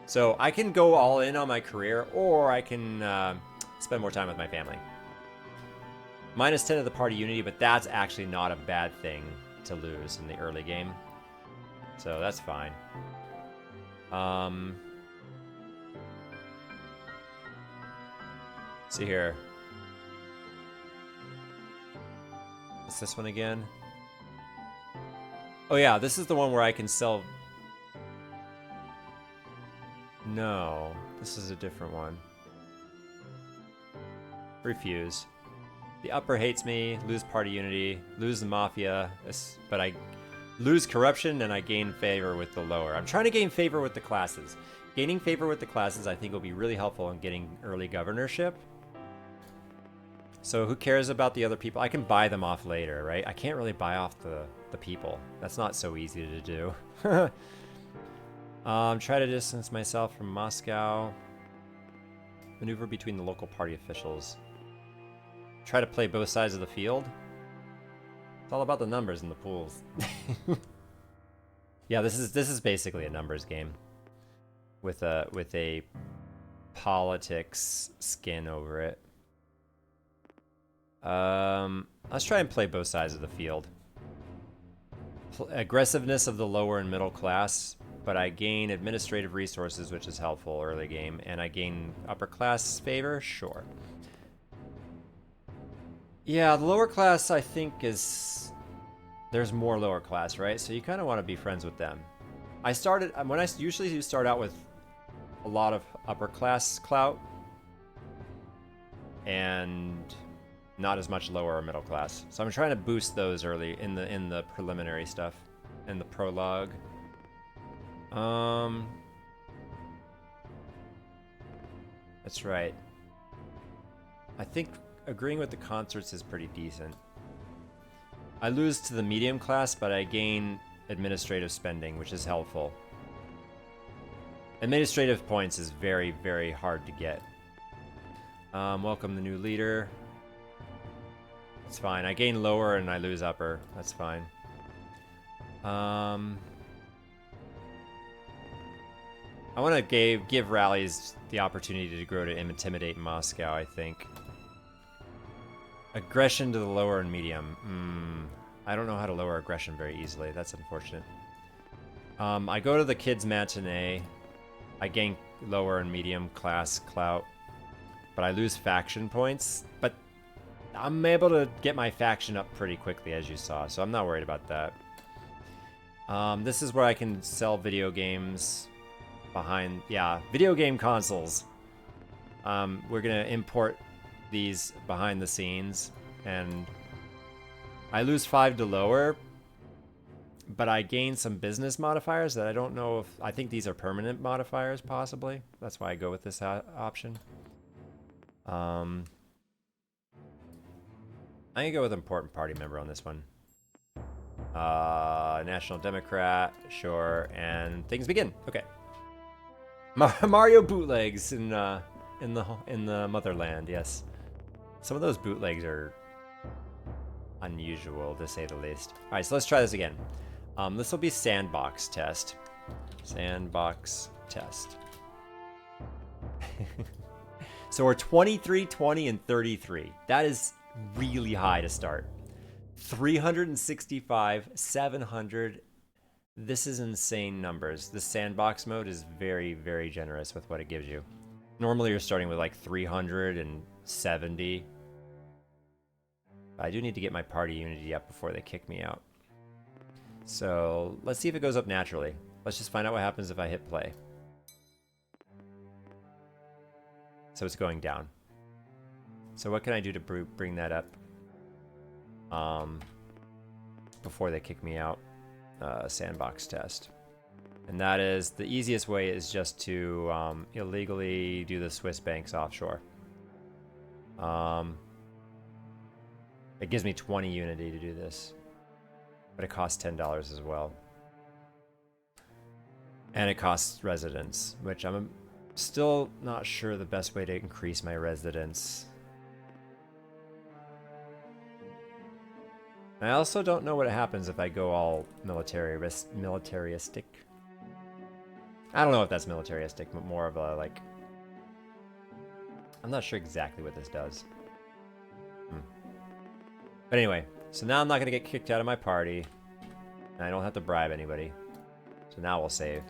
So I can go all in on my career, or I can spend more time with my family. -10 of the party unity, but that's actually not a bad thing to lose in the early game. So that's fine. See here. What's this one again? Oh yeah, this is the one where I can sell... No, this is a different one. Refuse. The upper hates me, lose party unity, lose the mafia, but I lose corruption and I gain favor with the lower. I'm trying to gain favor with the classes. Gaining favor with the classes I think will be really helpful in getting early governorship. So who cares about the other people? I can buy them off later, right? I can't really buy off the people. That's not so easy to do. Try to distance myself from Moscow. Maneuver between the local party officials. Try to play both sides of the field. It's all about the numbers in the pools. Yeah, this is basically a numbers game with a politics skin over it. Let's try and play both sides of the field. Aggressiveness of the lower and middle class, but I gain administrative resources, which is helpful early game, and I gain upper class favor. Sure. Yeah, the lower class I think is. There's more lower class, right? So you kind of want to be friends with them. I usually start out with a lot of upper class clout and not as much lower or middle class. So I'm trying to boost those early in the preliminary stuff, in the prologue. That's right. I think agreeing with the concerts is pretty decent. I lose to the medium class, but I gain administrative spending, which is helpful. Administrative points is very, very hard to get. Welcome the new leader. That's fine. I gain lower and I lose upper. That's fine. I want to give rallies the opportunity to grow to intimidate Moscow, I think. Aggression to the lower and medium. I don't know how to lower aggression very easily. That's unfortunate. I go to the kids' matinee. I gain lower and medium class clout. But I lose faction points. But I'm able to get my faction up pretty quickly, as you saw. So I'm not worried about that. This is where I can sell video games behind... Yeah, video game consoles. We're going to import these behind the scenes, and I lose 5 to lower, but I gain some business modifiers that I don't know if... I think these are permanent modifiers, possibly. That's why I go with this option. I'm gonna go with important party member on this one. National Democrat, sure, and things begin. Okay. Mario bootlegs in the motherland, yes. Some of those bootlegs are unusual, to say the least. All right, so let's try this again. This will be sandbox test. Sandbox test. So we're 23, 20, and 33. That is really high to start. 365, 700. This is insane numbers. The sandbox mode is very, very generous with what it gives you. Normally you're starting with like 370. I do need to get my party unity up before they kick me out. So let's see if it goes up naturally. Let's just find out what happens if I hit play. So it's going down. So what can I do to bring that up before they kick me out? Sandbox test. And that is, the easiest way is just to illegally do the Swiss banks offshore. It gives me 20 unity to do this, but it costs $10 as well. And it costs residence, which I'm still not sure the best way to increase my residence. I also don't know what happens if I go all militaristic. I don't know if that's militaristic, but more of a, like... I'm not sure exactly what this does. But anyway, so now I'm not going to get kicked out of my party. And I don't have to bribe anybody. So now we'll save.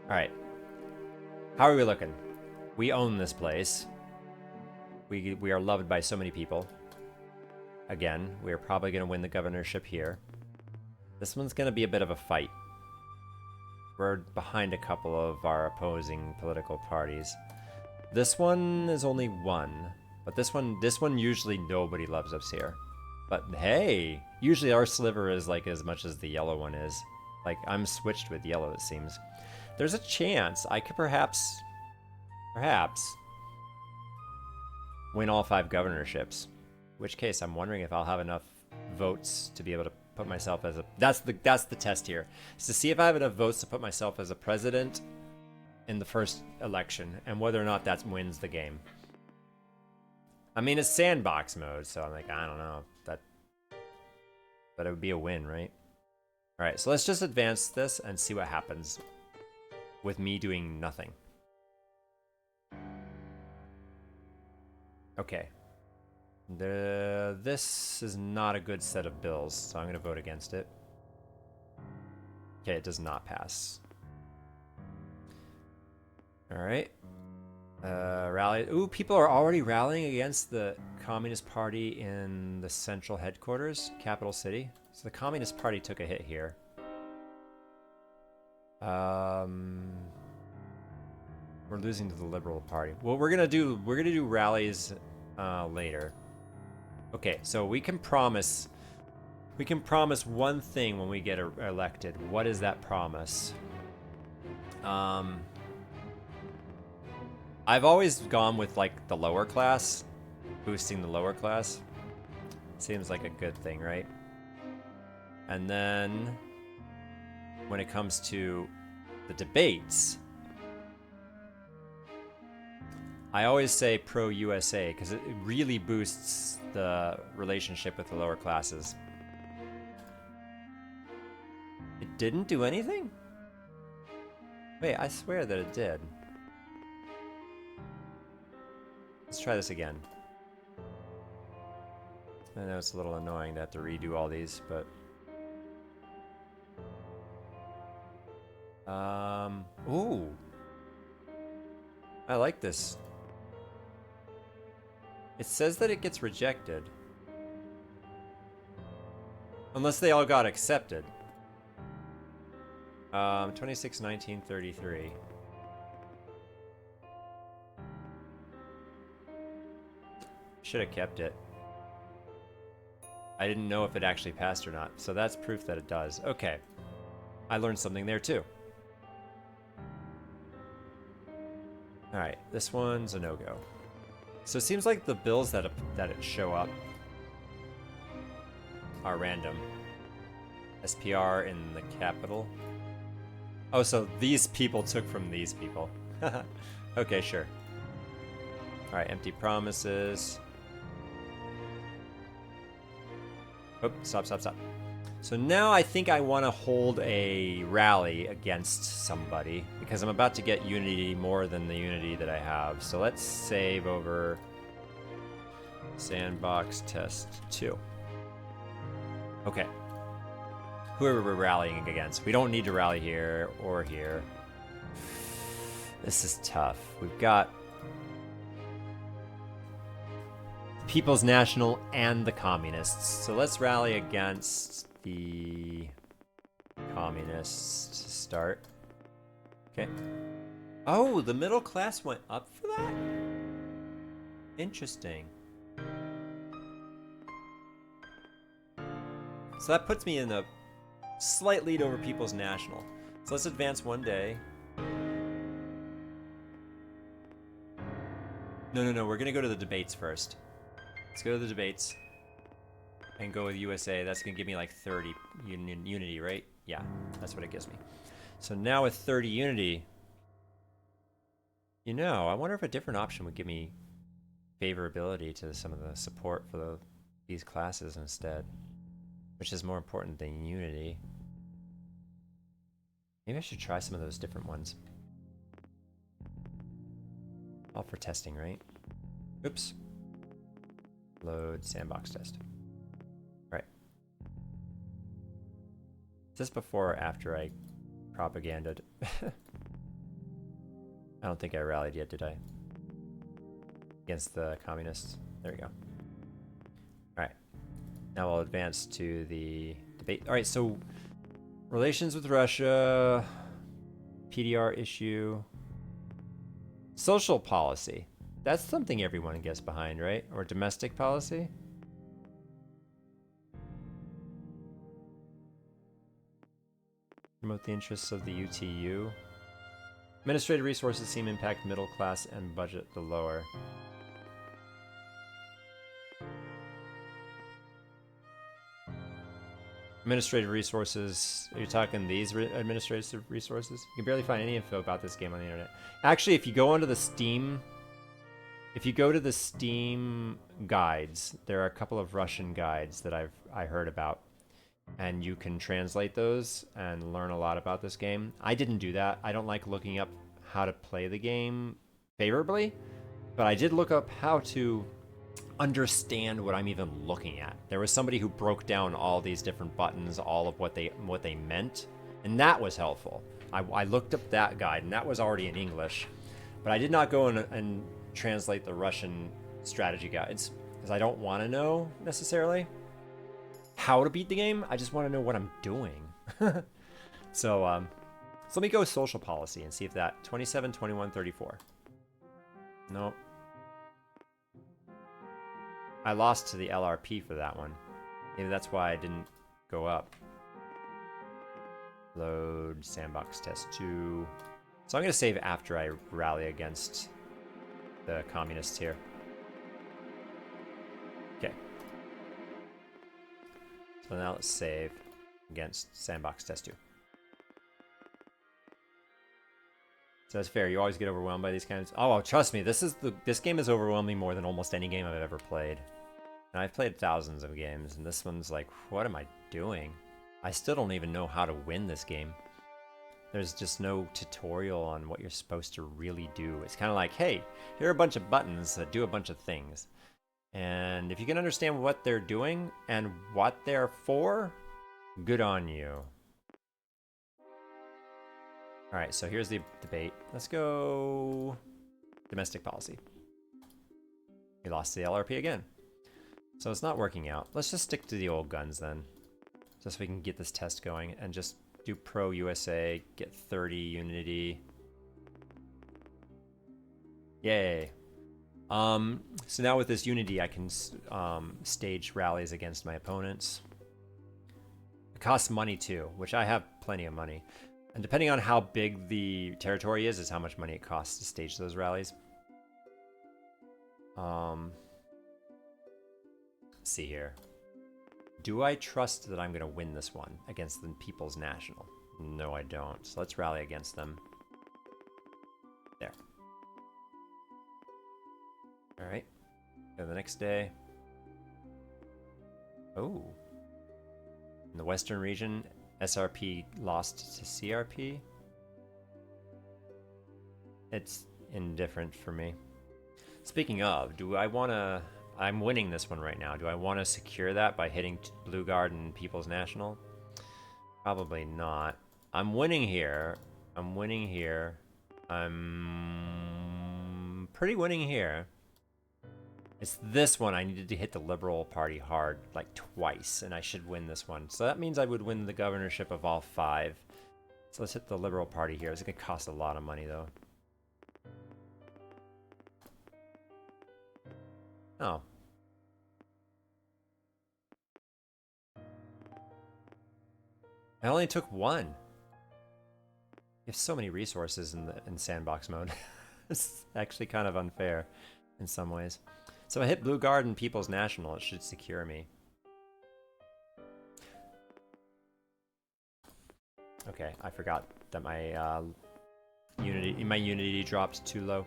Alright. How are we looking? We own this place. We are loved by so many people. Again, we are probably going to win the governorship here. This one's going to be a bit of a fight. We're behind a couple of our opposing political parties. This one is only one. But this one usually nobody loves us here. But hey, usually our sliver is like as much as the yellow one is. Like, I'm switched with yellow, it seems. There's a chance I could perhaps win all 5 governorships. In which case, I'm wondering if I'll have enough votes to be able to put myself as a... That's the test here. Is to see if I have enough votes to put myself as a president in the first election, and whether or not that wins the game. I mean, it's sandbox mode, so I'm like, I don't know. But it would be a win, right? All right, so let's just advance this and see what happens with me doing nothing. Okay. This is not a good set of bills, so I'm going to vote against it. Okay, it does not pass. All right. Rally. Ooh, people are already rallying against the Communist Party in the central headquarters, capital city. So the Communist Party took a hit here. We're losing to the Liberal Party. Well, we're gonna do rallies later. Okay, so we can promise one thing when we get elected. What is that promise? I've always gone with like the lower class, boosting the lower class. Seems like a good thing, right? And then when it comes to the debates, I always say pro-USA because it really boosts the relationship with the lower classes. It didn't do anything? Wait, I swear that it did. Let's try this again. I know it's a little annoying to have to redo all these, but... Ooh! I like this. It says that it gets rejected. Unless they all got accepted. 26/19/33. Should have kept it. I didn't know if it actually passed or not, so that's proof that it does. Okay. I learned something there too. Alright, this one's a no-go. So it seems like the bills that show up are random. SPR in the capital. Oh, so these people took from these people. Okay, sure. Alright, empty promises. Oh, stop. So now I think I want to hold a rally against somebody because I'm about to get unity more than the unity that I have. So let's save over Sandbox Test 2. Okay. Whoever we're rallying against. We don't need to rally here or here. This is tough. We've got People's National and the Communists. So let's rally against the Communists to start. Okay. Oh, the middle class went up for that? Interesting. So that puts me in a slight lead over People's National. So let's advance one day. No, we're gonna go to the debates first. Let's go to the debates and go with USA. That's gonna give me like 30 unity, right? Yeah, that's what it gives me. So now with 30 unity, you know, I wonder if a different option would give me favorability to some of the support for these classes instead, which is more important than unity. Maybe I should try some of those different ones. All for testing, right? Oops. Load sandbox test. Right. Is this before or after I propaganded? I don't think I rallied yet, did I? Against the communists. There we go. Alright. Now we'll advance to the debate. Alright, so relations with Russia, PDR issue, social policy. That's something everyone gets behind, right? Or domestic policy? Promote the interests of the UTU. Administrative resources seem to impact middle class and budget the lower. Administrative resources. Are you talking these administrative resources? You can barely find any info about this game on the internet. Actually, if you go onto the Steam, if you go to the Steam guides, there are a couple of Russian guides that I heard about, and you can translate those and learn a lot about this game. I didn't do that. I don't like looking up how to play the game favorably, but I did look up how to understand what I'm even looking at. There was somebody who broke down all these different buttons, all of what they meant, and that was helpful. I looked up that guide, and that was already in English, but I did not go and translate the Russian strategy guides because I don't want to know necessarily how to beat the game. I just want to know what I'm doing. So let me go social policy and see if that 27, 21, 34. Nope. I lost to the LRP for that one. Maybe that's why I didn't go up. Load sandbox test 2. So I'm going to save after I rally against the communists here. Okay. So now let's save against sandbox test 2. So that's fair. You always get overwhelmed by these kinds. Oh, well, trust me, this game is overwhelming more than almost any game I've ever played. And I've played thousands of games, and this one's like, what am I doing? I still don't even know how to win this game. There's just no tutorial on what you're supposed to really do. It's kind of like, hey, here are a bunch of buttons that do a bunch of things. And if you can understand what they're doing and what they're for, good on you. All right, so here's the debate. Let's go domestic policy. We lost the LRP again. So it's not working out. Let's just stick to the old guns then. Just so we can get this test going and just do pro USA, get 30 unity. Yay. So now with this unity, I can stage rallies against my opponents. It costs money too, which I have plenty of money. And depending on how big the territory is how much money it costs to stage those rallies. Let's see here. Do I trust that I'm going to win this one against the People's National? No, I don't. So let's rally against them. There. All right. Go the next day. Oh. In the Western region, SRP lost to CRP. It's indifferent for me. Speaking of, do I want to... I'm winning this one right now. Do I want to secure that by hitting Blue Guard and People's National? Probably not. I'm winning here. I'm winning here. I'm pretty winning here. It's this one I needed to hit the Liberal Party hard, like twice, and I should win this one. So that means I would win the governorship of all 5. So let's hit the Liberal Party here. It's going to cost a lot of money, though. Oh. I only took 1. You have so many resources in sandbox mode. It's actually kind of unfair in some ways. So I hit Blue Guard and People's National. It should secure me. Okay, I forgot that my unity dropped too low.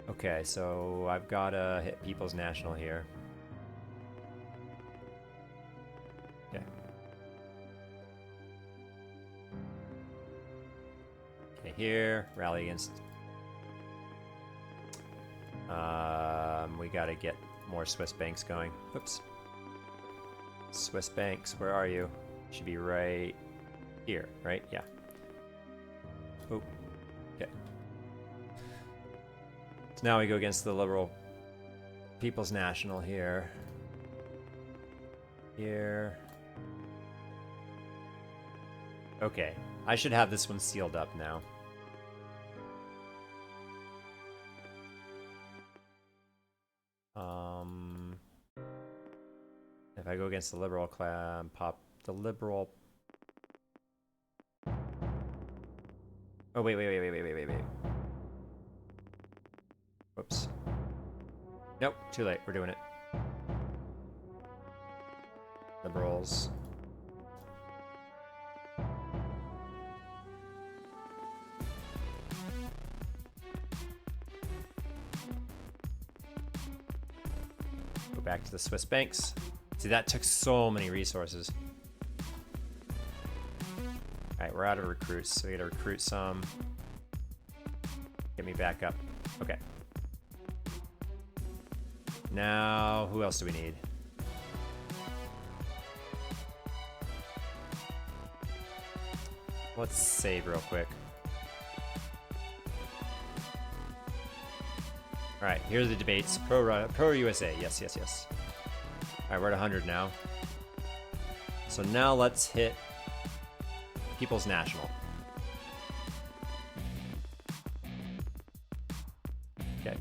Okay, so I've got to hit People's National here. Okay. Okay, here, rally against... we gotta get more Swiss banks going. Oops. Swiss banks, where are you? Should be right here, right? Yeah. Oh, okay. So now we go against the Liberal People's National here. Here. Okay, I should have this one sealed up now. If I go against the Liberal clan, pop the Liberal. Oh, wait. Whoops. Nope, too late. We're doing it. Liberals. Go back to the Swiss banks. See, that took so many resources. Alright, we're out of recruits, so we gotta recruit some. Get me back up. Okay. Now, who else do we need? Let's save real quick. Alright, here's the debates. Pro USA. Yes, yes, yes. Alright, we're at 100 now. So now let's hit People's National. Okay.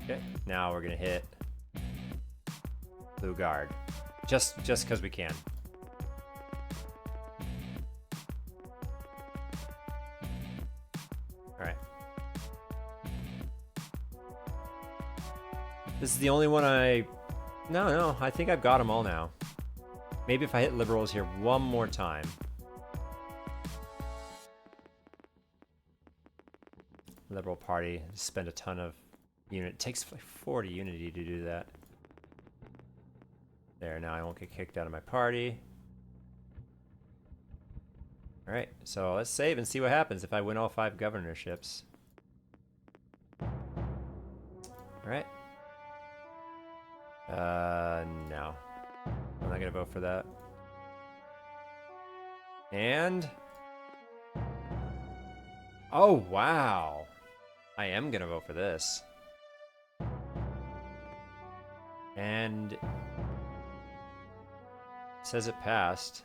Okay, now we're gonna hit Blue Guard. Just because we can. Alright. This is the only one No, I think I've got them all now. Maybe if I hit Liberals here one more time. Liberal Party, spend a ton of unit. It takes like 40 unity to do that. There, now I won't get kicked out of my party. Alright, so let's save and see what happens if I win all 5 governorships. Alright. No. I'm not gonna vote for that. And... oh, wow! I am gonna vote for this. And... it says it passed.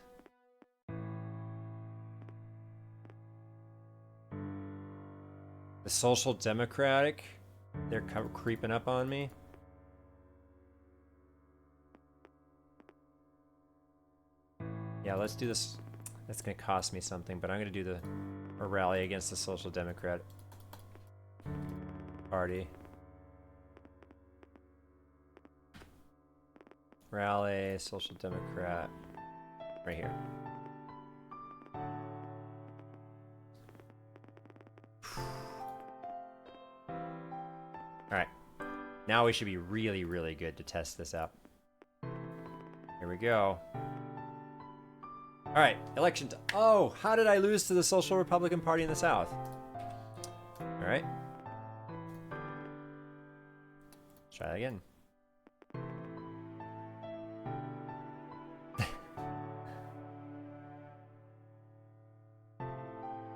The Social Democratic, they're creeping up on me. Yeah, let's do this. That's gonna cost me something, but I'm gonna do a rally against the Social Democrat Party. Rally, Social Democrat, right here. Alright, now we should be really, really good to test this out. Here we go. Alright, election. Oh, how did I lose to the Social Republican Party in the South? Alright. Let's try that again.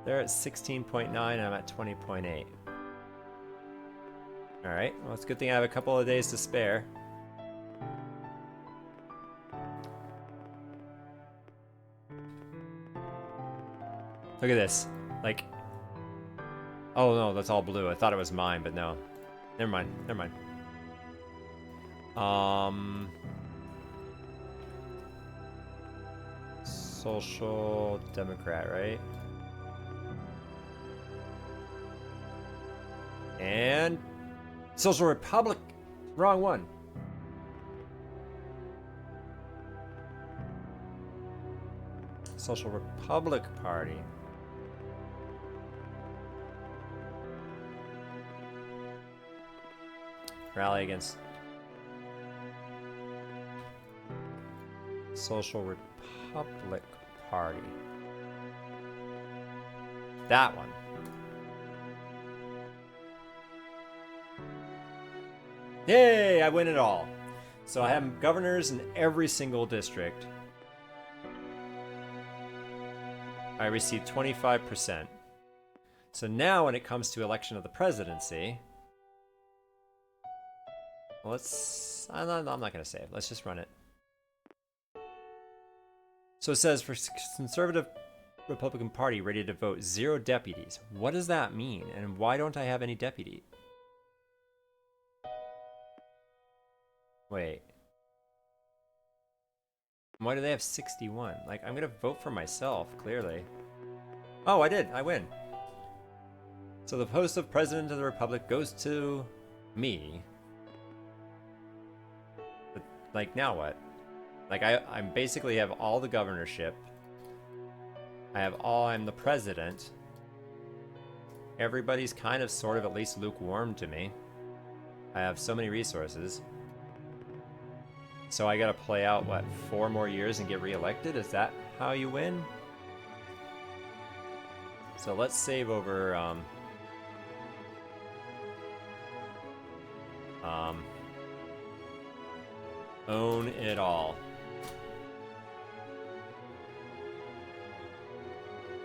They're at 16.9, I'm at 20.8. Alright, well it's a good thing I have a couple of days to spare. Look at this. Like... oh no, that's all blue. I thought it was mine, but no. Never mind, never mind. Social Democrat, right? And... Social Republic! Wrong one. Social Republic Party. Rally against Social Republic Party. That one. Yay! I win it all. So I have governors in every single district. I received 25%. So now when it comes to election of the presidency... let's... I'm not going to save. Let's just run it. So it says, for Conservative Republican Party, ready to vote 0 deputies. What does that mean? And why don't I have any deputy? Wait. Why do they have 61? Like, I'm going to vote for myself, clearly. Oh, I did. I win. So the post of President of the Republic goes to me. But, like, now what? Like, I basically have all the governorship. I'm the president. everybody's kind of sort of at least lukewarm to me. I have so many resources. So I gotta play out, what, 4 more years and get reelected? Is that how you win? So let's save over, own it all.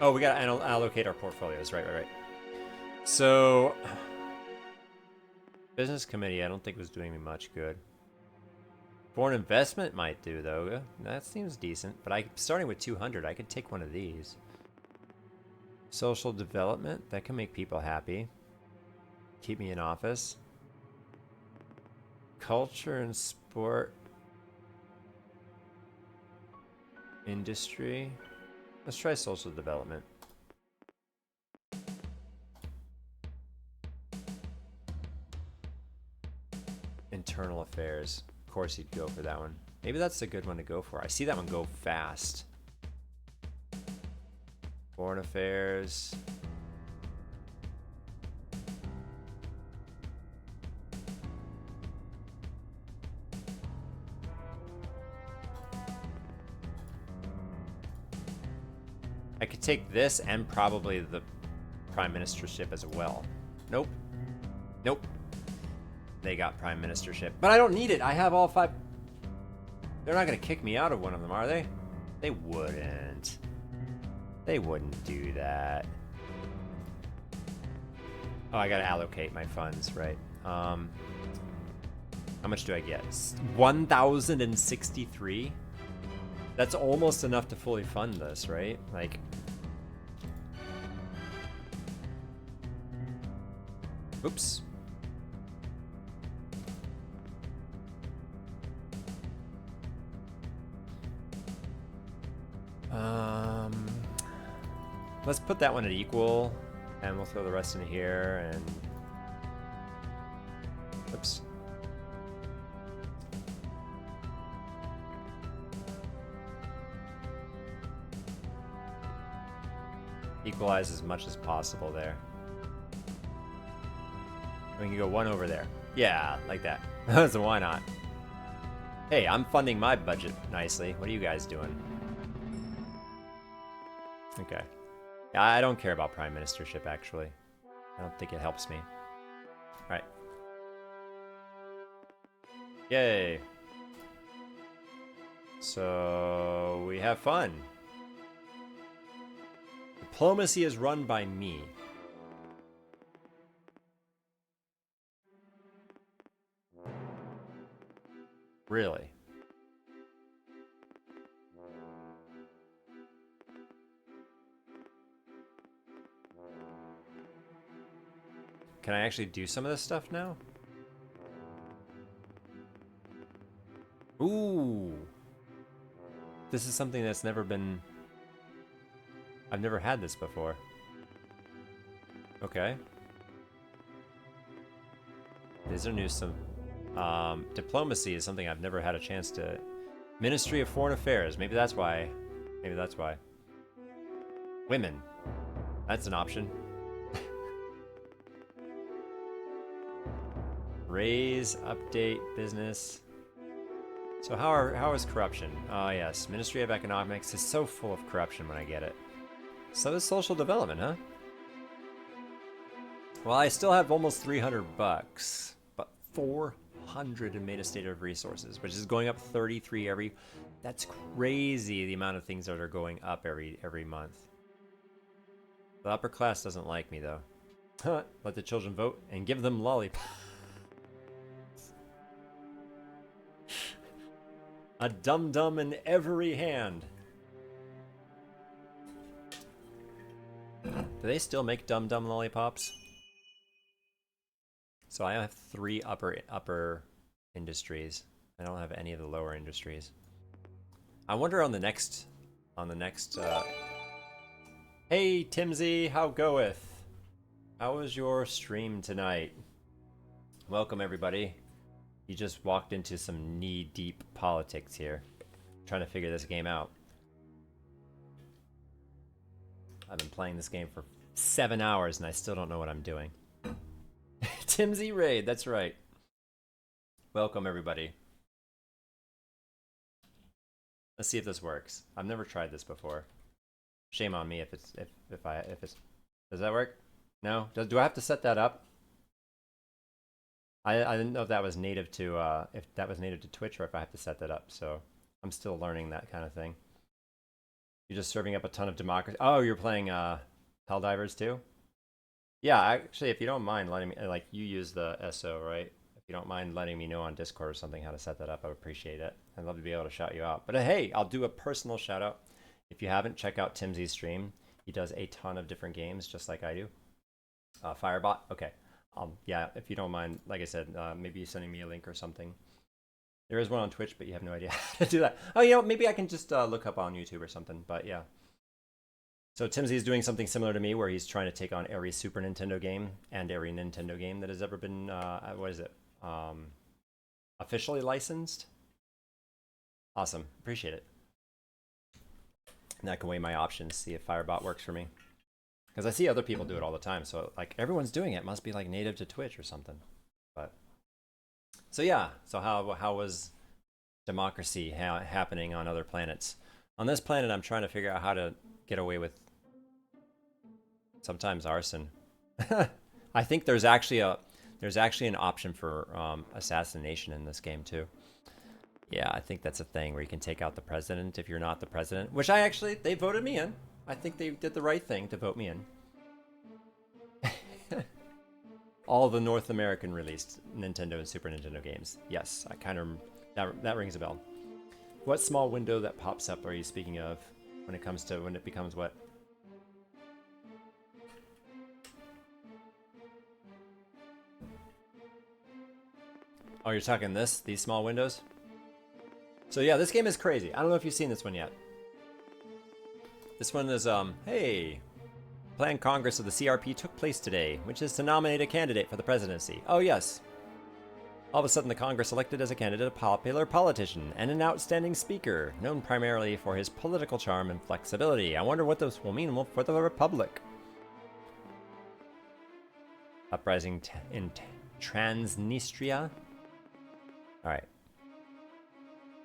Oh, we gotta allocate our portfolios. Right. So, business committee, I don't think was doing me much good. Foreign investment might do, though. That seems decent. But starting with 200, I could take one of these. Social development, that can make people happy. Keep me in office. Culture and sport. Industry. Let's try social development. Internal affairs. Of course you'd go for that one. Maybe that's a good one to go for. I see that one go fast. Foreign affairs. I could take this and probably the prime ministership as well. Nope. They got prime ministership. But I don't need it. I have all 5. They're not going to kick me out of one of them, are they? They wouldn't. They wouldn't do that. Oh, I got to allocate my funds, right? How much do I get? 1,063? That's almost enough to fully fund this, right? Like... Oops. Let's put that one at equal, and we'll throw the rest in here, and... Oops. Equalize as much as possible there. We can go 1 over there. Yeah, like that. So why not? Hey, I'm funding my budget nicely. What are you guys doing? Okay. Yeah, I don't care about prime ministership, actually. I don't think it helps me. Right. Yay. So, we have fun. Diplomacy is run by me. Really? Can I actually do some of this stuff now? Ooh. This is something that's never been... I've never had this before. Okay. These are new. Diplomacy is something I've never had a chance to... Ministry of Foreign Affairs. Maybe that's why. Maybe that's why. Women. That's an option. Raise, update, business. So how is corruption? Oh yes, Ministry of Economics is so full of corruption when I get it. So is social development, huh? Well, I still have almost 300 bucks, but 400 in Meta State of Resources, which is going up 33 every... That's crazy, the amount of things that are going up every month. The upper class doesn't like me, though. Let the children vote and give them lollipops. A dum-dum in every hand. Do they still make dum-dum lollipops? So I have 3 upper industries. I don't have any of the lower industries. I wonder on the next... Hey, Timsy, how goeth? How was your stream tonight? Welcome, everybody. You just walked into some knee-deep politics here. Trying to figure this game out. I've been playing this game for 7 hours and I still don't know what I'm doing. Timsy Raid, that's right. Welcome everybody. Let's see if this works. I've never tried this before. Shame on me if it's does that work? No? Do I have to set that up? I didn't know if that was native to Twitch or if I have to set that up, so I'm still learning that kind of thing. You're just serving up a ton of democracy. Oh, you're playing Helldivers too? Yeah, actually, if you don't mind letting me, like, you use the SO, right? If you don't mind letting me know on Discord or something how to set that up, I would appreciate it. I'd love to be able to shout you out. But hey, I'll do a personal shout out. If you haven't, check out Timsy's stream. He does a ton of different games, just like I do. Firebot, okay. Yeah, if you don't mind, like I said, maybe sending me a link or something. There is one on Twitch, but you have no idea how to do that. Oh, you know, maybe I can just look up on YouTube or something, but yeah. So Timsy is doing something similar to me, where he's trying to take on every Super Nintendo game and every Nintendo game that has ever been, what is it, officially licensed. Awesome, appreciate it. And that can weigh my options, see if Firebot works for me. Because I see other people do it all the time, so like everyone's doing it. Must be like native to Twitch or something. But so yeah, so how was democracy happening on other planets? On this planet, I'm trying to figure out how to get away with sometimes arson. I think there's actually an option for assassination in this game too. Yeah, I think that's a thing where you can take out the president if you're not the president, which they voted me in. I think they did the right thing to vote me in. All the North American released Nintendo and Super Nintendo games. Yes, I kind of, that rings a bell. What small window that pops up are you speaking of when it becomes what? Oh, you're talking these small windows? So yeah, this game is crazy. I don't know if you've seen this one yet. This one is, hey, planned Congress of the CRP took place today, which is to nominate a candidate for the presidency. Oh yes. All of a sudden the Congress elected as a candidate a popular politician and an outstanding speaker, known primarily for his political charm and flexibility. I wonder what this will mean for the Republic. Uprising in Transnistria. Alright.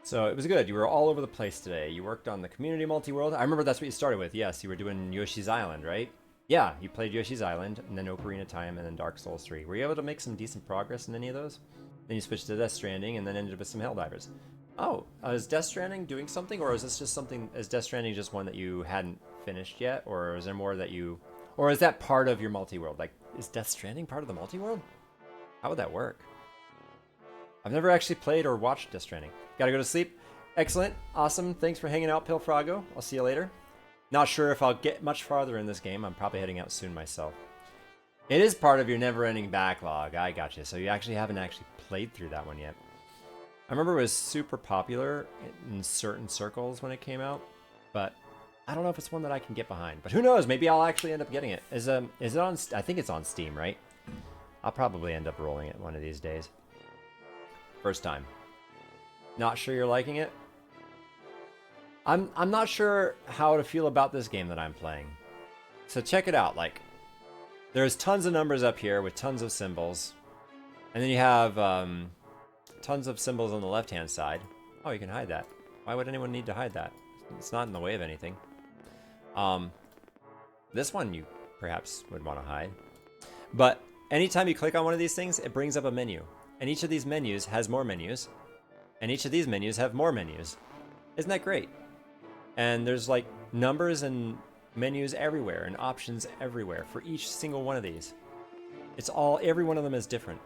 So it was good. You were all over the place today. You worked on the community multi-world. I remember that's what you started with. Yes, you were doing Yoshi's Island, right? Yeah, you played Yoshi's Island, and then Ocarina of Time, and then Dark Souls 3. Were you able to make some decent progress in any of those? Then you switched to Death Stranding, and then ended up with some Helldivers. Oh, is Death Stranding doing something, or is this just something? Is Death Stranding just one that you hadn't finished yet, or is there more that you, or is that part of your multi-world? Like, is Death Stranding part of the multi-world? How would that work? I've never actually played or watched Death Stranding. Gotta go to sleep. Excellent. Awesome. Thanks for hanging out, Pilfrago. I'll see you later. Not sure if I'll get much farther in this game. I'm probably heading out soon myself. It is part of your never-ending backlog. I gotcha. So you actually haven't played through that one yet. I remember it was super popular in certain circles when it came out, but I don't know if it's one that I can get behind. But who knows? Maybe I'll actually end up getting it. Is it on? I think it's on Steam, right? I'll probably end up rolling it one of these days. First time. Not sure you're liking it? I'm not sure how to feel about this game that I'm playing. So check it out. Like, there's tons of numbers up here with tons of symbols. And then you have tons of symbols on the left-hand side. Oh, you can hide that. Why would anyone need to hide that? It's not in the way of anything. This one you perhaps would want to hide. But anytime you click on one of these things, it brings up a menu. And each of these menus has more menus. And each of these menus have more menus. Isn't that great? And there's like numbers and menus everywhere and options everywhere for each single one of these. Every one of them is different.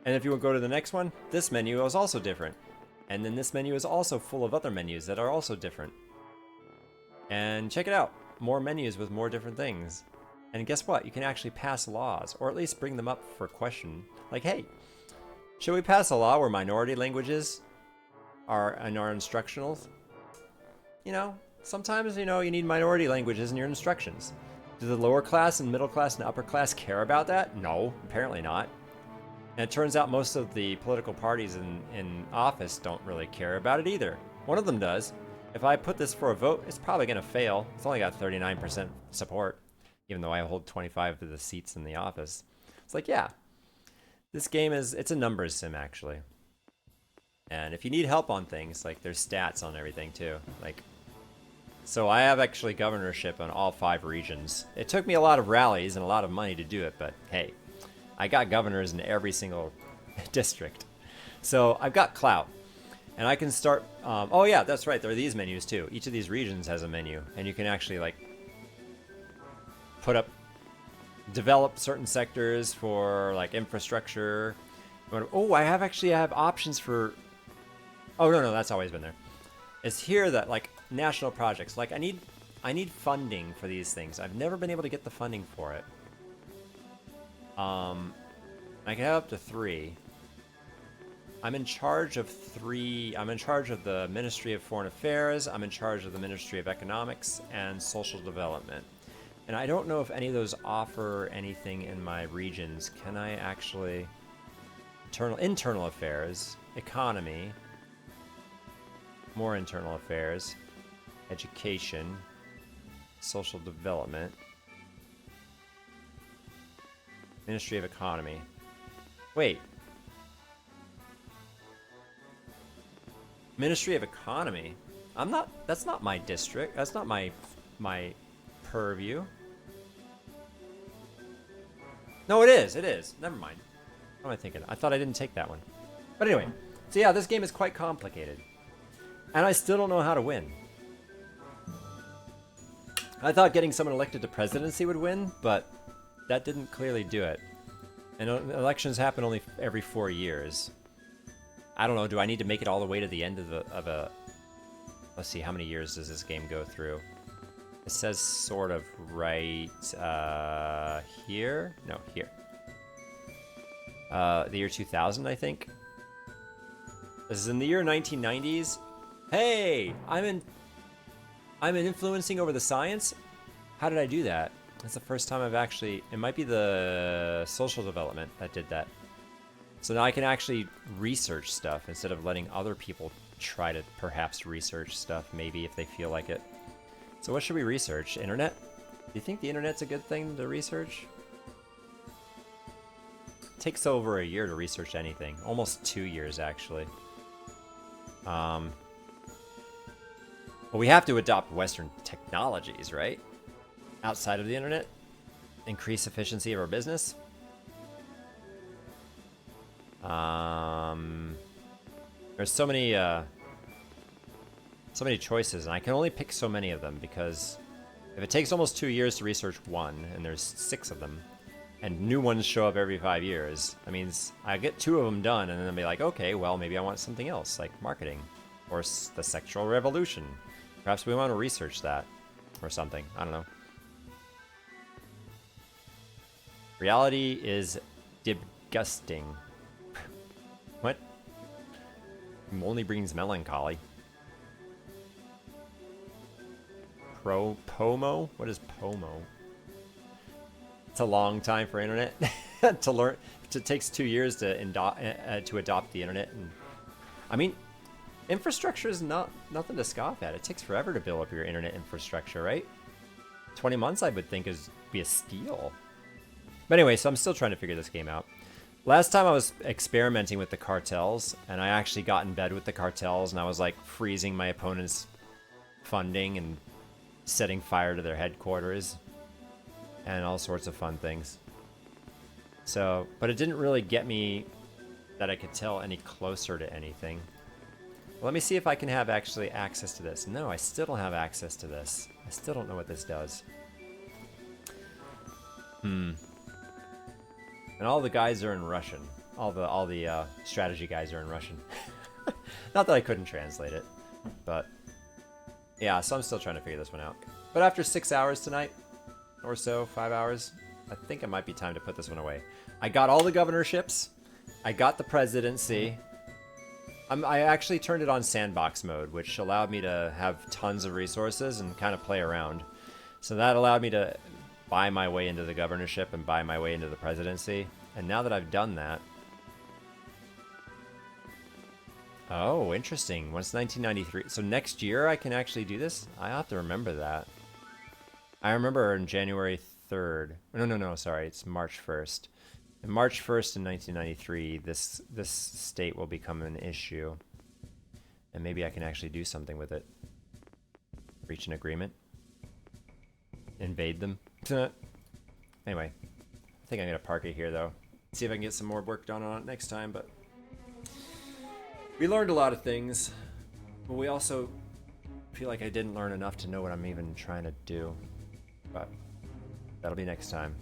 And if you would go to the next one, this menu is also different. And then this menu is also full of other menus that are also different. And check it out. More menus with more different things. And guess what? You can actually pass laws, or at least bring them up for question. Like, hey, should we pass a law where minority languages are in our instructionals? You know, sometimes, you need minority languages in your instructions. Do the lower class and middle class and upper class care about that? No, apparently not. And it turns out most of the political parties in office don't really care about it either. One of them does. If I put this for a vote, it's probably going to fail. It's only got 39% support. even though I hold 25 of the seats in the office. It's like, yeah, this game it's a numbers sim actually. And if you need help on things, like there's stats on everything too. Like, so I have actually governorship on all 5 regions. It took me a lot of rallies and a lot of money to do it, but hey, I got governors in every single district. So I've got clout. And I can start, oh yeah, that's right, there are these menus too. Each of these regions has a menu, and you can actually like develop certain sectors for like infrastructure. Oh, I have options for, oh no, that's always been there. It's here that like national projects, like I need funding for these things. I've never been able to get the funding for it. I can have up to 3. I'm in charge of 3. I'm in charge of the Ministry of Foreign Affairs. I'm in charge of the Ministry of Economics and Social Development. And I don't know if any of those offer anything in my regions. Can I actually... Internal affairs, economy, more internal affairs, education, social development, Ministry of Economy. Wait. Ministry of Economy? That's not my district. That's not my purview. No, it is. Never mind. What am I thinking? I thought I didn't take that one. But anyway, so yeah, this game is quite complicated. And I still don't know how to win. I thought getting someone elected to presidency would win, but that didn't clearly do it. And elections happen only every 4 years. I don't know, do I need to make it all the way to the end of a... Let's see, how many years does this game go through? It says sort of right here? No, here. The year 2000, I think. This is in the year 1990s. Hey, I'm influencing over the science. How did I do that? That's the first time I've actually... It might be the social development that did that. So now I can actually research stuff instead of letting other people try to perhaps research stuff, maybe if they feel like it. So what should we research? Internet? Do you think the internet's a good thing to research? It takes over a year to research anything. Almost 2 years, actually. Well, we have to adopt Western technologies, right? Outside of the internet? Increase efficiency of our business? There's so many choices, and I can only pick so many of them because if it takes almost 2 years to research one, and there's 6 of them, and new ones show up every 5 years, that means I get 2 of them done, and then I'll be like, okay, well, maybe I want something else, like marketing, or the sexual revolution. Perhaps we want to research that, or something. I don't know. Reality is disgusting. What? Only brings melancholy. Pomo? What is Pomo? It's a long time for internet to learn. It takes 2 years to adopt the internet. And I mean, infrastructure is nothing to scoff at. It takes forever to build up your internet infrastructure, right? 20 months, I would think, be a steal. But anyway, so I'm still trying to figure this game out. Last time I was experimenting with the cartels, and I actually got in bed with the cartels, and I was like freezing my opponent's funding and setting fire to their headquarters and all sorts of fun things. So, but it didn't really get me that I could tell any closer to anything. Well, let me see if I can have actually access to this. No, I still don't have access to this. I still don't know what this does. And all the guys are in Russian. All the strategy guys are in Russian. Not that I couldn't translate it, but yeah. So I'm still trying to figure this one out. But after 6 hours tonight, or so, 5 hours, I think it might be time to put this one away. I got all the governorships. I got the presidency. I actually turned it on sandbox mode, which allowed me to have tons of resources and kind of play around. So that allowed me to buy my way into the governorship and buy my way into the presidency. And now that I've done that... Oh, interesting. Once 1993. So next year I can actually do this? I have to remember that. I remember in January 3rd. No, sorry, it's March 1st. And March 1st in 1993, this state will become an issue. And maybe I can actually do something with it. Reach an agreement. Invade them. Anyway, I think I'm going to park it here, though. See if I can get some more work done on it next time, but... We learned a lot of things, but we also feel like I didn't learn enough to know what I'm even trying to do. But that'll be next time.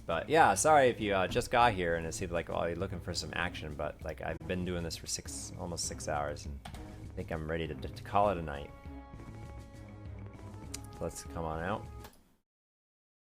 But yeah, sorry if you just got here and it seemed like, oh, you're looking for some action, but like I've been doing this for almost 6 hours, and I think I'm ready to call it a night. Let's come on out.